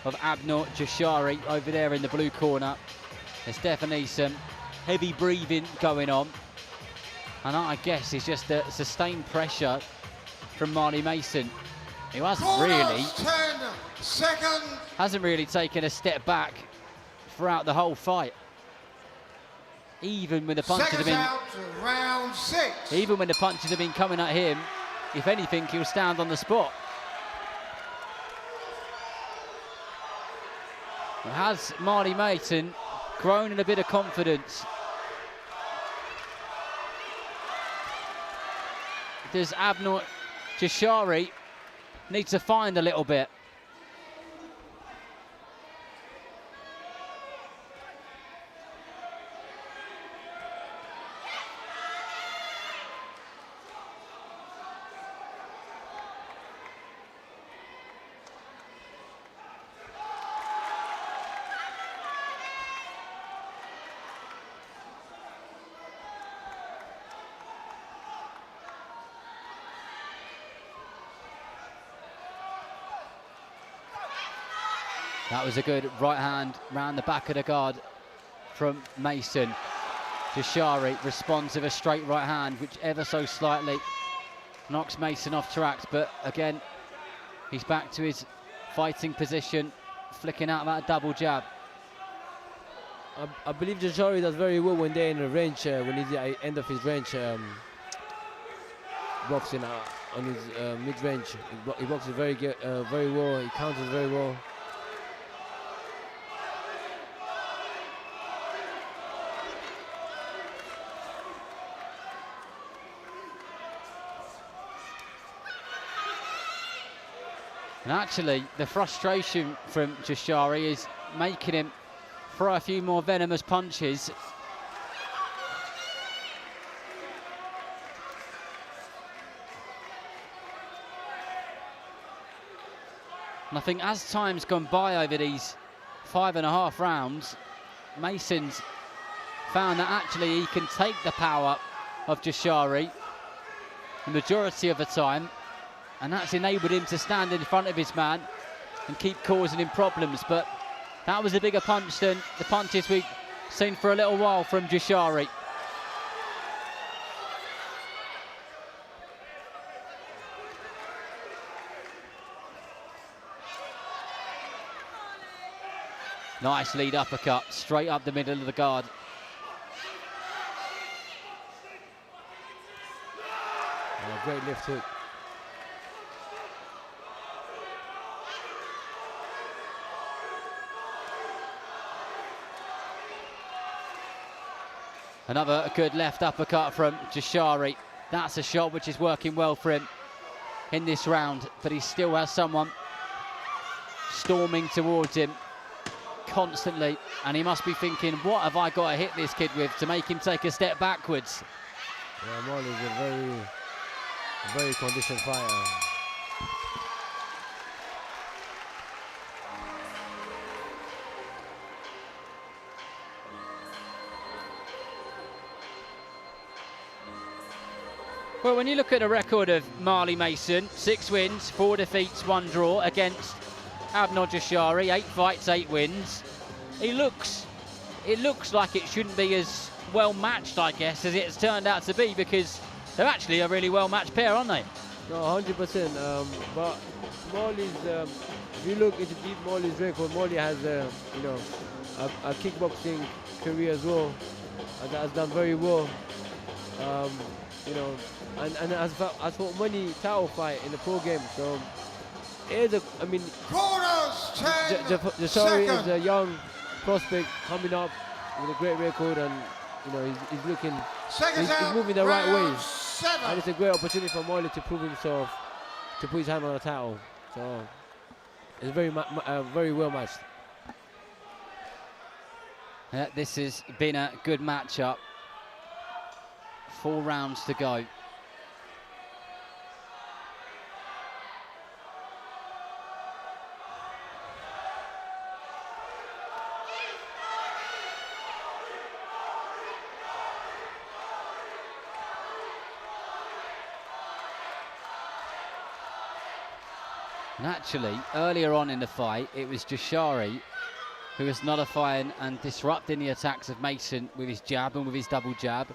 of Abner Jashari over there in the blue corner. There's definitely some heavy breathing going on, and I guess it's just the sustained pressure from Marley Mason, who hasn't really taken a step back throughout the whole fight. Even when the punches have been round 6. Even when the punches have been coming at him, if anything, he'll stand on the spot. Has Marley Mason grown in a bit of confidence? Does Abner Jashari need to find a little bit? That was a good right hand round the back of the guard from Mason. Jashari responds with a straight right hand, which ever so slightly knocks Mason off tracks. But again, he's back to his fighting position, flicking out that double jab. I believe Jashari does very well when they're in the range, when he's at the end of his range, boxing on his mid-range. He boxes very well, he counters very well. And actually, the frustration from Jashari is making him throw a few more venomous punches. And I think as time's gone by over these 5.5 rounds, Mason's found that actually he can take the power of Jashari the majority of the time, and that's enabled him to stand in front of his man and keep causing him problems. But that was a bigger punch than the punches we've seen for a little while from Jashari. Nice lead uppercut, straight up the middle of the guard. Oh, great left hook. Another good left uppercut from Jashari. That's a shot which is working well for him in this round, but he still has someone storming towards him constantly, and he must be thinking, what have I got to hit this kid with to make him take a step backwards? Yeah, Hawley's a very conditioned fighter. Well, when you look at the record of Marley Mason, 6 wins, 4 defeats, 1 draw against Abnor Jashari, 8 fights, 8 wins. It looks like it shouldn't be as well matched, I guess, as it's turned out to be, because they're actually a really well matched pair, aren't they? No, 100%. But Marley's, if you look into deep Marley's record, Marley has a kickboxing career as well, and that has done very well. And as for money title fight in the pro game, so it is Jashari is a young prospect coming up with a great record, and he's looking, he's moving the right way, and it's a great opportunity for Marley to prove himself, to put his hand on the title. So it's very well matched. This has been a good matchup. 4 rounds to go. And actually, earlier on in the fight, it was Jashari who was nullifying and disrupting the attacks of Mason with his jab and with his double jab.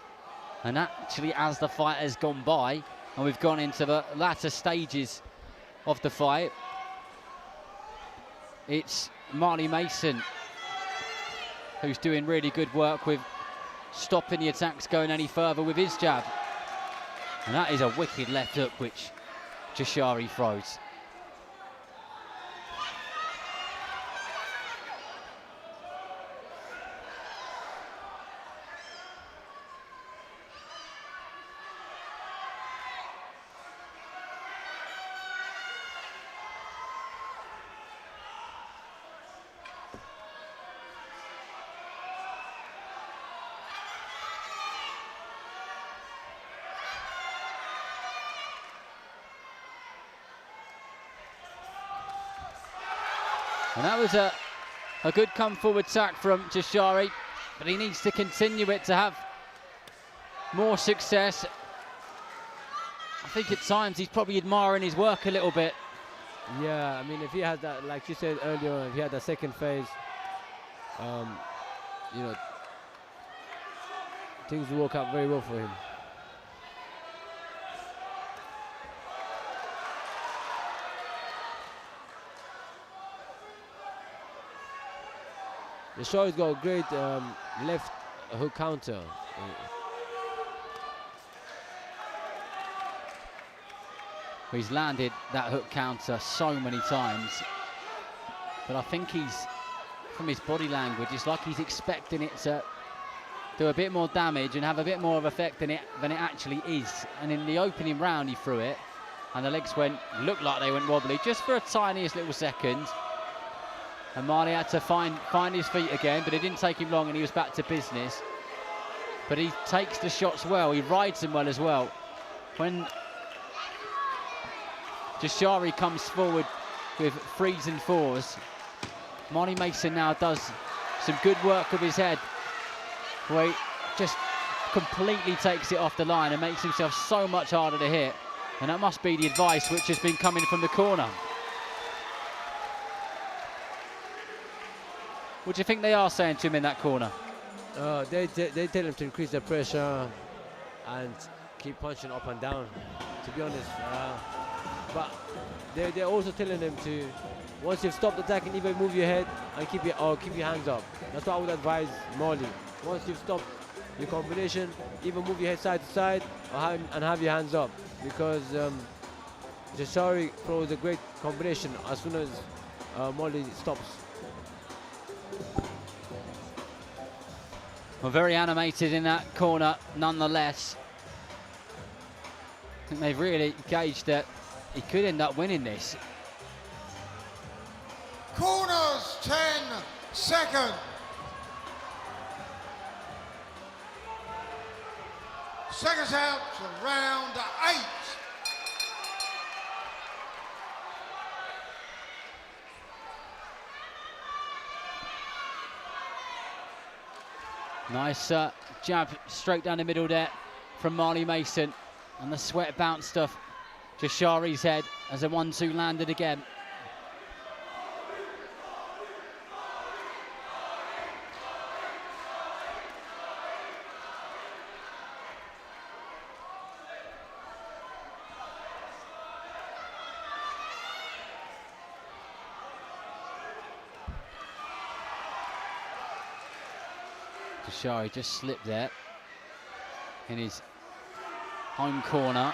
And actually, as the fight has gone by and we've gone into the latter stages of the fight, it's Marley Mason who's doing really good work with stopping the attacks going any further with his jab. And that is a wicked left hook which Jashari throws. And that was a good come forward attack from Jashari, but he needs to continue it to have more success. I think at times he's probably admiring his work a little bit. Yeah, I mean, if he had that, like you said earlier, if he had that second phase, things will work out very well for him. Jashari's got a great left hook counter. He's landed that hook counter so many times, but I think from his body language, it's like he's expecting it to do a bit more damage and have a bit more of effect than it actually is. And in the opening round, he threw it, and the legs looked like they went wobbly just for a tiniest little second. And Marley had to find his feet again, but it didn't take him long, and he was back to business. But he takes the shots well, he rides them well as well. When Jashari comes forward with 3s and 4s, Marley Mason now does some good work with his head, where he just completely takes it off the line and makes himself so much harder to hit. And that must be the advice which has been coming from the corner. What do you think they are saying to him in that corner? They tell him to increase the pressure and keep punching up and down, to be honest. But they're also telling him to, once you've stopped attacking, either move your head and keep your hands up. That's what I would advise Marley. Once you've stopped your combination, either move your head side to side and have your hands up, because Jashari throws a great combination as soon as Marley stops. Well, very animated in that corner, nonetheless. I think they've really gauged that he could end up winning this. Corners, 10 seconds. Seconds out to round 8. Nice jab straight down the middle there from Marley Mason, and the sweat bounced off Jashari's head as a 1-2 landed again. Jashari just slipped there in his home corner.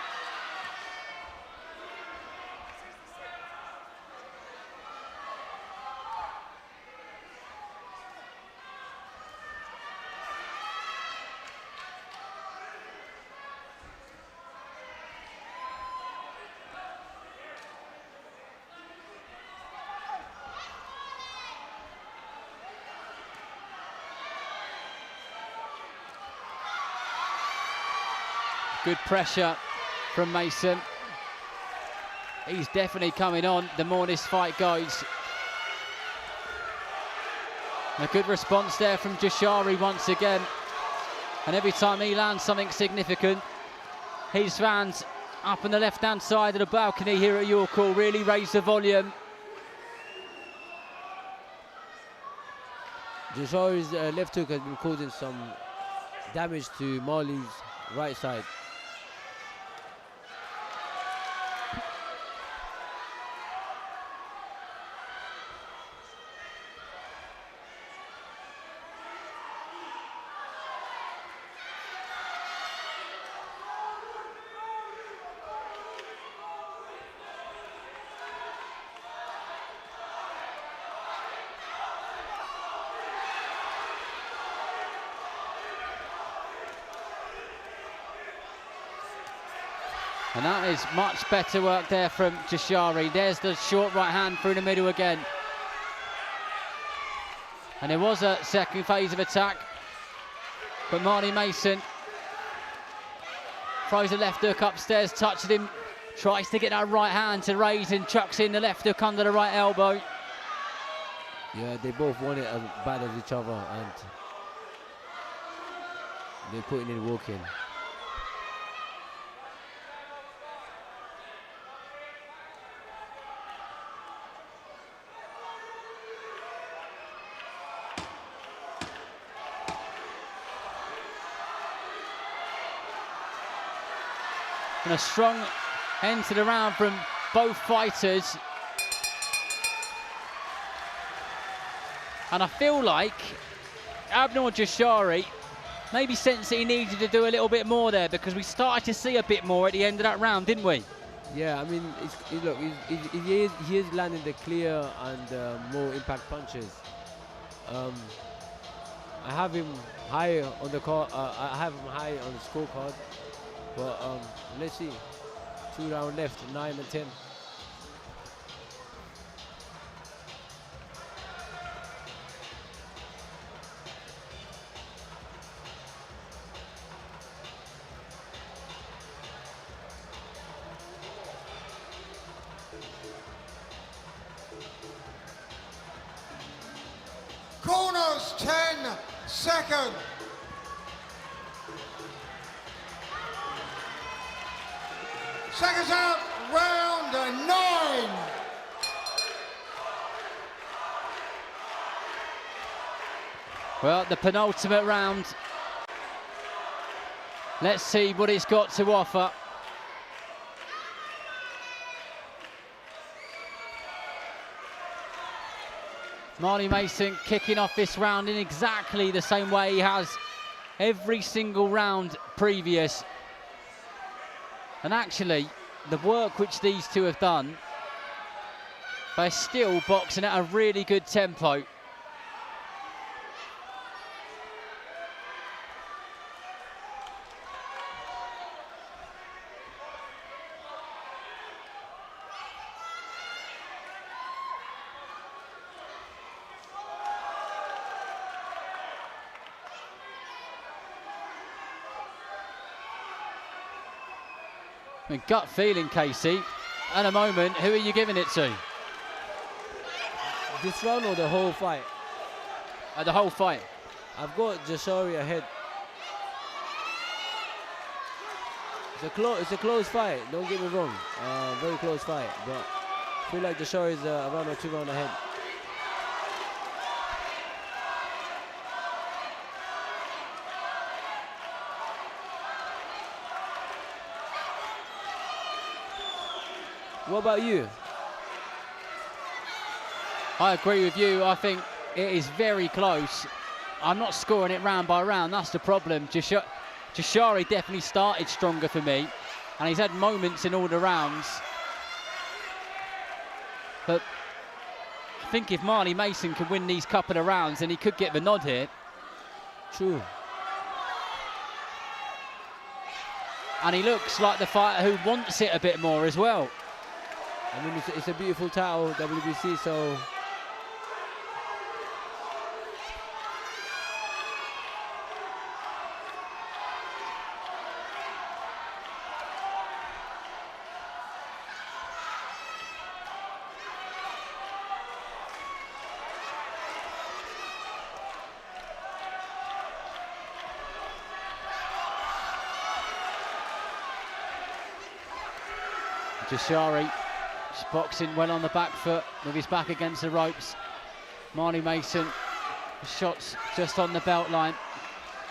Good pressure from Mason. He's definitely coming on the more this fight goes. A good response there from Jashari once again. And every time he lands something significant, his fans up on the left-hand side of the balcony here at York Hall really raise the volume. Jashari's left hook has been causing some damage to Marley's right side. And that is much better work there from Jashari. There's the short right hand through the middle again. And there was a second phase of attack, but Marley Mason throws a left hook upstairs, touches him, tries to get that right hand to raise and chucks in the left hook under the right elbow. Yeah, they both want it as bad as each other, and they're putting in work in. And a strong end to the round from both fighters. And I feel like Abnor Jashari maybe sensed that he needed to do a little bit more there, because we started to see a bit more at the end of that round, didn't we? Yeah, I mean, look, he is landing the clear and more impact punches. I have him high on the I have him high on the scorecard, but let's see. 2 rounds left, 9 and 10. Corners 10 seconds. Seconds out, round 9. Well, the penultimate round. Let's see what it's got to offer. Marty Mason kicking off this round in exactly the same way he has every single round previous. And actually, the work which these two have done, they're still boxing at a really good tempo. I mean, gut feeling, Casey. At a moment, who are you giving it to? This round or the whole fight? The whole fight. I've got Jashari ahead. It's a close fight, don't get me wrong. Very close fight, but I feel like Jashari is a round or 2 rounds ahead. What about you? I agree with you. I think it is very close. I'm not scoring it round by round. That's the problem. Jashari definitely started stronger for me, and he's had moments in all the rounds. But I think if Marty Mason can win these couple of rounds, then he could get the nod here. True. And he looks like the fighter who wants it a bit more as well. I mean, it's a beautiful title, WBC, so... Jashari boxing well on the back foot with his back against the ropes. Marty Mason, shots just on the belt line,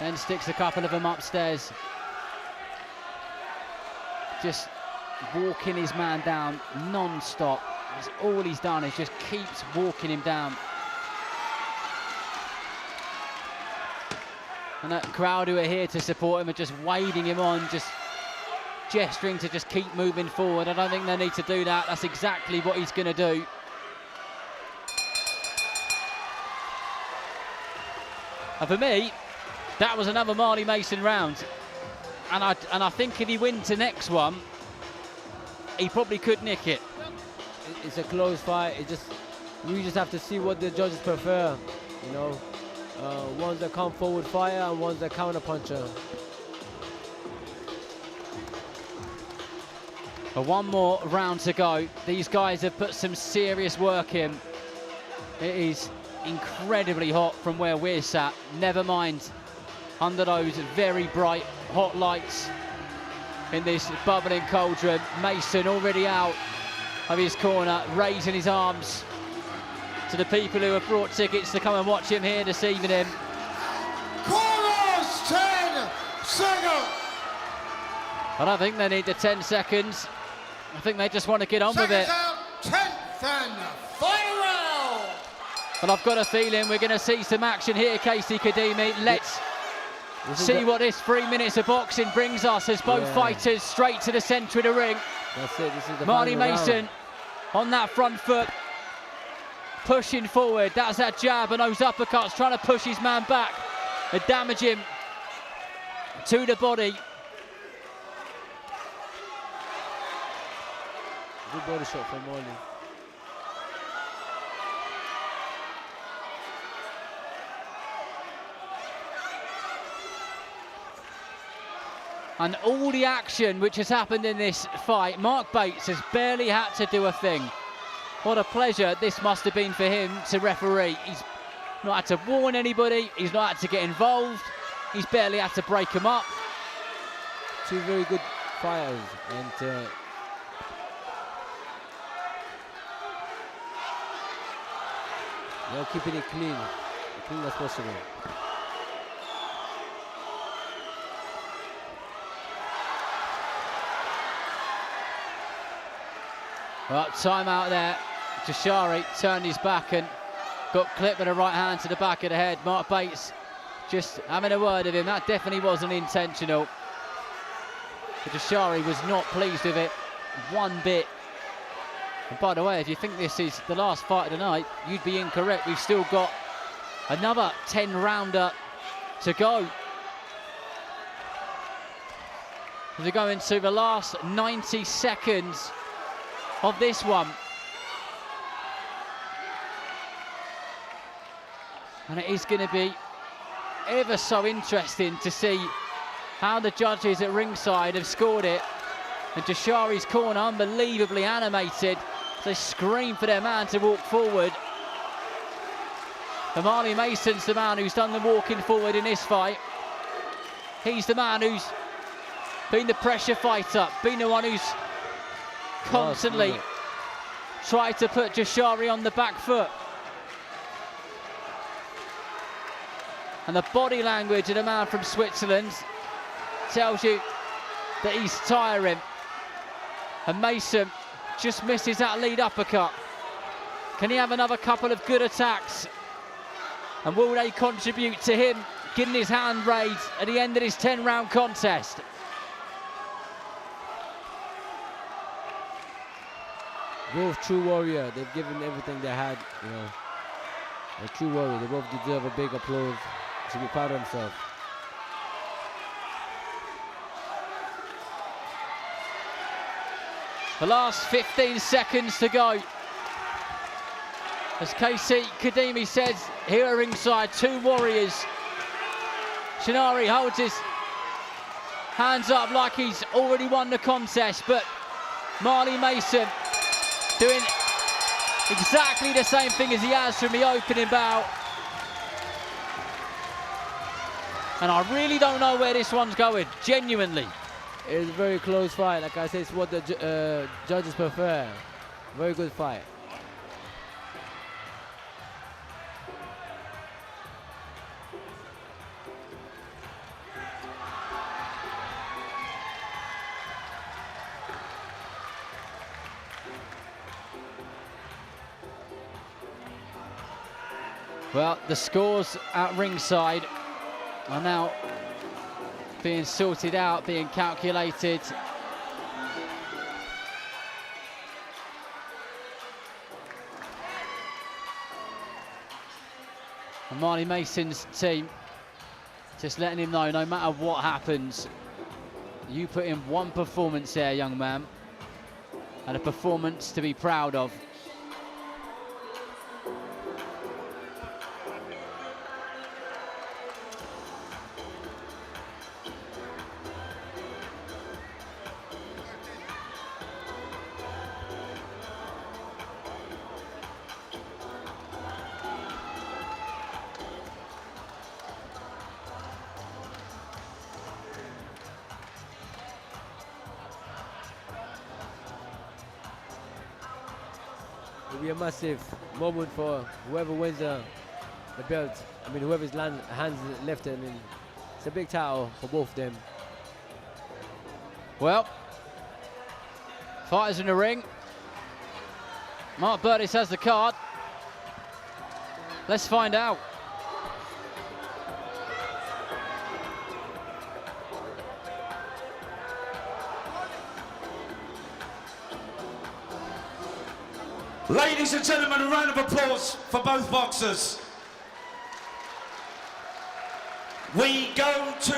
then sticks a couple of them upstairs. Just walking his man down non-stop. That's all he's done, is just keeps walking him down. And that crowd who are here to support him are just waving him on, just gesturing to just keep moving forward. I don't think they need to do that. That's exactly what he's going to do. And for me, that was another Marty Mason round. And I think if he wins the next one, he probably could nick it. It's a close fight. We just have to see what the judges prefer. You know, ones that come forward fire and ones that counter puncher. But one more round to go. These guys have put some serious work in. It is incredibly hot from where we're sat. Never mind under those very bright hot lights in this bubbling cauldron. Mason already out of his corner, raising his arms to the people who have brought tickets to come and watch him here this evening. Corners 10 seconds. I don't think they need the 10 seconds. I think they just want to get on with it. Out, 10th and final round. But I've got a feeling we're going to see some action here, Casey Kadimi. Let's see what this 3 minutes of boxing brings us as both fighters straight to the centre of the ring. That's it. This is the Marty final Mason round. on that front foot, pushing forward. That's that jab and those uppercuts, trying to push his man back and damage him to the body. Good body shot from Marty. And all the action which has happened in this fight, Mark Bates has barely had to do a thing. What a pleasure this must have been for him to referee. He's not had to warn anybody, he's not had to get involved, he's barely had to break them up. Two very good fighters, and they're keeping it clean as possible. Well, time out there. Jashari turned his back and got clipped with a right hand to the back of the head. Mark Bates just having a word of him. That definitely wasn't intentional. But Jashari was not pleased with it one bit. And by the way, if you think this is the last fight of the night, you'd be incorrect. We've still got another 10-rounder to go. As we go into the last 90 seconds of this one. And it is going to be ever so interesting to see how the judges at ringside have scored it. And Jashari's corner unbelievably animated. They scream for their man to walk forward. And Marley Mason's the man who's done the walking forward in this fight. He's the man who's been the pressure fighter, been the one who's constantly tried to put Jashari on the back foot. And the body language of the man from Switzerland tells you that he's tiring. And Mason just misses that lead uppercut. Can he have another couple of good attacks? And will they contribute to him getting his hand raised at the end of this 10-round contest? Both true warrior. They've given everything they had, you know. A true warrior. They both deserve a big applause. Should be proud of himself. The last 15 seconds to go. As Casey Kadimi says here at ringside, two warriors. Shinari holds his hands up like he's already won the contest, but Marley Mason doing exactly the same thing as he has from the opening bout. And I really don't know where this one's going, genuinely. It's a very close fight. Like I said, it's what the judges prefer. Very good fight. Well, the scores at ringside are now being sorted out, being calculated. And Marley Mason's team just letting him know, no matter what happens, you put in one performance there, young man, and a performance to be proud of. It'll be a massive moment for whoever wins the belt. I mean, whoever's hands left, I mean, it's a big title for both of them. Well, fighters in the ring. Mark Burtis has the card. Let's find out. Ladies and gentlemen, a round of applause for both boxers. We go to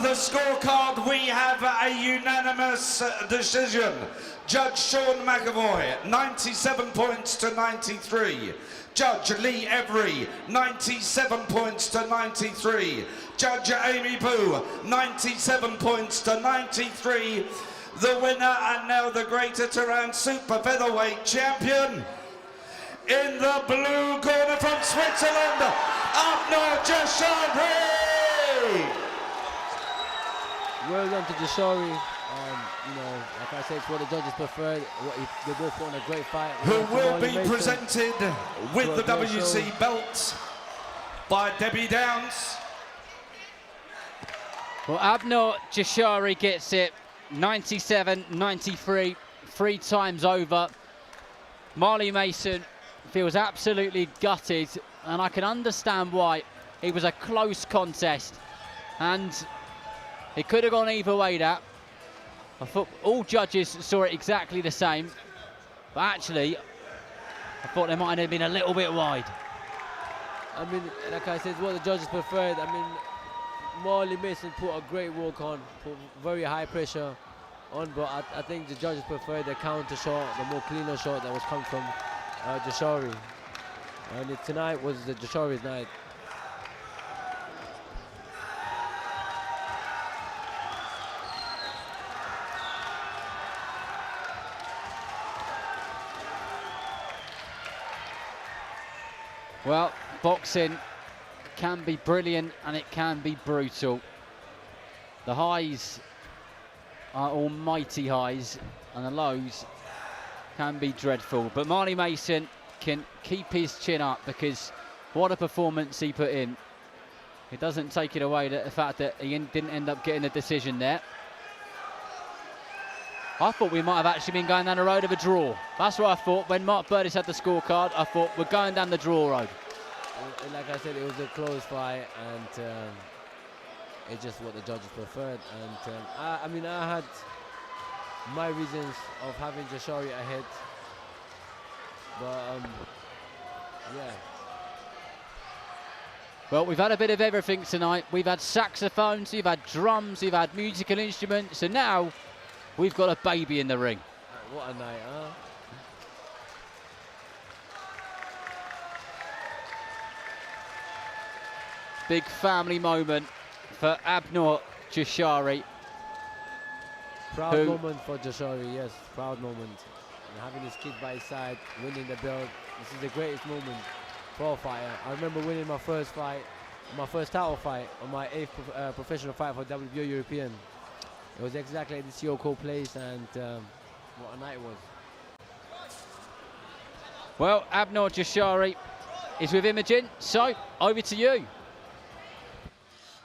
the scorecard. We have a unanimous decision. Judge Sean McAvoy, 97 points to 93. Judge Lee Every, 97 points to 93. Judge Amy Boo, 97 points to 93. The winner and now the Greater Tehran Super Featherweight Champion. In the blue corner from Switzerland, Abner Jashari. Well done to Jashari. You know, like I said, it's what the judges preferred. They both put on a great fight. Who will be presented with the WC belt by Debbie Downs. Well, Abner Jashari gets it 97, 93, 3 times over. Marley Mason feels absolutely gutted, and I can understand why. It was a close contest, and it could have gone either way, that. I thought all judges saw it exactly the same, but actually, I thought they might have been a little bit wide. I mean, like I said, it's what the judges preferred. I mean, Marley Mason put a great work on, put very high pressure on, but I think the judges preferred the counter shot, the more cleaner shot that was coming from Jashari. And tonight was the Jashari's night. Well, boxing can be brilliant and it can be brutal. The highs are almighty highs and the lows can be dreadful. But Marley Mason can keep his chin up because what a performance he put in. It doesn't take it away the fact that he didn't end up getting a decision there. I thought we might have actually been going down the road of a draw. That's what I thought when Mark Burtis had the scorecard. I thought we're going down the draw road. Like I said, it was a close fight, and it's just what the judges preferred. And I mean, I had my reasons of having Jashari ahead, but yeah. Well, we've had a bit of everything tonight. We've had saxophones, we've had drums, we've had musical instruments, and now we've got a baby in the ring. What a night, huh? Big family moment for Abner Jashari. Proud moment for Jashari, yes, proud moment. And having his kid by his side, winning the belt. This is the greatest moment for a fighter. I remember winning my first fight, my first title fight, on my 8th professional fight for WBO European. It was exactly at the Yoko place, and what a night it was. Well, Abner Jashari is with Imogen, so over to you.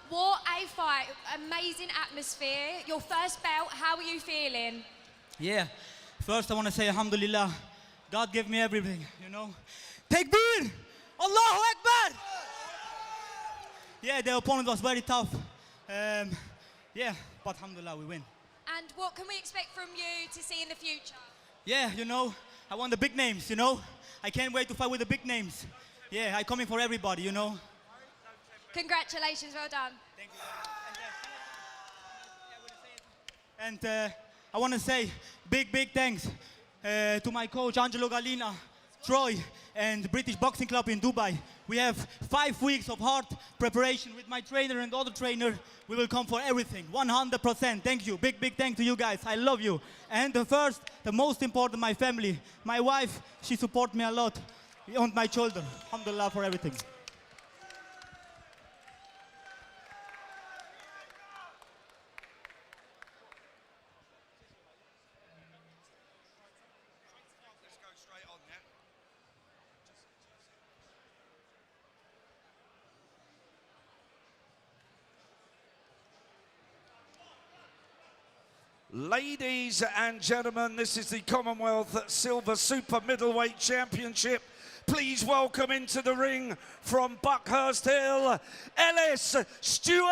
What a fight, amazing atmosphere. Your first belt, how are you feeling? Yeah, first I want to say Alhamdulillah. God gave me everything, you know. Takbir! Allahu Akbar! Yeah, the opponent was very tough. Yeah, but Alhamdulillah, we win. And what can we expect from you to see in the future? Yeah, you know, I want the big names, you know. I can't wait to fight with the big names. Yeah, I'm coming for everybody, you know. Congratulations, well done. Thank you. And I want to say big thanks to my coach, Angelo Galina, Troy, and British Boxing Club in Dubai. We have 5 weeks of hard preparation with my trainer and other trainer. We will come for everything, 100%. Thank you. Big thanks to you guys. I love you. And the most important, my family. My wife, she supports me a lot on my shoulder. Alhamdulillah for everything. Ladies and gentlemen, this is the Commonwealth Silver Super Middleweight Championship Please welcome into the ring from Buckhurst Hill, Ellis, Steward!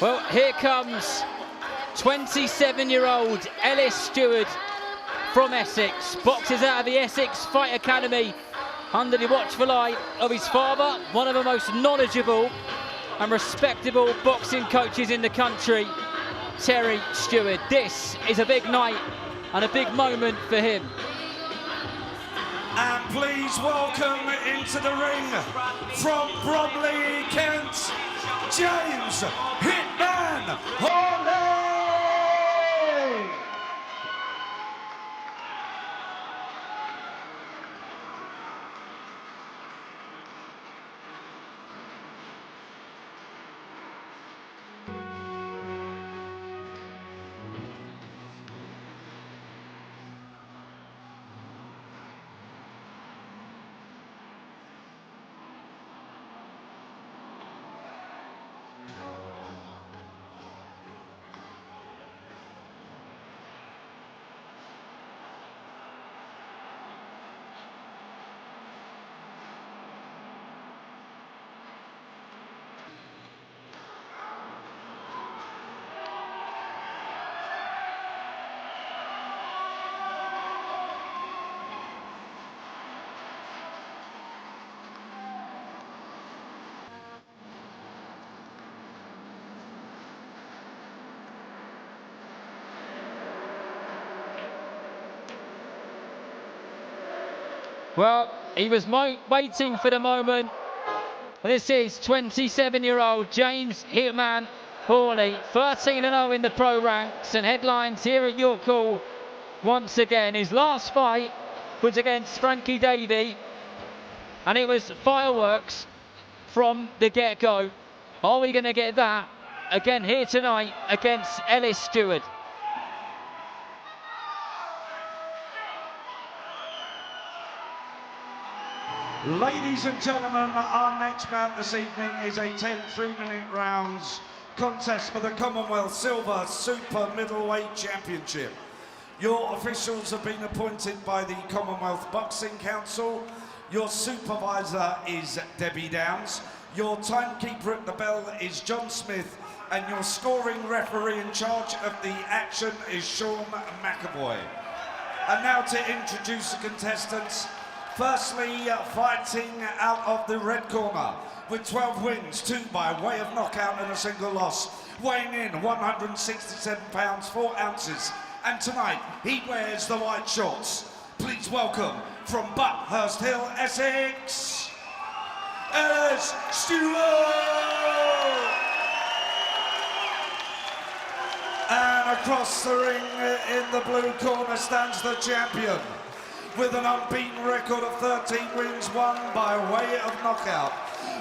Well, here comes 27-year-old Ellis Steward from Essex. Boxes out of the Essex Fight Academy under the watchful eye of his father, one of the most knowledgeable and respectable boxing coaches in the country, Terry Steward. This is a big night and a big moment for him. And please welcome into the ring from Bromley, Kent, James Hitman Hawley! Well, he was waiting for the moment. This is 27-year-old James Hitman Hawley, 13-0 in the pro ranks and headlines here at York Hall once again. His last fight was against Frankie Davey, and it was fireworks from the get-go. Are we going to get that again here tonight against Ellis Steward? Ladies and gentlemen, our next bout this evening is a 10 3-minute rounds contest for the Commonwealth Silver Super Middleweight Championship. Your officials have been appointed by the Commonwealth Boxing Council. Your supervisor is Debbie Downs. Your timekeeper at the bell is John Smith. And your scoring referee in charge of the action is Sean McAvoy. And now to introduce the contestants. Firstly, fighting out of the red corner with 12 wins, 2 by way of knockout and a single loss, weighing in 167 pounds 4 ounces. And tonight, he wears the white shorts. Please welcome from Buckhurst Hill, Essex, Ellis Steward! And across the ring in the blue corner stands the champion, with an unbeaten record of 13 wins, 1 by way of knockout,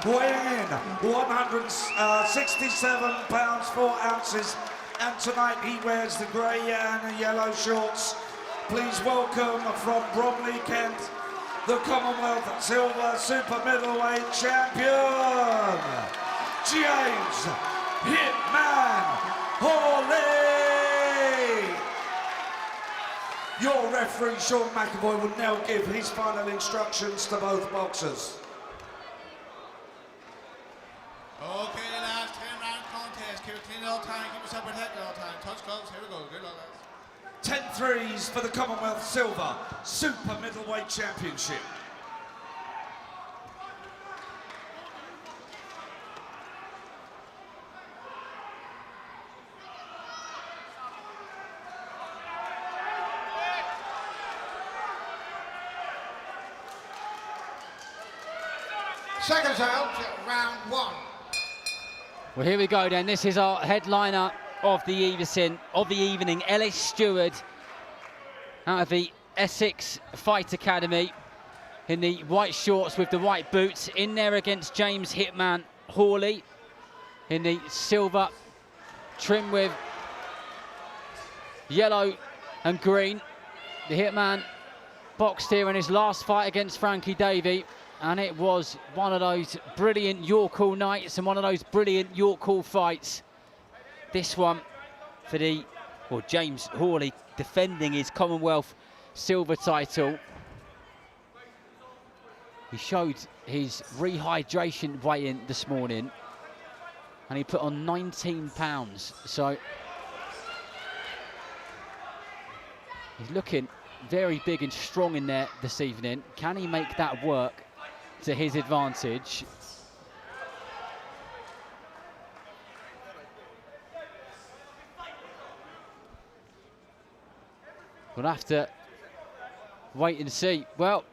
weighing in 167 pounds 4 ounces, and tonight he wears the grey and the yellow shorts. Please welcome from Bromley, Kent, the Commonwealth Silver Super Middleweight Champion, James Hitman Hawley! Your referee, Sean McAvoy, will now give his final instructions to both boxers. Okay, lads, 10-round contest. Keep it clean all the time, keep yourself protected all the time. Touch gloves, here we go. Good luck, lads. 10 threes for the Commonwealth Silver Super Middleweight Championship. Seconds out, round 1. Well, here we go then. This is our headliner of the evening, Ellis Steward, out of the Essex Fight Academy, in the white shorts with the white boots, in there against James Hitman Hawley in the silver trim with yellow and green. The Hitman boxed here in his last fight against Frankie Davey, and it was one of those brilliant York Hall nights and one of those brilliant York Hall fights. This one for James Hawley defending his Commonwealth silver title. He showed his rehydration weigh-in this morning, and he put on 19 pounds. So he's looking very big and strong in there this evening. Can he make that work to his advantage? We'll have to wait and see. Well,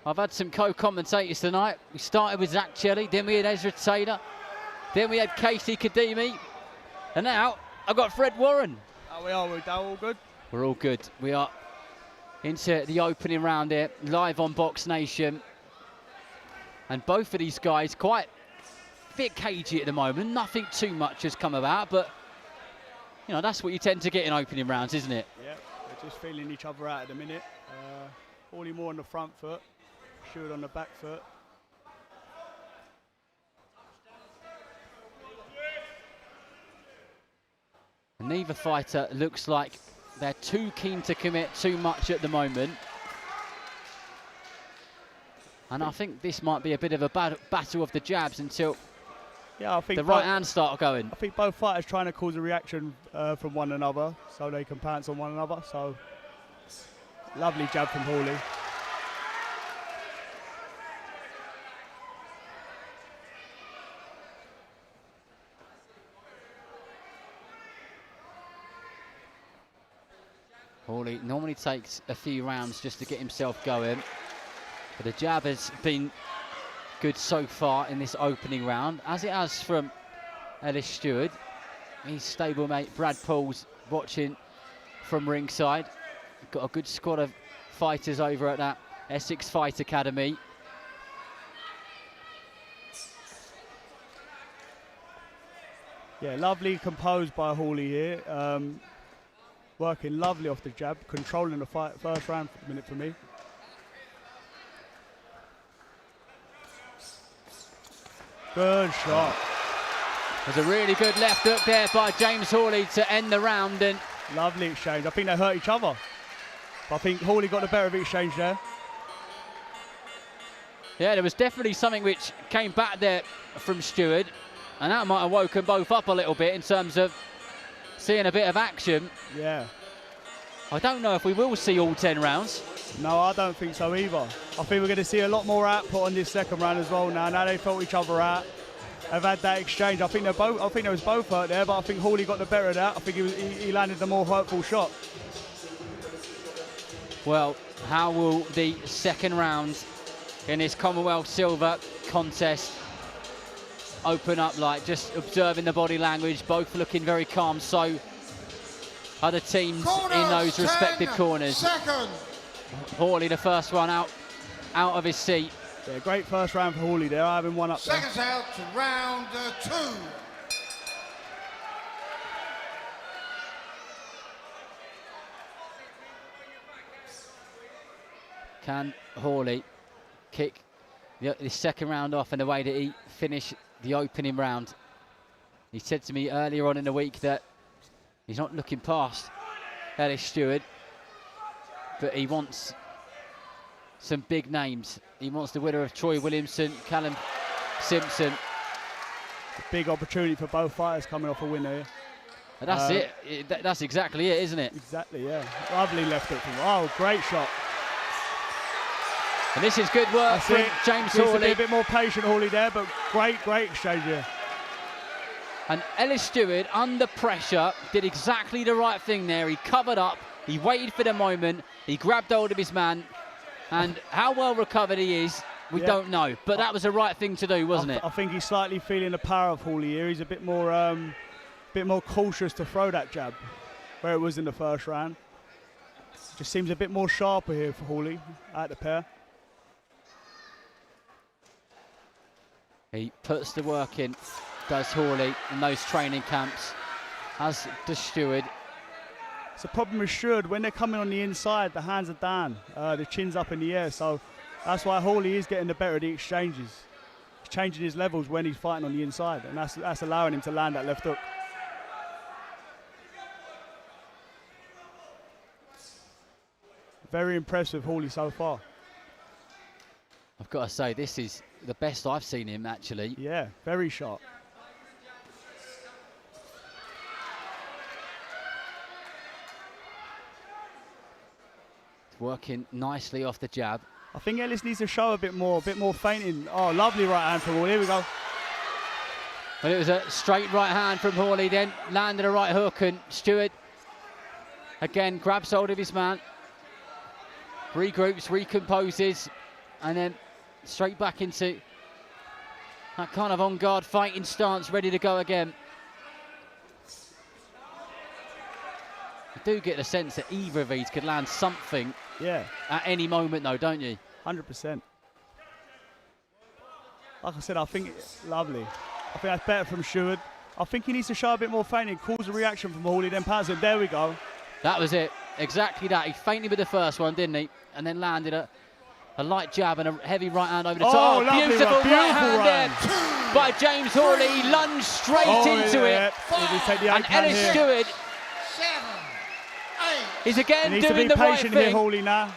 I've had some co-commentators tonight. We started with Zach Chelly, then we had Ezra Taylor, then we had Casey Kadimi, and now I've got Fred Warren. How we are, we're all good? We're all good. We are into the opening round here, live on Boxnation. And both of these guys quite a bit cagey at the moment. Nothing too much has come about, but you know, that's what you tend to get in opening rounds, isn't it? Yeah, we're just feeling each other out at the minute. Hawley more on the front foot, Steward on the back foot. Neither fighter looks like they're too keen to commit too much at the moment. And I think this might be a bit of a battle of the jabs until I think the right hands start going. I think both fighters trying to cause a reaction from one another so they can pounce on one another. So, lovely jab from Hawley. Hawley normally takes a few rounds just to get himself going, but the jab has been good so far in this opening round, as it has from Ellis Steward. His stablemate Brad Paul's watching from ringside. Got a good squad of fighters over at that Essex Fight Academy. Yeah, lovely composed by Hawley here. Working lovely off the jab, controlling the fight first round for a minute for me. Good shot. There's a really good left hook there by James Hawley to end the round. And lovely exchange. I think they hurt each other. But I think Hawley got the better of the exchange there. Yeah, there was definitely something which came back there from Steward, and that might have woken both up a little bit in terms of seeing a bit of action. Yeah. I don't know if we will see all 10 rounds. No, I don't think so either. I think we're going to see a lot more output on this second round as well now. Now they felt each other out. They've had that exchange. I think they was both hurt there, but I think Hawley got the better of that. I think he landed the more hurtful shot. Well, how will the second round in this Commonwealth Silver contest open up like? Just observing the body language, both looking very calm. So other teams in those respective corners. Second. Hawley, the first one out of his seat. Yeah, great first round for Hawley there, having one up there. Seconds out to round 2. Can Hawley kick the second round off in the way that he finished the opening round? He said to me earlier on in the week that he's not looking past Ellis Steward, but he wants some big names. He wants the winner of Troy Williamson, Callum Simpson. Big opportunity for both fighters coming off a win here. And that's it. That's exactly it, isn't it? Exactly, yeah. Lovely left hook from. Oh, great shot. And this is good work from James Needs Hawley. to be a bit more patient, Hawley there, but great exchange here. And Ellis Steward, under pressure, did exactly the right thing there. He covered up, he waited for the moment, he grabbed hold of his man, and how well recovered he is, we don't know. But that was the right thing to do, wasn't it? I think he's slightly feeling the power of Hawley here. He's a bit more cautious to throw that jab, where it was in the first round. Just seems a bit more sharper here for Hawley at the pair. He puts the work in, does Hawley, in those training camps, as does Steward. It's a problem with Steward. When they're coming on the inside, the hands are down, the chin's up in the air. So that's why Hawley is getting the better of the exchanges. He's changing his levels when he's fighting on the inside, and that's allowing him to land that left hook. Very impressed with Hawley so far. I've got to say, this is the best I've seen him, actually. Yeah, very sharp. Working nicely off the jab. I think Ellis needs to show a bit more feinting. Oh, lovely right hand from Hawley. Here we go. Well, it was a straight right hand from Hawley, then landed a right hook, and Steward again grabs hold of his man, regroups, recomposes, and then straight back into that kind of on-guard fighting stance, ready to go again. I do get the sense that either of these could land something at any moment, though, don't you? 100%. Like I said, I think it's lovely. I think that's better from Steward. I think he needs to show a bit more feinting, cause a reaction from Hawley, then pass it. There we go. That was it. Exactly that. He feinted with the first one, didn't he? And then landed a light jab and a heavy right hand over the top. Lovely, beautiful right hand there by James Hawley. He lunged straight into it. And Ellis Steward is again doing the right thing. He needs to be patient here, Hawley, now.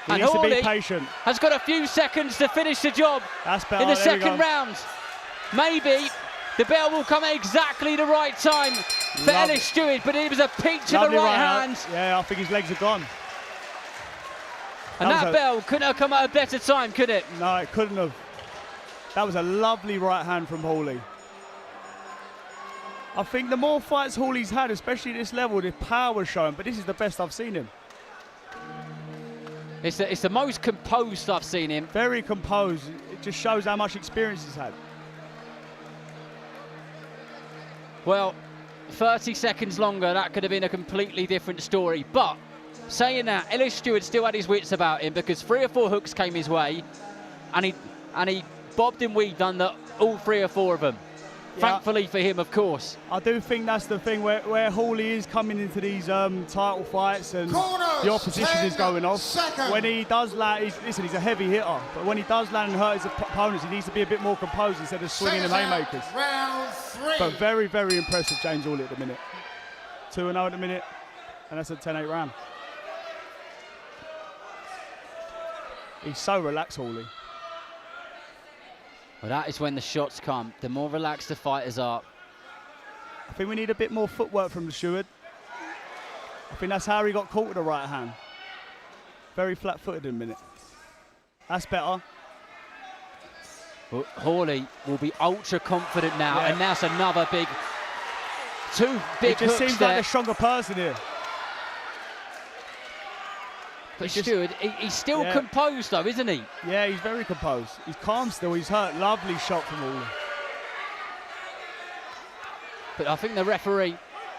He needs to be patient. Has got a few seconds to finish the job better, in the second round. Maybe the bell will come at exactly the right time for Ellis Steward, but he was a peach of the right hand. Yeah, I think his legs are gone. And that bell couldn't have come at a better time, could it? No, it couldn't have. That was a lovely right hand from Hawley. I think the more fights Hawley's had, especially at this level, the power showing, but this is the best I've seen him. It's the most composed I've seen him. Very composed. It just shows how much experience he's had. Well, 30 seconds longer, that could have been a completely different story. But saying that, Ellis Steward still had his wits about him, because 3 or 4 hooks came his way, and he bobbed and weaved under all 3 or 4 of them. Yeah. Thankfully for him, of course. I do think that's the thing where Hawley is coming into these title fights, and the opposition is going off. When he does land, he's a heavy hitter, but when he does land and hurt his opponents, he needs to be a bit more composed instead of swinging them haymakers. Round 3. But very, very impressive James Hawley at the minute. 2-0 at the minute, and that's a 10-8 round. He's so relaxed, Hawley. Well, that is when the shots come. The more relaxed the fighters are. I think we need a bit more footwork from the Steward. I think that's how he got caught with the right hand. Very flat-footed in a minute. That's better. Well, Hawley will be ultra confident now, and that's another big, 2 big It just hooks seems there. like a stronger person here. But Steward, he's still composed though, isn't he? Yeah, he's very composed. He's calm still, he's hurt. Lovely shot from Hawley. But I think the referee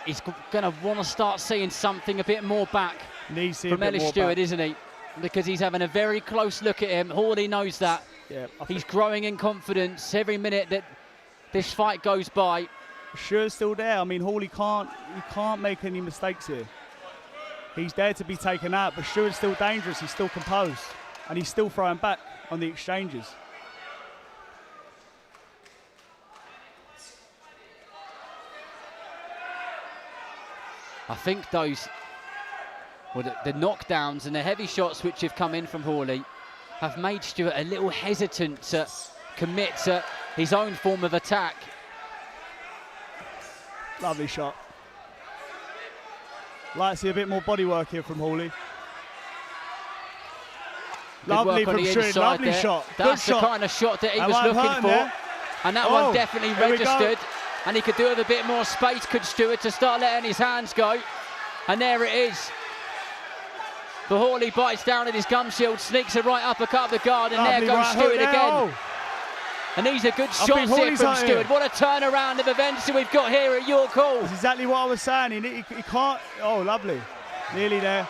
is going to want to start seeing something a bit more back from Ellis Steward, isn't he? Because he's having a very close look at him. Hawley knows that. Yeah, he's growing in confidence every minute that this fight goes by. Stewart's still there. I mean, Hawley can't make any mistakes here. He's there to be taken out, but Stewart's still dangerous. He's still composed, and he's still throwing back on the exchanges. I think those, the knockdowns and the heavy shots which have come in from Hawley have made Stewart a little hesitant to commit to his own form of attack. Lovely shot. Like to see a bit more body work here from Hawley. Lovely from Stewart, lovely shot. That's the kind of shot that he was looking for. There. And that one definitely registered. And he could do with a bit more space, could Stewart, to start letting his hands go. And there it is. But Hawley bites down at his gum shield, sneaks a right uppercut up the guard, and there goes Stewart again. And these are good shots here from Stewart. What a turnaround of events that we've got here at York Hall. That's exactly what I was saying. He can't. Oh, lovely. Nearly there.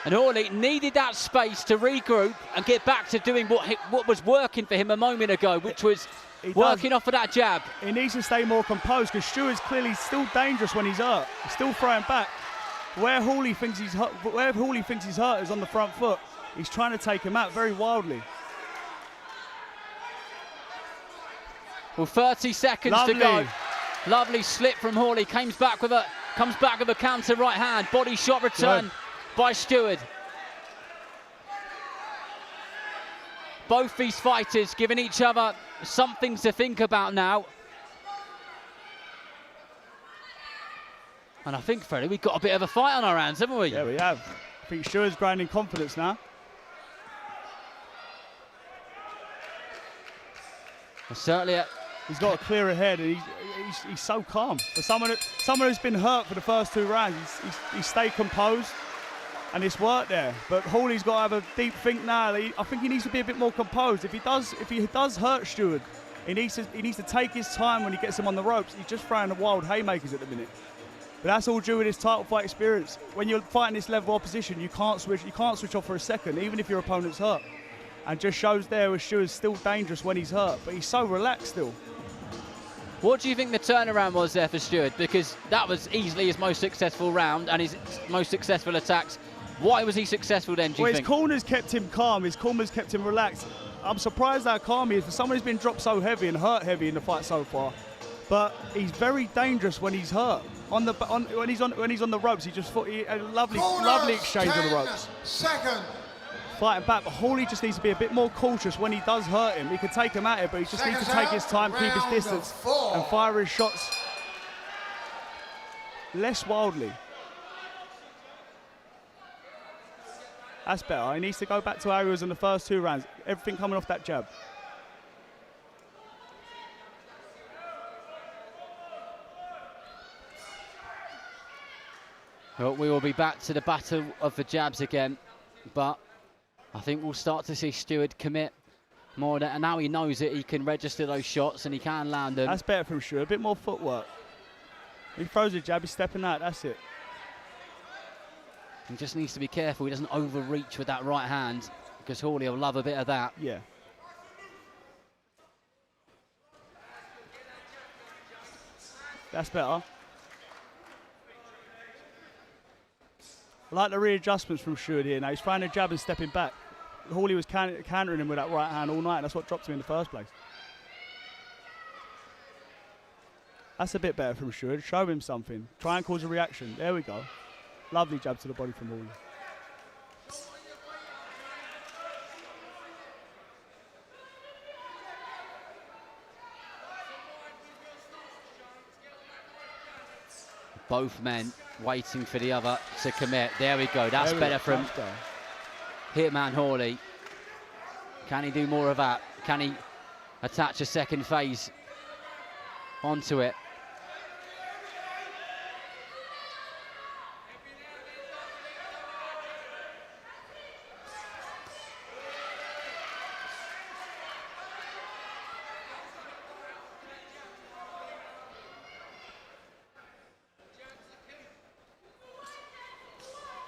And Hawley needed that space to regroup and get back to doing what was working for him a moment ago, which was working off of that jab. He needs to stay more composed because Steward's clearly still dangerous when he's hurt. He's still throwing back. Where Hawley thinks he's hurt is on the front foot. He's trying to take him out very wildly. Well, 30 seconds to go. Lovely slip from Hawley. Comes back with a counter right hand. Body shot return by Steward. Both these fighters giving each other something to think about now. And I think, Freddie, we've got a bit of a fight on our hands, haven't we? Yeah, we have. I think Steward's growing in confidence now. Well, certainly. He's got a clearer head, and he's so calm. For someone who's been hurt for the first 2 rounds, he's stayed composed, and it's worked there. But Hawley's got to have a deep think now. I think he needs to be a bit more composed. If he does hurt Steward, he needs to take his time when he gets him on the ropes. He's just throwing the wild haymakers at the minute. But that's all due to his title fight experience. When you're fighting this level of opposition, you can't switch off for a second, even if your opponent's hurt. And just shows there where Steward's still dangerous when he's hurt, but he's so relaxed still. What do you think the turnaround was there for Steward? Because that was easily his most successful round and his most successful attacks. Why was he successful then, do you think? His corners kept him calm. His corners kept him relaxed. I'm surprised how calm he is for someone who's been dropped so heavy and hurt heavy in the fight so far. But he's very dangerous when he's hurt. When he's on the ropes, he a lovely exchange on the ropes. Fighting back, but Hawley just needs to be a bit more cautious when he does hurt him. He can take him at it, but he just needs to take his time, keep his distance, and fire his shots less wildly. That's better. He needs to go back to areas in the first 2 rounds. Everything coming off that jab. Well, we will be back to the battle of the jabs again, but I think we'll start to see Steward commit more, and now he knows that he can register those shots and he can land them. That's better from Steward, a bit more footwork. He throws a jab, he's stepping out, that's it. He just needs to be careful he doesn't overreach with that right hand, because Hawley will love a bit of that. Yeah. That's better. I like the readjustments from Steward here now. He's throwing a jab and stepping back. Hawley was countering him with that right hand all night, and that's what dropped him in the first place. That's a bit better from Steward. Show him something. Try and cause a reaction. There we go. Lovely jab to the body from Hawley. Both men waiting for the other to commit. There we go. That's better from Hitman Hawley. Can he do more of that? Can he attach a second phase onto it?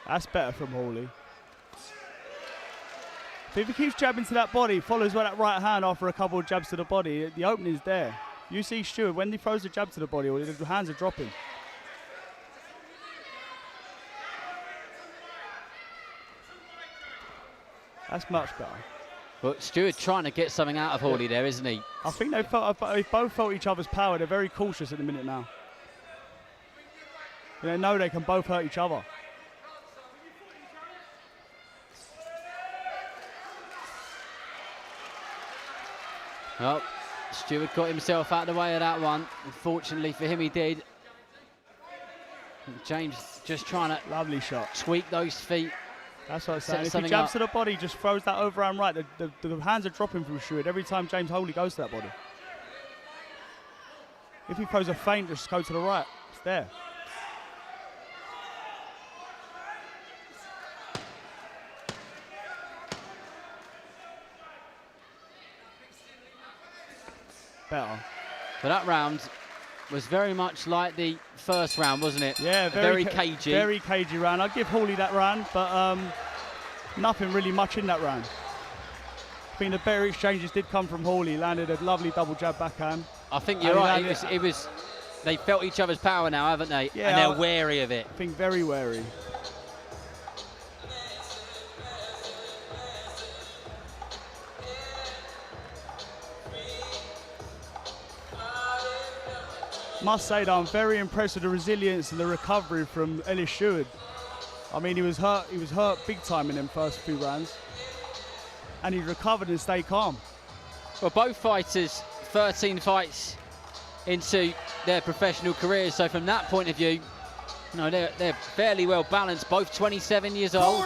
That's better from Hawley. But if he keeps jabbing to that body, follows with that right hand after a couple of jabs to the body, the opening's there. You see Steward, when he throws the jab to the body, the hands are dropping. That's much better. But Steward trying to get something out of Hawley there, isn't he? I think they both felt each other's power. They're very cautious at the minute now. They know they can both hurt each other. Well, Steward got himself out of the way of that one. Unfortunately for him, he did. James just trying to lovely shot, tweak those feet. That's what I'm saying. If he jabs to the body, just throws that overhand right. The hands are dropping from Steward every time James Hawley goes to that body. If he throws a feint, just go to the right. It's there. Better. But that round was very much like the first round, wasn't it? Yeah, very cagey. Very cagey round. I'll give Hawley that round, but nothing really much in that round. I think the better exchanges did come from Hawley. Landed a lovely double jab backhand. I think you're right. It was. They felt each other's power now, haven't they? Yeah, and they're wary of it. I think very wary. Must say that I'm very impressed with the resilience and the recovery from Ellis Steward. I mean, he was hurt big time in them first few rounds. And he recovered and stayed calm. Well, both fighters, 13 fights into their professional careers. So from that point of view, you know, they're fairly well balanced. Both 27 years old.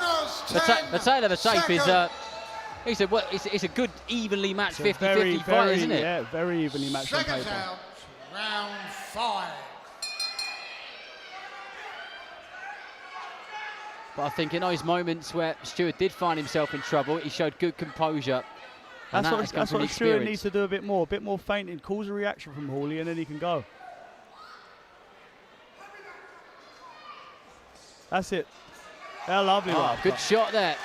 The tail of the tape is it's a good evenly matched 50-50 fight, isn't it? Yeah, very evenly matched on paper. Out, round 5. But I think in those moments where Steward did find himself in trouble, he showed good composure. That's what Steward needs to do a bit more feinting, cause a reaction from Hawley, and then he can go. That's it. Yeah, lovely one. Good shot there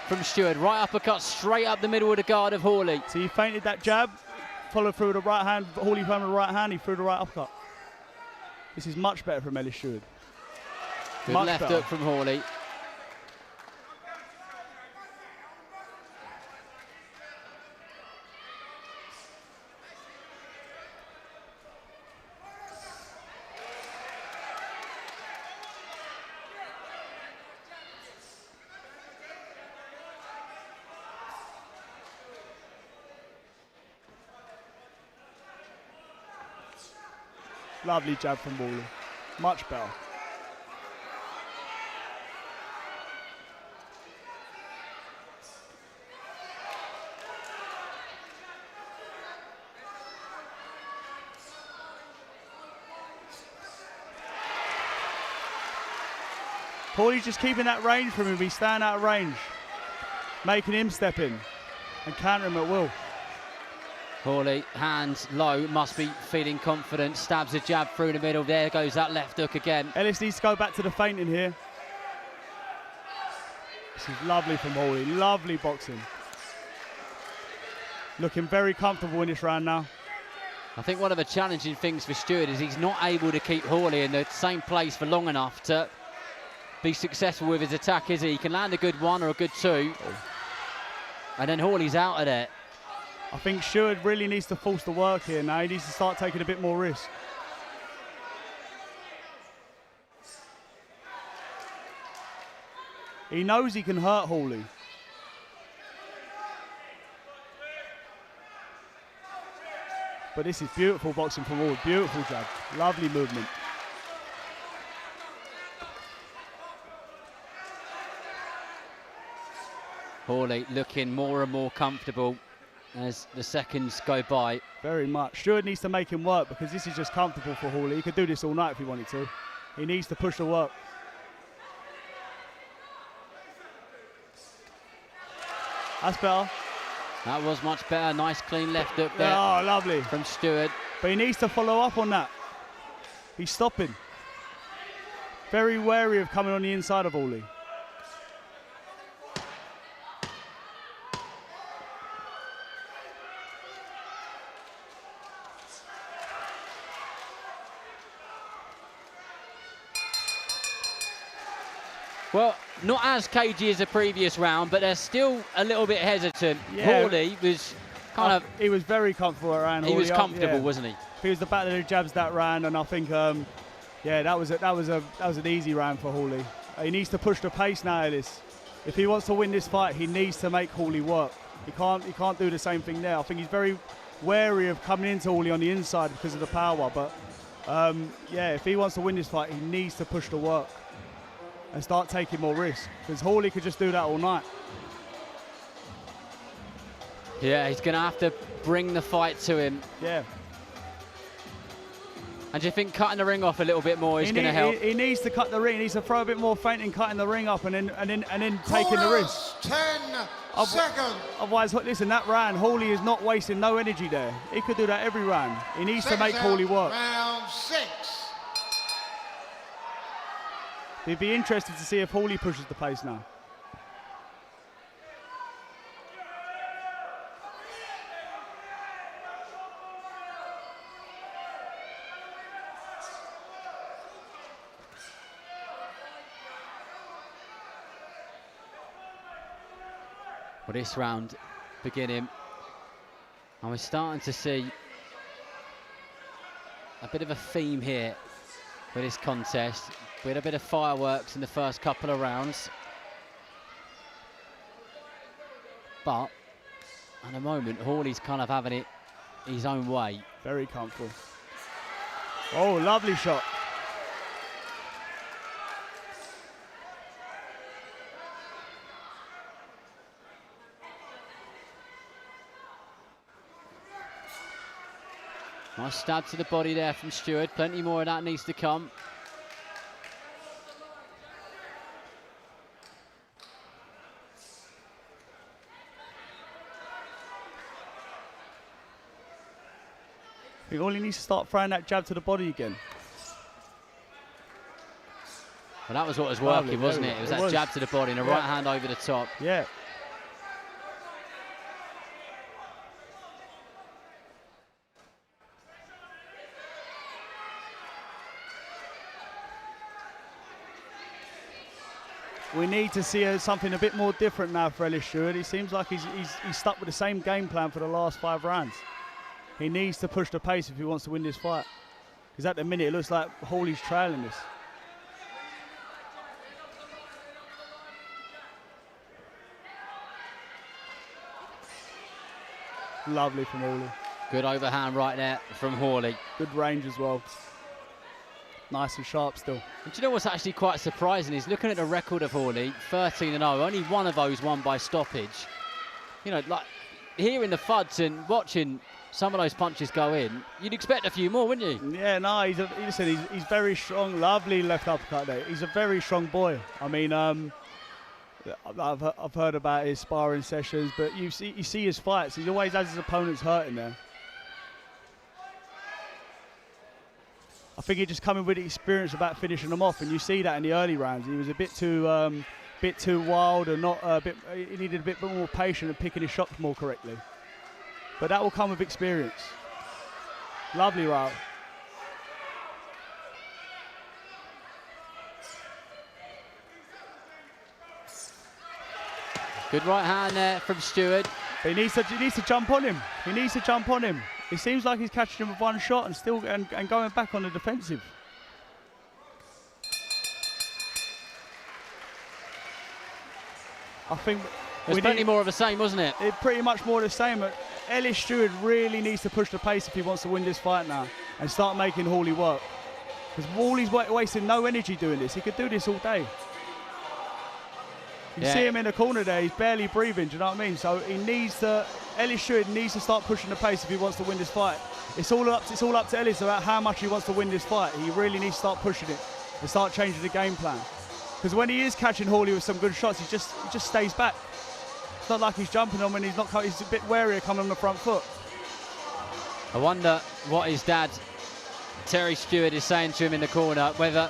from Steward. Right uppercut straight up the middle of the guard of Hawley. So he feinted that jab, followed through with the right hand. Hawley found with the right hand, he threw the right uppercut. This is much better from Ellis Steward. Good left hook from Hawley. Lovely jab from Hawley. Much better. Hawley's just keeping that range from him. He's staying out of range. Making him step in and counter him at will. Hawley, hands low, must be feeling confident. Stabs a jab through the middle. There goes that left hook again. Ellis needs to go back to the feinting here. This is lovely from Hawley. Lovely boxing. Looking very comfortable in this round now. I think one of the challenging things for Steward is he's not able to keep Hawley in the same place for long enough to be successful with his attack, is he? He can land a good one or a good two. And then Hawley's out of there. I think Steward really needs to force the work here now. He needs to start taking a bit more risk. He knows he can hurt Hawley. But this is beautiful boxing from Hawley. Beautiful jab. Lovely movement. Hawley looking more and more comfortable as the seconds go by. Very much. Steward needs to make him work because this is just comfortable for Hawley. He could do this all night if he wanted to. He needs to push the work. That's better. That was much better. Nice clean left hook there. Oh, lovely. From Steward. But he needs to follow up on that. He's stopping. Very wary of coming on the inside of Hawley. Well, not as cagey as the previous round, but they're still a little bit hesitant. Yeah. Hawley was kind of... He was very comfortable around. He was Hawley, comfortable, yeah. wasn't he? He was the battle of the jabs that round, and I think, yeah, that was an easy round for Hawley. He needs to push the pace now, Ellis. If he wants to win this fight, he needs to make Hawley work. He can't do the same thing there. I think he's very wary of coming into Hawley on the inside because of the power. But yeah, if he wants to win this fight, he needs to push the work and start taking more risks, because Hawley could just do that all night. Yeah, he's going to have to bring the fight to him. Yeah. And do you think cutting the ring off a little bit more is going to help? He needs to cut the ring. He needs to throw a bit more feinting, cutting the ring up, and then taking the risk. 10 seconds. Otherwise, listen, that round, Hawley is not wasting no energy there. He could do that every round. He needs to make Hawley work. Round 6. It'd be interesting to see if Hawley pushes the pace now. Well, this round beginning, and we're starting to see a bit of a theme here with this contest. We had a bit of fireworks in the first couple of rounds, but at the moment, Hawley's kind of having it his own way. Very comfortable. Oh, lovely shot. Nice stab to the body there from Steward. Plenty more of that needs to come. He only needs to start throwing that jab to the body again. Well, that was what was working, wasn't it? It was that jab to the body and a right hand over the top. Yeah. We need to see something a bit more different now for Ellis Steward. He seems like he's stuck with the same game plan for the last 5 rounds. He needs to push the pace if he wants to win this fight. Because at the minute, it looks like Hawley's trailing this. Lovely from Hawley. Good overhand right there from Hawley. Good range as well. Nice and sharp still. And do you know what's actually quite surprising is looking at the record of Hawley, 13-0, only one of those won by stoppage. You know, like hearing the thuds and watching some of those punches go in, you'd expect a few more, wouldn't you? Yeah, no, he's very strong, lovely left uppercut there. He's a very strong boy. I mean, I've heard about his sparring sessions, but you see his fights, he always has his opponents hurting there. I think he just coming with the experience about finishing them off, and you see that in the early rounds. He was a bit too wild and not a bit. He needed a bit more patience and picking his shots more correctly. But that will come with experience. Lovely route. Good right hand there from Steward. He needs to jump on him. He needs to jump on him. It seems like he's catching him with one shot and still and going back on the defensive. I think there's plenty more of the same, wasn't it? It's pretty much more of the same. Ellis Steward really needs to push the pace if he wants to win this fight now and start making Hawley work. Because Hawley's wasting no energy doing this. He could do this all day. You see him in the corner there, he's barely breathing, do you know what I mean? So he needs to, Ellis Steward needs to start pushing the pace if he wants to win this fight. It's all up to Ellis about how much he wants to win this fight. He really needs to start pushing it and start changing the game plan. Because when he is catching Hawley with some good shots, he just stays back. It's not like he's jumping on when he's a bit wary of coming on the front foot. I wonder what his dad, Terry Steward, is saying to him in the corner, whether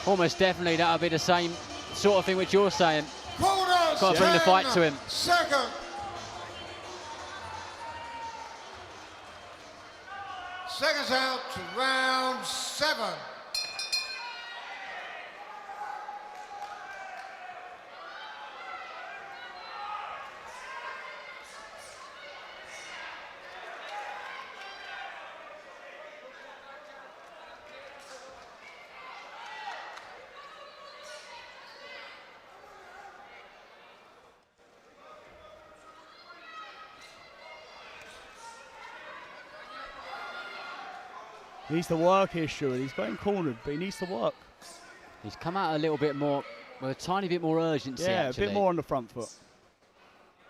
almost definitely that'll be the same sort of thing which you're saying. Got to bring the fight to him. Second. Seconds out to round 7. He needs to work here, Steward. He's got him cornered, but he needs to work. He's come out a little bit more, with a tiny bit more urgency, yeah, actually. a bit more on the front foot.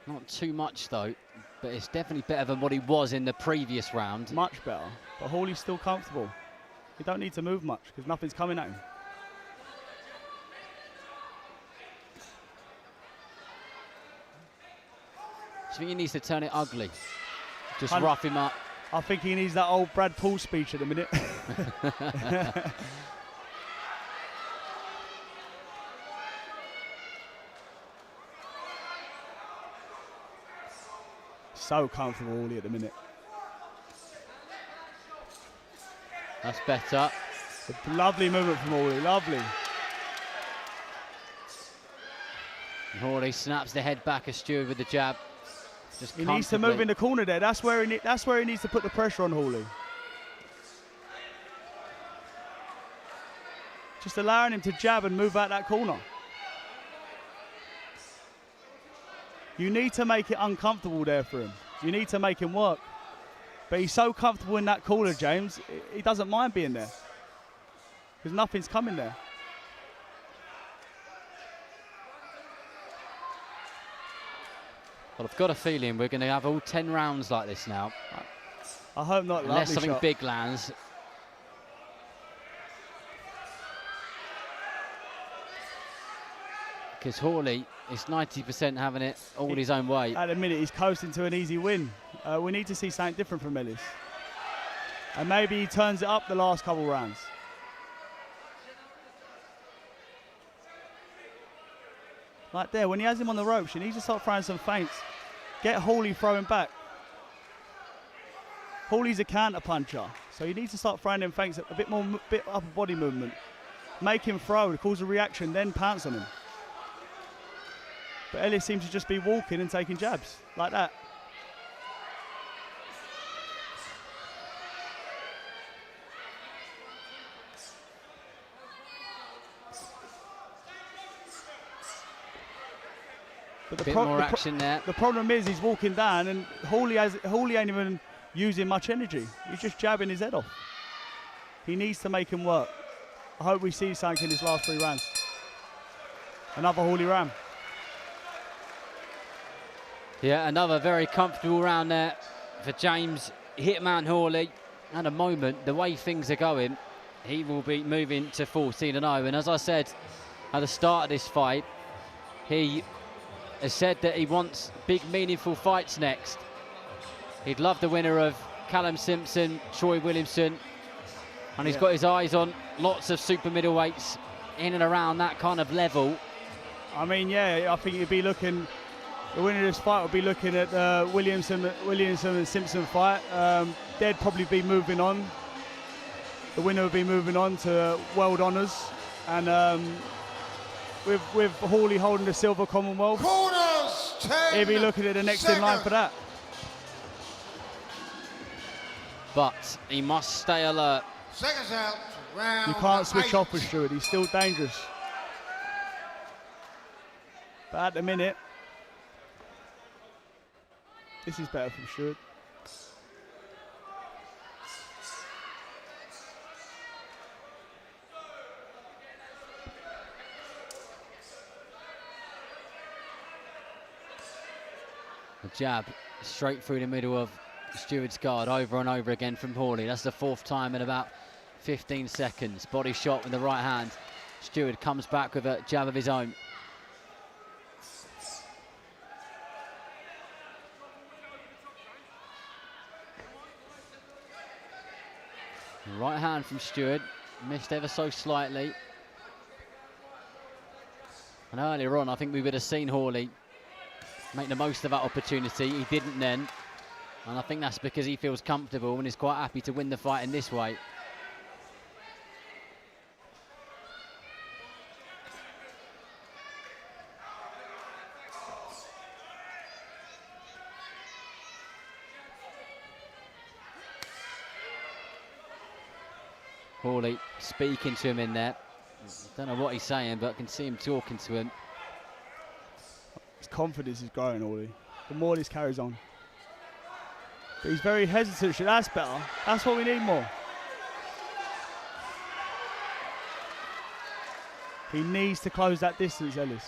Not too much, though, but it's definitely better than what he was in the previous round. Much better, but Hawley's still comfortable. He don't need to move much, because nothing's coming at him. I think he needs to turn it ugly. Just rough him up. I think he needs that old Brad Paul speech at the minute. So comfortable, Hawley, at the minute. That's better. A lovely movement from Hawley, lovely. Hawley snaps the head back as Steward with the jab. Just He needs to move in the corner there. That's where he needs to put the pressure on Hawley. Just allowing him to jab and move out that corner. You need to make it uncomfortable there for him. You need to make him work. But he's so comfortable in that corner, James, he doesn't mind being there. Because nothing's coming there. Well, I've got a feeling we're going to have all 10 rounds like this now. I hope not. Unless something big lands. Because Hawley is 90% having it all his own way. At the minute, he's coasting to an easy win. We need to see something different from Ellis. And maybe he turns it up the last couple rounds. Like there, when he has him on the ropes, you need to start throwing some feints. Get Hawley throwing back. Hawley's a counter puncher, so you need to start throwing them feints, a bit upper body movement. Make him throw, cause a reaction, then pounce on him. But Ellis seems to just be walking and taking jabs, like that. But Bit more action there. The problem is he's walking down and Hawley ain't even using much energy. He's just jabbing his head off. He needs to make him work. I hope we see something in his last 3 rounds. Another Hawley ram. Yeah, another very comfortable round there for James Hitman Hawley. At the moment, the way things are going, he will be moving to 14-0. And as I said at the start of this fight, he has said that he wants big, meaningful fights next. He'd love the winner of Callum Simpson, Troy Williamson, and he's got his eyes on lots of super middleweights in and around that kind of level. I mean, yeah, I think you'd be looking. The winner of this fight will be looking at the Williamson and Simpson fight. They'd probably be moving on. The winner would be moving on to world honours, and with Hawley holding the silver Commonwealth, Corners, 10 he'll be looking at the next in line for that. But he must stay alert. Seconds out, round You can't switch 8. off with Steward. He's still dangerous. But at the minute, this is better from Steward. A jab straight through the middle of Steward's guard over and over again from Hawley. That's the 4th time in about 15 seconds. Body shot with the right hand. Steward comes back with a jab of his own. Right hand from Steward, missed ever so slightly. And earlier on, I think we would have seen Hawley make the most of that opportunity. He didn't then. And I think that's because he feels comfortable and is quite happy to win the fight in this way. Hawley speaking to him in there. Don't know what he's saying, but I can see him talking to him. His confidence is growing, Hawley. The more this carries on. But he's very hesitant. That's better. That's what we need more. He needs to close that distance, Ellis.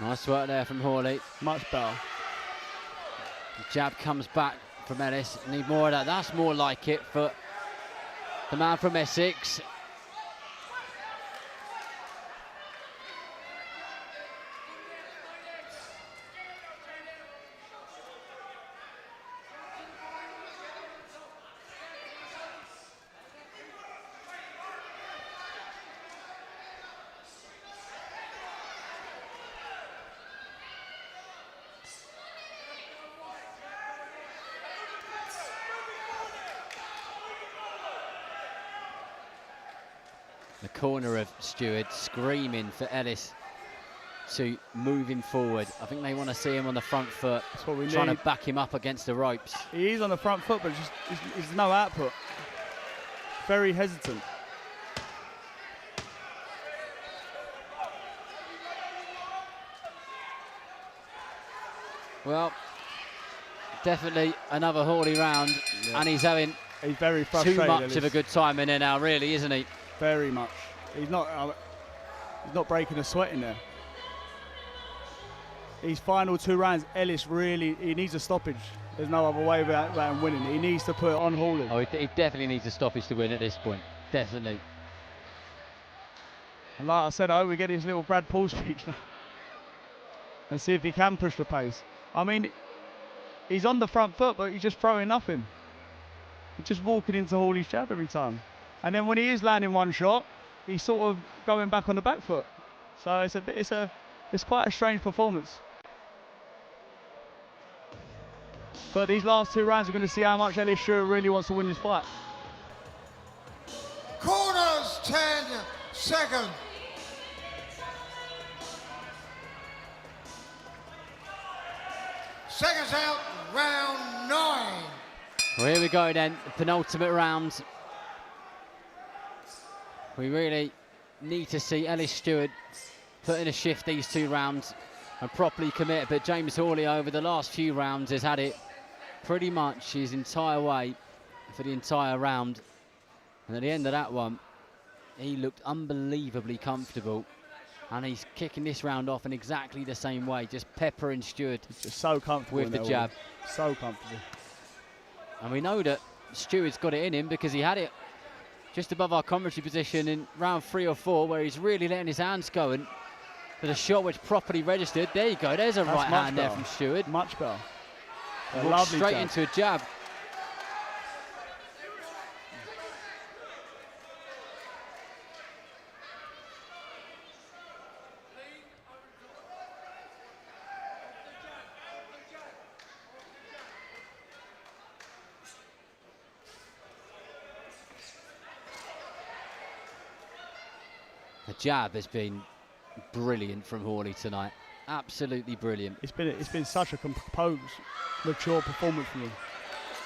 Nice work there from Hawley. Much better. The jab comes back from Ellis. Need more of that. That's more like it for the man from Essex. The corner of Steward screaming for Ellis to move him forward. I think they want to see him on the front foot. That's what we trying need. to back him up against the ropes. He is on the front foot, but just there's no output. Very hesitant. Well, definitely another Hawley round, and he's having very frustrated, too much Ellis. of a good time in there now, really, isn't he? Very much. He's not breaking a sweat in there. These final 2 rounds, Ellis really, he needs a stoppage. There's no other way about him winning. He needs to put it on Hawley. Oh, he definitely needs a stoppage to win at this point. Definitely. And like I said, I hope we get his little Brad Paul speech now. And see if he can push the pace. I mean, he's on the front foot, but he's just throwing nothing. He's just walking into Hawley's jab every time. And then when he is landing one shot, he's sort of going back on the back foot. So it's quite a strange performance. But these last 2 rounds, we're going to see how much Ellis Steward really wants to win this fight. Corners 10 seconds. Seconds out, round 9. Well, here we go then, the penultimate round. We really need to see Ellis Steward put in a shift these 2 rounds and properly commit, but James Hawley over the last few rounds has had it pretty much his entire way for the entire round. And at the end of that one, he looked unbelievably comfortable. And he's kicking this round off in exactly the same way, just peppering Steward. Just so comfortable with the jab. So comfortable. And we know that Steward's got it in him because he had it just above our commentary position in round 3 or 4, where he's really letting his hands go. And for the shot which properly registered, there you go, there's a right hand there from Steward. Much better. Walked straight into a jab. The jab has been brilliant from Hawley tonight. Absolutely brilliant. It's been such a composed, mature performance from him.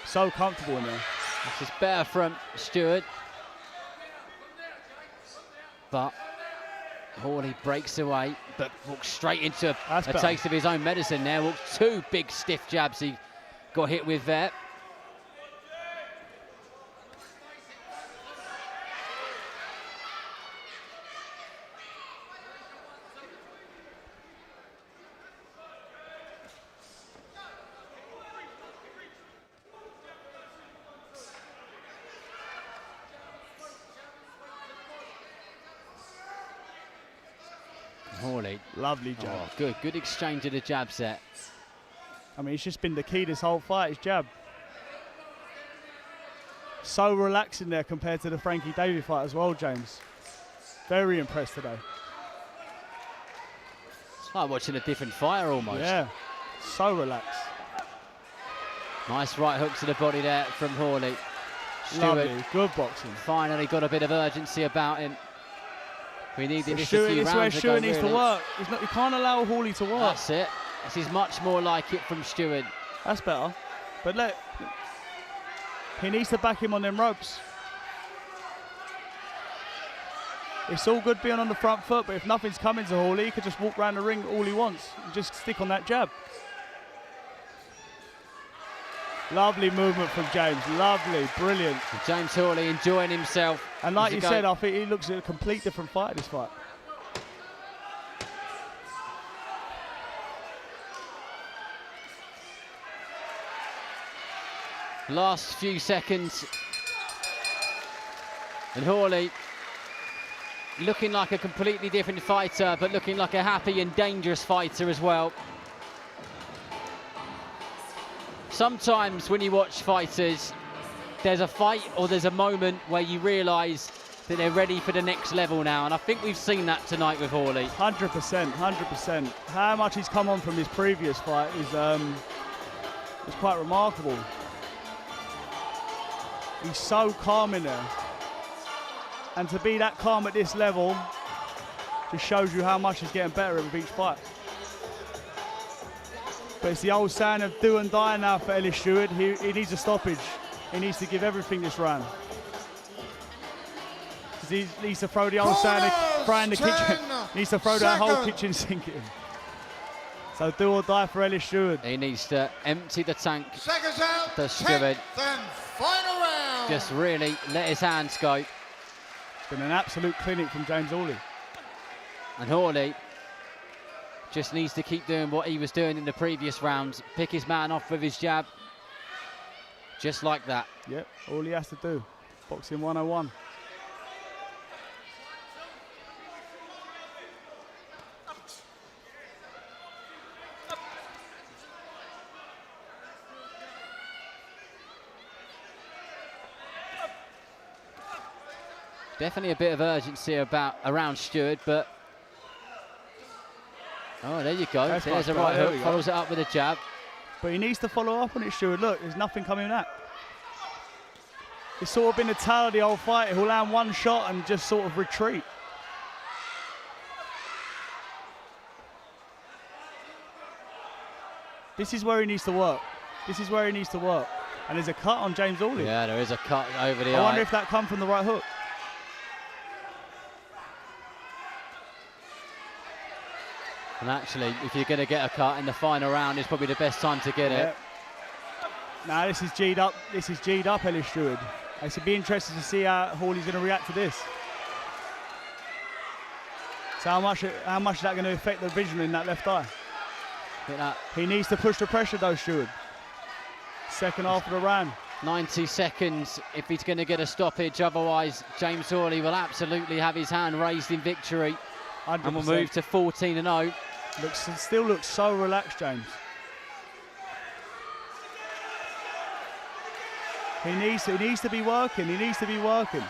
So comfortable in there. This is better from Steward. But Hawley breaks away, but walks straight into a taste of his own medicine there. Walks 2 big stiff jabs he got hit with there. Hawley. Lovely jab. Oh, good exchange of the jab set. I mean, it's just been the key this whole fight, his jab. So relaxing there compared to the Frankie David fight as well, James. Very impressed today. It's like watching a different fighter almost. Yeah, so relaxed. Nice right hook to the body there from Hawley. Lovely, good boxing. Finally got a bit of urgency about him. We need this a Steward, few this is where rounds Steward ago, needs really. to work. You can't allow Hawley to work. That's it. This is much more like it from Steward. That's better. But he needs to back him on them ropes. It's all good being on the front foot, but if nothing's coming to Hawley, he could just walk around the ring all he wants and just stick on that jab. Lovely movement from James. Lovely, brilliant. And James Hawley enjoying himself. And like you said, I think he looks at a complete different fight this fight. Last few seconds. And Hawley looking like a completely different fighter, but looking like a happy and dangerous fighter as well. Sometimes when you watch fighters, there's a fight or there's a moment where you realise that they're ready for the next level now, and I think we've seen that tonight with Hawley. 100%, 100%. How much he's come on from his previous fight is quite remarkable. He's so calm in there. And to be that calm at this level just shows you how much he's getting better with each fight. But it's the old saying of do and die now for Ellis Steward. He needs a stoppage. He needs to give everything this round. He needs to throw the old saying of frying the kitchen. He needs to throw that whole kitchen sink in. So do or die for Ellis Steward. He needs to empty the tank. Seconds out. The Steward. Then final round. Just really let his hands go. It's been an absolute clinic from James Hawley. And Hawley just needs to keep doing what he was doing in the previous rounds. Pick his man off with his jab. Just like that. Yep, all he has to do. Boxing 101. Definitely a bit of urgency around Steward, but oh, there you go. That's There's a much right better. There hook, we go. follows it up with a jab. But he needs to follow up on it, Steward. Look, there's nothing coming back. It's sort of been a tale of the old fight. He'll land one shot and just sort of retreat. This is where he needs to work. This is where he needs to work. And there's a cut on James Hawley. Yeah, there is a cut over the eye. I wonder if that come from the right hook. And actually, if you're going to get a cut in the final round, it's probably the best time to get it. Now this is G'd up. This is G'd up, Ellis Steward. I should be interested to see how Hawley's going to react to this. So how much is that going to affect the vision in that left eye? He needs to push the pressure though, Steward. Second half of the round. 90 seconds if he's going to get a stoppage. Otherwise, James Hawley will absolutely have his hand raised in victory. 100%. And will move to 14-0. Still looks so relaxed, James. He needs to be working. He needs to be working.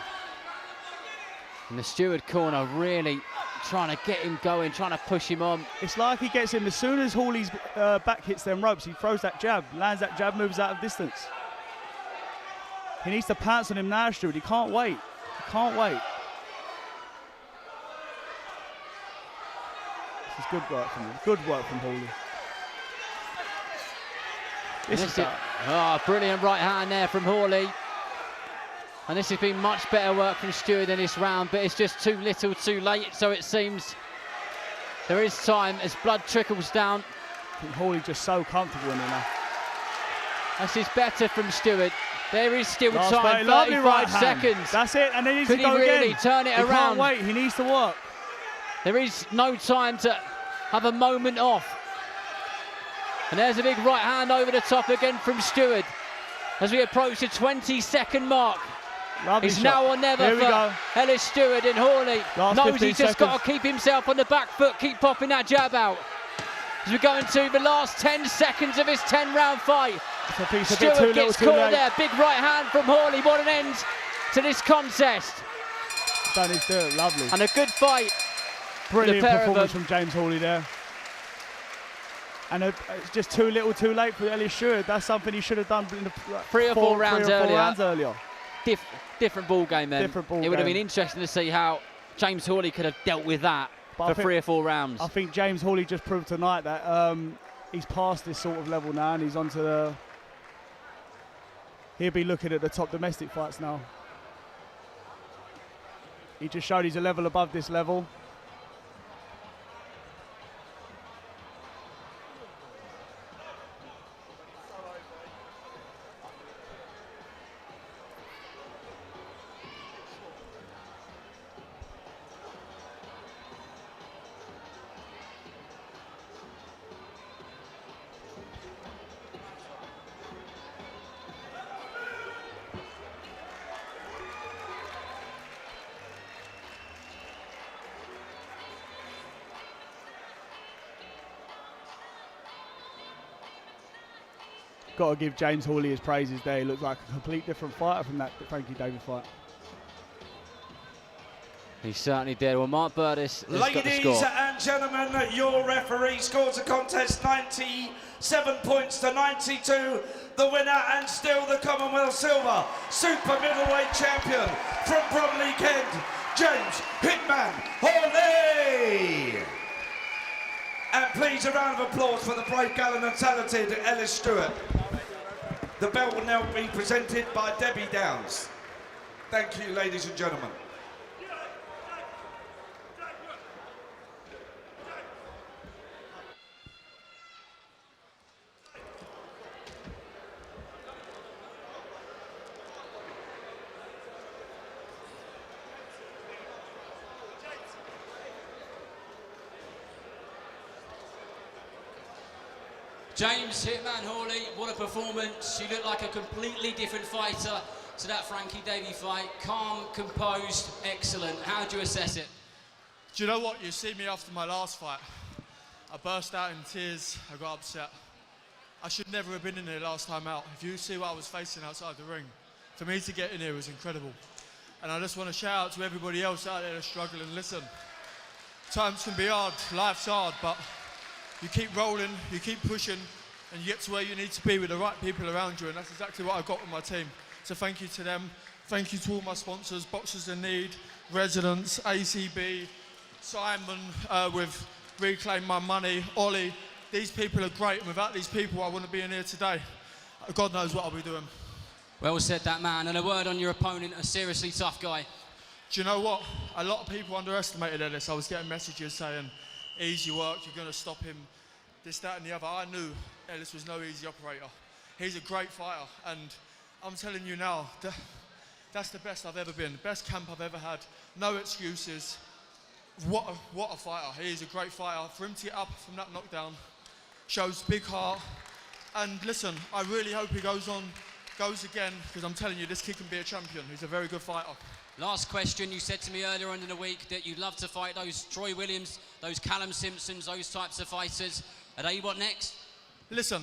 And the Steward corner really trying to get him going, trying to push him on. It's like he gets him as soon as Hawley's back hits them ropes. He throws that jab, lands that jab, moves out of distance. He needs to pounce on him now, Steward. He can't wait. He can't wait. This is good work from him. Good work from Hawley. Brilliant right hand there from Hawley. And this has been much better work from Steward in this round, but it's just too little too late, so it seems. There is time as blood trickles down. I think Hawley's just so comfortable in it now. This is better from Steward. There is still Last time, lovely 35 right hand. seconds. That's it, and then he needs Could to go he really again. turn it He around? can't wait, he needs to work. There is no time to have a moment off. And there's a big right hand over the top again from Steward as we approach the 20-second mark. Lovely It's shot. now or never Here we for go. Ellis Steward, and Hawley Last knows 15 he's just got to seconds. keep himself on the back foot, keep popping that jab out. As we go into the last 10 seconds of his 10-round fight. It's a bit too Steward little, gets too caught late. there, big right hand from Hawley. What an end to this contest. Done his dirt, lovely. And a good fight. Brilliant the pair of performance them. from James Hawley there. And it's just too little too late for Ellis Steward. That's something he should have done in the 3 or 4 rounds earlier. earlier. Different ball game then. Different ball it would have game. been interesting to see how James Hawley could have dealt with that But I for think- 3 or 4 rounds. I think James Hawley just proved tonight that he's past this sort of level now, and he's onto the. He'll be looking at the top domestic fights now. He just showed he's a level above this level. Got to give James Hawley his praises there. He looks like a complete different fighter from that Frankie David fight. He certainly did. Well, Mark Burtis has got the Ladies score. and gentlemen, your referee scores the contest 97 points to 92. The winner and still the Commonwealth Silver Super Middleweight Champion from Bromley, Kent, James Hitman Hawley. And please, a round of applause for the brave, gallant and talented Ellis Steward. The belt will now be presented by Debbie Downs. Thank you, ladies and gentlemen. James Hitman Hawley, what a performance. You look like a completely different fighter to that Frankie Davey fight. Calm, composed, excellent. How do you assess it? Do you know what? You see me after my last fight. I burst out in tears, I got upset. I should never have been in here last time out. If you see what I was facing outside the ring, for me to get in here was incredible. And I just want to shout out to everybody else out there that's struggling. Listen, times can be hard, life's hard, but you keep rolling, you keep pushing, and you get to where you need to be with the right people around you, and that's exactly what I got with my team. So thank you to them. Thank you to all my sponsors, Boxers in Need, Residents, ACB, Simon with Reclaim My Money, Ollie. These people are great, and without these people, I wouldn't be in here today. God knows what I'll be doing. Well said, that man. And a word on your opponent, a seriously tough guy. Do you know what? A lot of people underestimated Ellis. I was getting messages saying, easy work, you're going to stop him, this, that and the other. I knew Ellis was no easy operator. He's a great fighter, and I'm telling you now, that's the best I've ever been, best camp I've ever had. No excuses. What a fighter. He is a great fighter. For him to get up from that knockdown shows big heart. And listen, I really hope he goes again, because I'm telling you, this kid can be a champion. He's a very good fighter. Last question, you said to me earlier on in the week that you'd love to fight those Troy Williams, those Callum Simpsons, those types of fighters. Are they what next? Listen,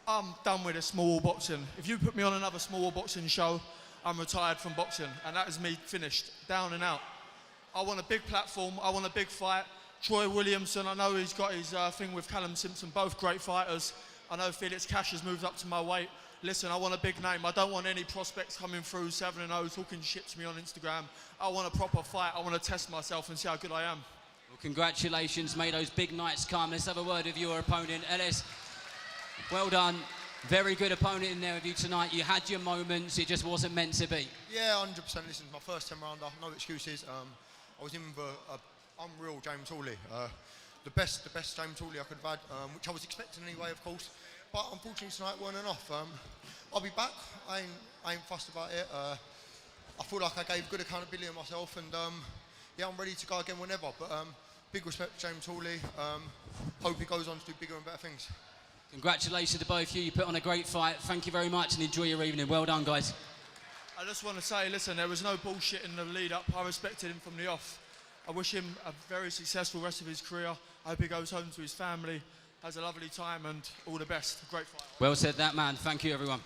I'm done with the small boxing. If you put me on another small boxing show, I'm retired from boxing, and that is me finished, down and out. I want a big platform, I want a big fight. Troy Williamson, I know he's got his thing with Callum Simpson, both great fighters. I know Felix Cash has moved up to my weight. Listen, I want a big name. I don't want any prospects coming through 7-0 talking shit to me on Instagram. I want a proper fight. I want to test myself and see how good I am. Well, congratulations. May those big nights come. Let's have a word with your opponent, Ellis. Well done. Very good opponent in there with you tonight. You had your moments. It just wasn't meant to be. Yeah, 100%. Listen, my first 10 rounder, no excuses. I was in with an unreal James Hawley. The best James Hawley I could have had, which I was expecting anyway, of course. But unfortunately tonight weren't enough. I'll be back. I ain't fussed about it. I feel like I gave good accountability of myself, and yeah, I'm ready to go again whenever. But big respect to James Hawley. Hope he goes on to do bigger and better things. Congratulations to both of you. You put on a great fight. Thank you very much and enjoy your evening. Well done, guys. I just want to say, listen, there was no bullshit in the lead up. I respected him from the off. I wish him a very successful rest of his career. I hope he goes home to his family, has a lovely time, and all the best. Great fight. Well said, that man. Thank you, everyone.